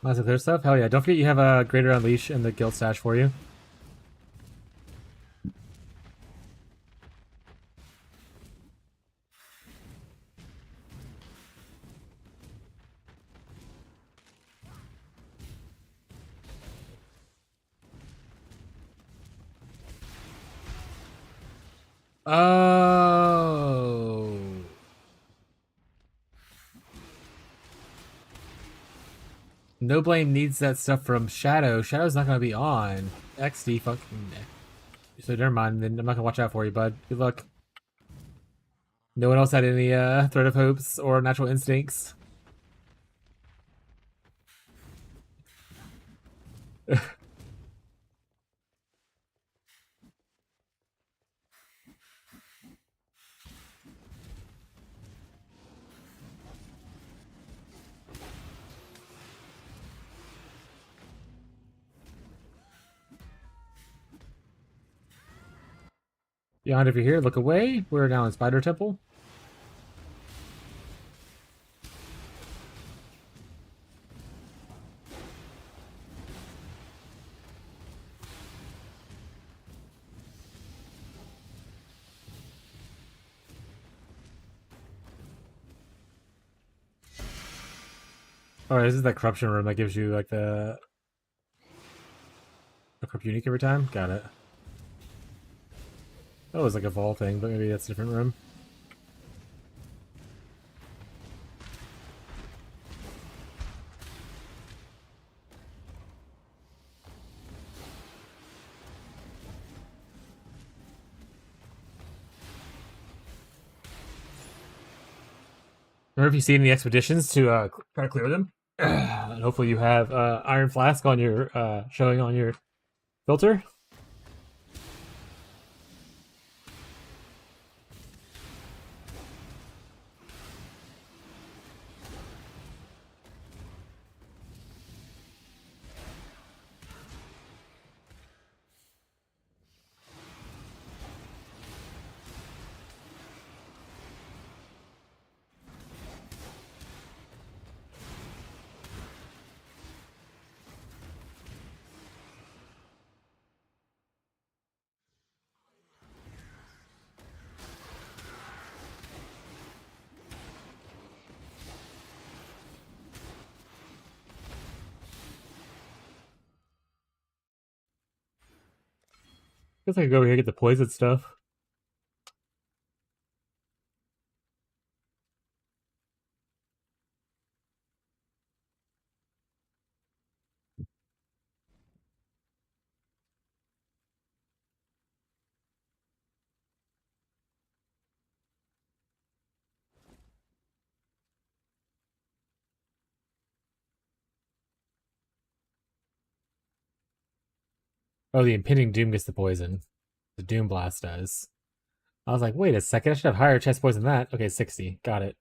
Lots of clear stuff? Hell yeah. Don't forget you have a Greater Unleash in the guild stash for you. Oh. No Blame needs that stuff from Shadow. Shadow's not gonna be on. XD fucking. So never mind, then I'm not gonna watch out for you, bud. Good luck. No one else had any threat of hopes or natural instincts. Beyond, if you're here, look away. We're now in Spider Temple. Alright, this is that corruption room that gives you like the corrupt unique every time. Got it. That was like a Vol thing, but maybe that's a different room. Or if you see any expeditions to try to clear them. And hopefully you have Iron Flask on your showing on your filter. Guess I could go over here and get the poison stuff. Oh, the impending doom gets the poison. The doom blast does. I was like, wait a second, I should have higher chest poison than that. Okay, 60. Got it.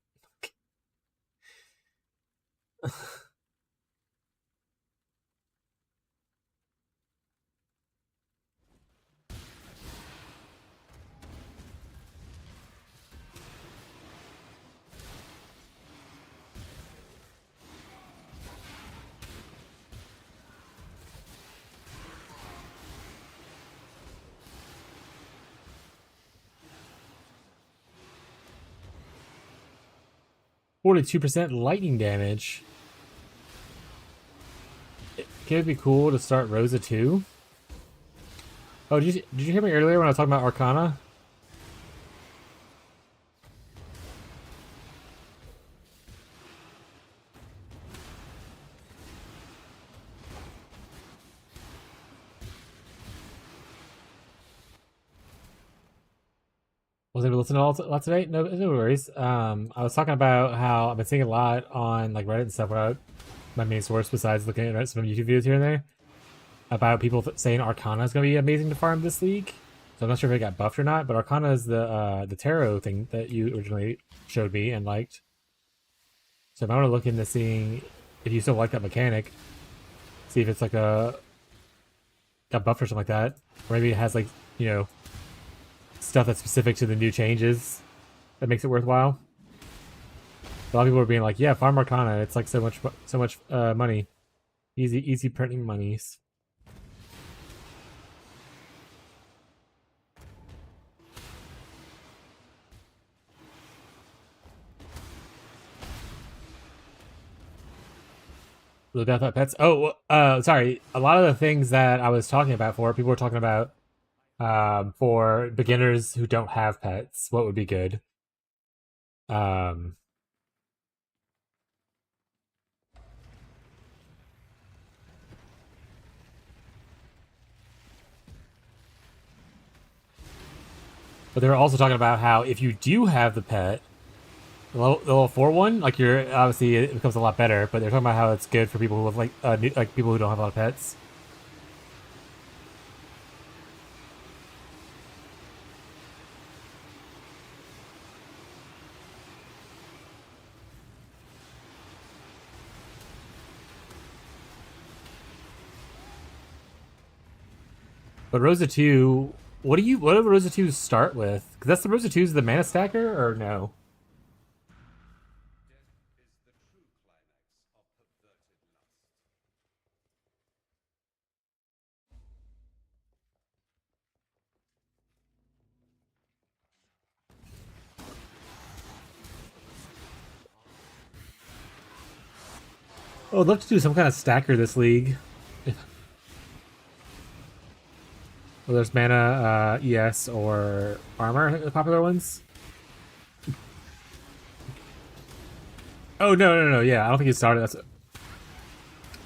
42% lightning damage. Can it be cool to start Rosa 2? Oh, did you hear me earlier when I was talking about Arcana? Wasn't able to listen to a lot today. No worries. I was talking about how I've been seeing a lot on like Reddit and stuff about my main source besides looking at some YouTube videos here and there about people saying Arcana is going to be amazing to farm this league. So I'm not sure if it got buffed or not, but Arcana is the tarot thing that you originally showed me and liked. So if I want to look into seeing if you still like that mechanic, see if it's like got buffed or something like that, or maybe it has like stuff that's specific to the new changes that makes it worthwhile. A lot of people are being like, "Yeah, farm Arcana. It's like so much money, easy printing monies." Look out that pets. Oh, sorry. A lot of the things that I was talking about people were talking about for beginners who don't have pets. What would be good? Um, but they were also talking about how if you do have the pet, the level 4 one, like you're obviously it becomes a lot better. But they're talking about how it's good for people who have like people who don't have a lot of pets. But Rosa 2, what do Rosa 2 start with? Because that's the Rosa 2 is the mana stacker, or no? Oh, I'd love to do some kind of stacker this league. Well, there's mana, ES, or armor, the popular ones. Oh, no, yeah, I don't think you started. That's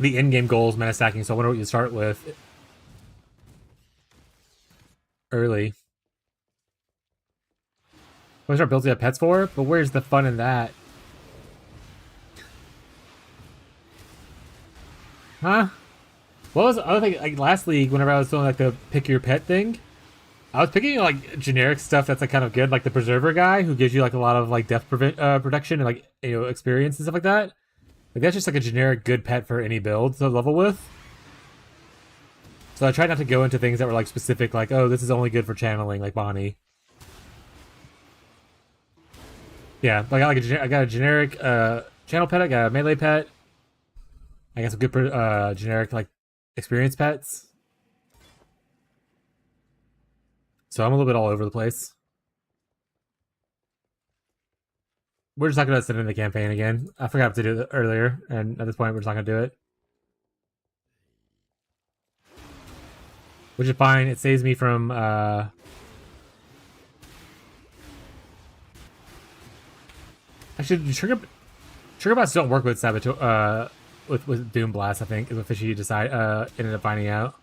the in-game goal is mana stacking, so I wonder what you start with early. What start building up pets for? But where's the fun in that? Huh? What was the other thing? Like last league, whenever I was doing like the pick your pet thing, I was picking like generic stuff that's like kind of good, like the preserver guy who gives you like a lot of like death protection and like experience and stuff like that. Like that's just like a generic good pet for any build to level with. So I tried not to go into things that were like specific, like oh this is only good for channeling, like Bonnie. Yeah, but I got a generic channel pet, I got a melee pet, I got some good generic like experience pets. So I'm a little bit all over the place. We're just not gonna send in the campaign again. I forgot to do it earlier, and at this point we're just not gonna do it. Which is fine. It saves me from actually trigger bots don't work with saboteur with Doom Blast, I think, is what Fishy decide ended up finding out.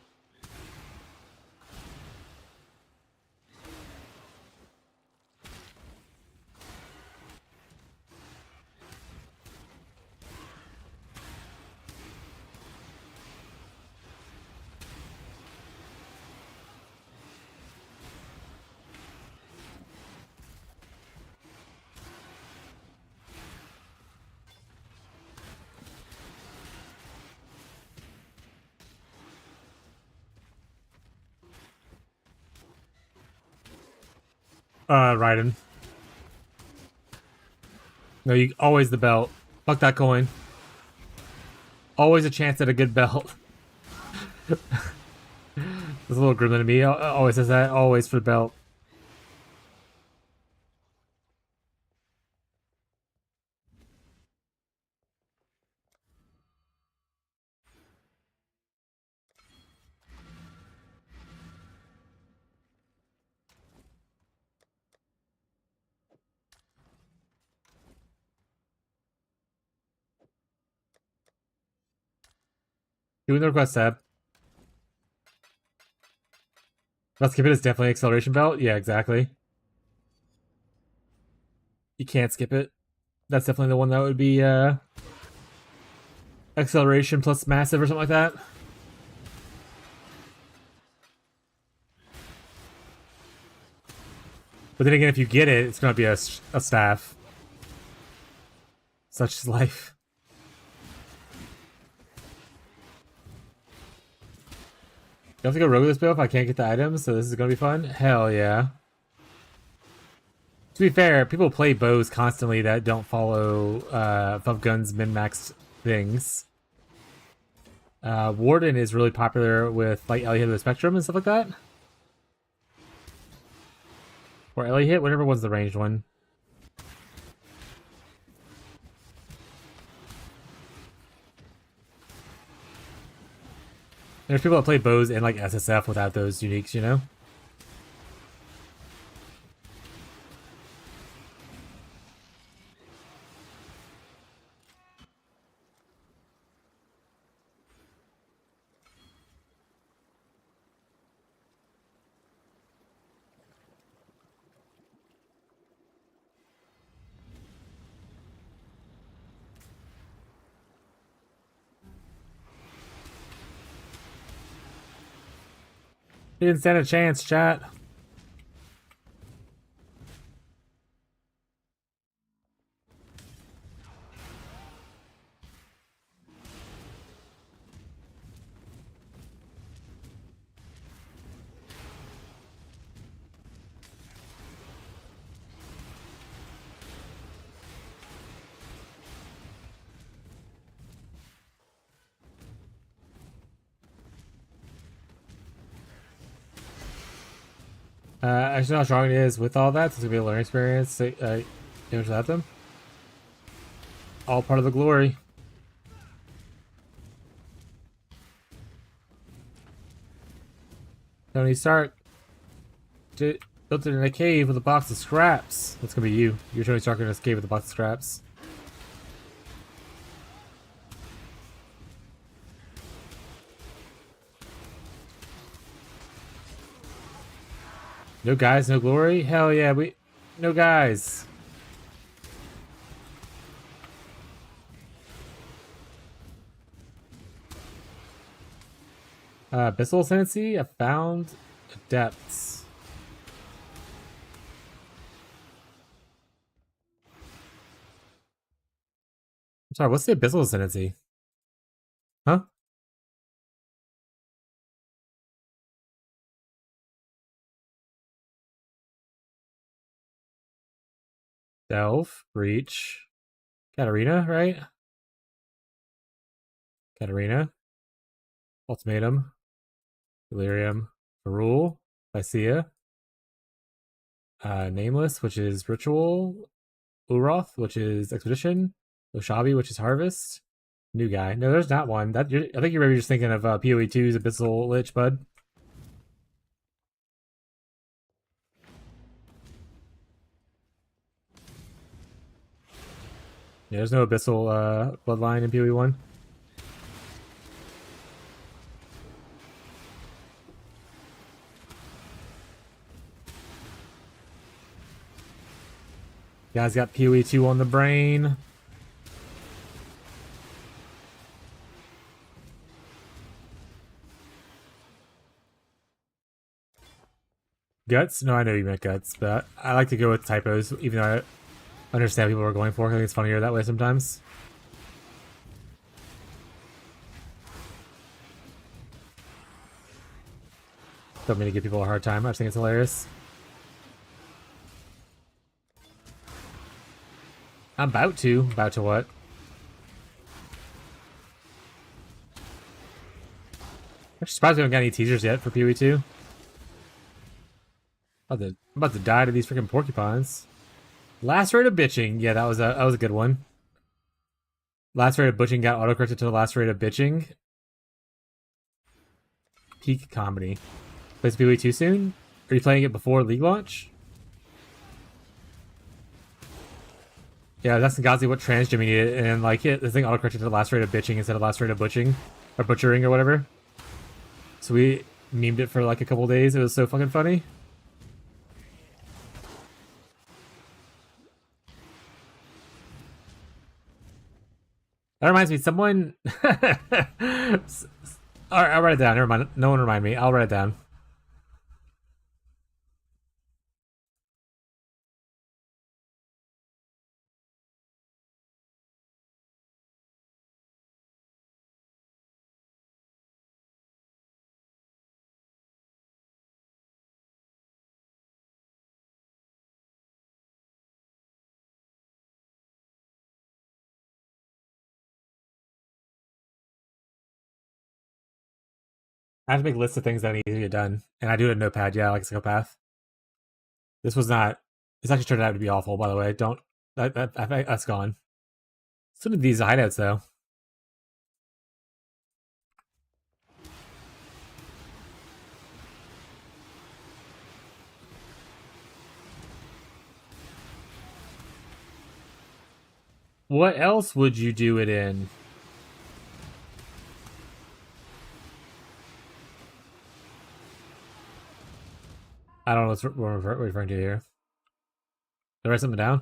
Raiden. No, you always the belt. Fuck that coin. Always a chance at a good belt. There's a little gremlin to me. Always says that. Always for the belt. Doing the request tab. Let's skip it is definitely acceleration belt. Yeah, exactly. You can't skip it. That's definitely the one that would be acceleration plus massive or something like that. But then again, if you get it, it's gonna be a staff. Such is life. You have to go rogue with this build if I can't get the items, so this is gonna be fun? Hell yeah. To be fair, people play bows constantly that don't follow Fub Gun's min-maxed things. Warden is really popular with like Ellie hit with Spectrum and stuff like that. Or Ellie hit, whatever one's the ranged one. There's people that play bows and like SSF without those uniques, you know? He didn't stand a chance, chat. Actually, how strong it is with all that. It's gonna be a learning experience. Damage without them. All part of the glory. Tony Stark built it in a cave with a box of scraps. That's gonna be you. You're Tony Stark in a cave with a box of scraps. No guys, no glory? Hell yeah, no guys. Abyssal Ascendancy. I found Depths. I'm sorry, what's the Abyssal Ascendancy? Huh? Delve, Breach, Katarina, right? Katarina, Ultimatum, Delirium, Rule, Lycia, Nameless, which is Ritual, Uroth, which is Expedition, Oshabi, which is Harvest. New guy. No, there's not one. I think you're maybe just thinking of PoE2's Abyssal Lich, bud. Yeah, there's no Abyssal bloodline in PoE1. Guys got PoE2 on the brain. Guts? No, I know you meant guts, but I like to go with typos, even though I understand what people are going for. I think it's funnier that way sometimes. Don't mean to give people a hard time. I just think it's hilarious. I'm about to. About to what? I'm surprised we haven't got any teasers yet for PoE2. I'm about to die to these freaking porcupines. Last rate of bitching. Yeah, that was a good one. Last rate of butching got autocorrected to the last rate of bitching. Peak comedy. Plays PoE2 soon? Are you playing it before League launch? Yeah, that's Gazi what transgem he needed, and like the thing autocorrected to the last rate of bitching instead of last rate of butching or butchering or whatever. So we memed it for like a couple days. It was so fucking funny. That reminds me, someone. Alright, I'll write it down. Never mind. No one remind me. I'll write it down. I have to make lists of things that need to get done, and I do it in Notepad. Yeah, like a psychopath. This was not. This actually turned out to be awful. By the way, don't. That's gone. So did these hideouts though. What else would you do it in? I don't know what we're referring to here. Did I write something down?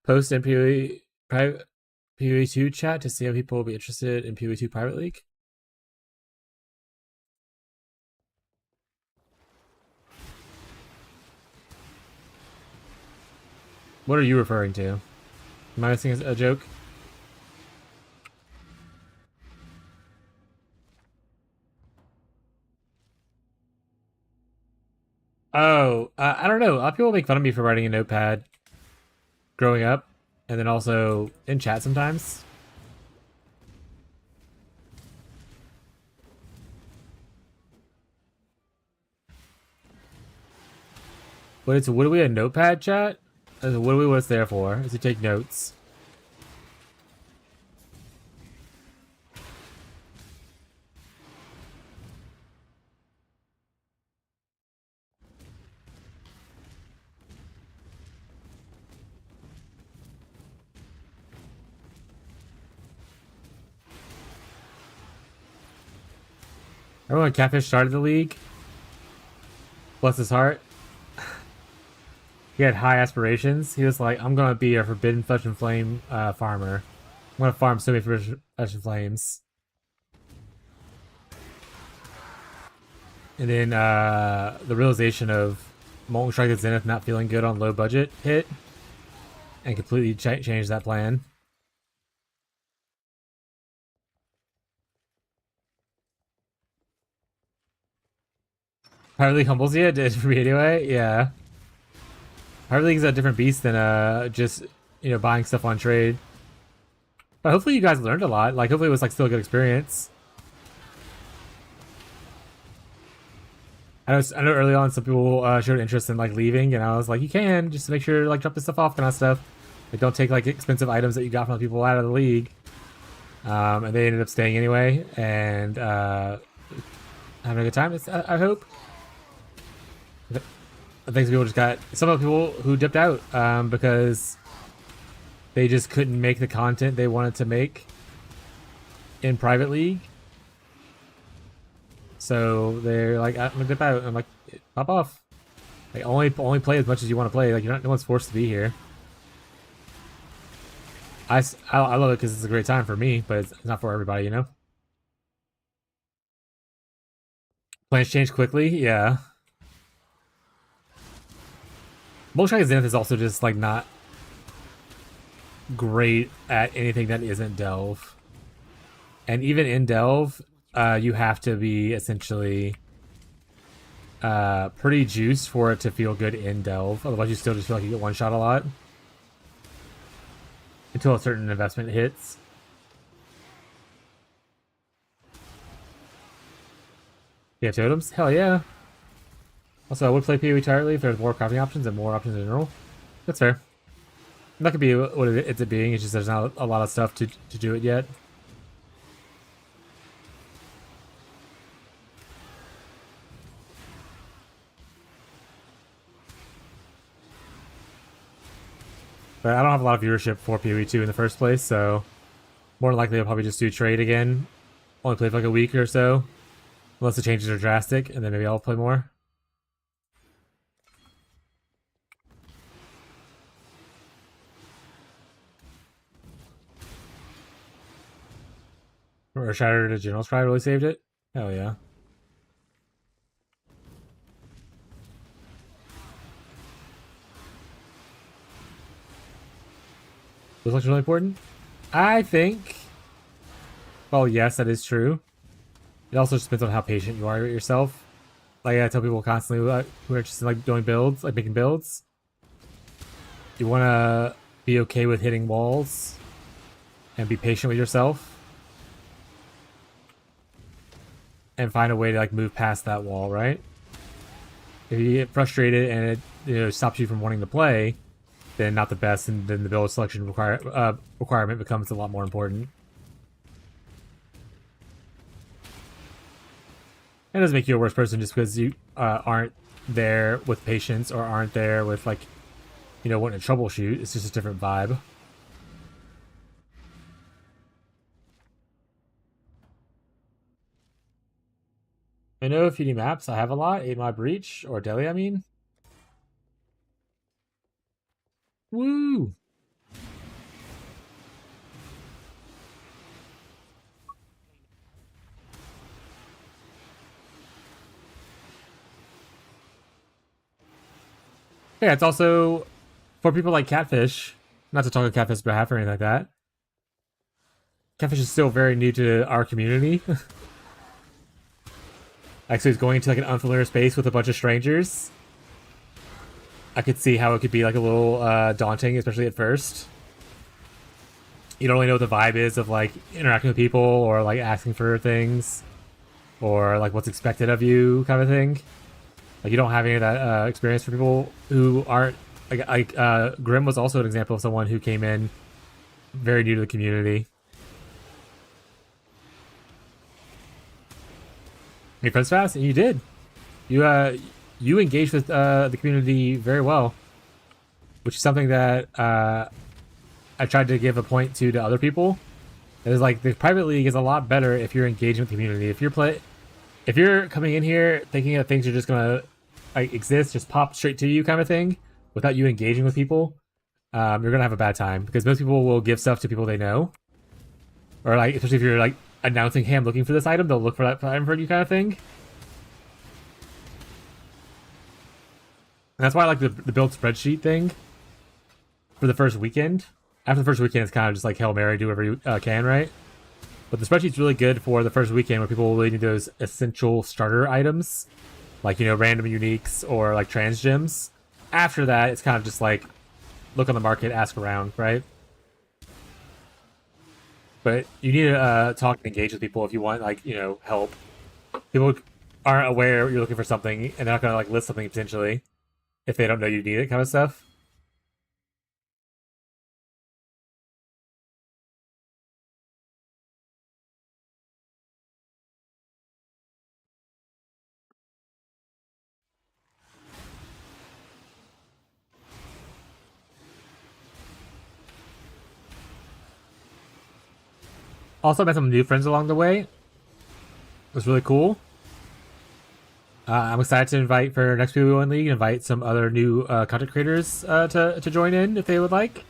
Post in PoE private PoE2 chat to see how people will be interested in PoE2 private league. What are you referring to? Am I missing a joke? Oh, I don't know. A lot of people make fun of me for writing a notepad growing up, and then also in chat sometimes. But what are we a notepad chat? What are we? What's there for? Is to take notes. Remember when Catfish started the league? Bless his heart. He had high aspirations. He was like, I'm gonna be a forbidden flesh and flame farmer. I'm gonna farm so many flesh and flames. And then the realization of Molten Strike at Zenith not feeling good on low budget hit, and completely changed that plan. Pirate League humbles you, it did for me anyway. Yeah, Pirate League is a different beast than just buying stuff on trade. But hopefully you guys learned a lot. Like hopefully it was like still a good experience. I know early on some people showed interest in like leaving, and I was like, you can just make sure to like drop this stuff off, kind of stuff. Like don't take like expensive items that you got from the people out of the league. And they ended up staying anyway and having a good time. I hope. I think people just got some of the people who dipped out because they just couldn't make the content they wanted to make in private league. So they're like, I'm gonna dip out. I'm like, pop off. Like only play as much as you want to play. Like no one's forced to be here. I love it because it's a great time for me, but it's not for everybody, you know? Plans change quickly, yeah. Molten Zenith is also just like not great at anything that isn't Delve. And even in Delve, you have to be essentially pretty juiced for it to feel good in Delve. Otherwise you still just feel like you get one shot a lot. Until a certain investment hits. Yeah, totems? Hell yeah. Also, I would play PoE entirely if there's more crafting options and more options in general. That's fair. That could be what it's being. It's just there's not a lot of stuff to do it yet. But I don't have a lot of viewership for PoE 2 in the first place, so more than likely I'll probably just do trade again. Only play for like a week or so. Unless the changes are drastic, and then maybe I'll play more. Or Shattered to General's Cry really saved it? Hell yeah. This looks really important? I think... Well, yes, that is true. It also just depends on how patient you are with yourself. Like I tell people constantly who are interested in like doing builds, like making builds. You want to be okay with hitting walls and be patient with yourself. And find a way to like move past that wall, right? If you get frustrated and it stops you from wanting to play, then not the best, and then the build selection requirement becomes a lot more important. It doesn't make you a worse person just because you aren't there with patience or aren't there with like, wanting to troubleshoot. It's just a different vibe. I know a few new maps. I have a lot. 8 Mile Breach or Delhi, I mean. Woo! Yeah, it's also for people like Catfish. Not to talk on Catfish's behalf or anything like that. Catfish is still very new to our community. Actually, he's going into like an unfamiliar space with a bunch of strangers. I could see how it could be like a little daunting, especially at first. You don't really know what the vibe is of like interacting with people or like asking for things or like what's expected of you, kind of thing. Like you don't have any of that experience for people who aren't like Grim was also an example of someone who came in very new to the community. Make friends fast, and you did. You engaged with the community very well, which is something that I tried to give a point to other people. It was like the private league is a lot better if you're engaging with the community. If you're coming in here thinking that things are just gonna like exist, just pop straight to you kind of thing, without you engaging with people, you're gonna have a bad time because most people will give stuff to people they know, or like especially if you're like announcing, "Hey, I'm looking for this item," they'll look for that item for you, kind of thing. And that's why I like the build spreadsheet thing for the first weekend. After the first weekend, it's kind of just like Hail Mary, do whatever you can, right? But the spreadsheet's really good for the first weekend where people really need those essential starter items, like, you know, random uniques or like trans gems. After that, it's kind of just like look on the market, ask around, right? But you need to talk and engage with people if you want, like, you know, help. People aren't aware you're looking for something, and they're not going to like list something potentially if they don't know you need it, kind of stuff. Also, met some new friends along the way. It was really cool. I'm excited to invite for next PvP1 League, invite some other new content creators to join in if they would like.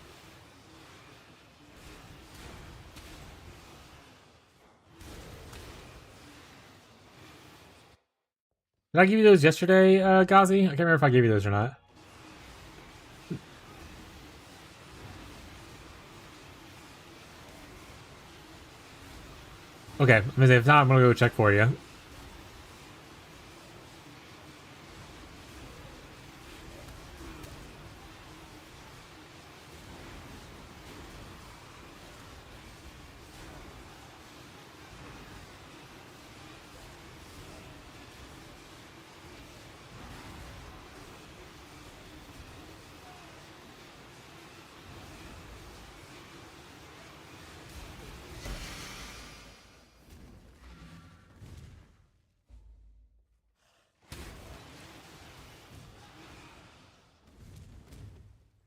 Did I give you those yesterday, Ghazi? I can't remember if I gave you those or not. Okay, I'm gonna say if not, I'm gonna go check for you.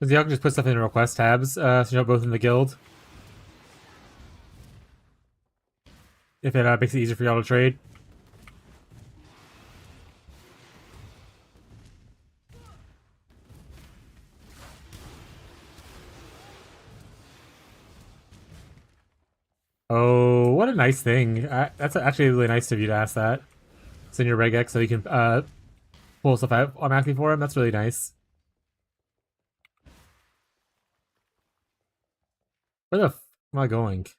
Because y'all can just put stuff in request tabs, so you know both in the guild. If it makes it easier for y'all to trade. Oh, what a nice thing. That's actually really nice of you to ask that. Send your regex so you can pull stuff out automatically for him. That's really nice. Where the f am I going? Is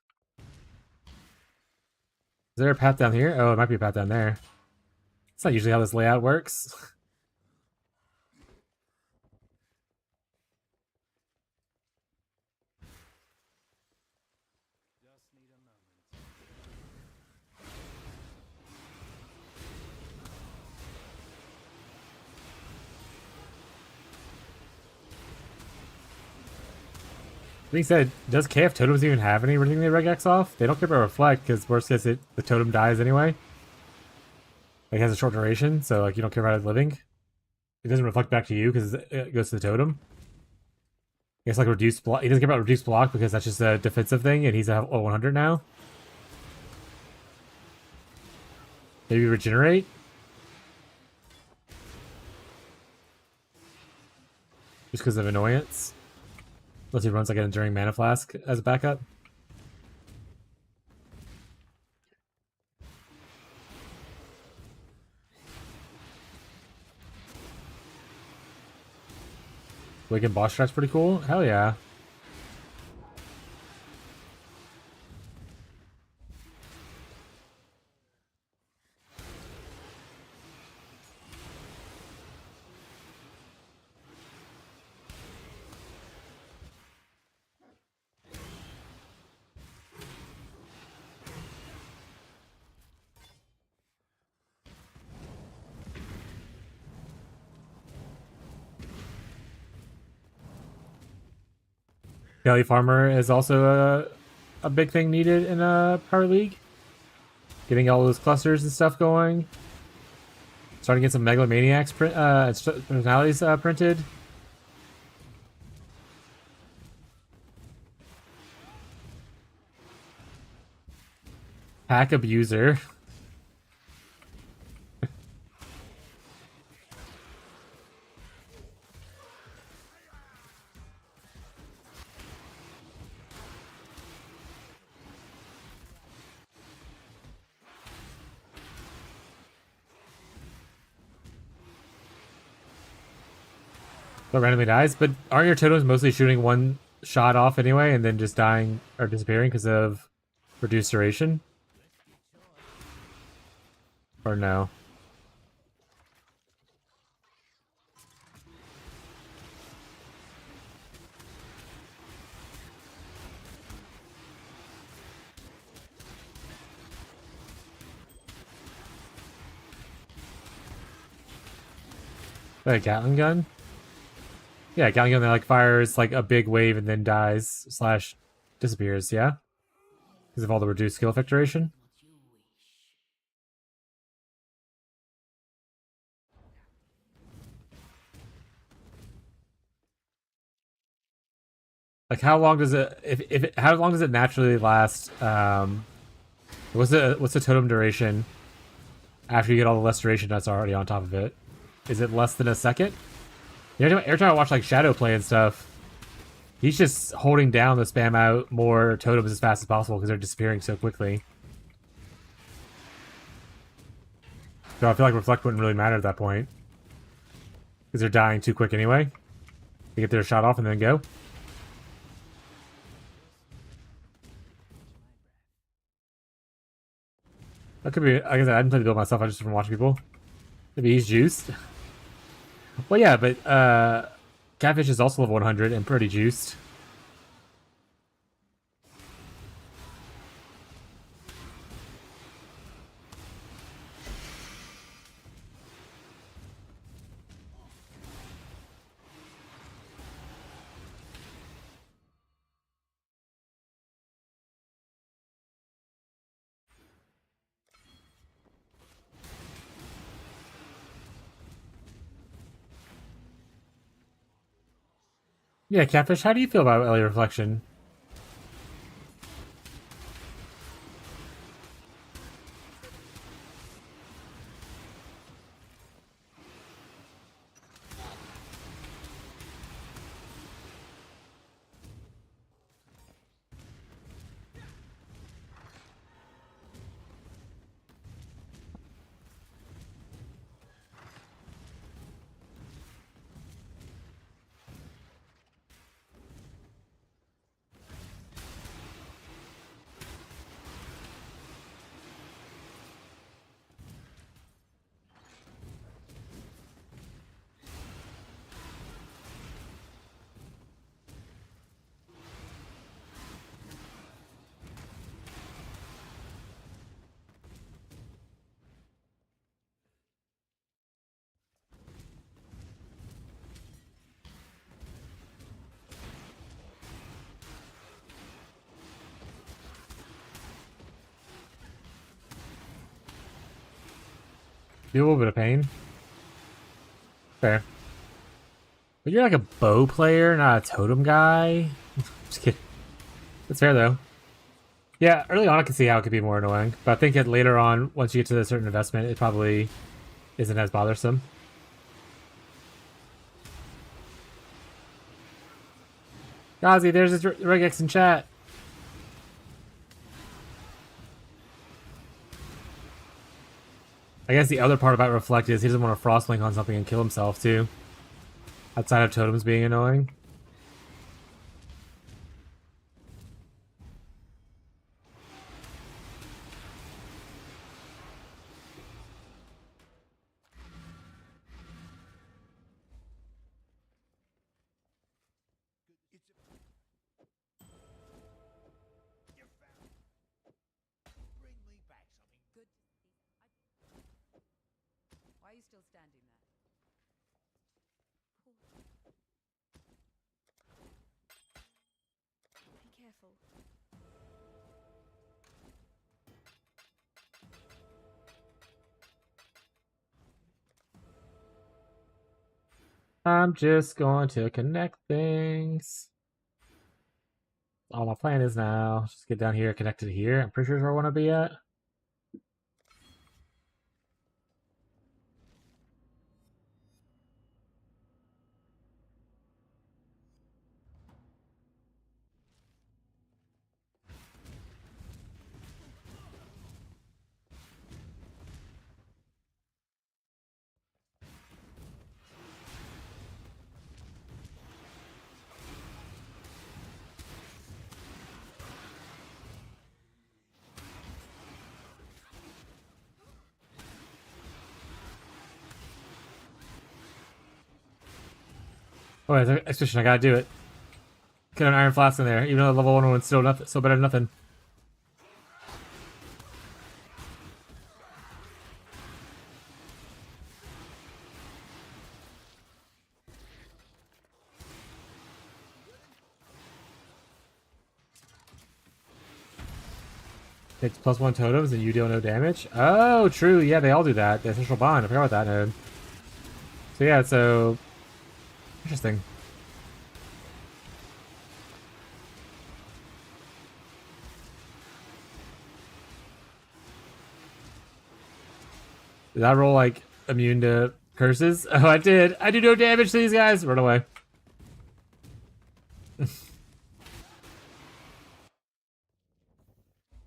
there a path down here? Oh, it might be a path down there. It's not usually how this layout works. Being said, does KF totems even have anything they regex off? They don't care about reflect because worst case the totem dies anyway. Like, it has a short duration, so like you don't care about it living. It doesn't reflect back to you because it goes to the totem. I guess like reduced block. He doesn't care about reduced block because that's just a defensive thing, and he's at 100 now. Maybe regenerate. Just because of annoyance. Unless he runs like an enduring mana flask as a backup. Wicked boss strike's pretty cool. Hell yeah. Daily Farmer is also a big thing needed in a Power League. Getting all those clusters and stuff going. Starting to get some Megalomaniacs personalities printed. Pack Abuser. But randomly dies. But aren't your totems mostly shooting one shot off anyway, and then just dying or disappearing because of reduced duration? Or no? Like a Gatling gun? Yeah, Gatling gun that like fires like a big wave and then dies slash disappears, yeah? Because of all the reduced skill effect duration? Like how long does it if it, how long does it naturally last? What's the totem duration after you get all the restoration that's already on top of it? Is it less than a second? Every time I watch like Shadow play and stuff, he's just holding down to spam out more totems as fast as possible because they're disappearing so quickly. So I feel like Reflect wouldn't really matter at that point because they're dying too quick anyway. They get their shot off and then go. That could be. Like I said, I didn't play the build myself. I just from watching people. Maybe he's juiced. Well, yeah, but Catfish is also level 100 and pretty juiced. Yeah, Catfish, how do you feel about LA Reflection? Feel a little bit of pain. Fair. But you're like a bow player, not a totem guy. Just kidding. That's fair though. Yeah, early on I can see how it could be more annoying, but I think that later on, once you get to a certain investment, it probably isn't as bothersome. Gazi, there's his regex in chat. I guess the other part about Reflect is he doesn't want to Frostlink on something and kill himself too. Outside of totems being annoying. Why are you still standing there? Be careful. I'm just going to connect things. All my plan is now. Just get down here, connect it here. I'm pretty sure is where I want to be at. Oh, it's an expedition. I gotta do it. Get an iron flask in there, even though the level 1 one's still nothing, still better than nothing. Takes +1 totems and you deal no damage. Oh, true. Yeah, they all do that. The essential bond. I forgot about that node. So yeah, so interesting. Did I roll like immune to curses? Oh, I did. I do no damage to these guys. Run away.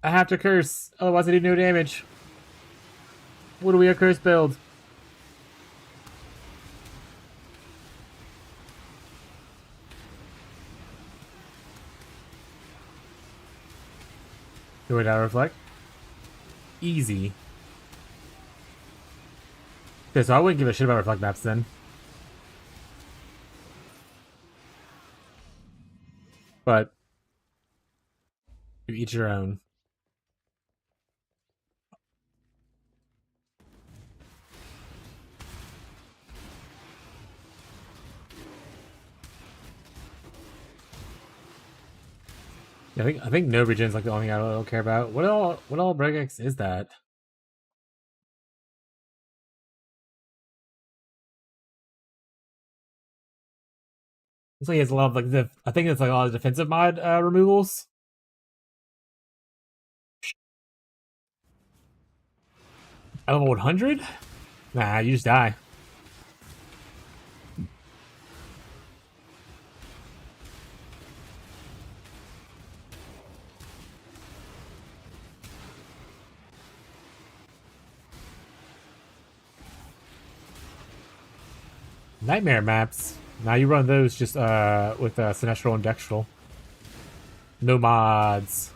I have to curse, otherwise I do no damage. What do we a curse build? Do I reflect? Easy. Okay, so I wouldn't give a shit about reflect maps then. But you each your own. Yeah, I think no regen's like the only thing I don't care about. What all regex is that? Looks like he has a lot of like I think it's like a lot of defensive mod removals. At level 100? Nah, you just die. Nightmare maps. Now you run those just with Sinestral and Dextral. No mods.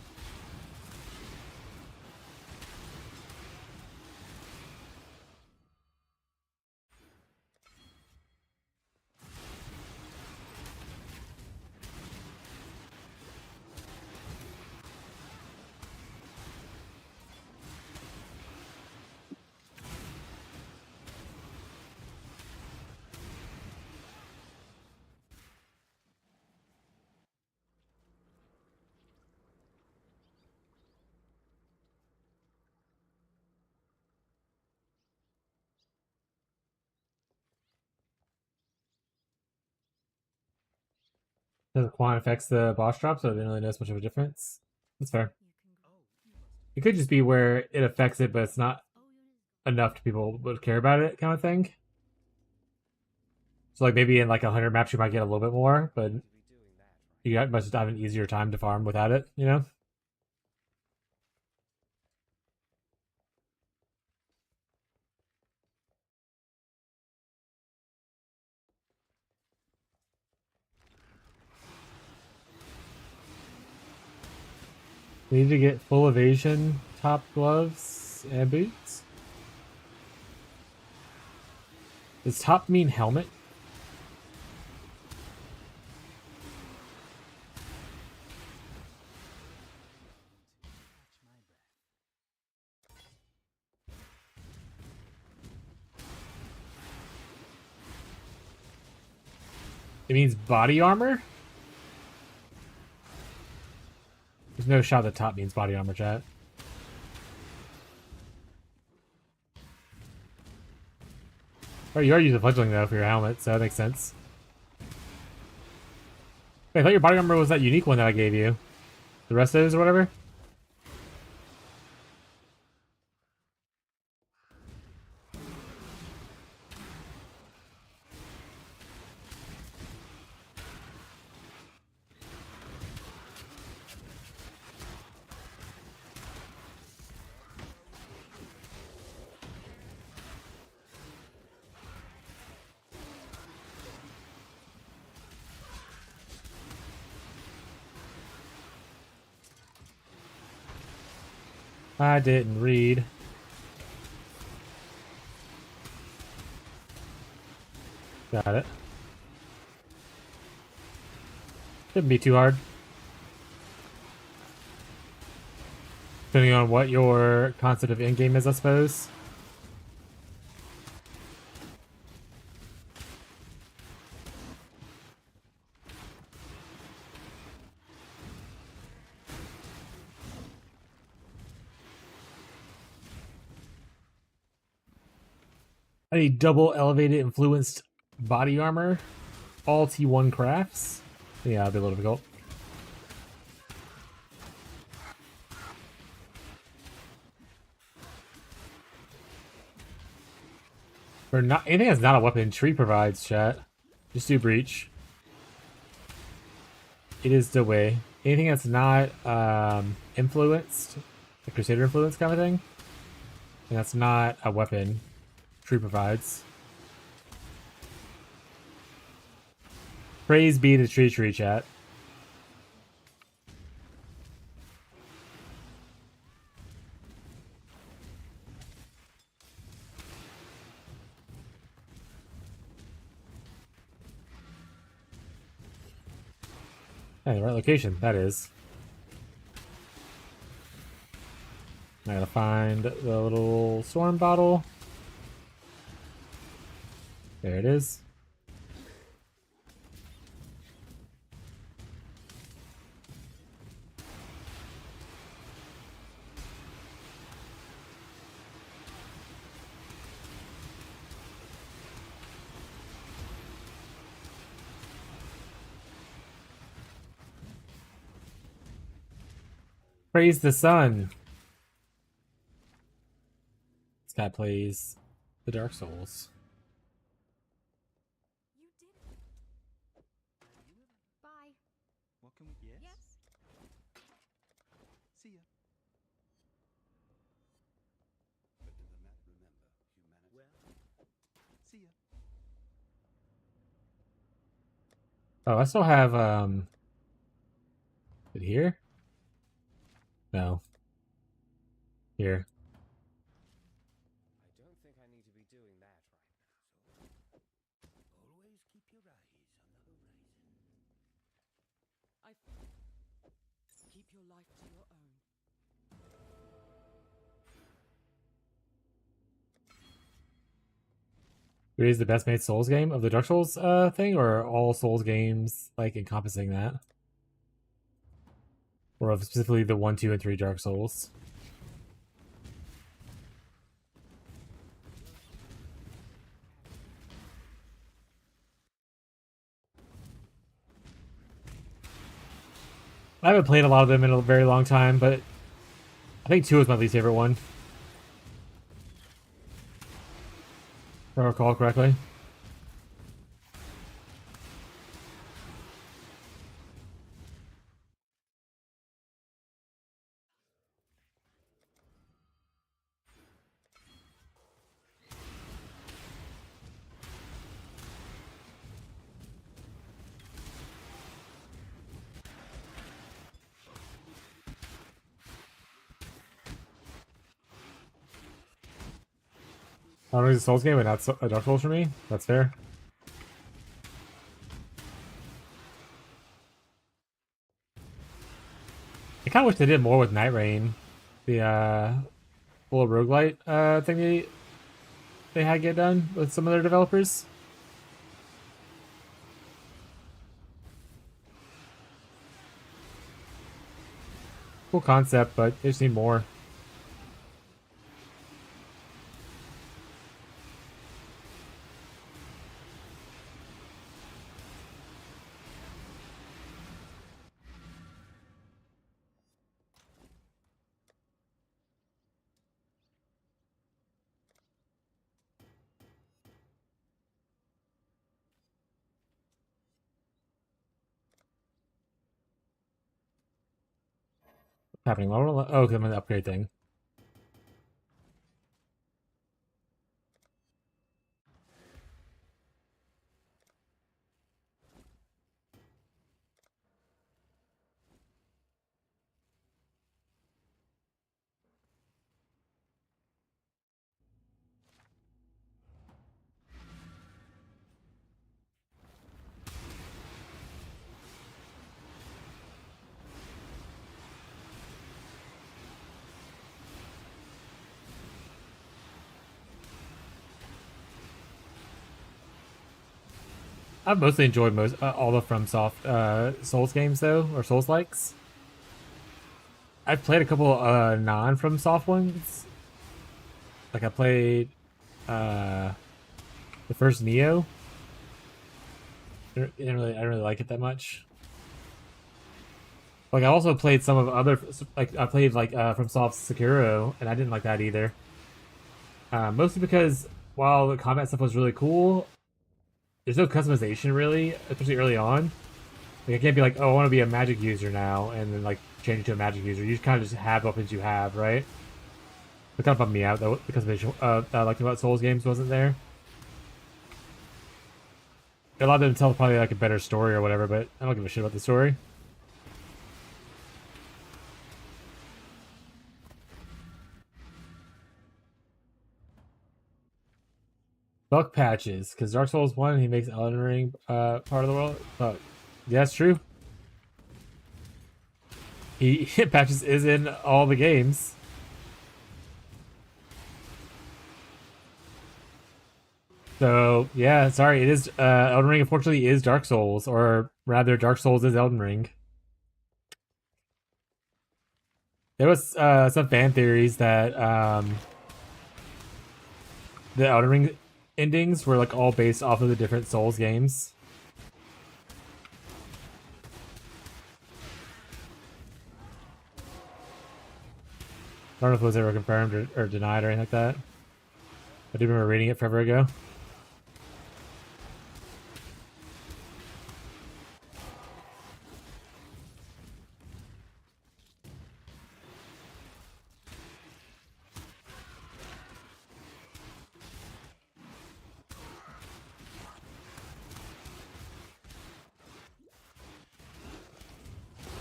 The quant affects the boss drop, so I didn't really notice much of a difference. That's fair. It could just be where it affects it, but it's not enough to people would care about it, kind of thing. So like maybe in like 100 maps you might get a little bit more, but you must have an easier time to farm without it, you know? We need to get full evasion, top gloves, and boots. Does top mean helmet? It means body armor? There's no shot that top means body armor, chat. Oh, you are using fledgling though for your helmet, so that makes sense. Wait, I thought your body armor was that unique one that I gave you. The rest of those or whatever? I didn't read. Got it. Shouldn't be too hard. Depending on what your concept of in-game is, I suppose. I need double elevated influenced body armor. All T1 crafts. Yeah, it'll be a little difficult. For not anything that's not a weapon, tree provides, chat. Just do breach. It is the way. Anything that's not influenced, the Crusader influence kind of thing, and that's not a weapon, tree provides. Praise be the tree chat. Hey, the right location, that is. I gotta find the little storm bottle. There it is. Praise the sun. This guy plays the Dark Souls. You did it. Bye. What can we... Yes? Yes. See ya. But do the Met remember humanity? Well, see ya. Oh, I still have it here? No. Here. I don't think I need to be doing that right now. So, always keep your eyes on the horizon. Keep your life to your own. Is the best made Souls game of the Dark Souls thing, or all Souls games like encompassing that? Or of specifically the 1, 2, and 3 Dark Souls? I haven't played a lot of them in a very long time, but I think 2 is my least favorite one. If I recall correctly. I don't know, it's a Souls game, but not a Dark Souls for me. That's fair. I kind of wish they did more with Night Rain, the full roguelite thing they had get done with some of their developers. Cool concept, but they just need more. What's happening? Oh, because I'm in the upgrade thing. I've mostly enjoyed most all the FromSoft Souls games though, or Souls likes. I've played a couple non FromSoft ones. Like I played uh the first Neo. I didn't really like it that much. Like I also played some of other like I played like FromSoft's Sekiro, and I didn't like that either. Mostly because while the combat stuff was really cool, there's no customization really, especially early on. Like I can't be like, oh, I want to be a magic user now, and then like change it to a magic user. You just kind of just have weapons you have, right? It kind of bummed me out though, because I liked about Souls games wasn't there. A lot of them tell probably like a better story or whatever, but I don't give a shit about the story. Buck patches, because Dark Souls 1, he makes Elden Ring part of the world. But yeah, that's true. He patches is in all the games. So yeah, sorry, it is Elden Ring unfortunately is Dark Souls, or rather Dark Souls is Elden Ring. There was some fan theories that the Elden Ring endings were like all based off of the different Souls games. I don't know if it was ever confirmed or denied or anything like that. I do remember reading it forever ago.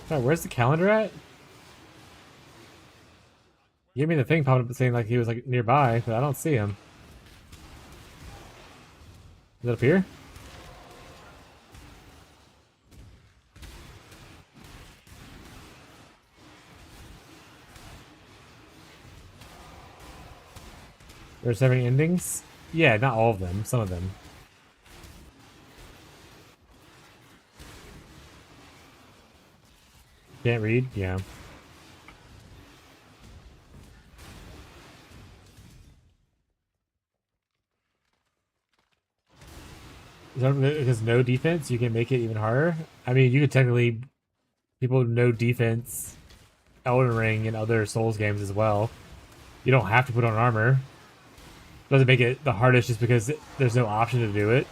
Sorry, where's the calendar at? You gave me the thing popped up saying like he was like nearby, but I don't see him. Is it up here? There's 7 endings? Yeah, not all of them, some of them. Can't read? Yeah. Because no defense, you can make it even harder. I mean, you could technically people know defense, Elden Ring, and other Souls games as well. You don't have to put on armor. Doesn't make it the hardest just because there's no option to do it.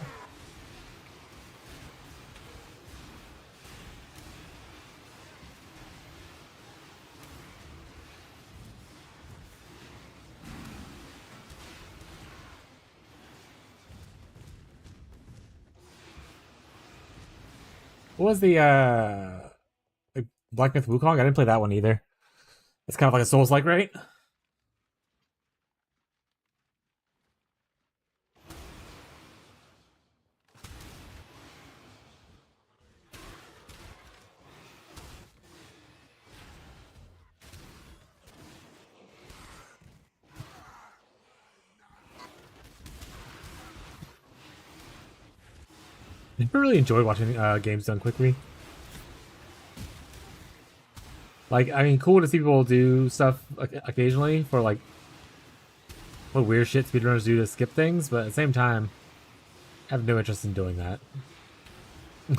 What was the like Black Myth Wukong? I didn't play that one either. It's kind of like a Souls like, right? I never really enjoyed watching games done quickly. Like, I mean, cool to see people do stuff occasionally for like what weird shit speedrunners do to skip things, but at the same time, I have no interest in doing that. You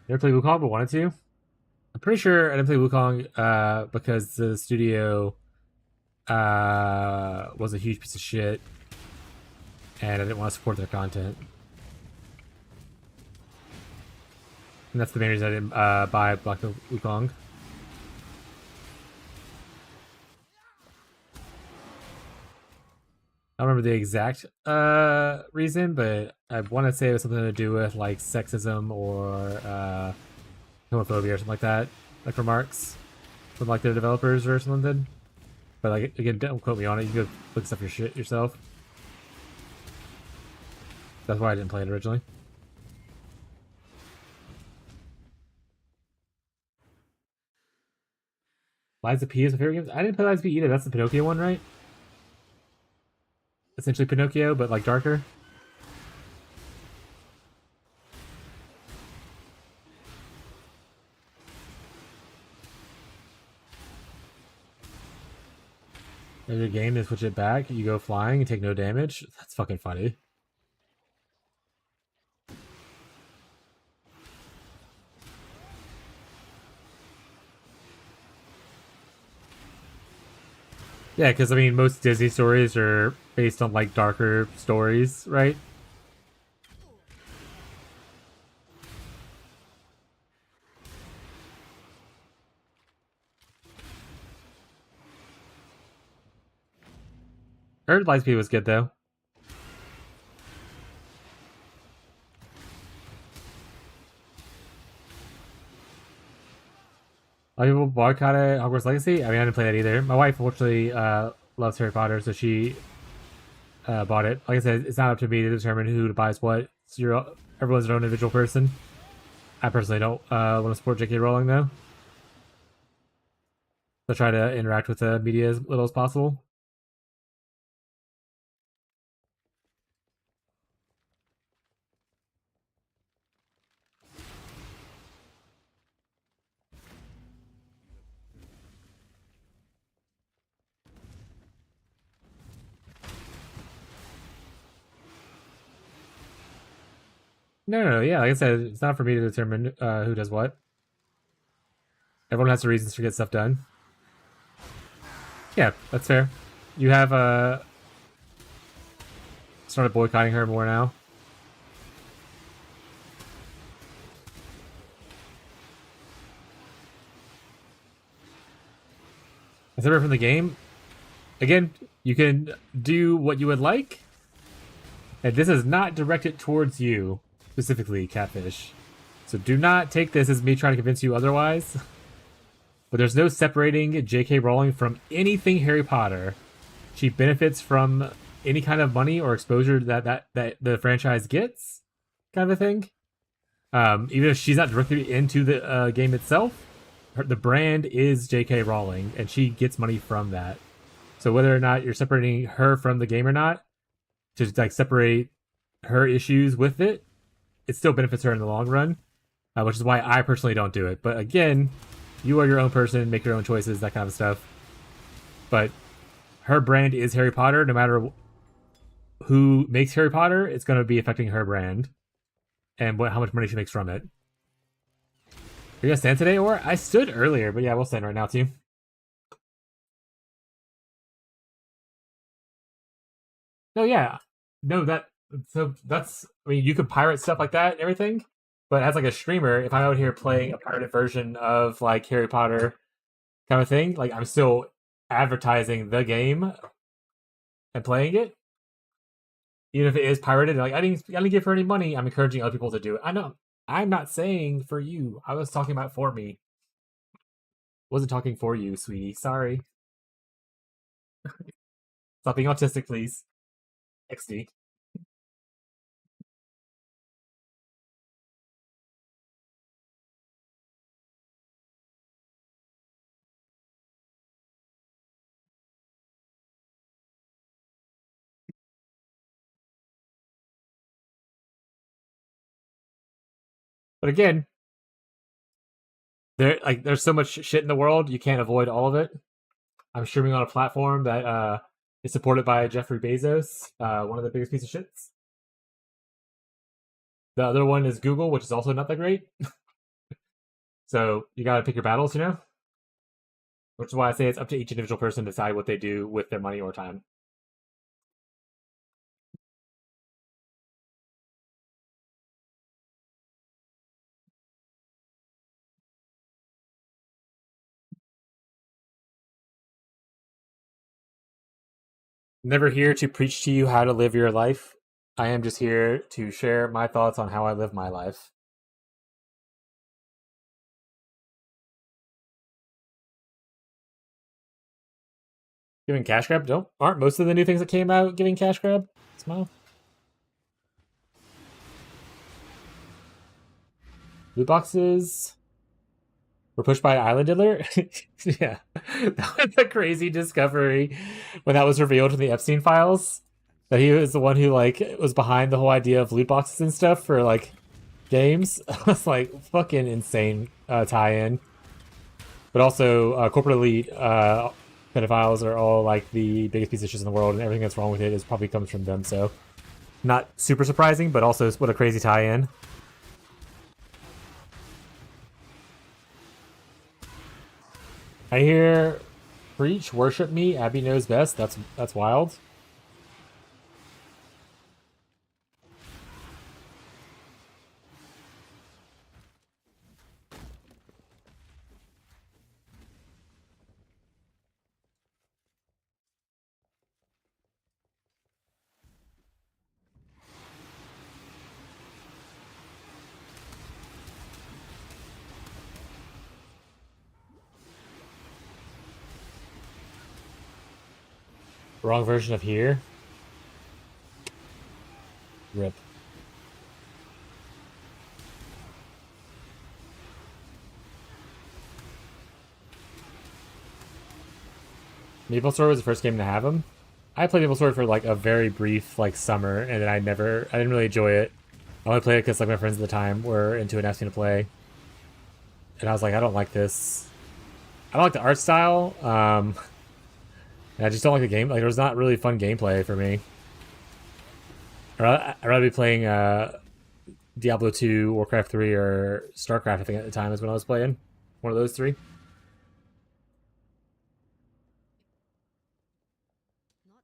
ever play Wukong but wanted to? I'm pretty sure I didn't play Wukong because the studio was a huge piece of shit and I didn't want to support their content. And that's the main reason I didn't buy Black Myth Wukong. I don't remember the exact reason, but I want to say it was something to do with like sexism or homophobia or something like that, like remarks from like their developers or something. But like again, don't quote me on it. You can go look stuff your shit yourself. That's why I didn't play it originally. Lies of P is my favorite game. I didn't play Lies of P either. That's the Pinocchio one, right? essentially Pinocchio, but like darker. As your game, they switch it back. You go flying and take no damage. That's fucking funny. Yeah, because I mean, most Disney stories are based on like darker stories, right? Earth Lightspeed was good though. A lot of people boycotted Hogwarts Legacy. I mean, I didn't play that either. My wife, fortunately, loves Harry Potter, so she bought it. Like I said, it's not up to me to determine who buys what. It's everyone's their own individual person. I personally don't want to support J.K. Rowling though. So try to interact with the media as little as possible. No. Yeah, like I said, it's not for me to determine who does what. Everyone has their reasons to get stuff done. Yeah, that's fair. You have started boycotting her more now. Separate from the game, again, you can do what you would like. And this is not directed towards you, specifically, Catfish. So do not take this as me trying to convince you otherwise. But there's no separating J.K. Rowling from anything Harry Potter. She benefits from any kind of money or exposure that the franchise gets, kind of a thing. Even if she's not directly into the game itself, the brand is J.K. Rowling, and she gets money from that. So whether or not you're separating her from the game or not, to like separate her issues with it, it still benefits her in the long run, which is why I personally don't do it. But again, you are your own person, make your own choices, that kind of stuff. But her brand is Harry Potter. No matter who makes Harry Potter, it's going to be affecting her brand and how much money she makes from it. Are you gonna stand today, or I stood earlier, but yeah, we'll stand right now too. No, yeah, no, that's. I mean, you could pirate stuff like that and everything, but as like a streamer, if I'm out here playing a pirated version of like Harry Potter kind of thing, like I'm still advertising the game and playing it, even if it is pirated. Like I didn't give her any money. I'm encouraging other people to do it. I know. I'm not saying for you. I was talking about for me. Wasn't talking for you, sweetie. Sorry. Stop being autistic, please. XD. But again, there's so much shit in the world, you can't avoid all of it. I'm streaming on a platform that is supported by Jeffrey Bezos, one of the biggest pieces of shits. The other one is Google, which is also not that great. So you gotta pick your battles, you know? Which is why I say it's up to each individual person to decide what they do with their money or time. Never here to preach to you how to live your life. I am just here to share my thoughts on how I live my life. Giving cash grab? Don't aren't most of the new things that came out giving cash grab? Smile. Loot boxes were pushed by Island Diddler? Yeah. That was a crazy discovery when that was revealed in the Epstein files. That he was the one who like was behind the whole idea of loot boxes and stuff for like games. I was like, fucking insane tie-in. But also, corporate elite pedophiles are all like the biggest piece of shit in the world, and everything that's wrong with it is probably comes from them. So, not super surprising, but also what a crazy tie-in. I hear preach, worship me. Abby knows best. That's wild. Wrong version of here. Rip. Maple Sword was the first game to have them. I played Maple Sword for like a very brief like summer, and then I didn't really enjoy it. I only played it because like my friends at the time were into it and asked me to play, and I was like, I don't like this. I don't like the art style. And I just don't like the game. Like, it was not really fun gameplay for me. I'd rather be playing Diablo 2, Warcraft 3, or StarCraft, I think at the time is when I was playing. One of those three. Not.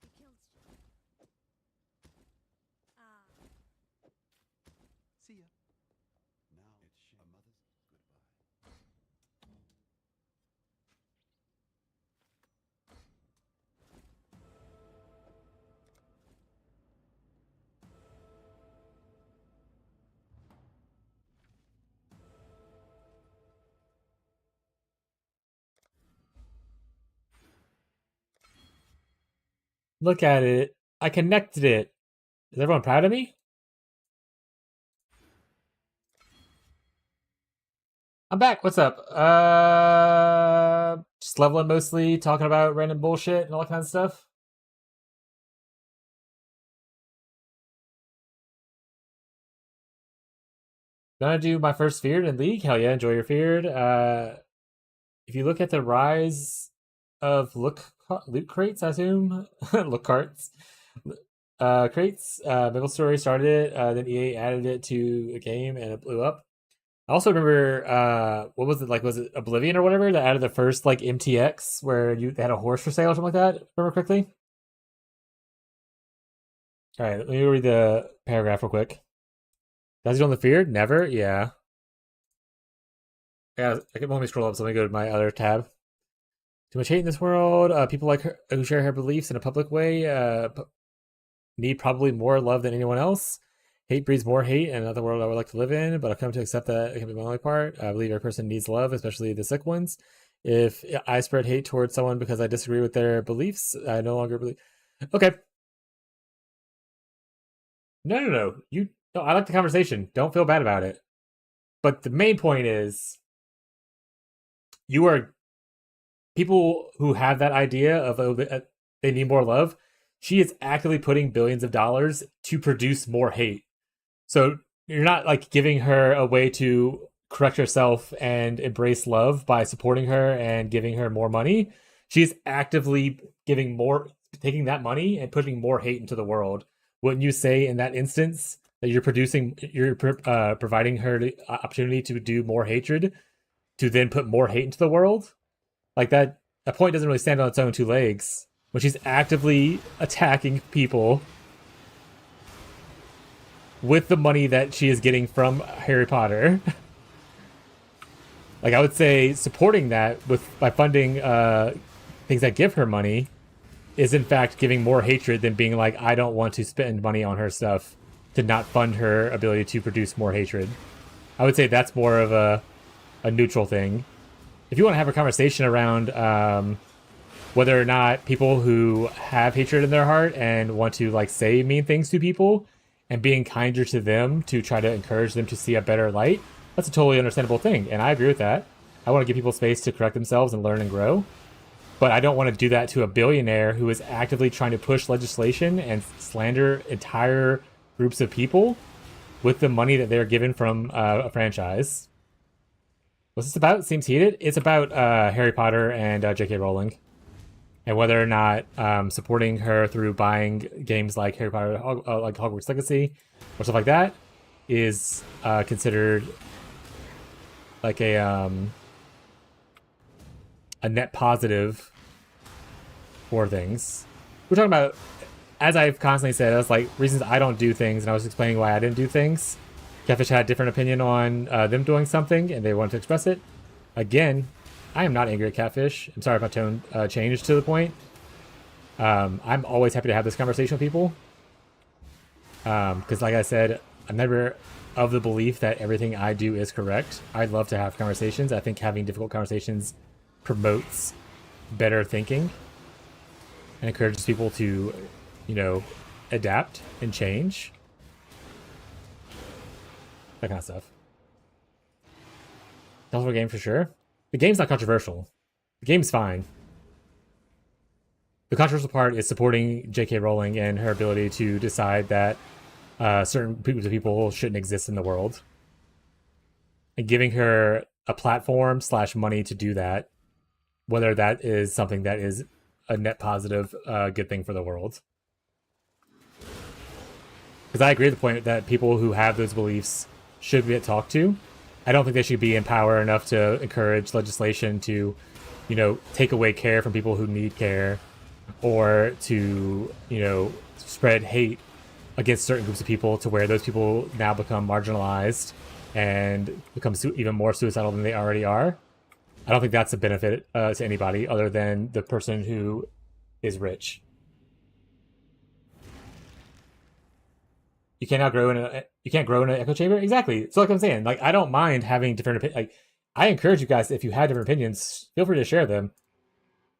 He killed you. Ah. See ya. Now it's a mother's goodbye. Look at it. I connected it. Is everyone proud of me? I'm back. What's up? Just leveling mostly, talking about random bullshit and all that kind of stuff. Gonna do my first Feared in League. Hell yeah, enjoy your Feared. If you look at the rise of loot crates, I assume loot carts, crates. Maple Story started it. Then EA added it to a game, and it blew up. I also remember what was it like? Was it Oblivion or whatever that added the first like MTX where they had a horse for sale or something like that? Remember correctly? All right, let me read the paragraph real quick. Does he on the Feared? Never. Yeah. Yeah, I can only scroll up, so let me go to my other tab. Too much hate in this world. People like her who share her beliefs in a public way need probably more love than anyone else. Hate breeds more hate, and another world I would like to live in, but I've come to accept that it can be my only part. I believe every person needs love, especially the sick ones. If I spread hate towards someone because I disagree with their beliefs, I no longer believe. Okay. No. No, I like the conversation. Don't feel bad about it. But the main point is you are people who have that idea of they need more love. She is actively putting billions of dollars to produce more hate. So you're not like giving her a way to correct herself and embrace love by supporting her and giving her more money. She's actively taking that money and putting more hate into the world. Wouldn't you say in that instance that you're providing her the opportunity to do more hatred to then put more hate into the world? Like that point doesn't really stand on its own two legs when she's actively attacking people with the money that she is getting from Harry Potter. Like I would say supporting that by funding things that give her money is in fact giving more hatred than being like, I don't want to spend money on her stuff to not fund her ability to produce more hatred. I would say that's more of a neutral thing. If you want to have a conversation around whether or not people who have hatred in their heart and want to like say mean things to people and being kinder to them to try to encourage them to see a better light, that's a totally understandable thing. And I agree with that. I want to give people space to correct themselves and learn and grow. But I don't want to do that to a billionaire who is actively trying to push legislation and slander entire groups of people with the money that they're given from a franchise. What's this about? Seems heated. It's about Harry Potter and J.K. Rowling, and whether or not supporting her through buying games like Harry Potter, like Hogwarts Legacy, or stuff like that, is considered like a net positive for things. We're talking about, as I've constantly said, that's like reasons I don't do things, and I was explaining why I didn't do things. Catfish had a different opinion on them doing something, and they wanted to express it. Again, I am not angry at Catfish. I'm sorry if my tone changed to the point. I'm always happy to have this conversation with people. Because like I said, I'm never of the belief that everything I do is correct. I'd love to have conversations. I think having difficult conversations promotes better thinking and encourages people to, you know, adapt and change. That kind of stuff. Controversial game for sure. The game's not controversial. The game's fine. The controversial part is supporting J.K. Rowling and her ability to decide that certain groups of people shouldn't exist in the world, and giving her a platform / money to do that, whether that is something that is a net positive, good thing for the world. Because I agree with the point that people who have those beliefs should get talked to. I don't think they should be in power enough to encourage legislation to, you know, take away care from people who need care, or to, you know, spread hate against certain groups of people to where those people now become marginalized and become even more suicidal than they already are. I don't think that's a benefit to anybody other than the person who is rich. You can't grow in an echo chamber. Exactly. So like I'm saying, like I don't mind having different opinions. Like I encourage you guys, if you have different opinions, feel free to share them.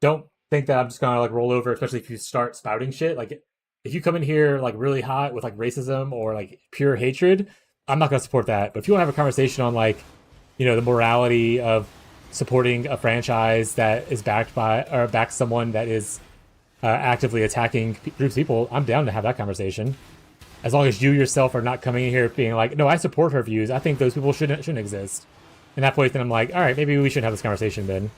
Don't think that I'm just gonna like roll over, especially if you start spouting shit. Like if you come in here like really hot with like racism or like pure hatred, I'm not gonna support that. But if you want to have a conversation on like, you know, the morality of supporting a franchise that is backed by or backs someone that is actively attacking groups of people, I'm down to have that conversation. As long as you yourself are not coming in here being like, no, I support her views. I think those people shouldn't exist. And that point, then I'm like, all right, maybe we shouldn't have this conversation then.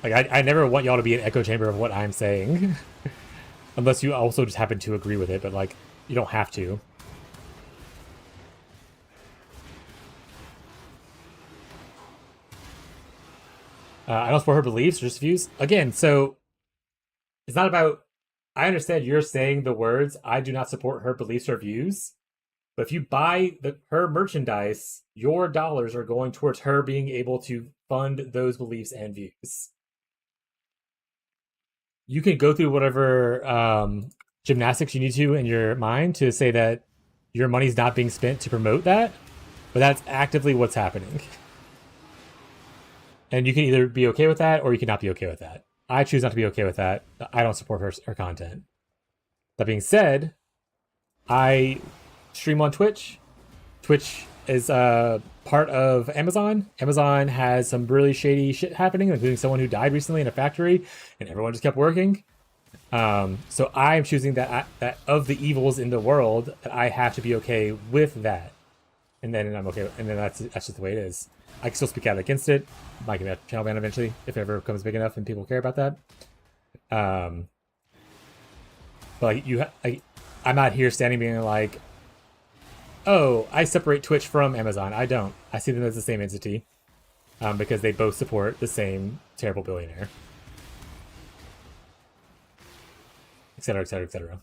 Like, I never want y'all to be an echo chamber of what I'm saying. Unless you also just happen to agree with it, but, like, you don't have to. I don't support her beliefs or just views. Again, so it's not about... I understand you're saying the words, I do not support her beliefs or views. But if you buy her merchandise, your dollars are going towards her being able to fund those beliefs and views. You can go through whatever gymnastics you need to in your mind to say that your money's not being spent to promote that, but that's actively what's happening. And you can either be okay with that or you cannot be okay with that. I choose not to be okay with that. I don't support her content. That being said, I stream on Twitch. Twitch is part of Amazon. Amazon has some really shady shit happening, including someone who died recently in a factory, and everyone just kept working. So I'm choosing that of the evils in the world, that I have to be okay with that, and then I'm okay. And then that's just the way it is. I can still speak out against it. Might get a channel ban eventually if it ever becomes big enough and people care about that. But like I'm not here standing being like, oh, I separate Twitch from Amazon. I don't. I see them as the same entity, because they both support the same terrible billionaire, etc., etc., etc.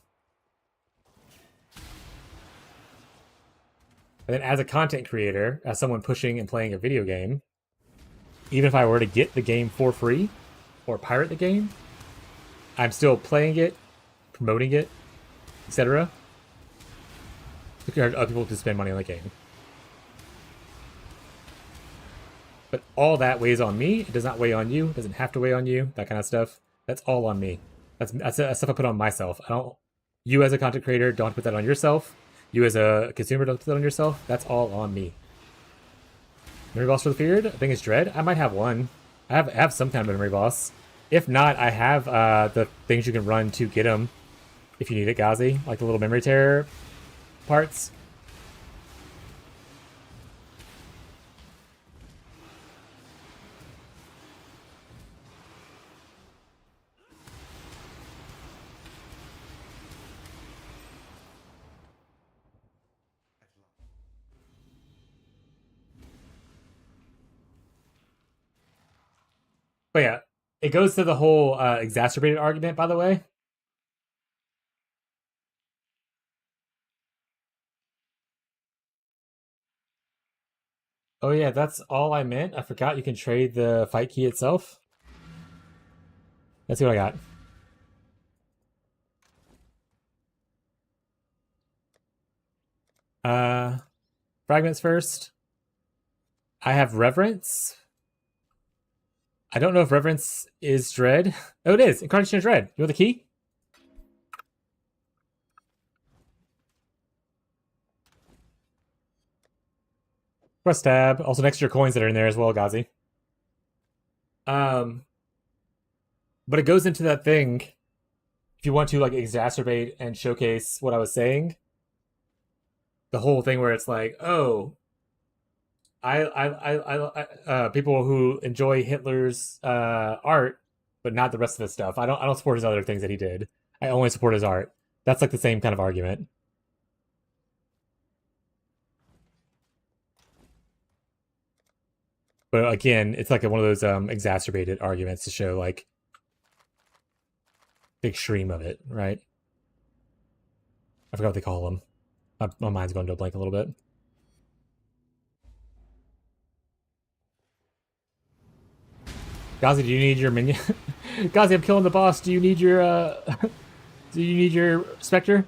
And then as a content creator, as someone pushing and playing a video game, even if I were to get the game for free or pirate the game, I'm still playing it, promoting it, etc. to encourage other people to spend money on the game. But all that weighs on me. It does not weigh on you. It doesn't have to weigh on you. That kind of stuff. That's all on me. That's stuff I put on myself. I don't. You as a content creator don't put that on yourself. You as a consumer don't put that on yourself. That's all on me. Memory boss for the period? I think it's Dread. I might have one. I have some kind of memory boss. If not, I have the things you can run to get them if you need it, Ghazi. Like the little memory terror parts. But yeah, it goes to the whole exacerbated argument, by the way. Oh yeah, that's all I meant. I forgot you can trade the fight key itself. Let's see what I got. Fragments first. I have Reverence. I don't know if Reverence is Dread. Oh, it is. Incarnation of Dread. You want the key? Press tab. Also next to your coins that are in there as well, Ghazi. But it goes into that thing. If you want to like exacerbate and showcase what I was saying, the whole thing where it's like, oh, people who enjoy Hitler's art, but not the rest of his stuff. I don't support his other things that he did. I only support his art. That's like the same kind of argument. But again, it's like one of those exacerbated arguments to show like the extreme of it, right? I forgot what they call them. My mind's going to a blank a little bit. Ghazi, do you need your minion? Ghazi, I'm killing the boss. Do you need your do you need your Spectre?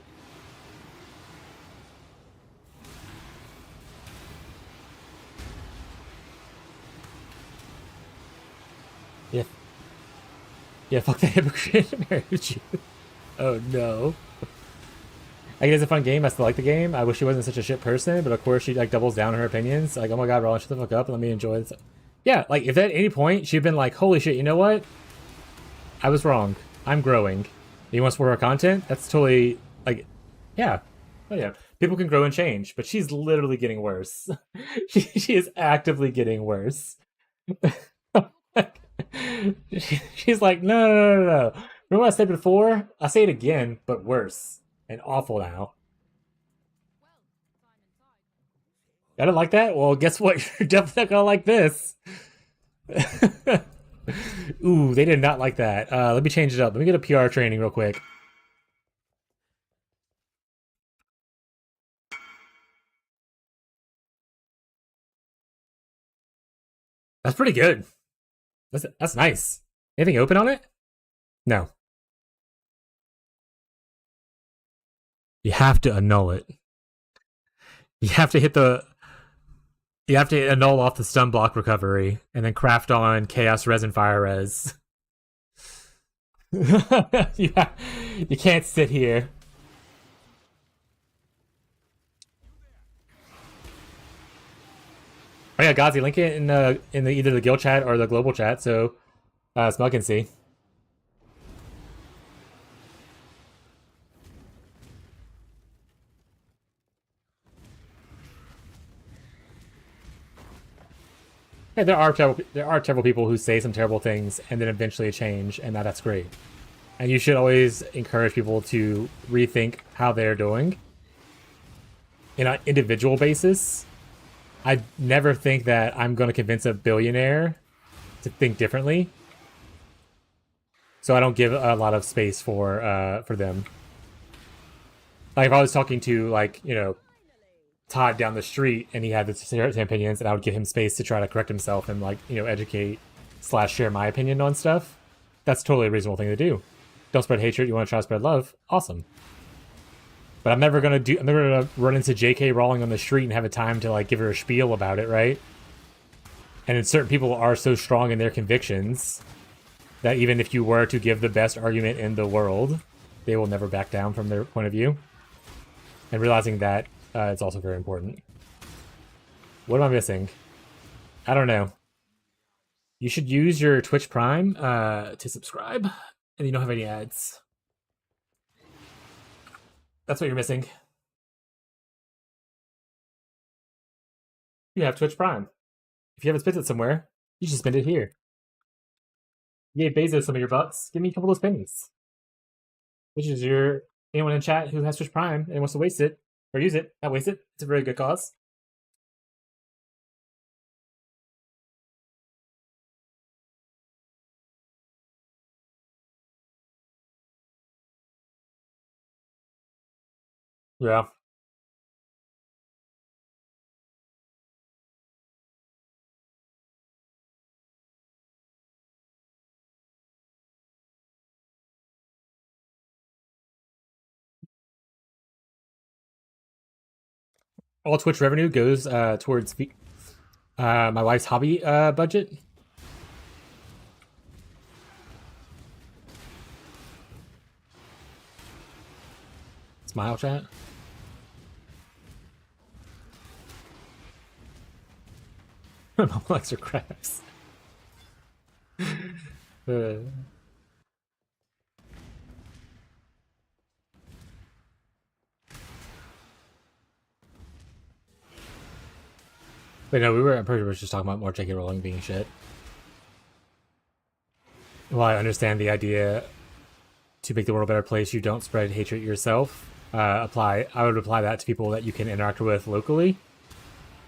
Yeah. Yeah, fuck that hypocrite marriage. Oh no. I guess it's a fun game. I still like the game. I wish she wasn't such a shit person, but of course she like doubles down on her opinions. Like, oh my god, Rollin, shut the fuck up and let me enjoy this. Yeah, like if at any point she'd been like, holy shit, you know what? I was wrong. I'm growing. You want to support our content? That's totally like, yeah. Oh yeah. People can grow and change, but she's literally getting worse. she is actively getting worse. She's like, no. Remember what I said before? I say it again, but worse. And awful now. I don't like that? Well, guess what? You're definitely not gonna like this. Ooh, they did not like that. Let me change it up. Let me get a PR training real quick. That's pretty good. That's nice. Anything open on it? No. You have to annul it. You have to hit the. You have to annul off the stun block recovery and then craft on Chaos Res and Fire Res. Yeah, you can't sit here. Oh yeah, Gazi, link it in either the guild chat or the global chat so Smug can see. Yeah, there are terrible people who say some terrible things and then eventually change, and that's great. And you should always encourage people to rethink how they're doing in an individual basis. I never think that I'm going to convince a billionaire to think differently, so I don't give a lot of space for them. Like if I was talking to like Todd down the street and he had the same opinions, and I would give him space to try to correct himself and like educate / share my opinion on stuff. That's totally a reasonable thing to do. Don't spread hatred. You want to try to spread love? Awesome. But I'm never gonna run into J.K. Rowling on the street and have a time to like give her a spiel about it, right? And then certain people are so strong in their convictions that even if you were to give the best argument in the world, they will never back down from their point of view. And realizing that it's also very important. What am I missing? I don't know. You should use your Twitch Prime to subscribe, and you don't have any ads. That's what you're missing. You have Twitch Prime. If you haven't spent it somewhere, you should spend it here. You gave Bezos some of your bucks. Give me a couple of those pennies. Which is your anyone in chat who has Twitch Prime and wants to waste it or use it, not waste it. It's a very good cause. Yeah. All Twitch revenue goes towards my wife's hobby budget. Smile chat. Mom likes her crabs. But no, I'm pretty sure we were just talking about more J.K. Rowling being shit. Well, I understand the idea to make the world a better place, you don't spread hatred yourself. I would apply that to people that you can interact with locally,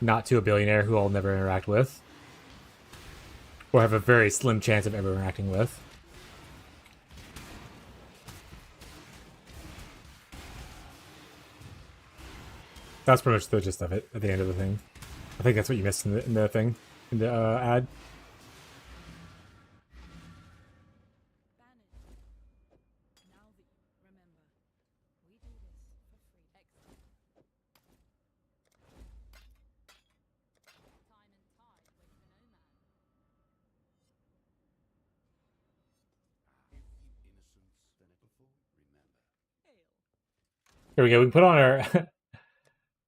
not to a billionaire who I'll never interact with, or have a very slim chance of ever interacting with. That's pretty much the gist of it at the end of the thing. I think that's what you missed in the thing, in the ad. Here we go. We can put on our.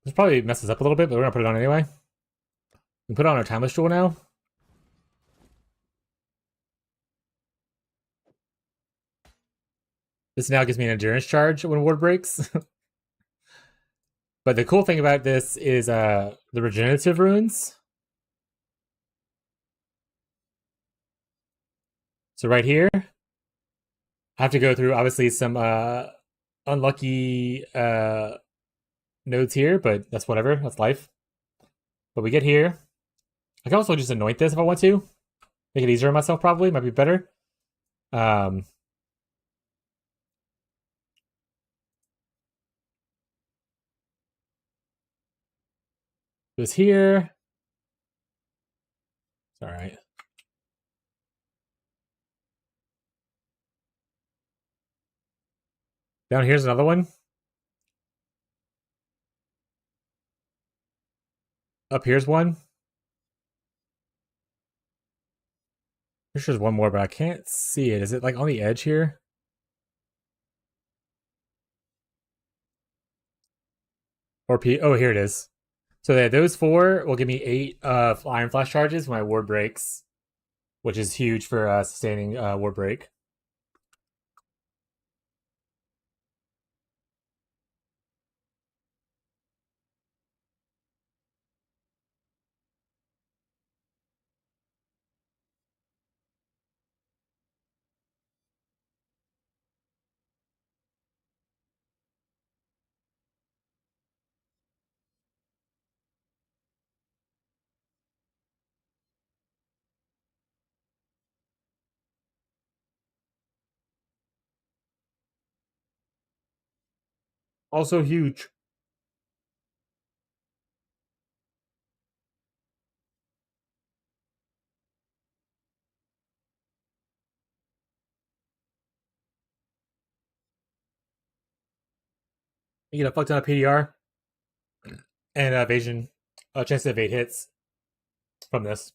This probably messes up a little bit, but we're gonna put it on anyway. We can put on our timeless jewel now. This now gives me an endurance charge when ward breaks. But the cool thing about this is the regenerative runes. So right here, I have to go through obviously some unlucky nodes here, but that's whatever. That's life. But we get here. I can also just anoint this if I want to. Make it easier on myself, probably. Might be better. Goes here. It's all right. Down here's another one. Up here's one. There's one more, but I can't see it. Is it like on the edge here? Or oh, here it is. So yeah, those 4 will give me 8 Iron Flash charges when my ward breaks, which is huge for sustaining ward break. Also huge. You get a fuck ton of PDR and evasion, a chance to evade hits from this.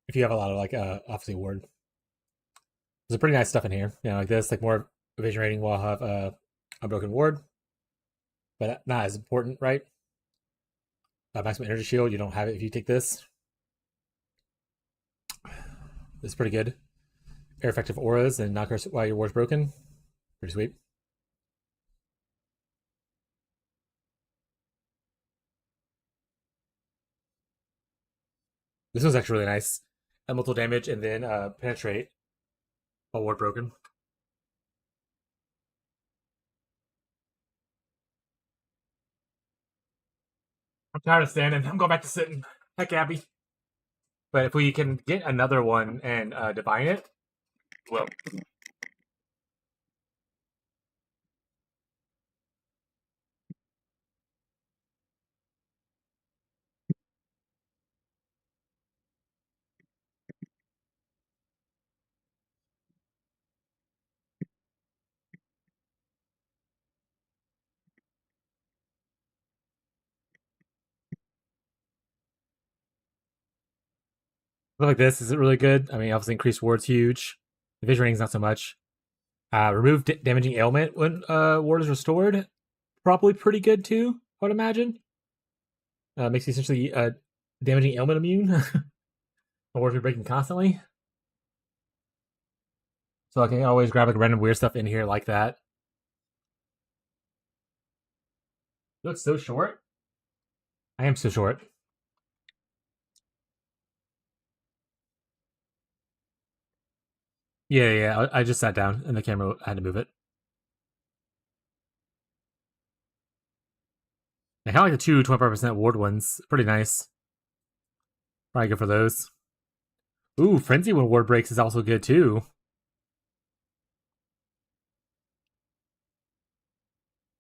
If you have a lot of like obviously ward. There's pretty nice stuff in here. You know, like this, like more evasion rating while I have a broken ward. But not as important, right? Maximum energy shield, you don't have it if you take this. This is pretty good. Air effective auras and knock curse while your war's broken. Pretty sweet. This was actually really nice. Elemental damage and then penetrate while ward broken. I'm tired of standing. I'm going back to sitting. Heck, Abby. But if we can get another one and divine it, well. Like this, is it really good? I mean, obviously increased ward's huge. The vision rating's not so much. Remove damaging ailment when ward is restored. Probably pretty good too, I would imagine. Makes you essentially damaging ailment immune. Wards are breaking constantly. So I can always grab like random weird stuff in here like that. You look so short. I am so short. Yeah. I just sat down and the camera I had to move it. I kind of like the two 25% ward ones. Pretty nice. Probably good for those. Ooh, Frenzy when ward breaks is also good too.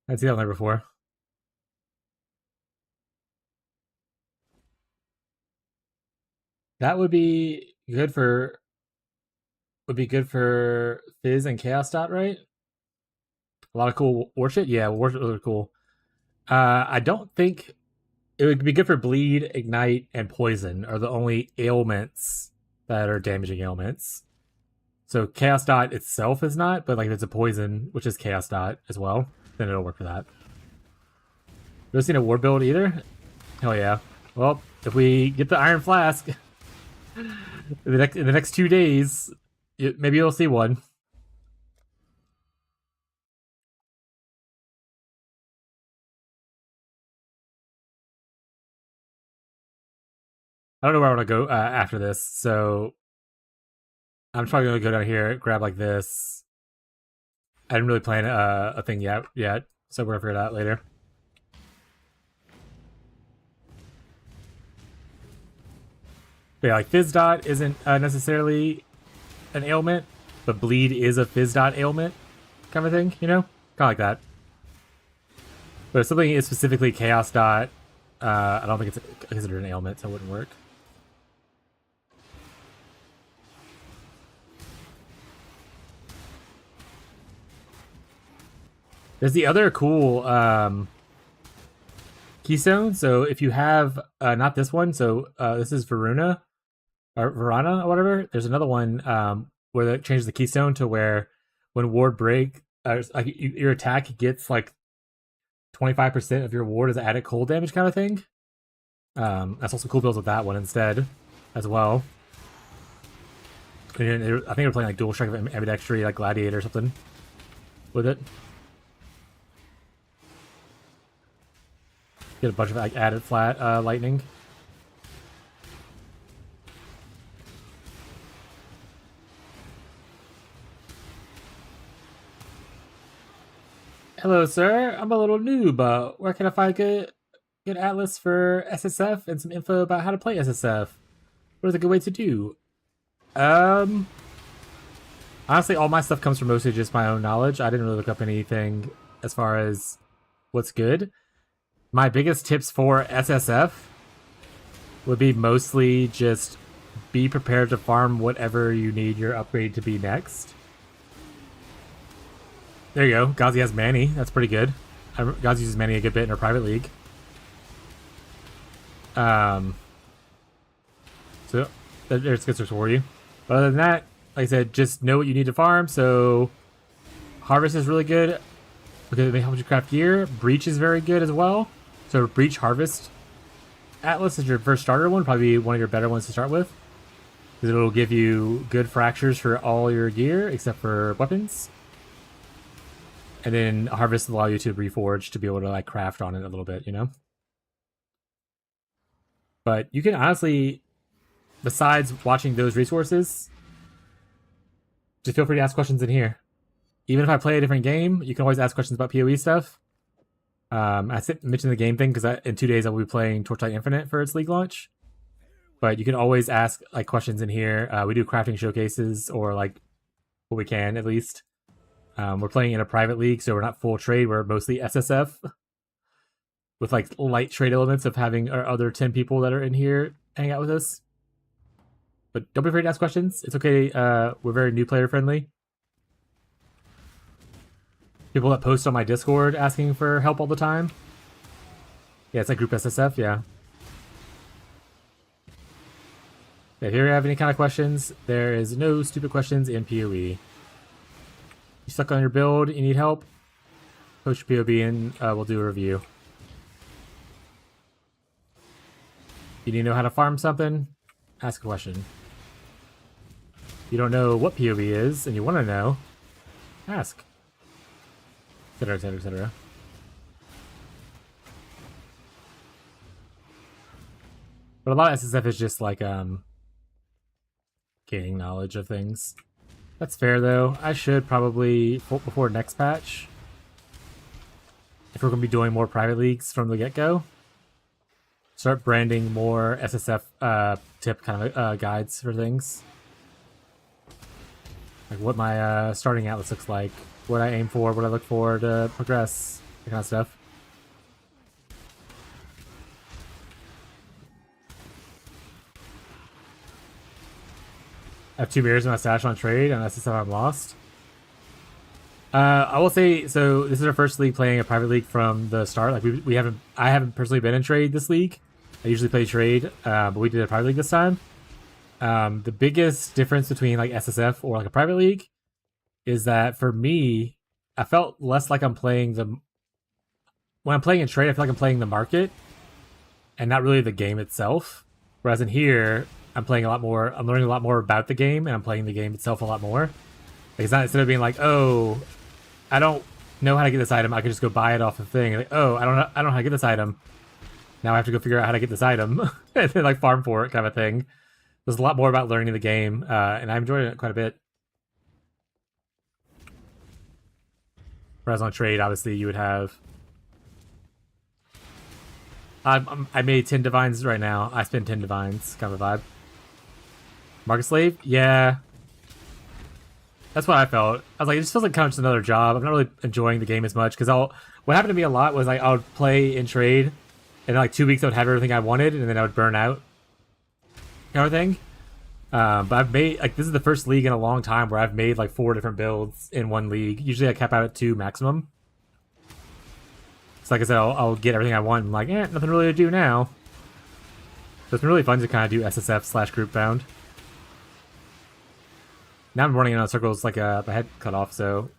I'd seen that one there before. That would be good for Fizz and Chaos Dot, right? A lot of cool war shit. Yeah, war shit really cool. I don't think it would be good for Bleed, Ignite, and Poison are the only ailments that are damaging ailments. So Chaos Dot itself is not, but like if it's a poison, which is Chaos Dot as well, then it'll work for that. You ever seen a war build either? Hell yeah. Well, if we get the Iron Flask in the next 2 days, maybe you'll see one. I don't know where I want to go after this, so I'm probably going to go down here, grab like this. I didn't really plan a thing yet, so we're going to figure it out later. But yeah, like Fizz Dot isn't necessarily an ailment, but Bleed is a Fizz Dot ailment kind of thing, you know? Kind of like that. But if something is specifically Chaos Dot, I don't think it's considered an ailment, so it wouldn't work. There's the other cool keystone. So if you have not this one, so this is Veruna or Verana or whatever. There's another one where it changes the keystone to where when ward break, your attack gets like 25% of your ward is added cold damage kind of thing. That's also cool builds with that one instead as well. And I think they're playing like Dual Strike of Ambidextry, like Gladiator or something with it. Get a bunch of like added flat lightning. Hello, sir. I'm a little noob. Where can I find good atlas for SSF and some info about how to play SSF? What is a good way to do? Honestly, all my stuff comes from mostly just my own knowledge. I didn't really look up anything as far as what's good. My biggest tips for SSF would be mostly just be prepared to farm whatever you need your upgrade to be next. There you go. Gazi has Manny. That's pretty good. Gazi uses Manny a good bit in her private league. So there's good source for you. But other than that, like I said, just know what you need to farm. So Harvest is really good because they help you craft gear. Breach is very good as well. So Breach Harvest Atlas is your first starter one, probably one of your better ones to start with. because it'll give you good fractures for all your gear except for weapons. And then harvest will allow you to reforge to be able to like craft on it a little bit, you know? But you can honestly, besides watching those resources, just feel free to ask questions in here. Even if I play a different game, you can always ask questions about PoE stuff. I mentioned the game thing because in 2 days I will be playing Torchlight Infinite for its league launch. But you can always ask like questions in here. We do crafting showcases, or like what we can at least. We're playing in a private league, so we're not full trade. We're mostly SSF with like light trade elements of having our other 10 people that are in here hang out with us. But don't be afraid to ask questions. It's okay. We're very new player friendly. People that post on my Discord asking for help all the time. Yeah, it's like group SSF, yeah. If you have any kind of questions, there is no stupid questions in PoE. You stuck on your build, you need help, post your PoB and we'll do a review. You need to know how to farm something, ask a question. You don't know what PoB is and you want to know, ask. Etc, etc, etc. But a lot of SSF is just like gaining knowledge of things. That's fair though. I should probably, before next patch, if we're going to be doing more private leagues from the get-go, start branding more SSF tip kind of guides for things. Like what my starting atlas looks like, what I aim for, what I look for to progress, that kind of stuff. I have 2 mirrors in my stash on trade, and that's the stuff I'm lost. I will say, so this is our first league playing a private league from the start. Like I haven't personally been in trade this league. I usually play trade, but we did a private league this time. The biggest difference between like SSF or like a private league is that for me, I felt less like I'm playing when I'm playing in trade, I feel like I'm playing the market and not really the game itself. Whereas in here, I'm playing a lot more, I'm learning a lot more about the game, and I'm playing the game itself a lot more. Like it's not, instead of being like, oh, I don't know how to get this item, I can just go buy it off the thing. Like, oh, I don't know how to get this item. Now I have to go figure out how to get this item and then like farm for it kind of thing. There's a lot more about learning the game, and I enjoyed it quite a bit. Whereas on trade, obviously, you would have... I made 10 divines right now. I spend 10 divines, kind of a vibe. Market slave? Yeah. That's what I felt. I was like, it just feels like kind of just another job. I'm not really enjoying the game as much, because what happened to me a lot was like I would play in trade, and in like 2 weeks I would have everything I wanted, and then I would burn out. Kind of thing. But I've made, like, this is the first league in a long time where I've made like 4 different builds in one league. Usually I cap out at 2 maximum. So like I said, I'll get everything I want and I'm like, nothing really to do now. So it's been really fun to kind of do SSF / group bound. Now I'm running in circles like my head cut off, so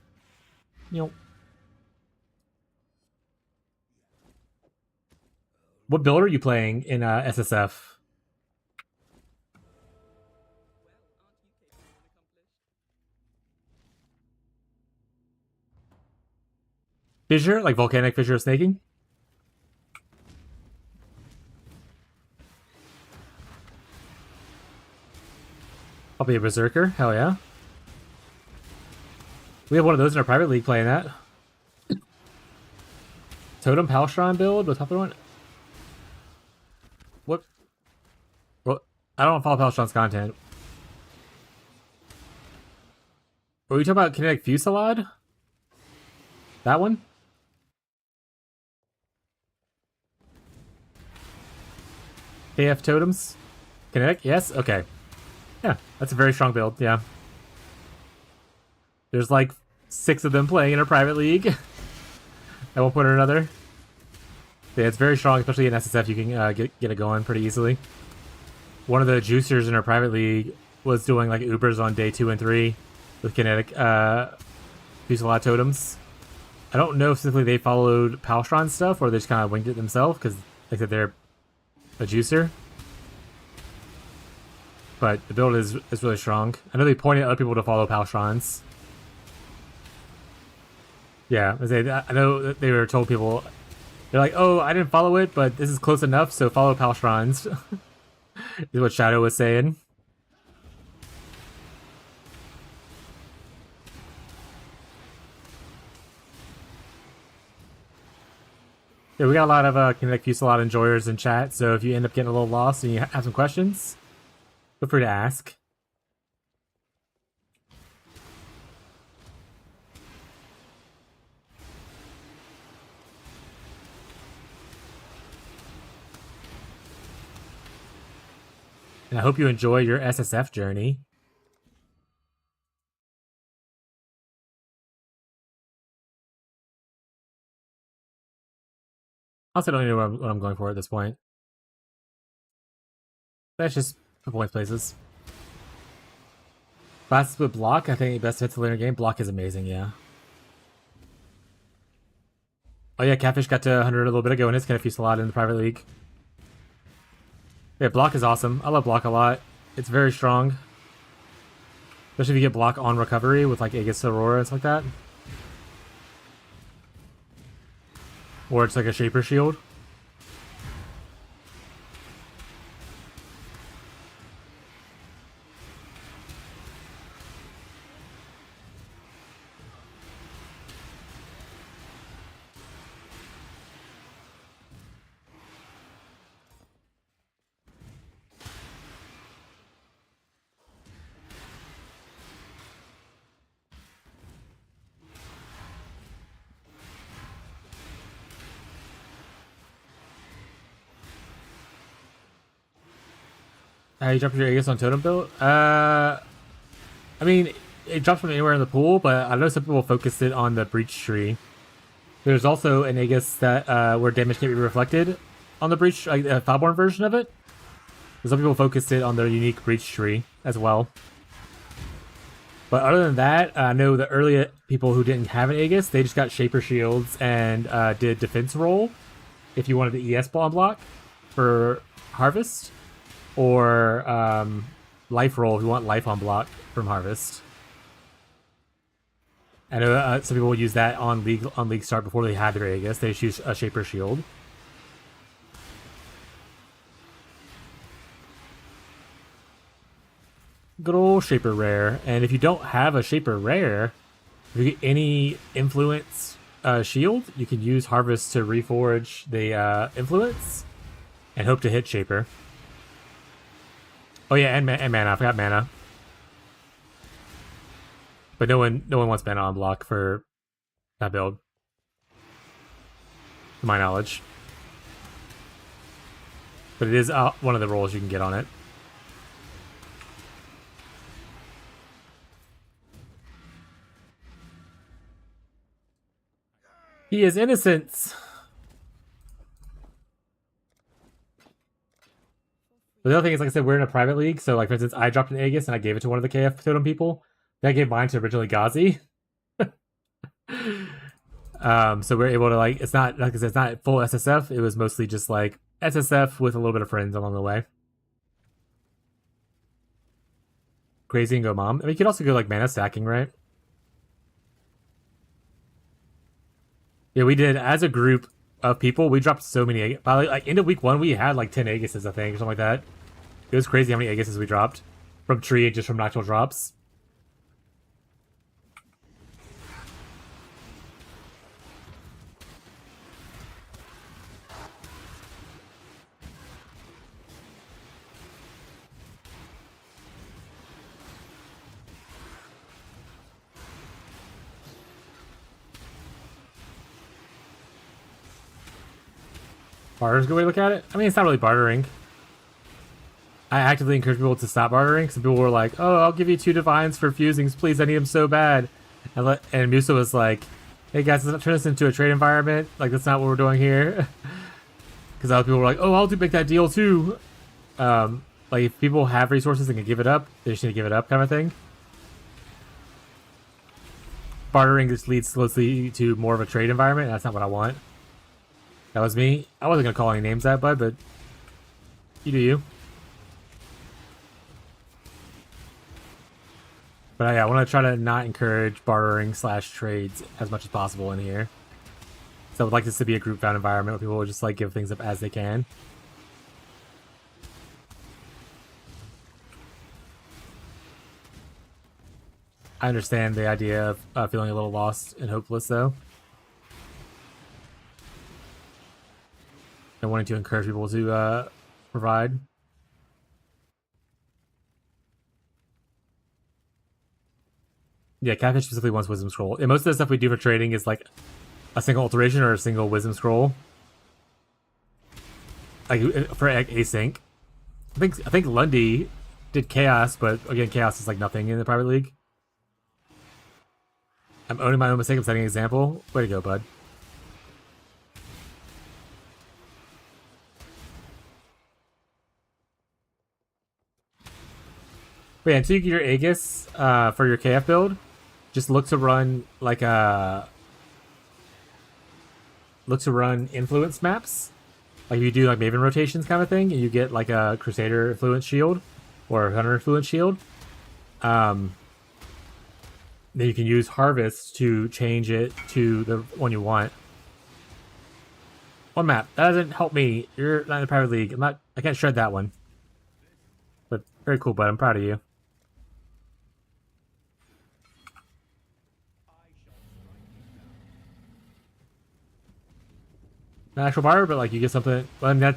What build are you playing in SSF? Fissure? Like volcanic fissure of snaking? I'll be a berserker. Hell yeah. We have one of those in our private league playing that. Totem Palstron build with Hopper one. What? Well, I don't follow Palstron's content. Were we talking about Kinetic Fusillade? That one? KF Totems? Kinetic? Yes? Okay. Yeah, that's a very strong build, yeah. There's like 6 of them playing in a private league at one point or another. Yeah, it's very strong, especially in SSF. You can get it going pretty easily. One of the juicers in our private league was doing like Ubers on day 2 and 3 with Kinetic Fusillade Totems. I don't know if specifically they followed Palstron stuff or they just kind of winged it themselves because like I said, they're a juicer. but the build is really strong. I know they pointed other people to follow Pal Shrines. Yeah, I know that they were told people, they're like, oh, I didn't follow it, but this is close enough, so follow Pal Shrines. Is what Shadow was saying. Yeah, we got a lot of Kinetic Fusillade enjoyers in chat, so if you end up getting a little lost and you have some questions, feel free to ask. And I hope you enjoy your SSF journey. I also don't even know what I'm going for at this point. That's just avoid places. Classes with block, I think best fits the later game. Block is amazing, yeah. Oh yeah, Catfish got to 100 a little bit ago and it's gonna fuse a lot in the private league. Yeah, block is awesome. I love block a lot. It's very strong. Especially if you get block on recovery with like Aegis Aurora and stuff like that. Or it's like a Shaper Shield. You dropped your Aegis on Totem build? I mean, it drops from anywhere in the pool, but I know some people focused it on the Breach Tree. There's also an Aegis that where damage can be reflected on the Breach, like the Foulborn version of it. Some people focused it on the unique Breach Tree as well. But other than that, I know the early people who didn't have an Aegis, they just got Shaper Shields and did Defense Roll if you wanted the ES block for Harvest. Or Life Roll if you want Life on block from Harvest. I know some people will use that on league start before they had their Aegis. They just use a Shaper Shield. Good old Shaper Rare. And if you don't have a Shaper Rare, if you get any Influence shield, you can use Harvest to reforge the Influence and hope to hit Shaper. Oh yeah, and mana. I forgot mana. But no one wants mana on block for that build. To my knowledge. But it is one of the rolls you can get on it. He is innocent. But the other thing is, like I said, we're in a private league, so like for instance, I dropped an Aegis and I gave it to one of the KF Totem people. Then I gave mine to originally Ghazi. So we're able to like, it's not like I said, it's not full SSF. It was mostly just like SSF with a little bit of friends along the way. Crazy and go mom. I mean, you could also go like mana stacking, right? Yeah, we did as a group of people. We dropped so many Aegis. By like end of week 1, we had like 10 Aegises, I think, or something like that. It was crazy how many Aegises we dropped from tree and just from natural drops. Barter's a good way to look at it. I mean, it's not really bartering. I actively encourage people to stop bartering. Some people were like, "Oh, I'll give you 2 divines for fusings, please. I need them so bad." And Musa was like, "Hey guys, let's not turn this into a trade environment. Like that's not what we're doing here." Because other people were like, "Oh, I'll make that deal too." Like if people have resources and can give it up, they just need to give it up, kind of thing. Bartering just leads closely to more of a trade environment, and that's not what I want. That was me. I wasn't gonna call any names out, bud, but you do you. But yeah, I want to try to not encourage bartering / trades as much as possible in here. So I would like this to be a group found environment where people will just like give things up as they can. I understand the idea of feeling a little lost and hopeless, though. And wanting to encourage people to provide. Yeah, Catfish specifically wants Wisdom Scroll. And most of the stuff we do for trading is like a single alteration or a single Wisdom Scroll. Like for async. I think Lundy did Chaos, but again, Chaos is like nothing in the private league. I'm owning my own mistake. I'm setting an example. Way to go, bud. But yeah, until you get your Aegis for your KF build, just look to run like influence maps. Like you do like Maven rotations kind of thing, and you get like a Crusader influence shield or Hunter influence shield. Then you can use Harvest to change it to the one you want. One map. That doesn't help me. You're not in the private league. I can't shred that one. But very cool, bud. I'm proud of you. Not actual barter, but like you get something. Well, I mean,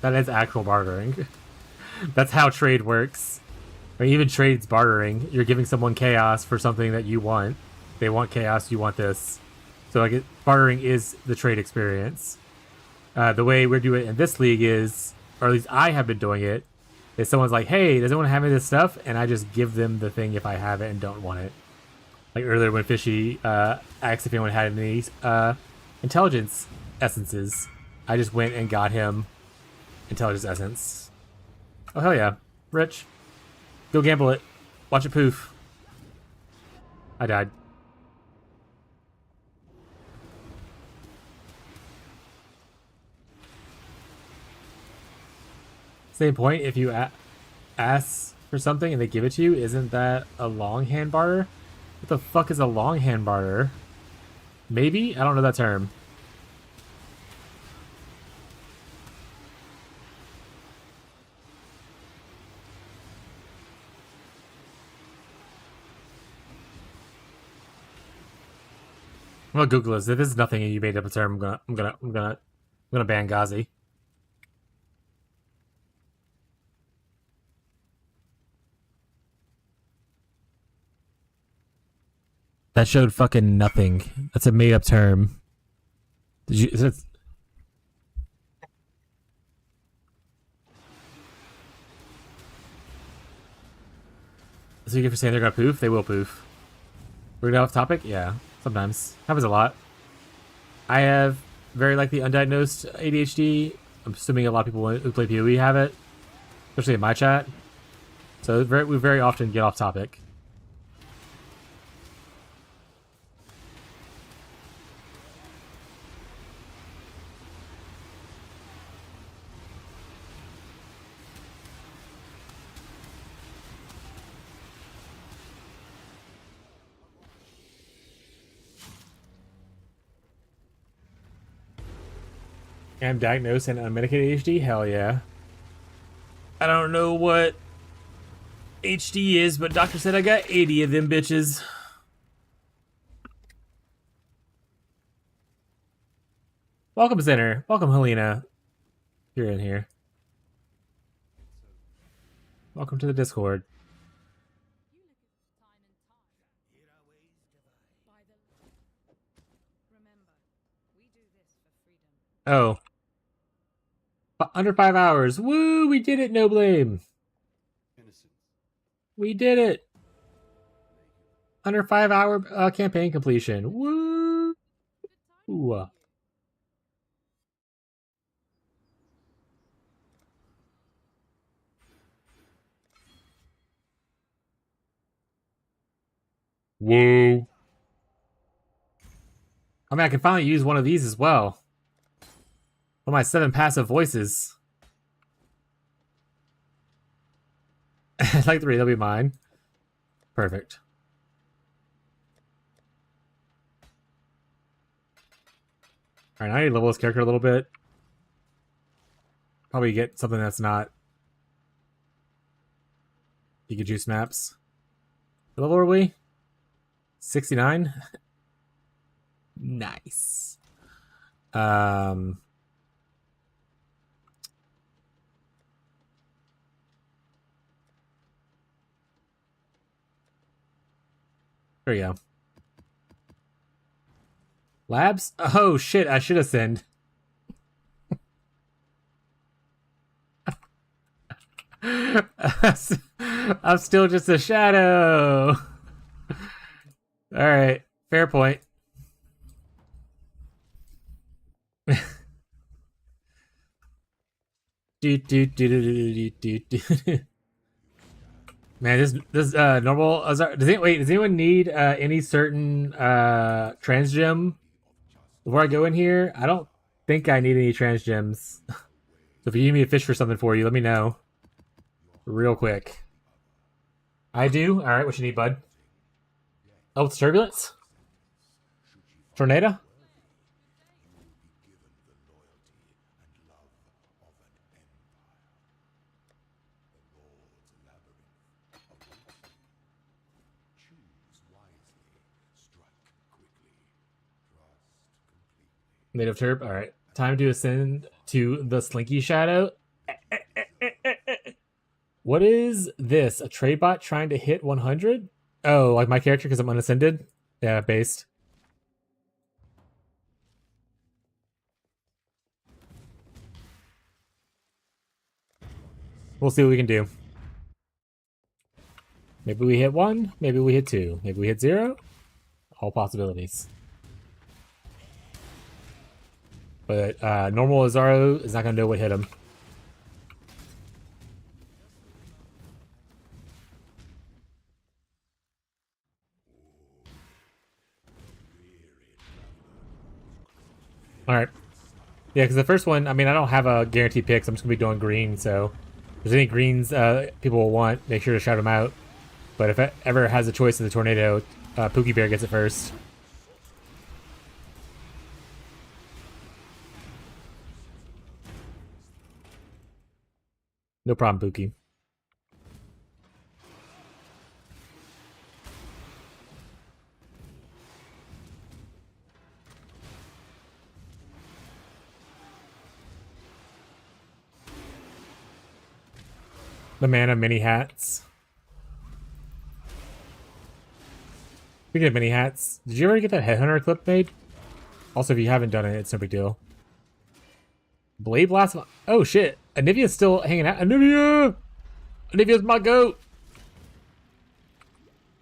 that is actual bartering. That's how trade works. Or even trade's bartering. You're giving someone chaos for something that you want. They want chaos, you want this. So like bartering is the trade experience. The way we're doing it in this league is, or at least I have been doing it, is someone's like, hey, does anyone have any of this stuff? And I just give them the thing if I have it and don't want it. Like earlier when Fishy asked if anyone had any intelligence essences, I just went and got him intelligence essence. Oh hell yeah. Rich. Go gamble it. Watch it poof. I died. Same point, if you ask for something and they give it to you, isn't that a longhand barter? What the fuck is a longhand barter? Maybe? I don't know that term. I'm gonna Google this. If this is nothing and you made up a term, I'm gonna ban Ghazi. That showed fucking nothing. That's a made up term. Did you? Is it? So you get for saying they're gonna poof? They will poof. We're gonna off topic? Yeah, sometimes. Happens a lot. I have very likely undiagnosed ADHD. I'm assuming a lot of people who play PoE have it, especially in my chat. So we very often get off topic. I'm diagnosed and unmedicated ADHD? Hell yeah. I don't know what HD is, but doctor said I got 80 of them bitches. Welcome, Center. Welcome, Helena. You're in here. Welcome to the Discord. Oh. Under 5 hours. Woo! We did it, no blame. We did it. Under 5 hour campaign completion. Woo! Ooh. Woo. I mean, I can finally use one of these as well. One of my 7 passive voices. Like 3, that'll be mine. Perfect. Alright, I need to level this character a little bit. Probably get something that's not Pikachu snaps. What level are we? 69? Nice. There you go. Labs? Oh shit, I should ascend. I'm still just a shadow. Alright, fair point. Man, this normal. Does anyone need any certain trans gem before I go in here? I don't think I need any trans gems. So if you need me to fish for something for you, let me know. Real quick. I do? Alright, what you need, bud? Oh, it's turbulence? Tornado? Native Turb? Alright. Time to ascend to the Slinky Shadow. What is this? A trade bot trying to hit 100? Oh, like my character because I'm unascended? Yeah, based. We'll see what we can do. Maybe we hit 1, maybe we hit 2, maybe we hit 0. All possibilities. But normal Azaro is not going to know what hit him. Alright. Yeah, because the first one, I mean, I don't have a guaranteed pick, so I'm just going to be doing green, so if there's any greens people will want, make sure to shout them out. But if it ever has a choice in the tornado, Pookie Bear gets it first. No problem, Pookie. The mana mini hats. Speaking of mini hats, did you ever get that Headhunter clip made? Also, if you haven't done it, it's no big deal. Blade Blast. Oh shit! Anivia's still hanging out. Anivia! Anivia's my goat!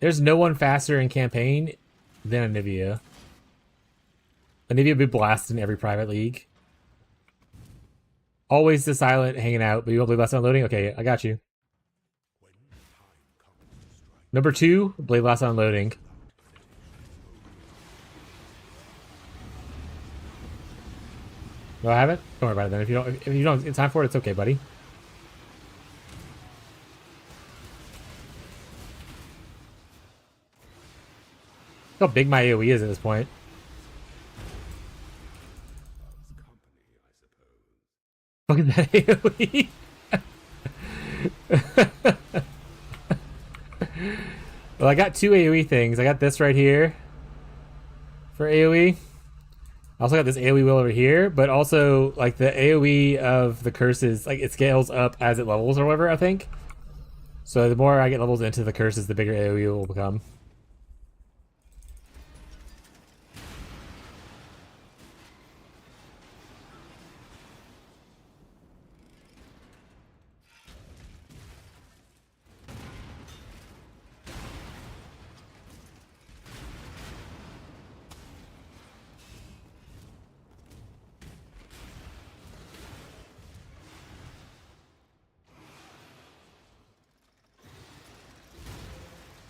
There's no one faster in campaign than Anivia. Anivia will be blasted in every private league. Always the silent hanging out, but you want Blade Blast unloading? Okay, I got you. Number 2, Blade Blast unloading. Do I have it? Don't worry about it then. If you don't have time for it, it's okay, buddy. Look how big my AoE is at this point. Look at that AoE. Well, I got 2 AoE things. I got this right here for AoE. I also got this AoE wheel over here, but also like the AoE of the curses, like it scales up as it levels or whatever, I think. So the more I get levels into the curses, the bigger AoE it will become.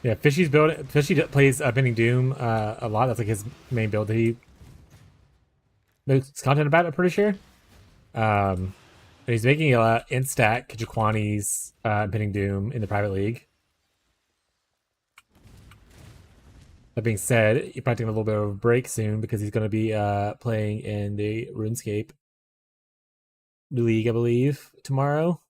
Yeah, Fishy's build. Fishy plays Bending Doom a lot. That's like his main build that he makes content about. I'm pretty sure. And he's making a Instack Jaquani's Bending Doom in the private league. That being said, you're probably taking a little bit of a break soon because he's going to be playing in the RuneScape League, I believe, tomorrow.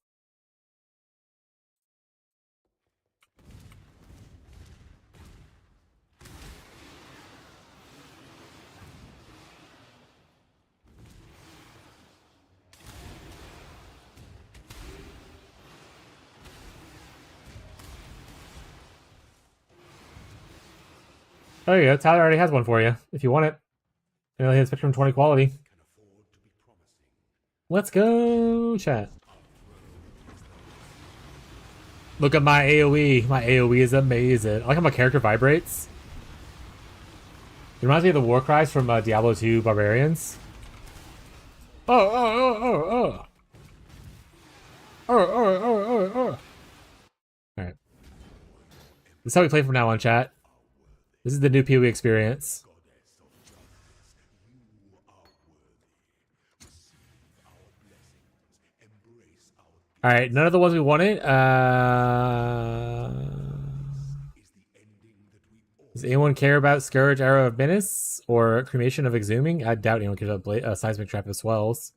Oh, yeah, Tyler already has one for you if you want it. You know, he has Spectrum 20 quality. Let's go, chat. Look at my AoE. My AoE is amazing. I like how my character vibrates. It reminds me of the war cries from Diablo 2 Barbarians. Oh, oh, oh, oh, oh. Oh, oh, oh, oh, oh. Alright. This is how we play from now on, chat. This is the new PoE experience. Alright, none of the ones we wanted. Does anyone care about Scourge Arrow of Menace or Cremation of Exhuming? I doubt anyone cares about Seismic Trap of Swells.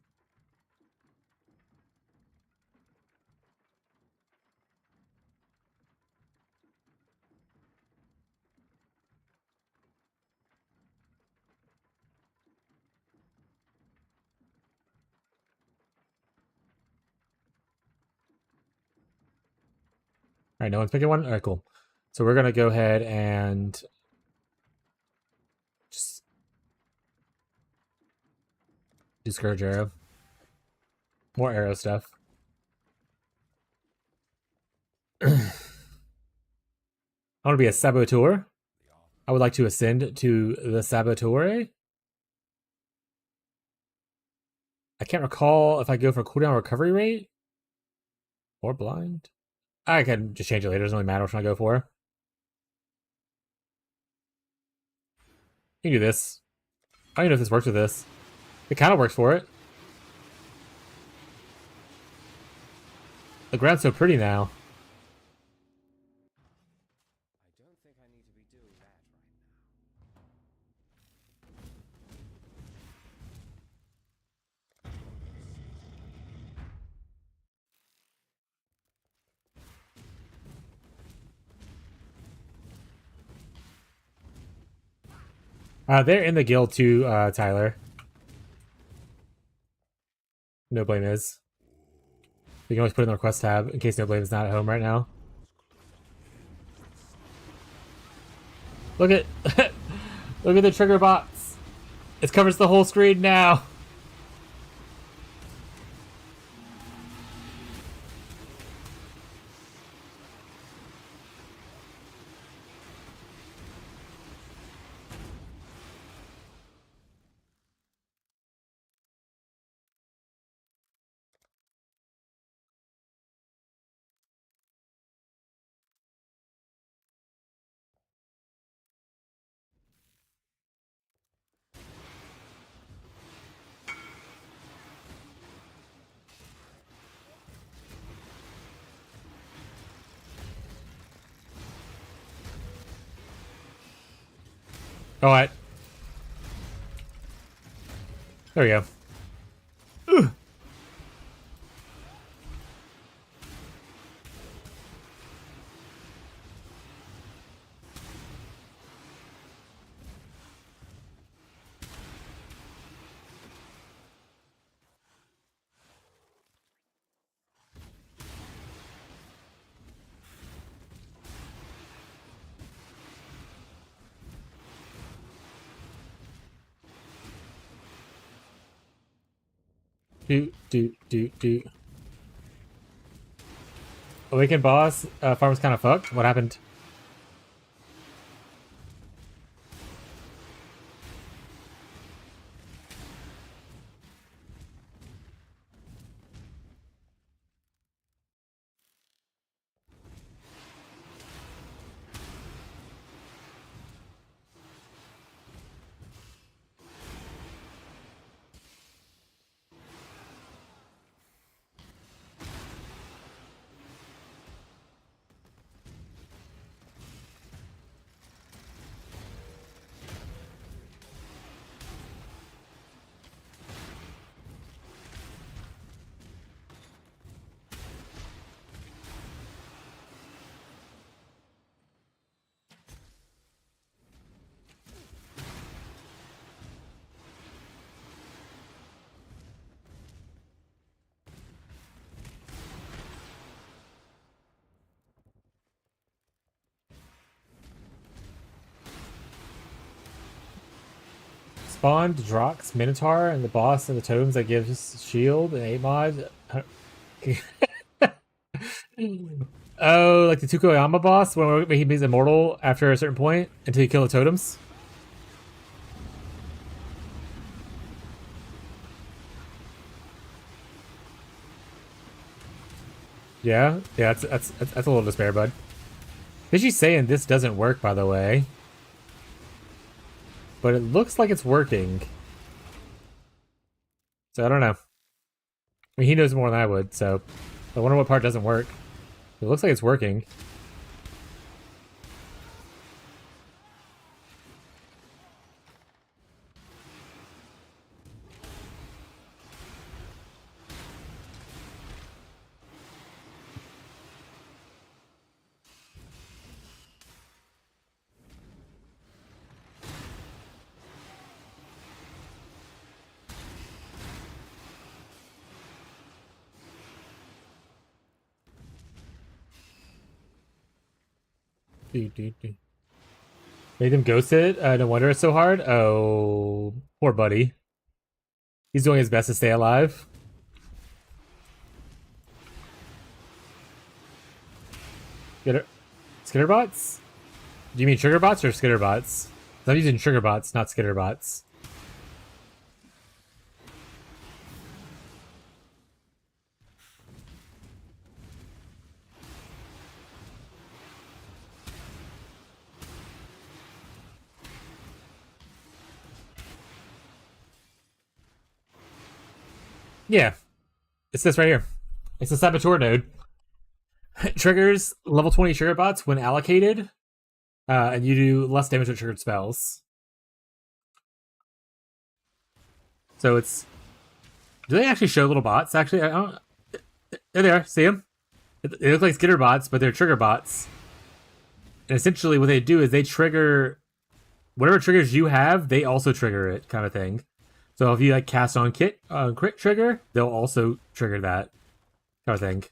Alright, no one's picking one? Alright, cool. So we're gonna go ahead and just do Scourge Arrow. More arrow stuff. I want to be a Saboteur. I would like to ascend to the Saboteur. I can't recall if I go for cooldown recovery rate or blind. I can just change it later. It doesn't really matter which one I go for. You can do this. I don't even know if this works with this. It kind of works for it. The ground's so pretty now. I don't think I need to be doing that right They're in the guild too, Tyler. No Blame is. You can always put it in the request tab in case No Blame is not at home right now. Look at look at the trigger box. It covers the whole screen now. All right. There we go. Ugh. Do. Awakened boss. Farm's kind of fucked. What happened? spawned Drox Minotaur and the boss and the totems that gives shield and 8 mod. Oh, like the Tukoyama boss when he becomes immortal after a certain point until you kill the totems. Yeah, that's a little despair, bud. Fishy's saying this doesn't work, by the way, but it looks like it's working. So I don't know. I mean, he knows more than I would, so I wonder what part doesn't work. It looks like it's working. Made him ghost it? No wonder it's so hard. Oh, poor buddy. He's doing his best to stay alive. Skitterbots? Do you mean Sugarbots or Skitterbots? I'm using Sugarbots, not Skitterbots. Yeah, it's this right here. It's the Saboteur node. Triggers level 20 Sugarbots when allocated, and you do less damage with triggered spells. So it's... Do they actually show little bots? Actually, I don't... There they are. See them? They look like skitter bots, but they're trigger bots. And essentially what they do is they trigger... Whatever triggers you have, they also trigger it, kind of thing. So if you like cast on crit trigger, they'll also trigger that kind of thing.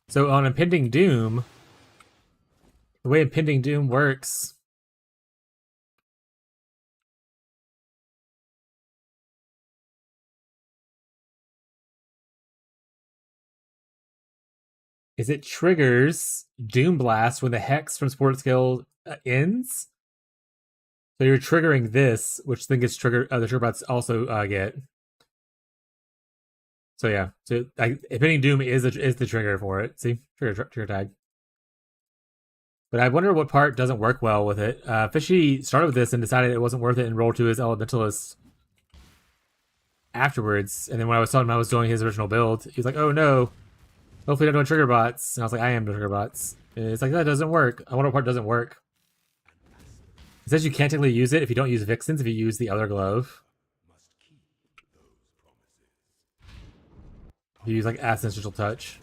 So on Impending Doom, the way Impending Doom works is it triggers Doom Blast when the Hex from Sport Skill ends. So you're triggering this, which then gets triggered. The trigger bots also get. So yeah, so Impending Doom is the trigger for it. See, trigger tag. But I wonder what part doesn't work well with it. Fishy started with this and decided it wasn't worth it and rolled to his Elementalist afterwards. And then when I was telling him I was doing his original build, he was like, "Oh no, hopefully I'm doing trigger bots." And I was like, "I am doing trigger bots." And it's like, that doesn't work. I wonder what part doesn't work. It says you can't technically use it if you don't use Vixens, if you use the other glove. If you use like Ascensional Touch.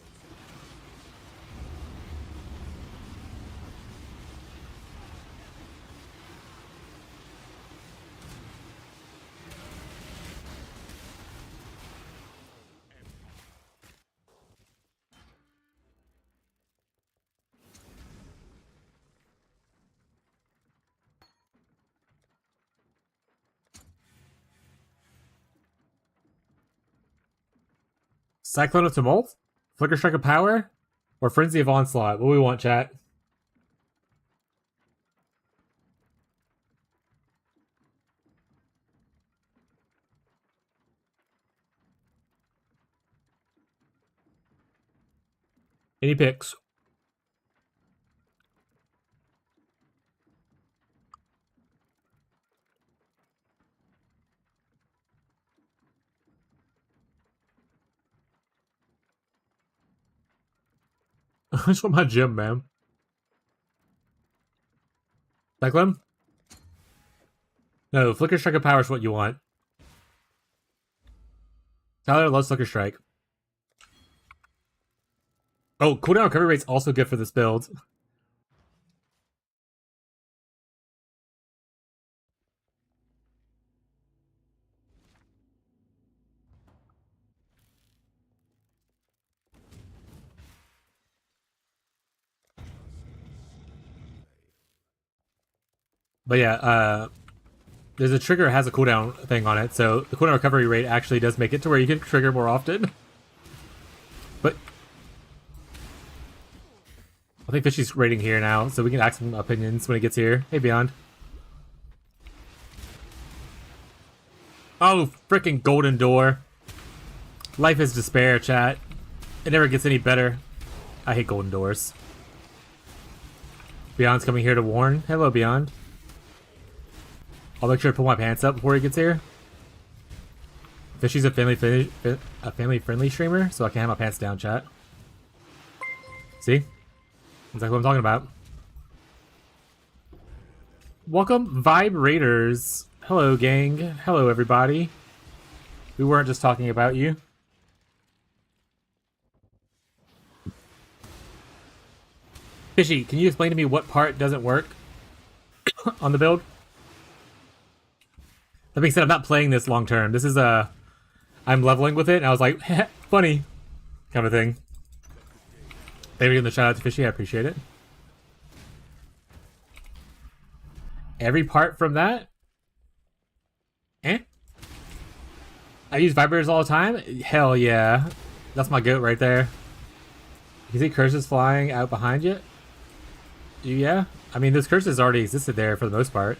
Cyclone of Tumult? Flicker Strike of Power? Or Frenzy of Onslaught? What do we want, chat? Any picks? I just want my gym, man. Cyclone? No, Flicker Strike of Power is what you want. Tyler loves Flicker Strike. Oh, cooldown recovery rate's also good for this build. But yeah, there's a trigger that has a cooldown thing on it, so the cooldown recovery rate actually does make it to where you can trigger more often. But I think Fishy's raiding here now, so we can ask some opinions when he gets here. Hey, Beyond. Oh, freaking golden door. Life is despair, chat. It never gets any better. I hate golden doors. Beyond's coming here to warn. Hello, Beyond. I'll make sure to pull my pants up before he gets here. Fishy's a family-friendly streamer, so I can have my pants down, chat. See? Exactly what I'm talking about. Welcome, Vibe Raiders. Hello, gang. Hello, everybody. We weren't just talking about you. Fishy, can you explain to me what part doesn't work on the build? That being said, I'm not playing this long term. This is I'm leveling with it, and I was like, funny, kind of thing. Thank you for giving the shout out to Fishy. I appreciate it. Every part from that? Eh? I use vibrators all the time? Hell yeah. That's my goat right there. You see curses flying out behind you? Yeah. I mean, those curses already existed there for the most part.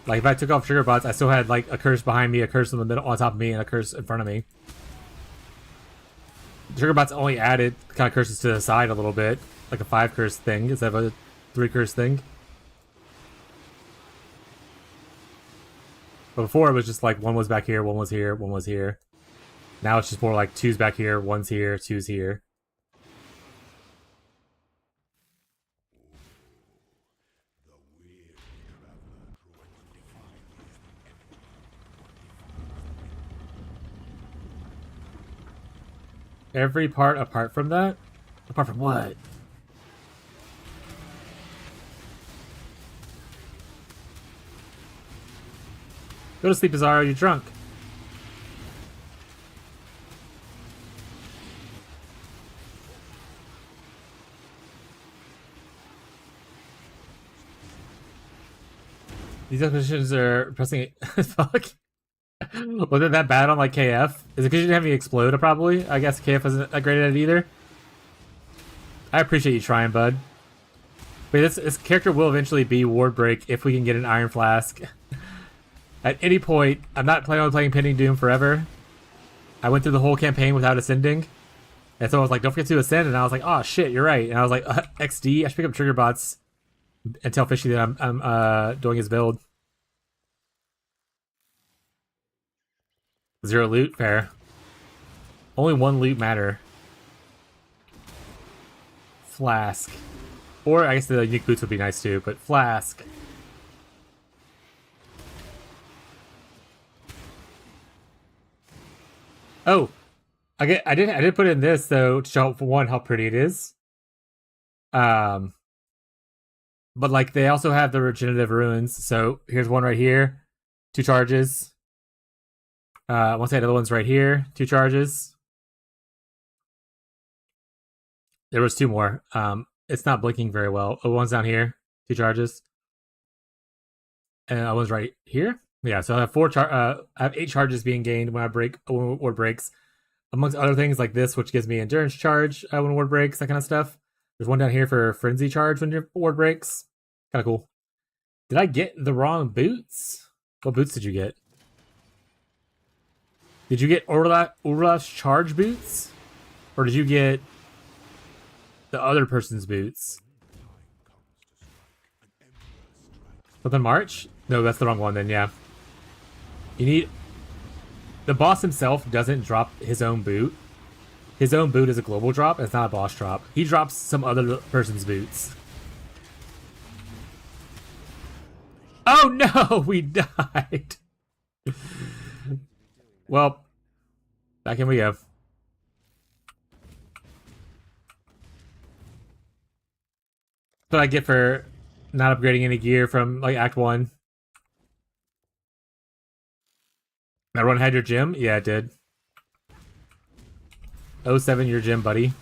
Like, if I took off trigger bots, I still had, like, a curse behind me, a curse in the middle, on top of me, and a curse in front of me. Trigger bots only added kind of curses to the side a little bit. Like a 5 curse thing instead of a 3 curse thing. But before it was just like one was back here, one was here, one was here. Now it's just more like 2's back here, 1's here, 2's here. Every part apart from that? Apart from what? Go to sleep, Bizarro, you're drunk. These acquisitions are pressing fuck. Was it that bad on like KF? Is it because you didn't have any explode? Probably. I guess KF isn't that great at it either. I appreciate you trying, bud. But this character will eventually be ward break if we can get an Iron Flask. At any point, I'm not planning on playing Pending Doom forever. I went through the whole campaign without ascending. And so I was like, don't forget to ascend. And I was like, oh shit, you're right. And I was like, XD, I should pick up trigger bots and tell Fishy that I'm doing his build. 0 loot, fair. Only 1 loot matter. Flask. Or I guess the unique boots would be nice too, but flask. Oh, I did put in this though to show for one how pretty it is. But like they also have the regenerative ruins. So here's one right here, 2 charges. Once I had other ones right here, 2 charges. There was 2 more. It's not blinking very well. Oh, one's down here, 2 charges. And one's right here. Yeah, so I have I have 8 charges being gained when I break when ward breaks, amongst other things like this, which gives me endurance charge when ward breaks, that kind of stuff. There's one down here for frenzy charge when your ward breaks. Kind of cool. Did I get the wrong boots? What boots did you get? Did you get Urla's charge boots, or did you get the other person's boots? Something March? No, that's the wrong one. Then yeah. You need... The boss himself doesn't drop his own boot. His own boot is a global drop. It's not a boss drop. He drops some other person's boots. Oh no! We died! Well, back in we go. That's what I get for not upgrading any gear from like Act 1. That run had your gym? Yeah, it did. 07 your gym, buddy.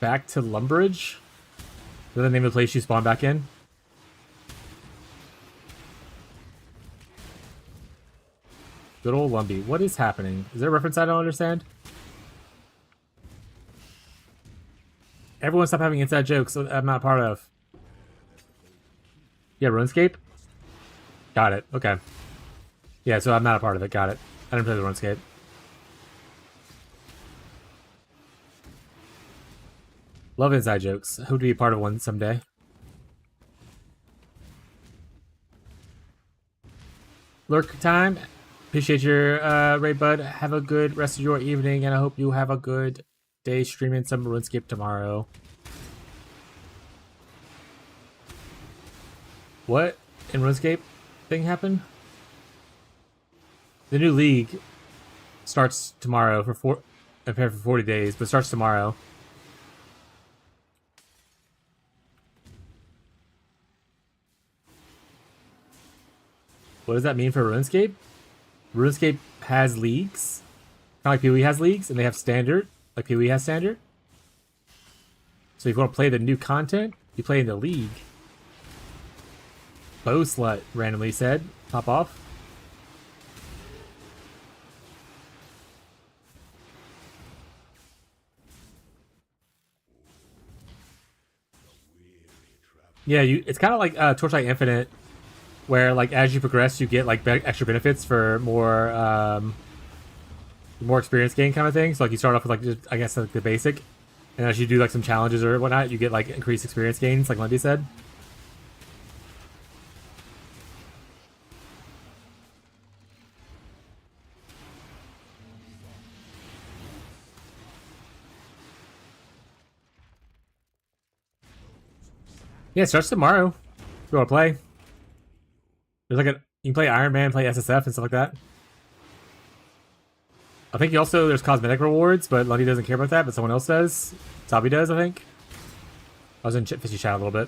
back to Lumbridge. Is that the name of the place you spawn back in? Good old Lumbee. What is happening? Is there a reference I don't understand? Everyone stop having inside jokes I'm not part of. Yeah, RuneScape? Got it. Okay. Yeah, so I'm not a part of it. Got it. I didn't play the RuneScape. Love inside jokes. Hope to be a part of one someday. Lurk time. Appreciate your raid, bud. Have a good rest of your evening, and I hope you have a good day streaming some RuneScape tomorrow. What in RuneScape thing happened? The new league starts tomorrow for 40 days, but starts tomorrow. What does that mean for RuneScape? RuneScape has leagues. Kind of like PoE has leagues, and they have standard, like PoE has standard. So if you want to play the new content, you play in the league. Bow Slut randomly said, pop off. Yeah, it's kind of like Torchlight Infinite, where like as you progress, you get like extra benefits for more experience gain kind of thing. So like you start off with like just, I guess like the basic, and as you do like some challenges or whatnot, you get like increased experience gains, like Lundy said. Yeah, it starts tomorrow. If you want to play, there's like you can play Iron Man, play SSF and stuff like that. I think there's cosmetic rewards, but Lundy doesn't care about that, but someone else does. Sabi does, I think. I was in Fishy Chat a little bit.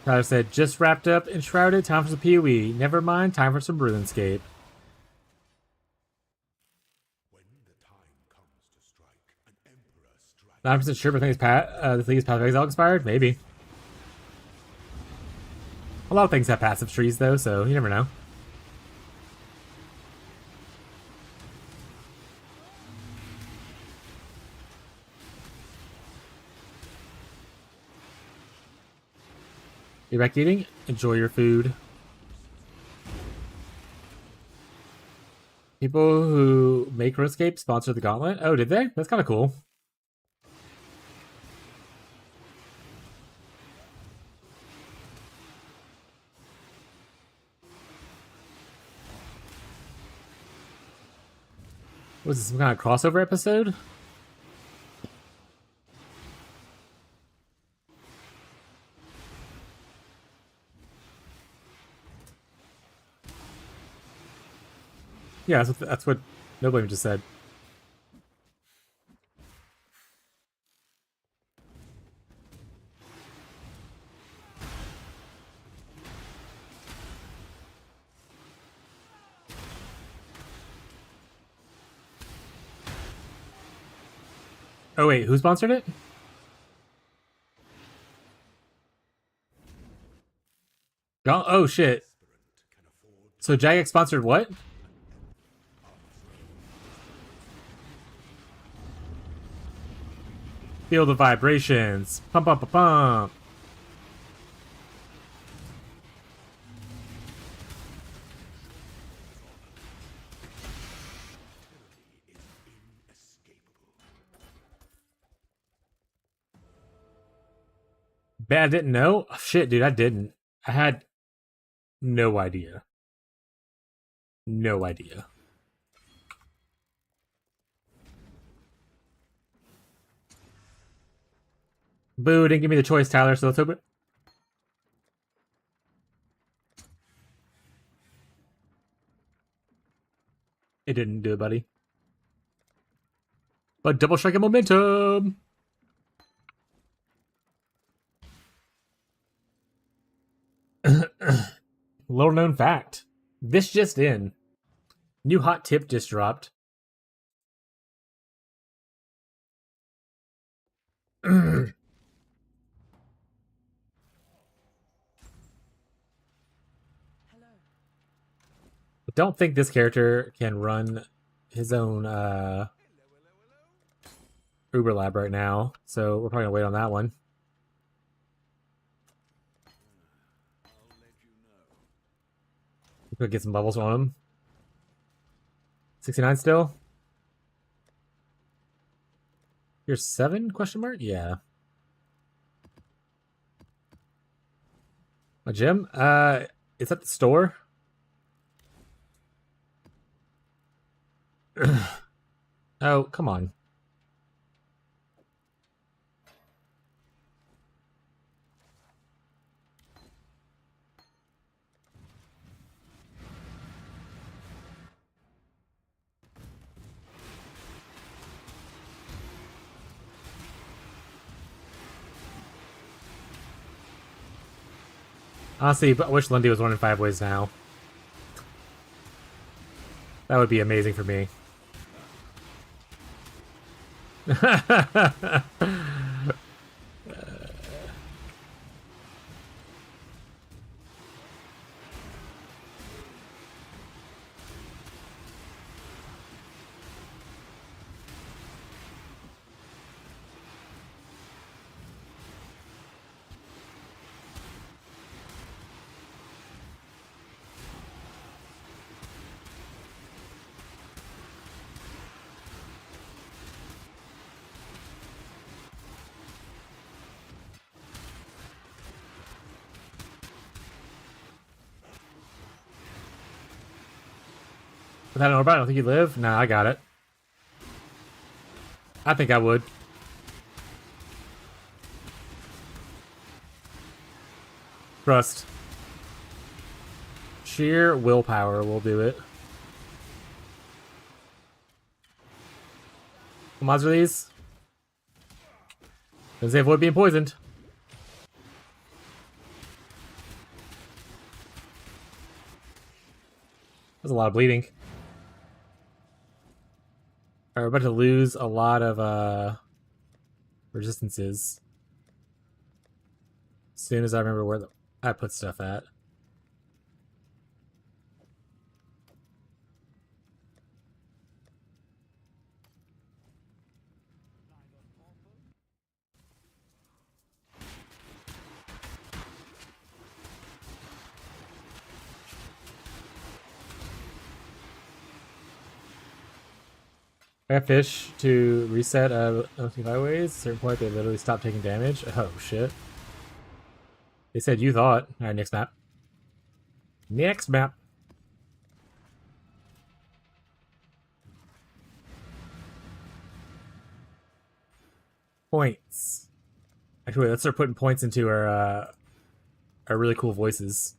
Tyler said, just wrapped up Enshrouded, time for some PoE. Never mind, time for some RuneScape. When the time comes to strike, an emperor strikes. 9% sure, but I think the thing is Path of Exile expired? Maybe. A lot of things have passive trees, though, so you never know. You back eating? Enjoy your food. People who make RuneScape sponsor the Gauntlet? Oh, did they? That's kind of cool. Was this some kind of crossover episode? Yeah, that's what No Blame just said. Oh wait, who sponsored it? Oh shit. So Jagex sponsored what? Feel the vibrations. Pump, pump, pump, pump. Bet I didn't know? Oh, shit, dude, I didn't. I had no idea. No idea. Boo, didn't give me the choice, Tyler, so let's open. It didn't do it, buddy. But double strike and momentum! Little known fact. This just in. New hot tip just dropped. Hello. Don't think this character can run his own Uber Lab right now, so we're probably gonna wait on that one. We could get some levels on him. 69 still? You're 7? Question mark? Yeah. My gym? It's at the store. Oh, come on. Honestly, but I wish Lundy was 1 in 5 ways now. That would be amazing for me. Without an orb, I don't think you live. Nah, I got it. I think I would. Trust. Sheer willpower will do it. What mods are these? Doesn't say avoid being poisoned. There's a lot of bleeding. Alright, we're about to lose a lot of resistances. As soon as I remember where I put stuff at. I got fish to reset highways. At a certain point, they literally stop taking damage. Oh, shit. They said you thought. Alright, next map. Next map. Points. Actually, let's start putting points into our really cool voices.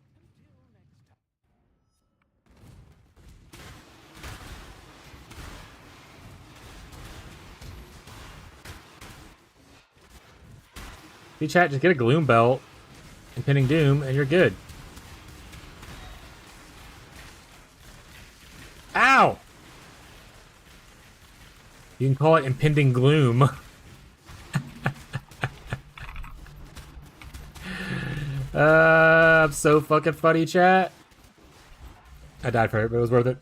See, chat, just get a Gloom Belt Impending Doom, and you're good. Ow! You can call it Impending Gloom. I'm so fucking funny, chat. I died for it, but it was worth it.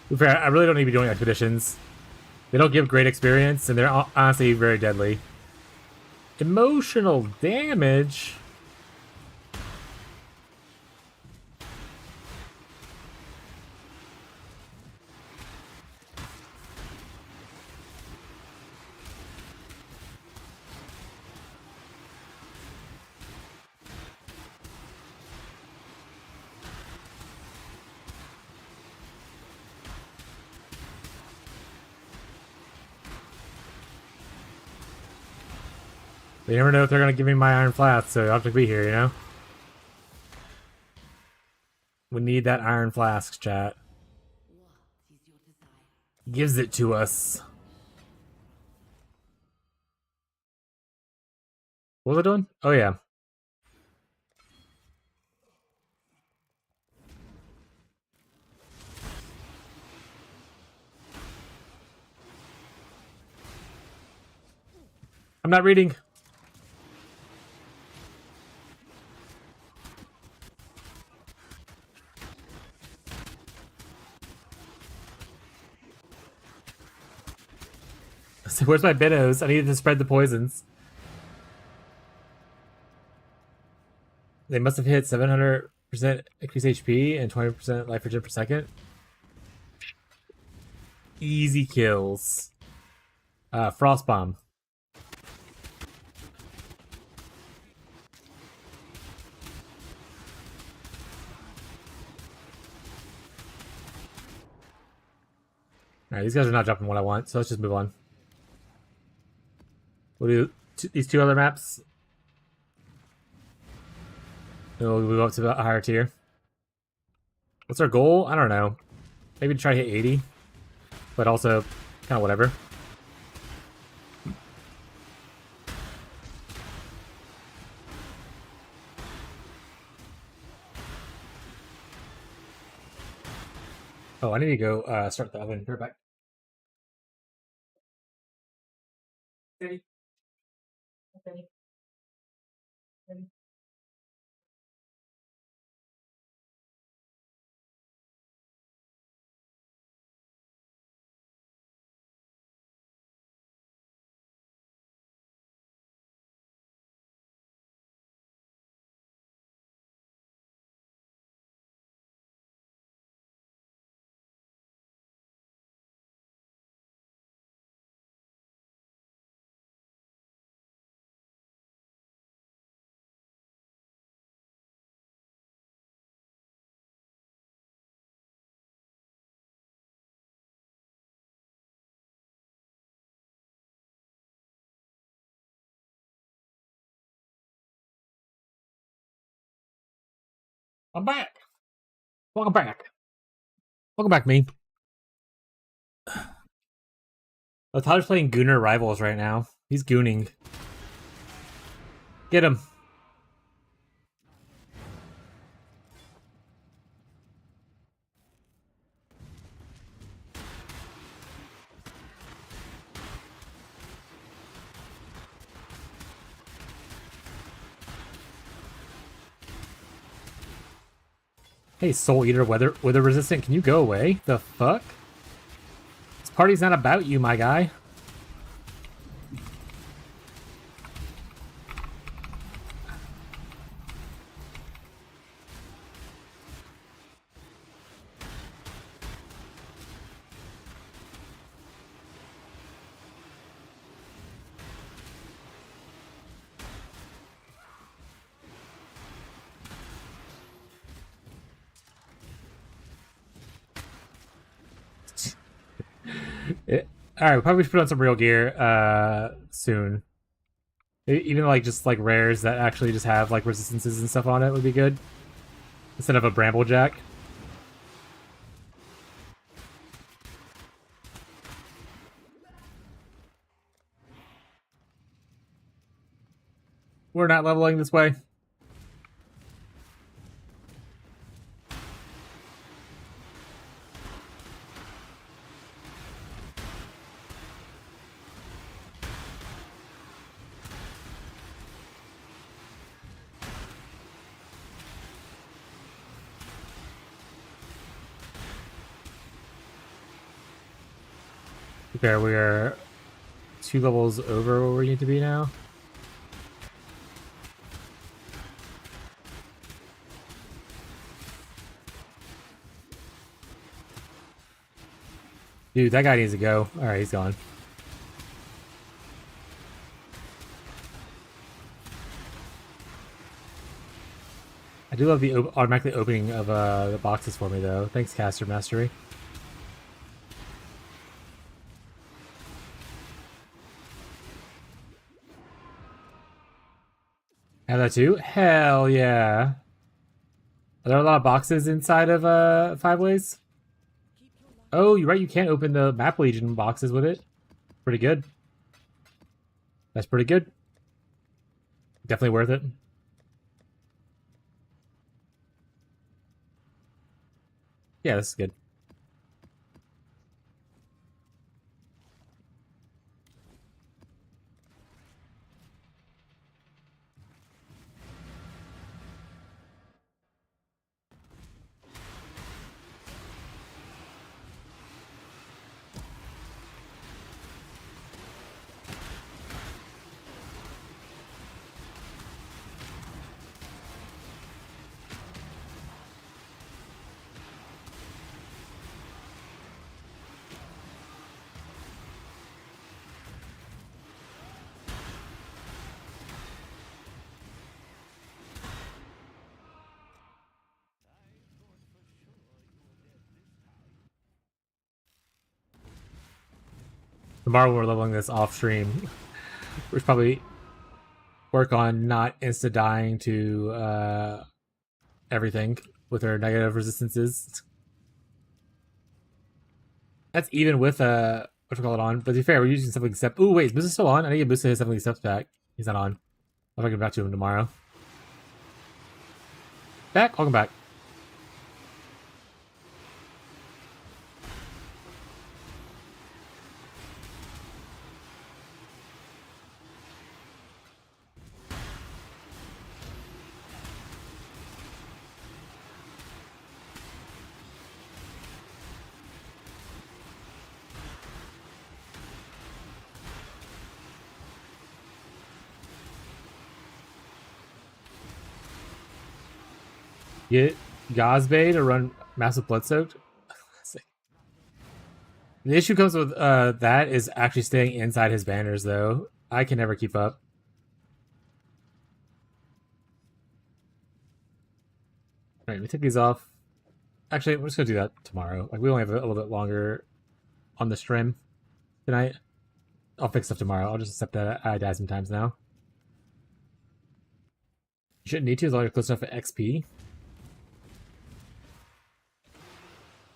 To be fair, I really don't need to be doing expeditions. They don't give great experience, and they're honestly very deadly. Emotional damage? You never know if they're gonna give me my iron flask, so I have to be here, you know? We need that iron flask, chat. What is your desire? Gives it to us. What was I doing? Oh, yeah. I'm not reading. So where's my Benos? I needed to spread the poisons. They must have hit 700% increased HP and 20% life regen per second. Easy kills. Frost Bomb. Alright, these guys are not dropping what I want, so let's just move on. We'll do these two other maps. Then we'll move up to a higher tier. What's our goal? I don't know. Maybe try to hit 80. But also, kind of whatever. Oh, I need to go start the oven. Be right back. Ready? Okay. Ready? I'm back. Welcome back. Welcome back, me. Oh, Tyler's playing Gooner Rivals right now. He's gooning. Get him. Hey, Soul Eater weather resistant, can you go away? The fuck? This party's not about you, my guy. Alright, we probably should put on some real gear soon. Even like just like rares that actually just have like resistances and stuff on it would be good. Instead of a Bramblejack. We're not leveling this way. Okay, we are 2 levels over where we need to be now. Dude, that guy needs to go. Alright, he's gone. I do love the automatically opening of the boxes for me, though. Thanks, Caster Mastery. Have that too? Hell yeah. Are there a lot of boxes inside of Five Ways? Oh, you're right, you can't open the Map Legion boxes with it. Pretty good. That's pretty good. Definitely worth it. Yeah, this is good. Tomorrow we're leveling this off stream. We should probably work on not insta dying to everything with our negative resistances. That's even with what you call it on. But to be fair, we're using something step. Ooh, wait, is Booster still on? I need to get Booster his something steps back. He's not on. I'll get back to him tomorrow. Back? Welcome back. Get Gosbay to run Massive Blood Soaked. The issue comes with that is actually staying inside his banners, though. I can never keep up. Alright, we take these off. Actually, we're just gonna do that tomorrow. Like, we only have a little bit longer on the stream tonight. I'll fix stuff tomorrow. I'll just accept that I die sometimes now. You shouldn't need to as long as you're close enough for XP.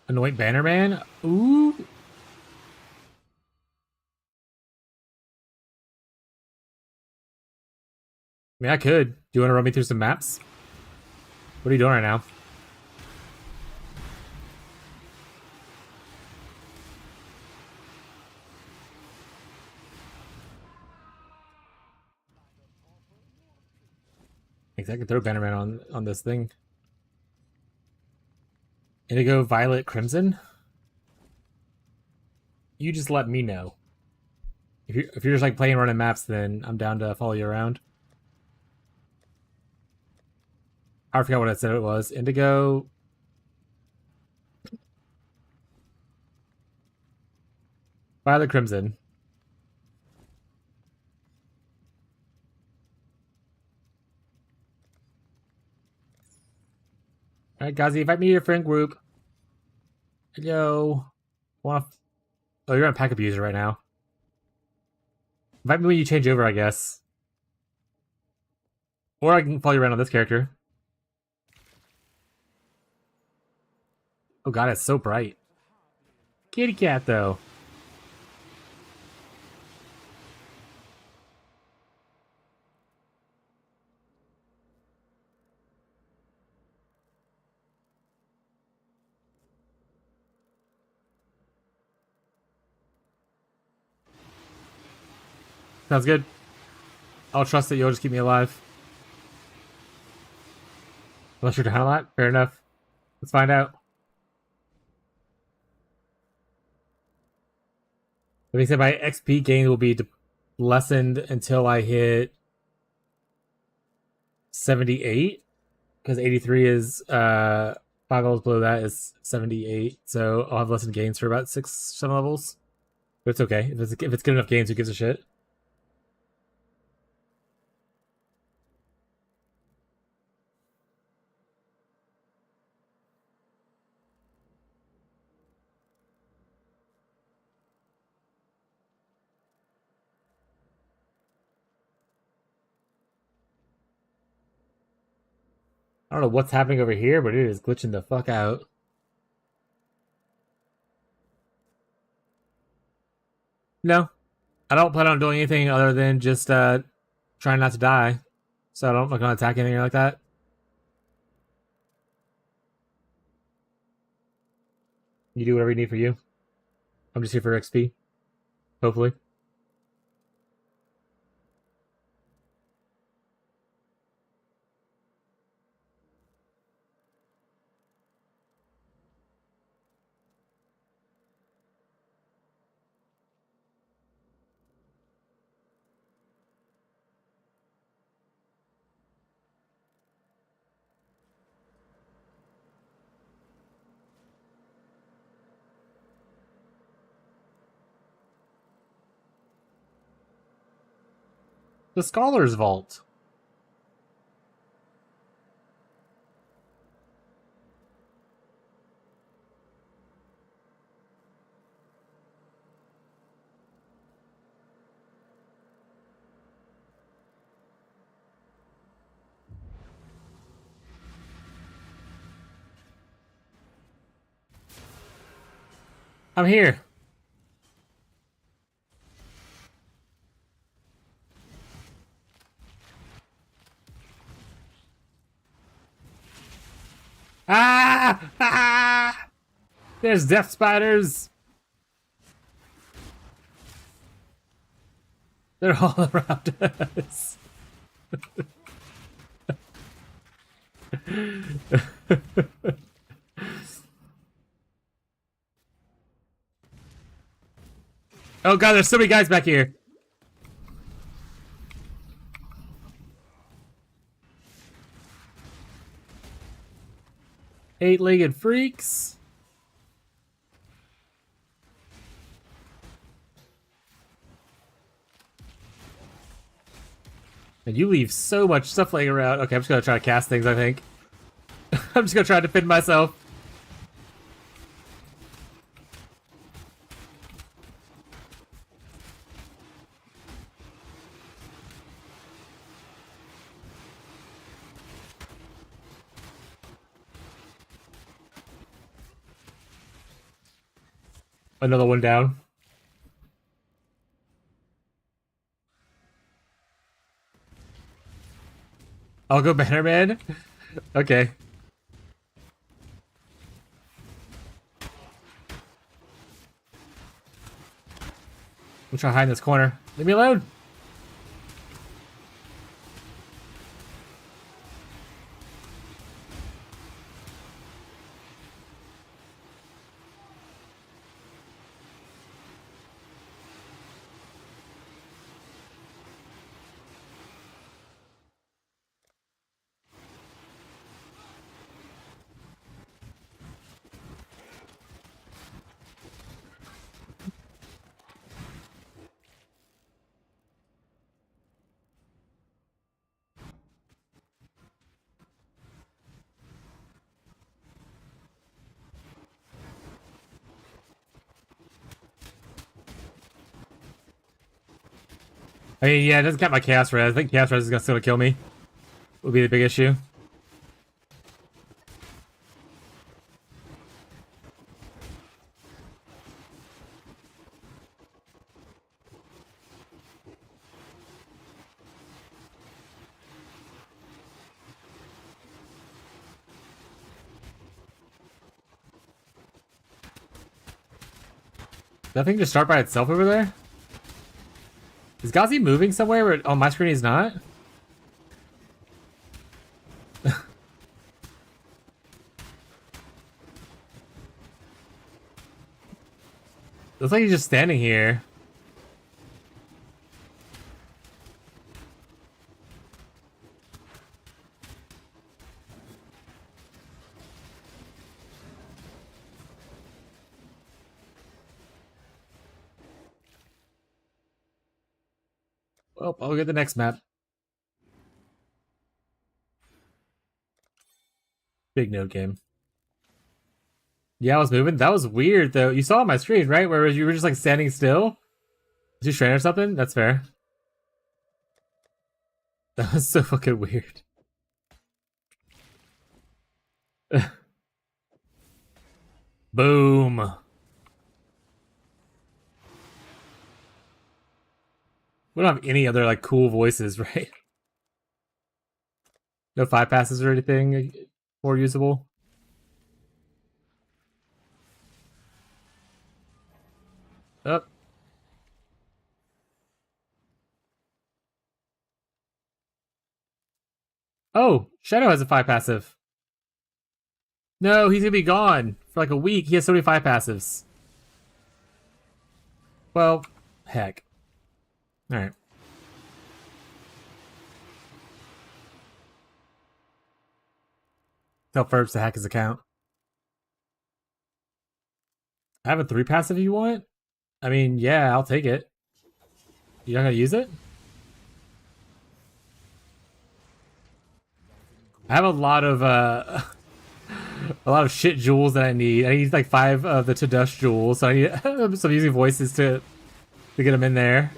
Anoint Bannerman? Ooh. I mean, I could. Do you want to run me through some maps? What are you doing right now? I can throw Bannerman on this thing. Indigo, Violet, Crimson? You just let me know. If you're just like playing running maps, then I'm down to follow you around. I forgot what I said it was. Indigo. Violet, Crimson. Alright, Gazi, invite me to your friend group. Hello. Oh, you're on Pack Abuser right now. Invite me when you change over, I guess. Or I can follow you around on this character. Oh god, it's so bright. Kitty cat, though. Sounds good. I'll trust that you'll just keep me alive. Unless you're down a lot? Fair enough. Let's find out. Let me say my XP gain will be lessened until I hit 78. Because 83 is 5 levels below that is 78. So I'll have lessened gains for about 6-7 levels. But it's okay. If it's good enough gains, who gives a shit? I don't know what's happening over here, but it is glitching the fuck out. No, I don't plan on doing anything other than just trying not to die. So I'm not gonna attack anything like that. You do whatever you need for you. I'm just here for XP. Hopefully. The Scholar's Vault. I'm here. Ah! Ah! There's death spiders. They're all around us. Oh god, there's so many guys back here. Eight-legged freaks. And you leave so much stuff laying around. Okay, I'm just gonna try to cast things, I think. I'm just gonna try to defend myself. Another one down. I'll go Bannerman. Okay. I'm trying to hide in this corner. Leave me alone. I mean, yeah, it doesn't count my Chaos Res. I think Chaos Res is gonna still kill me. Will be the big issue. Nothing to start by itself over there? Is Gazi moving somewhere where on my screen he's not? Looks like he's just standing here. Well, I'll get the next map. Big node game. Yeah, I was moving. That was weird, though. You saw on my screen, right? Where you were just like standing still? Was you stranded or something? That's fair. That was so fucking weird. Boom. We don't have any other like cool voices, right? No 5 passes or anything more usable. Up. Oh, Shadow has a 5 passive. No, he's gonna be gone for like a week. He has so many 5 passives. Well, heck. Alright. Tell Ferbs to hack his account. I have a 3 passive if you want? I mean, yeah, I'll take it. You not gonna use it? I have a lot of a lot of shit jewels that I need. I need like 5 of the to dust jewels, so I need some using voices to get them in there.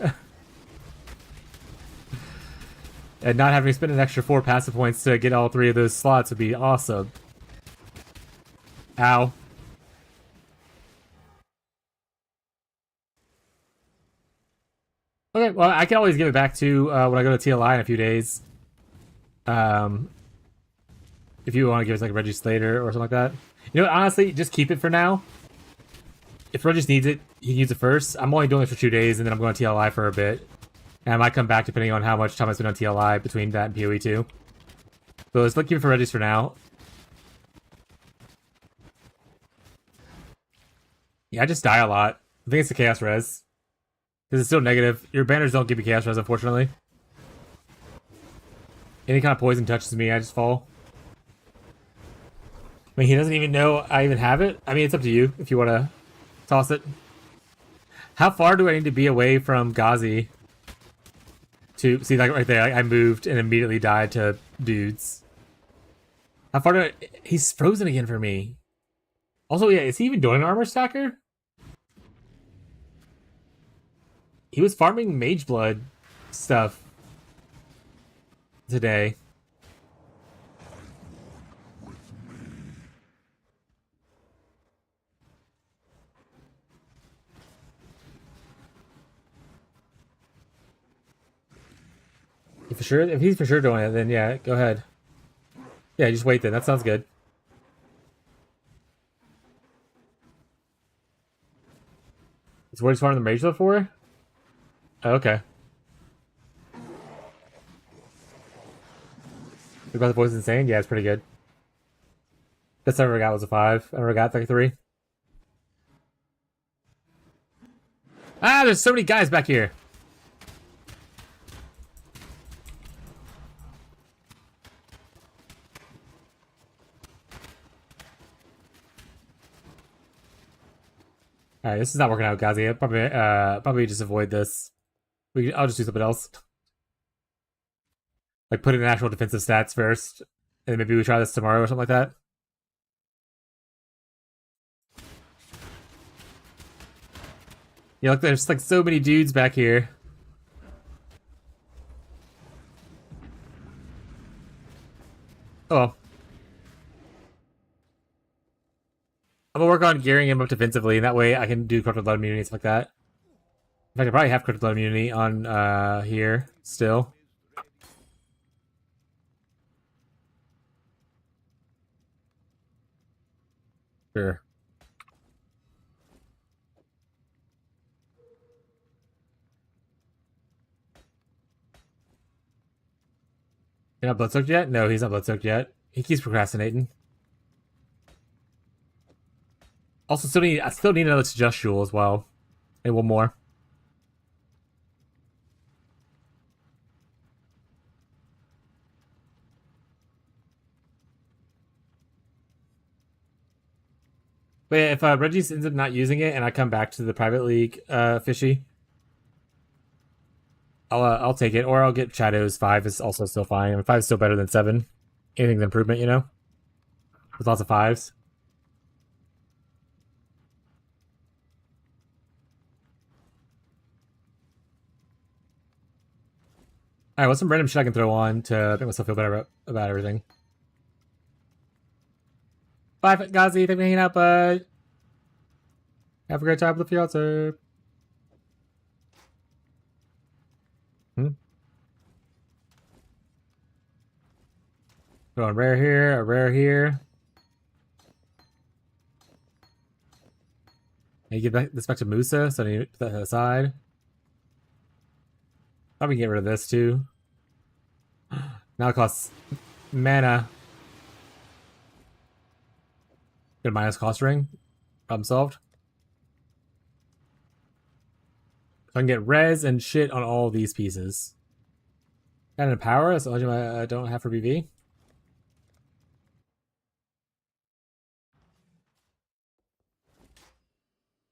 And not having to spend an extra 4 passive points to get all 3 of those slots would be awesome. Ow. Okay, well, I can always give it back to when I go to TLI in a few days. If you want to give us like Reggie Slater or something like that. You know what, honestly, just keep it for now. If Regis needs it, he can use it first. I'm only doing it for 2 days, and then I'm going to TLI for a bit. And I might come back depending on how much time I spend on TLI between that and PoE 2. So let's keep it for Regis for now. Yeah, I just die a lot. I think it's the Chaos Res. Because it's still negative. Your banners don't give you Chaos Res, unfortunately. Any kind of poison touches me, I just fall. I mean, he doesn't even know I even have it. I mean, it's up to you if you want to toss it. How far do I need to be away from Ghazi to see, like right there? I moved and immediately died to dudes. How far do I? He's frozen again for me. Also, yeah, is he even doing an armor stacker? He was farming Mage Blood stuff today. If he's for sure doing it, then yeah, go ahead. Yeah, just wait then. That sounds good. Is what he's farming the Mage Blood for? Oh, okay. What about the voice insane? Yeah, it's pretty good. Best I ever got was a 5. I never got like 3. Ah, there's so many guys back here. Alright, this is not working out, Ghazi. I'll probably just avoid this. I'll just do something else. Like put in actual defensive stats first, and maybe we try this tomorrow or something like that. Yeah, look, there's like so many dudes back here. Oh well. I'm gonna work on gearing him up defensively, and that way I can do corrupted blood immunity and stuff like that. In fact, I probably have corrupted blood immunity on here still. Sure. You're not blood soaked yet? No, he's not blood soaked yet. He keeps procrastinating. Also, I still need another Suggest Jewel as well. And one more. But yeah, if Reggie ends up not using it and I come back to the private league fishy, I'll take it, or I'll get Shadow's 5 is also still fine. I mean, 5 is still better than 7. Anything's an improvement, you know? With lots of 5s. Alright, what's some random shit I can throw on to make myself feel better about everything? Bye, Ghazi. Thanks for hanging out, bud. Have a great time with the fiance. Throw a rare here, a rare here. I give this back to Musa, so I need to put that aside. Probably get rid of this too. Now it costs mana. Get a minus cost ring. Problem solved. So I can get res and shit on all these pieces. Got an power, that's the only thing I don't have for BV.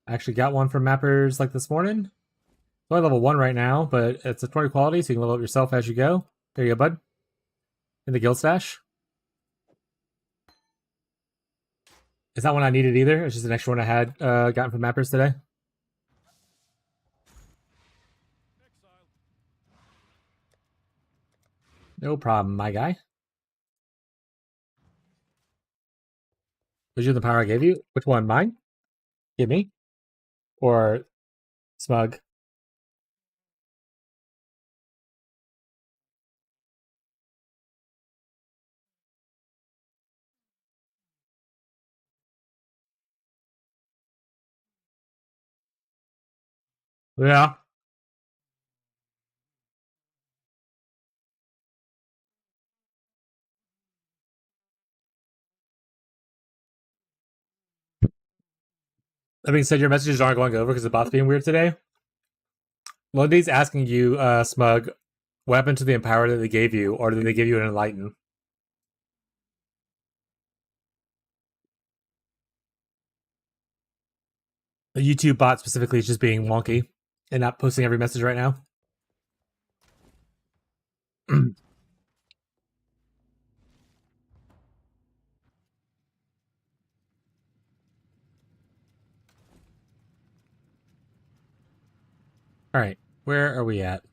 I actually got one from Mappers like this morning. It's only level 1 right now, but it's a 20 quality, so you can level up yourself as you go. There you go, bud. In the guild stash. It's not one I needed either. It's just an extra one I had gotten from Mappers today. No problem, my guy. Was you the power I gave you? Which one? Mine? Give me? Or Smug? Yeah. That being said, your messages aren't going over because the bot's being weird today. Lundy's asking you, Smug, what happened to the Empower that they gave you, or did they give you an Enlighten? The YouTube bot specifically is just being wonky and not posting every message right now. Alright, where are we at?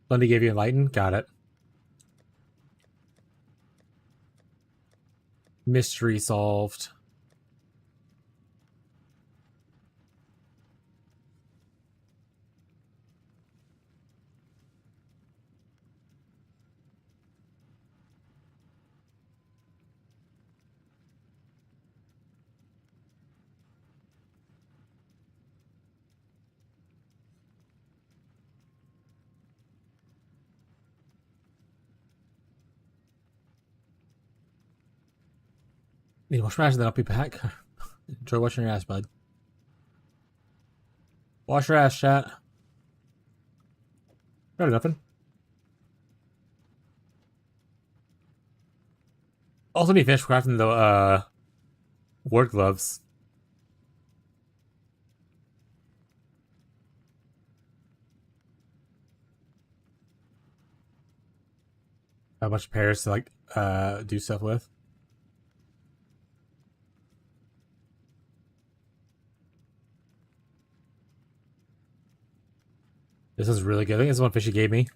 Lundy gave you Enlighten? Got it. Mystery solved. Need to wash my ass and then I'll be back. Enjoy washing your ass, bud. Wash your ass, chat. Got nothing. Also need to finish crafting the ward gloves. A bunch of pairs to like do stuff with. This is really good. I think this is one fish you gave me.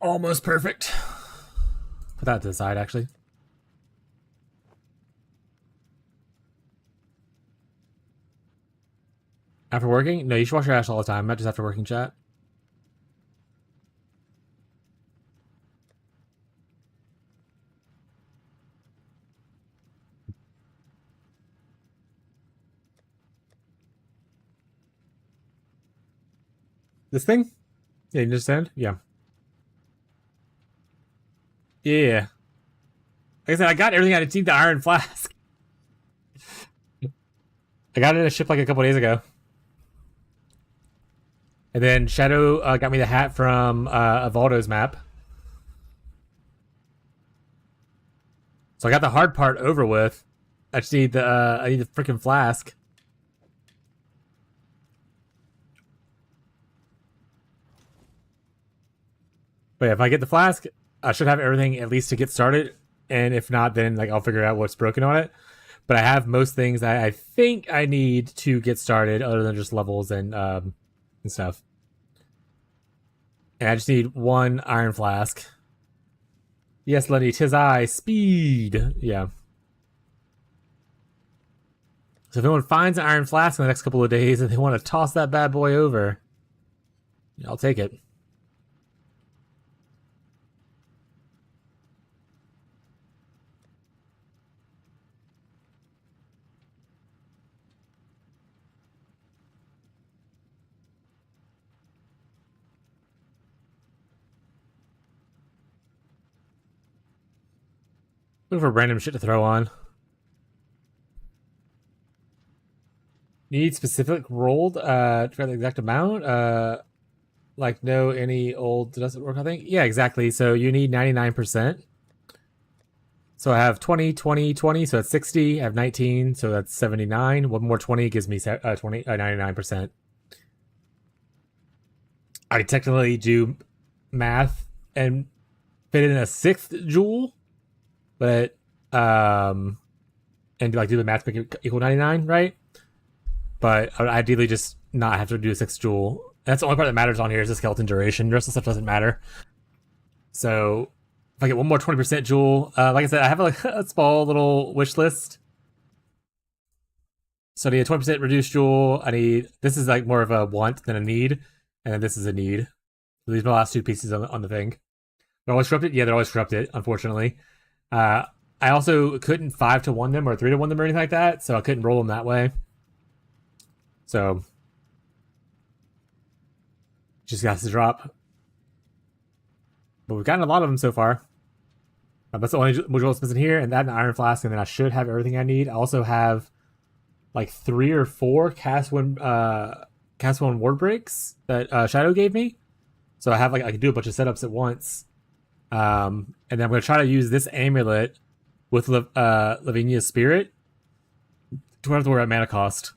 Almost perfect. Put that to the side, actually. After working? No, you should wash your ass all the time, not just after working, chat. This thing? Yeah, you understand? Yeah. Yeah. Like I said, I got everything I need the iron flask. I got it in a ship like a couple days ago. And then Shadow got me the hat from Evaldo's map. So I got the hard part over with. I just need the I need the freaking flask. But yeah, if I get the flask, I should have everything at least to get started. And if not, then like I'll figure out what's broken on it. But I have most things I think I need to get started, other than just levels and stuff. And I just need one iron flask. Yes, Lenny, 'tis I, speed. Yeah. So if anyone finds an iron flask in the next couple of days and they want to toss that bad boy over, I'll take it. Looking for random shit to throw on. Need specific rolled to get the exact amount. Like no any old doesn't work, I think. Yeah, exactly. So you need 99%. So I have 20, 20, 20, so that's 60. I have 19, so that's 79. One more 20 gives me 99%. I technically do math and fit in a sixth joule, but and like do the math to make it equal 99, right? But I would ideally just not have to do a sixth joule. That's the only part that matters on here is the skeleton duration. The rest of the stuff doesn't matter. So if I get one more 20% joule, like I said, I have like a small little wish list. So I need a 20% reduced joule. I need, this is like more of a want than a need. And then this is a need. So these are my last two pieces on the thing. They're always corrupted? Yeah, they're always corrupted, unfortunately. I also couldn't 5-1 them or 3-1 them or anything like that. So I couldn't roll them that way. So just got to drop. But we've gotten a lot of them so far. That's the only module that's missing here, and that and Iron Flask, and then I should have everything I need. I also have like 3 or 4 cast one ward breaks that Shadow gave me. So I have like I can do a bunch of setups at once. And then I'm gonna try to use this amulet with Lavinia's Spirit to have to worry about mana cost.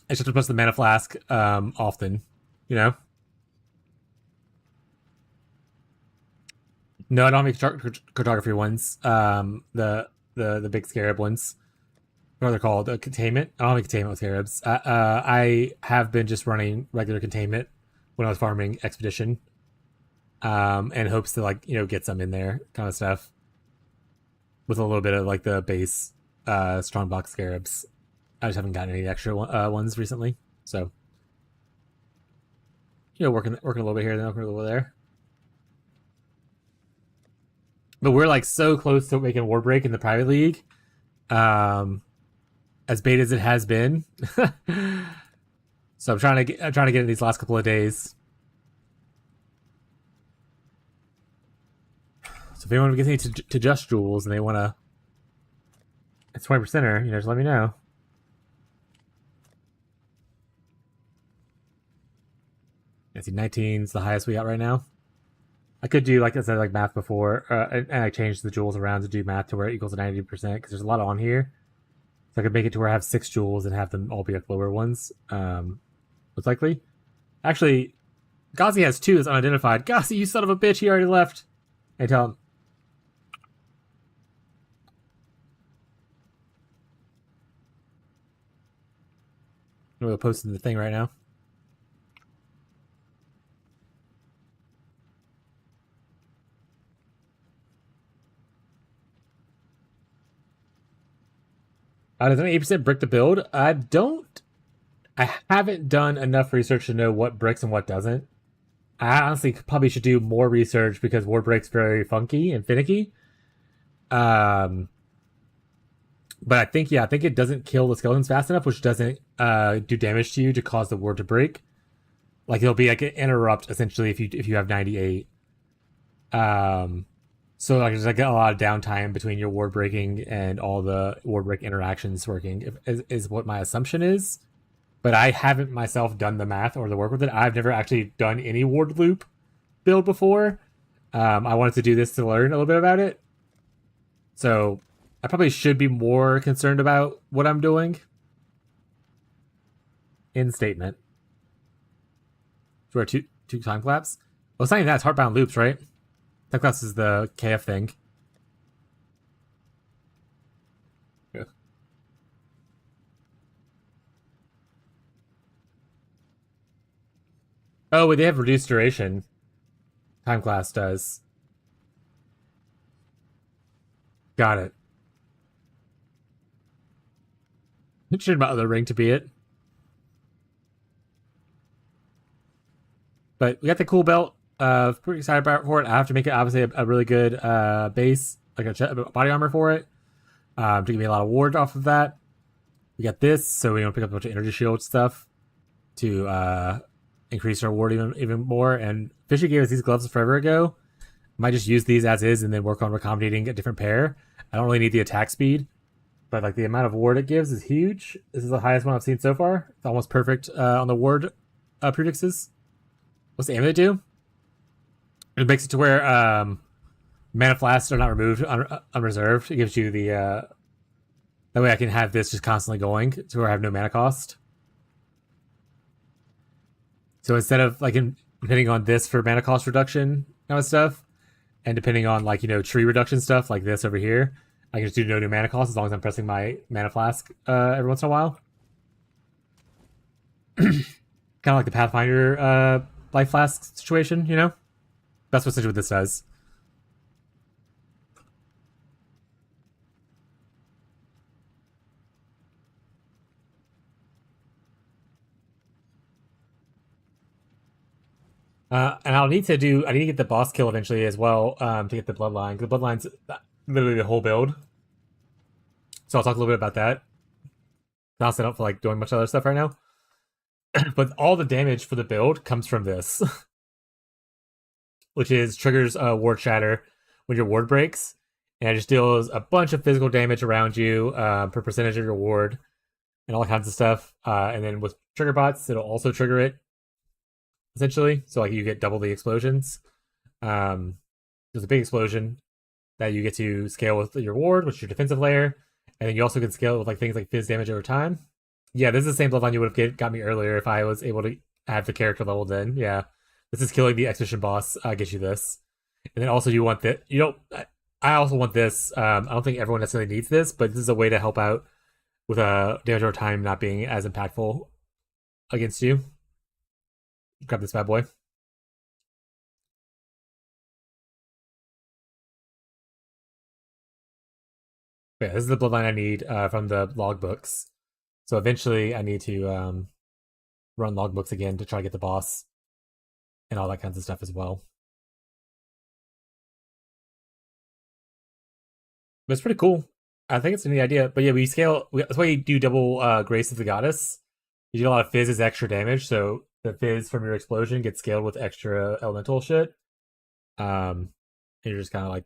I just have to press the mana flask often, you know. No, I don't have any cartography ones. The big scarab ones. What are they called? Containment. I don't have containment with scarabs. I have been just running regular containment when I was farming expedition, and hopes to like get some in there kind of stuff with a little bit of like the base strong box scarabs. I just haven't gotten any extra ones recently, so working a little bit here, then working a little bit there. But we're like so close to making War Break in the private league, as bait as it has been. So I'm trying to get it in these last couple of days. So if anyone gets any to just jewels and they want to, it's 20%er, just let me know. I see 19 is the highest we got right now. I could do, like I said, like math before, and I changed the joules around to do math to where it equals to 90% because there's a lot on here. So I could make it to where I have 6 joules and have them all be like lower ones. Most likely. Actually, Gazi has 2 that's unidentified. Gazi, you son of a bitch, he already left. Hey, tell him. I'm going to post in the thing right now. Does an 8% brick to build? I haven't done enough research to know what bricks and what doesn't. I honestly probably should do more research because War Break's very funky and finicky. But I think it doesn't kill the skeletons fast enough, which doesn't do damage to you to cause the ward to break. Like it'll be like an interrupt essentially if you have 98. So like there's like a lot of downtime between your ward breaking and all the ward break interactions working is what my assumption is. But I haven't myself done the math or the work with it. I've never actually done any ward loop build before. I wanted to do this to learn a little bit about it. So I probably should be more concerned about what I'm doing. In statement. So we're two time collapse. Well, it's not even that. It's heartbound loops, right? Time collapse is the KF thing. Yeah. Oh, wait, they have reduced duration. Time class does. Got it. Should my other ring to be it. But we got the cool belt. Pretty excited about for it. I have to make it obviously a really good base, like a body armor for it, to give me a lot of ward off of that. We got this, so we don't pick up a bunch of energy shield stuff to increase our ward even more. And Fisher gave us these gloves forever ago. Might just use these as is and then work on recombinating a different pair. I don't really need the attack speed, but like the amount of ward it gives is huge. This is the highest one I've seen so far. It's almost perfect on the ward prefixes. What's the aim it do? It makes it to where mana flasks are not removed unreserved. It gives you the that way I can have this just constantly going to where I have no mana cost. So instead of like depending on this for mana cost reduction kind of stuff, and depending on like tree reduction stuff like this over here, I can just do no new mana cost as long as I'm pressing my mana flask every once in a while. Kind of like the Pathfinder life flask situation, That's essentially what this does. And I need to get the boss kill eventually as well to get the bloodline. The bloodline's literally the whole build. So I'll talk a little bit about that. Honestly, I don't feel like doing much other stuff right now. But all the damage for the build comes from this, which is triggers ward shatter when your ward breaks, and it just deals a bunch of physical damage around you per percentage of your ward and all kinds of stuff. And then with trigger bots, it'll also trigger it essentially. So like you get double the explosions. There's a big explosion that you get to scale with your ward, which is your defensive layer, and then you also can scale it with like things like fizz damage over time. Yeah, this is the same bloodline you would have got me earlier if I was able to have the character level then. Yeah, this is killing the exhibition boss. Gets you this, and then also you want that. You don't. I also want this. I don't think everyone necessarily needs this, but this is a way to help out with damage over time not being as impactful against you. Grab this bad boy. But yeah, this is the bloodline I need from the logbooks. So eventually I need to run logbooks again to try to get the boss and all that kinds of stuff as well. But it's pretty cool. I think it's a neat idea. But yeah, we scale. That's why you do double Grace of the Goddess. You do a lot of fizz as extra damage, so the fizz from your explosion gets scaled with extra elemental shit. And you're just kind of like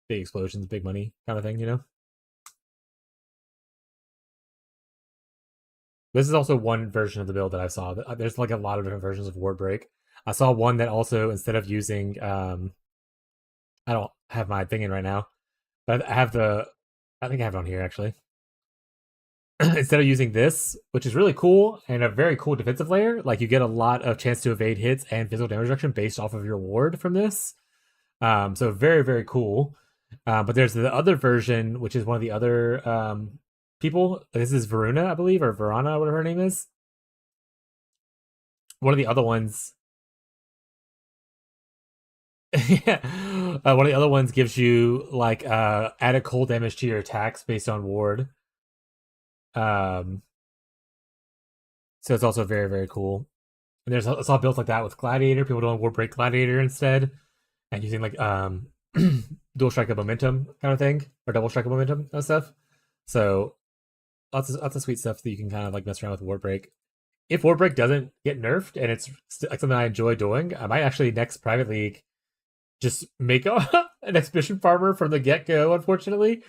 big explosions, big money kind of thing, This is also one version of the build that I saw. There's like a lot of different versions of Ward Break. I saw one that also, instead of using, I don't have my thing in right now, but I think I have it on here actually. Instead of using this, which is really cool and a very cool defensive layer, like you get a lot of chance to evade hits and physical damage reduction based off of your ward from this. So very, very cool. But there's the other version, which is one of the other people. This is Veruna, I believe, or Verana, whatever her name is. One of the other ones. Yeah. One of the other ones gives you like added cold damage to your attacks based on ward. So it's also very, very cool. And it's all built like that with Gladiator. People doing Ward Break Gladiator instead, and using like dual strike of momentum kind of thing, or double strike of momentum kind of stuff. So lots of sweet stuff that you can kind of like mess around with Ward Break. If Ward Break doesn't get nerfed and it's like something I enjoy doing, I might actually next private league just make an expedition farmer from the get go. Unfortunately,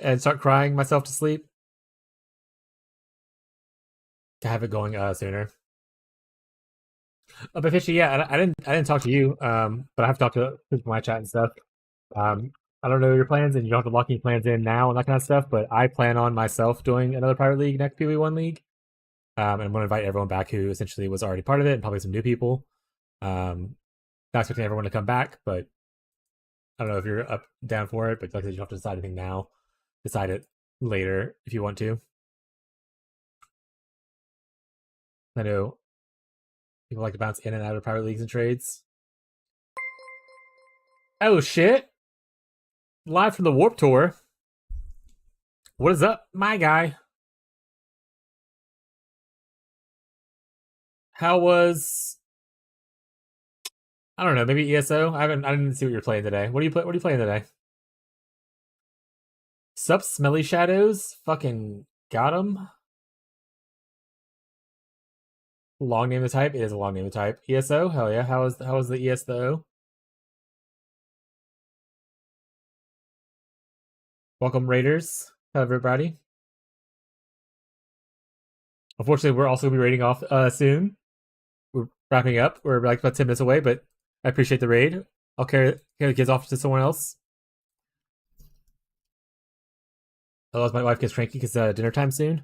and start crying myself to sleep to have it going sooner. But Fishy, yeah, I didn't talk to you, but I have talked to people in my chat and stuff. I don't know your plans, and you don't have to lock any plans in now and that kind of stuff. But I plan on myself doing another private league next PV1 league, and I'm going to invite everyone back who essentially was already part of it, and probably some new people. Not expecting everyone to come back, but I don't know if you're up down for it. But like I said, you don't have to decide anything now. Decide it later if you want to. I know People like to bounce in and out of private leagues and trades. Oh shit! Live from the Warp Tour. What is up, my guy? How was? I don't know. Maybe ESO. I didn't see what you're playing today. What are you playing today? Sup, Smelly Shadows. Fucking got him. Long name of type. It is a long name of type. ESO. Hell yeah. How was the ESO? Welcome Raiders. Hello everybody. Unfortunately, we're also gonna be raiding off soon. We're wrapping up. We're like about 10 minutes away, but I appreciate the raid. I'll carry the kids off to someone else. Otherwise, my wife gets cranky because dinner time soon.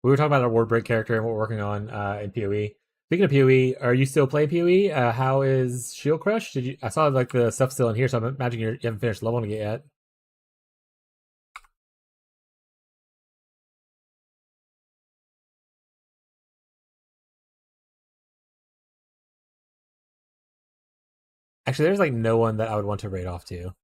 We were talking about our ward break character and what we're working on in PoE. Speaking of PoE, are you still playing PoE? How is Shield Crush? I saw like the stuff still in here, so I'm imagining you haven't finished leveling it yet. Actually, there's like no one that I would want to raid off to.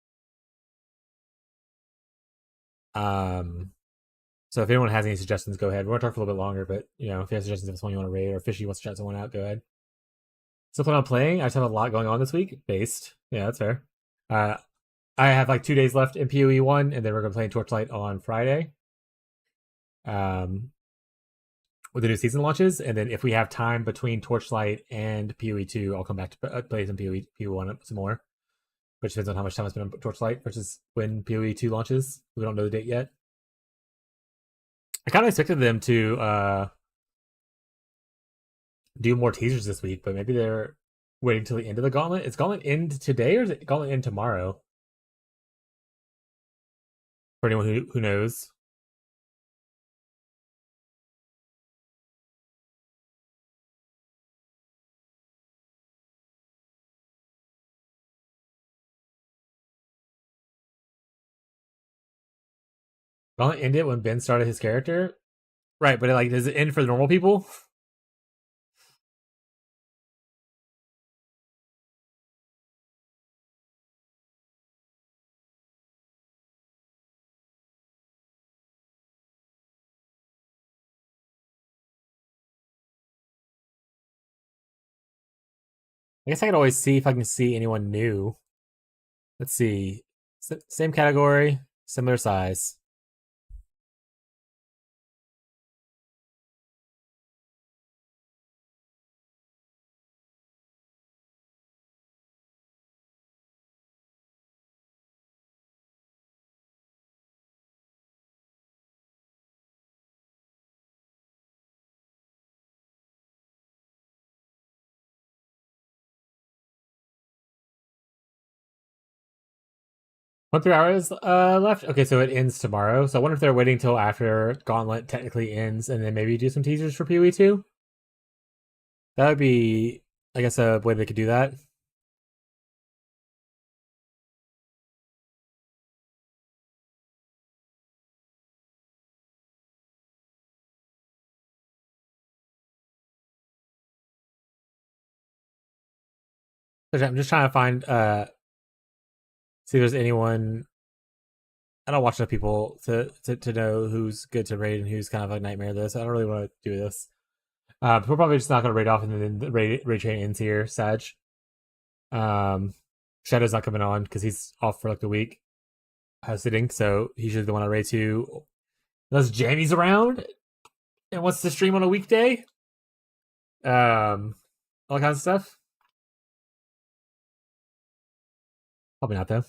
So if anyone has any suggestions, go ahead. We're gonna talk for a little bit longer, but if you have suggestions of someone you want to raid or Fishy wants to chat someone out, go ahead. Still plan on playing. I just have a lot going on this week. Based. Yeah, that's fair. I have like 2 days left in PoE 1, and then we're gonna play in Torchlight on Friday. With the new season launches, and then if we have time between Torchlight and PoE 2, I'll come back to play some PoE 1 some more. Which depends on how much time I spend on Torchlight versus when PoE 2 launches. We don't know the date yet. I kind of expected them to do more teasers this week, but maybe they're waiting till the end of the Gauntlet. Is Gauntlet end today or is it Gauntlet end tomorrow? For anyone who knows. Gauntlet ended when Ben started his character? Right, but does it end for the normal people? I guess I could always see if I can see anyone new. Let's see. Same category, similar size. One 3 hours left. Okay, so it ends tomorrow. So I wonder if they're waiting till after Gauntlet technically ends, and then maybe do some teasers for PoE 2. That would be, I guess, a way they could do that. I'm just trying to find, see if there's anyone. I don't watch enough people to know who's good to raid and who's kind of a nightmare of this. I don't really want to do this. We're probably just not going to raid off, and then the raid train ends here. Sag. Shadow's not coming on because he's off for like the week, house sitting. So he's usually the one I raid to. Unless Jamie's around and wants to stream on a weekday. All kinds of stuff. Probably not though.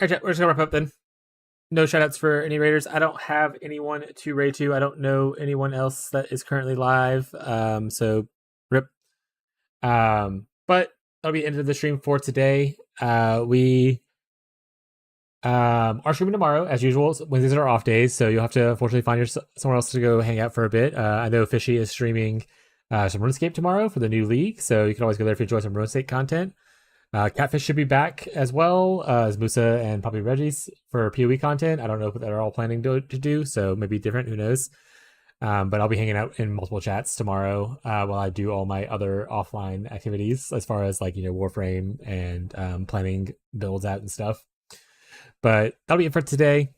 Alright, we're just gonna wrap up then. No shoutouts for any raiders. I don't have anyone to raid to. I don't know anyone else that is currently live. So rip. But that'll be the end of the stream for today. We are streaming tomorrow as usual. Wednesdays are off days, so you'll have to unfortunately find somewhere else to go hang out for a bit. I know Fishy is streaming some RuneScape tomorrow for the new league, so you can always go there if you enjoy some RuneScape content. Catfish should be back as well as Musa and Poppy Reggie's for PoE content. I don't know what they're all planning to do, so maybe different. Who knows? But I'll be hanging out in multiple chats tomorrow while I do all my other offline activities, as far as like Warframe and planning builds out and stuff. But that'll be it for today.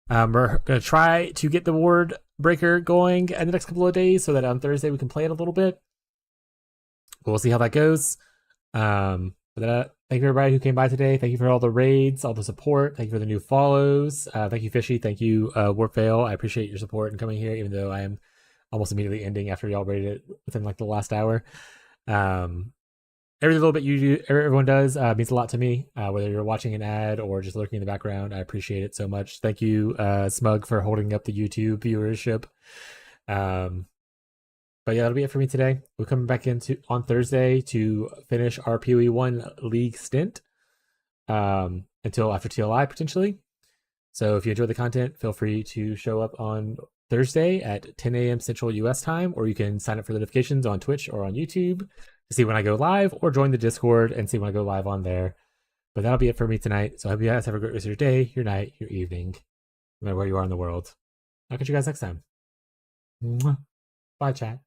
We're gonna try to get the ward breaker going in the next couple of days, so that on Thursday we can play it a little bit. We'll see how that goes. But thank you everybody who came by today. Thank you for all the raids, all the support. Thank you for the new follows. Thank you, Fishy. Thank you, Warpvale. I appreciate your support and coming here, even though I am almost immediately ending after y'all rated it within like the last hour. Every little bit everyone does means a lot to me. Whether you're watching an ad or just lurking in the background, I appreciate it so much. Thank you, Smug, for holding up the YouTube viewership. But yeah, that'll be it for me today. We're coming back on Thursday to finish our PoE1 League stint until after TLI, potentially. So if you enjoy the content, feel free to show up on Thursday at 10 a.m. Central US time, or you can sign up for the notifications on Twitch or on YouTube to see when I go live, or join the Discord and see when I go live on there. But that'll be it for me tonight. So I hope you guys have a great rest of your day, your night, your evening, no matter where you are in the world. I'll catch you guys next time. Mwah. Bye, chat.